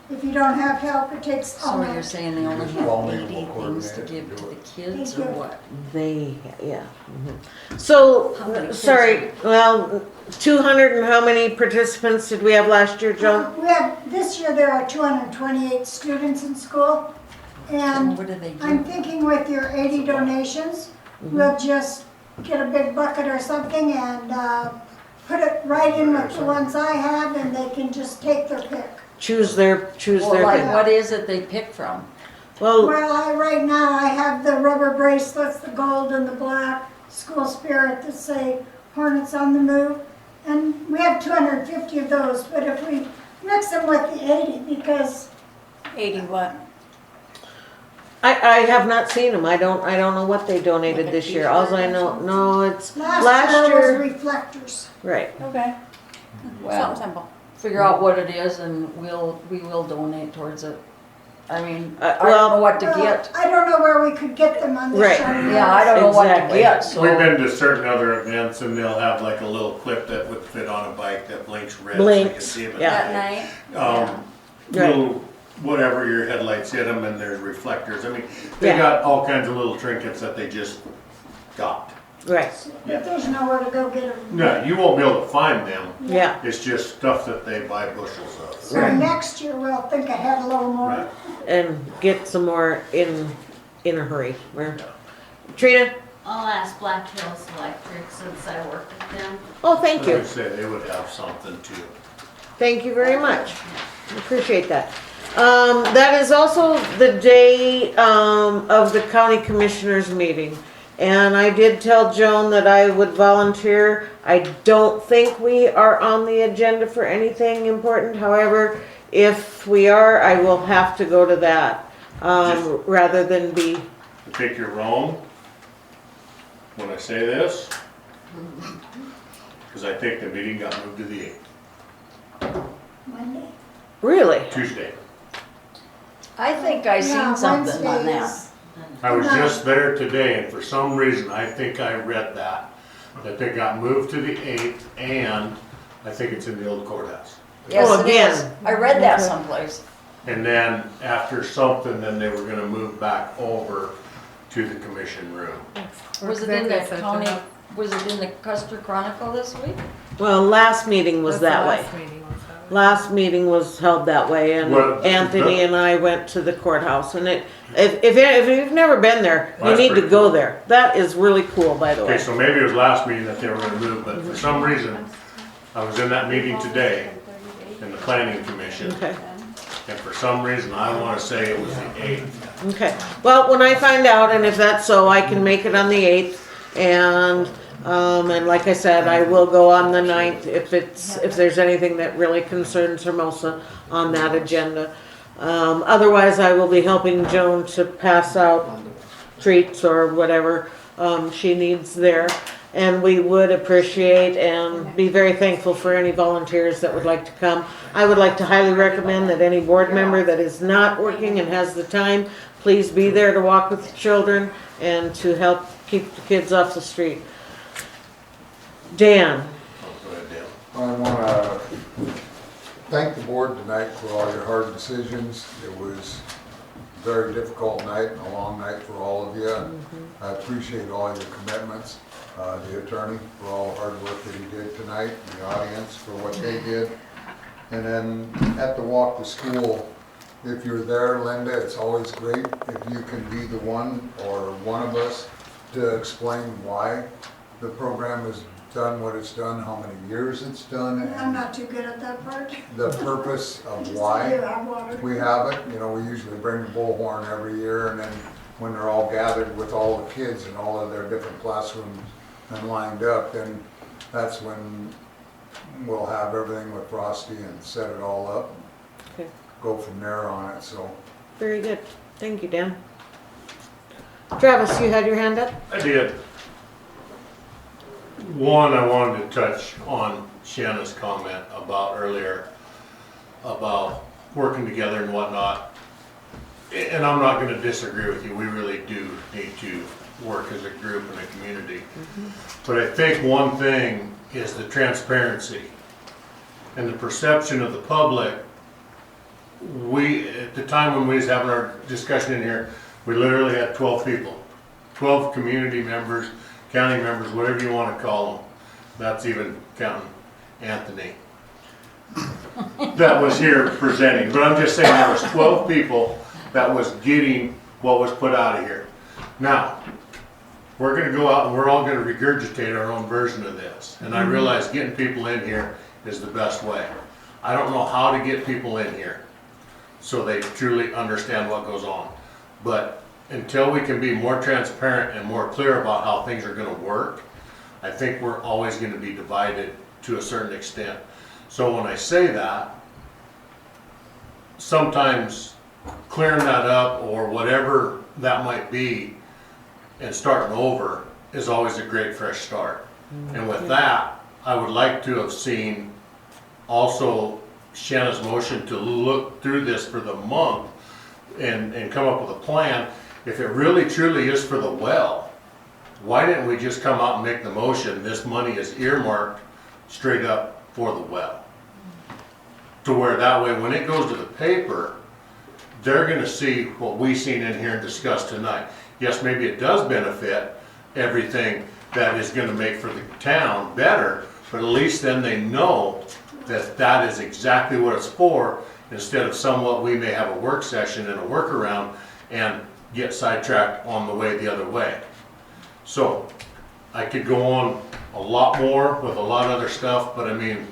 S14: If you don't have help, it takes all
S2: So you're
S14: night.
S2: saying they only
S5: Just call
S2: have
S5: me,
S2: 80
S5: we'll
S2: things to
S5: coordinate
S2: give
S5: and
S2: to
S5: do
S2: the
S5: it.
S2: kids or what?
S1: Yeah. So,
S2: How many kids
S1: sorry, well, 200 and how many participants did we have last year, Joan?
S14: We have, this year there are 228 students in school. And
S2: What do they
S14: I'm
S2: do?
S14: thinking with your 80 donations, we'll just get a big bucket or something and put it right in with the ones I have, and they can just take their pick.
S1: Choose their
S2: Well, like,
S1: pick.
S2: what is it they pick from?
S1: Well,
S14: Right now I have the rubber bracelets, the gold and the black, school spirit that say Hornets on the Move. And we have 250 of those, but if we mix them with the 80, because
S4: 80 what?
S1: I have not seen them. I don't know what they donated
S4: Like a
S1: this year. Alls I
S4: t-shirt or
S1: know,
S4: something?
S1: no, it's
S14: last
S1: last
S14: year was
S1: year.
S14: reflectors.
S1: Right.
S4: Okay.
S2: Well,
S4: Something simple.
S2: figure out what it is and we will donate towards it. I mean, I
S1: well,
S2: don't know what to get.
S14: I don't know where we could get them on this.
S1: Right.
S14: show.
S2: Yeah, I don't know what to
S1: Exactly.
S2: get, so.
S13: We've been to certain other events and they'll have like a little clip that would fit on a bike that blinks red.
S1: Blinks,
S13: So you can see
S1: yeah.
S2: At night?
S13: Um,
S1: Right.
S13: little, whatever, your headlights hit them and there's reflectors. I mean, they
S1: Yeah.
S13: got all kinds of little trinkets that they just got.
S1: Right.
S14: But there's nowhere to go get them.
S13: No, you won't be able to find them.
S1: Yeah.
S13: It's just stuff that they buy bushels of.
S14: So next year we'll think ahead a little more.
S13: Right.
S1: And get some more in a hurry. Trina?
S16: I'll ask Black Hills Electric since I work with them.
S1: Oh, thank
S13: Like
S1: you.
S13: I said, they would have something too.
S1: Thank you very much. Appreciate that. That is also the day of the county commissioners meeting. And I did tell Joan that I would volunteer. I don't think we are on the agenda for anything important. However, if we are, I will have to go to that rather than be.
S13: Think you're wrong when I say this, because I think the meeting got moved to the 8th,
S14: Monday.
S1: Really?
S13: Tuesday.
S2: I think I
S14: Yeah,
S2: seen something on that.
S14: Wednesdays.
S13: I was just there today, and for some reason, I think I read that they got moved to the 8th, and I think it's in the old courthouse.
S2: Yes,
S1: Oh,
S2: it
S1: again.
S2: is. I read that
S1: Okay.
S2: someplace.
S13: And then after something, then they were gonna move back over to the commission room.
S2: Was it in the
S19: Executive
S2: county,
S19: session.
S2: was it in the Custer Chronicle this week?
S1: Well, last meeting was
S19: That's the
S1: that way.
S19: last meeting was that way.
S1: Last meeting was held that way, and
S13: Well,
S1: Anthony
S13: the-
S1: and I went to the courthouse, and if you've never been there, you
S13: That's
S1: need to
S13: pretty
S1: go
S13: cool.
S1: there. That is really cool, by the
S13: Okay,
S1: way.
S13: so maybe it was last meeting that they were gonna move, but for some reason, I was in that meeting today in the planning commission,
S1: Okay,
S13: and for some reason, I wanna say it was the 8th.
S1: okay. Well, when I find out, and if that's so, I can make it on the 8th, and like I said, I will go on the 9th if there's anything that really concerns Hermosa on that agenda. Otherwise, I will be helping Joan to pass out treats or whatever she needs there. And we would appreciate and be very thankful for any volunteers that would like to come. I would like to highly recommend that any board member that is not working and has the time, please be there to walk with the children and to help keep the kids off the street. Dan?
S13: Go ahead, Dan.
S5: I want to thank the board tonight for all your hard decisions. It was a very difficult night and a long night for all of you. I appreciate all your commitments. The attorney for all the hard work that he did tonight, the audience for what they did. And then at the walk to school, if you're there, Linda, it's always great if you can be the one or one of us to explain why the program has done what it's done, how many years it's done,
S14: I'm
S5: and
S14: not too good at that part.
S5: the purpose of
S14: Just
S5: why
S14: do have water.
S5: we have it. You know, we usually bring the bullhorn every year, and then when they're all gathered with all the kids in all of their different classrooms and lined up, then that's when we'll have everything with Frosty and set it all up.
S1: Okay.
S5: Go from there on it, so.
S1: Very good. Thank you, Dan. Travis, you had your hand up?
S13: I did. One, I wanted to touch on Shanna's comment about earlier, about working together and whatnot. And I'm not gonna disagree with you, we really do need to work as a group and a community. But I think one thing is the transparency. and the perception of the public, we, at the time when we was having our discussion in here, we literally had 12 people. 12 community members, county members, whatever you want to call them. That's even counting Anthony. That was here presenting, but I'm just saying there was 12 people that was getting what was put out of here. Now, we're gonna go out and we're all gonna regurgitate our own version of this. And I realize getting people in here is the best way. I don't know how to get people in here so they truly understand what goes on. But until we can be more transparent and more clear about how things are gonna work, I think we're always gonna be divided to a certain extent. So when I say that, sometimes clearing that up or whatever that might be and starting over is always a great fresh start. And with that, I would like to have seen also Shanna's motion to look through this for the month and come up with a plan. If it really truly is for the well, why didn't we just come out and make the motion, this money is earmarked straight up for the well? To where that way, when it goes to the paper, they're gonna see what we seen in here and discussed tonight. Yes, maybe it does benefit everything that is gonna make for the town better, but at least then they know that that is exactly what it's for, instead of somewhat we may have a work session and a workaround and get sidetracked on the way the other way. So I could go on a lot more with a lot of other stuff, but I mean,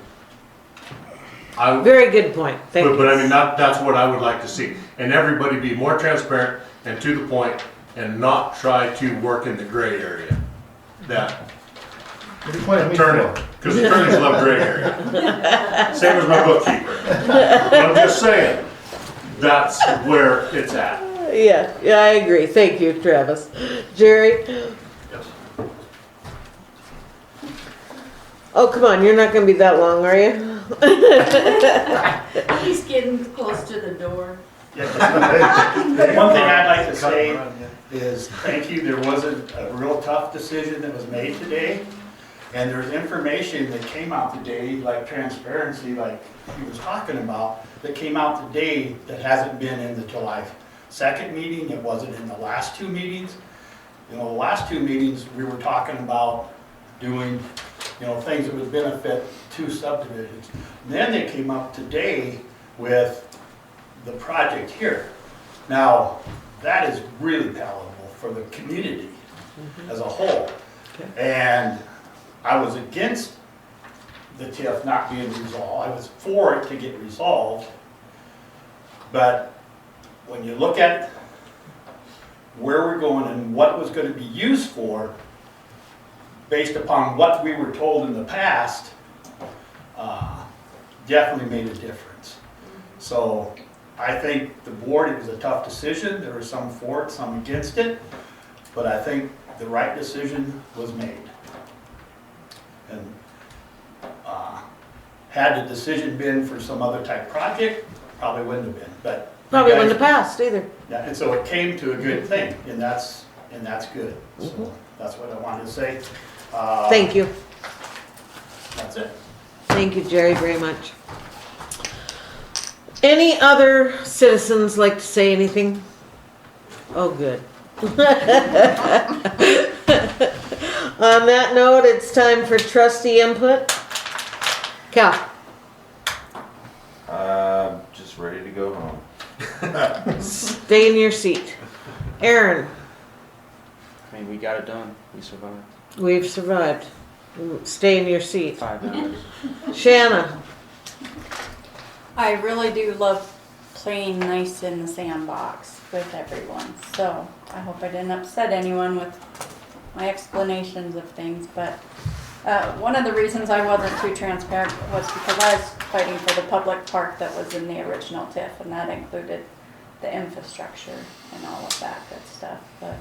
S1: Very good point, thank you.
S13: but I mean, that's what I would like to see. And everybody be more transparent and to the point and not try to work in the gray area. That, attorney, because attorneys love gray area. Same as my bookkeeper. But I'm just saying, that's where it's at.
S1: Yeah, I agree, thank you, Travis. Jerry?
S7: Yes.
S1: Oh, come on, you're not gonna be that long, are you?
S16: He's getting close to the door.
S7: One thing I'd like to say is thank you. There wasn't a real tough decision that was made today. And there's information that came out today, like transparency, like he was talking about, that came out today that hasn't been in the July 2nd meeting. It wasn't in the last two meetings. You know, the last two meetings, we were talking about doing, you know, things that would benefit two subdivisions. And then they came up today with the project here. Now, that is really palatable for the community as a whole. And I was against the TIF not being resolved. I was for it to get resolved. But when you look at where we're going and what it was going to be used for, based upon what we were told in the past, definitely made a difference. So I think the board, it was a tough decision. There were some for it, some against it, but I think the right decision was made. And had the decision been for some other type project, probably wouldn't have been, but.
S1: Probably wouldn't have passed either.
S7: Yeah, and so it came to a good thing, and that's good. So that's what I wanted to say.
S1: Thank you.
S7: That's it.
S1: Thank you, Jerry, very much. Any other citizens like to say anything? Oh, good. On that note, it's time for trustee input. Cal?
S3: Just ready to go home.
S1: Stay in your seat. Aaron?
S17: I mean, we got it done. We survived.
S1: We've survived. Stay in your seat.
S17: 5 hours.
S1: Shanna?
S4: I really do love playing nice in the sandbox with everyone, so I hope I didn't upset anyone with my explanations of things, but one of the reasons I wasn't too transparent was because I was fighting for the public park that was in the original TIF, and that included the infrastructure and all of that good stuff, but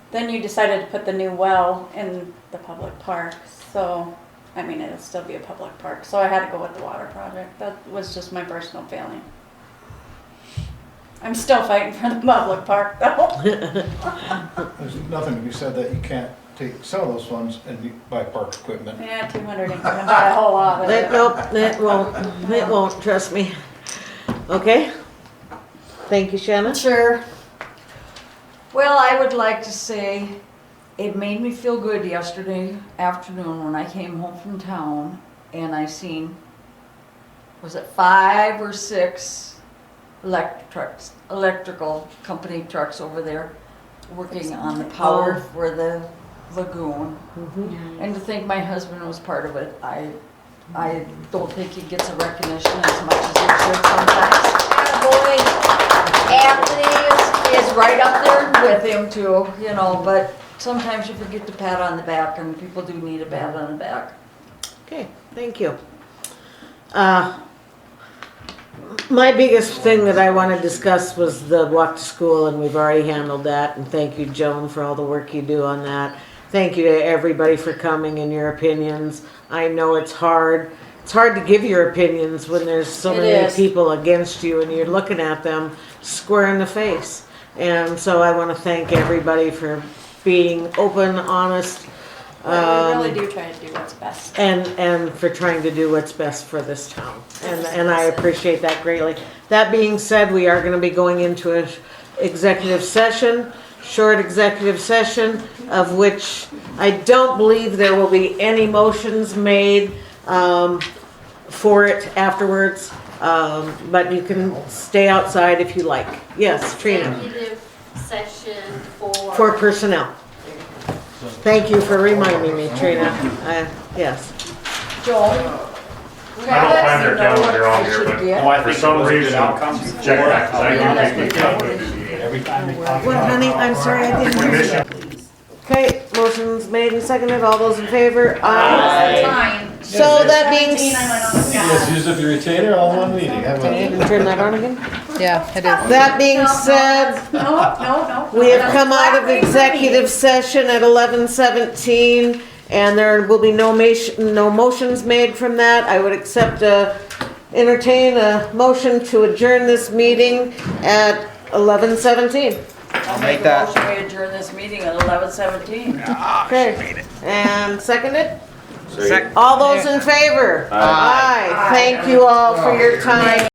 S4: then you decided to put the new well in the public park, so I mean, it'll still be a public park, so I had to go with the water project. That was just my personal feeling. I'm still fighting for the public park, though.
S12: There's nothing to be said that you can't take some of those funds and buy park equipment.
S2: Yeah, 200 ain't gonna buy a whole lot of it.
S1: Nope, it won't, trust me. Okay? Thank you, Shannon.
S2: Sure. Well, I would like to say it made me feel good yesterday afternoon when I came home from town and I seen, was it 5 or 6 electrical company trucks over there working on the power for the lagoon. And to think my husband was part of it, I don't think he gets a recognition as much as he should sometimes. And boy, Anthony is right up there with him too, you know, but sometimes you forget to pat on the back, and people do need a pat on the back.
S1: Okay, thank you. My biggest thing that I want to discuss was the walk to school, and we've already handled that, and thank you, Joan, for all the work you do on that. Thank you to everybody for coming and your opinions. I know it's hard. It's hard to give your opinions when there's so many people against you and you're looking at them square in the face. And so I want to thank everybody for being open, honest.
S2: We really do try to do what's best.
S1: And for trying to do what's best for this town. And I appreciate that greatly. That being said, we are going to be going into an executive session, short executive session, of which I don't believe there will be any motions made for it afterwards. But you can stay outside if you like. Yes, Trina.
S15: Executive session
S1: For personnel. Thank you for reminding me, Trina. Yes.
S2: Joel?
S13: I don't find their calendar on here, but for some reason, check that, 'cause I do think we got it.
S7: Every time they talk
S1: What, honey? I'm sorry, I didn't hear you. Okay, motion's made and seconded. All those in favor? Aye. So that being
S12: Yes, use up your retainer, all one meeting.
S1: Can you even turn that on again?
S19: Yeah, it is.
S1: That being said,
S2: No.
S1: we have come out of executive session at 11:17, and there will be no motions made from that. I would entertain a motion to adjourn this meeting at 11:17.
S2: I'll make that. Motion we adjourn this meeting at 11:17.
S1: Okay, and seconded? All those in favor? Aye. Thank you all for your time.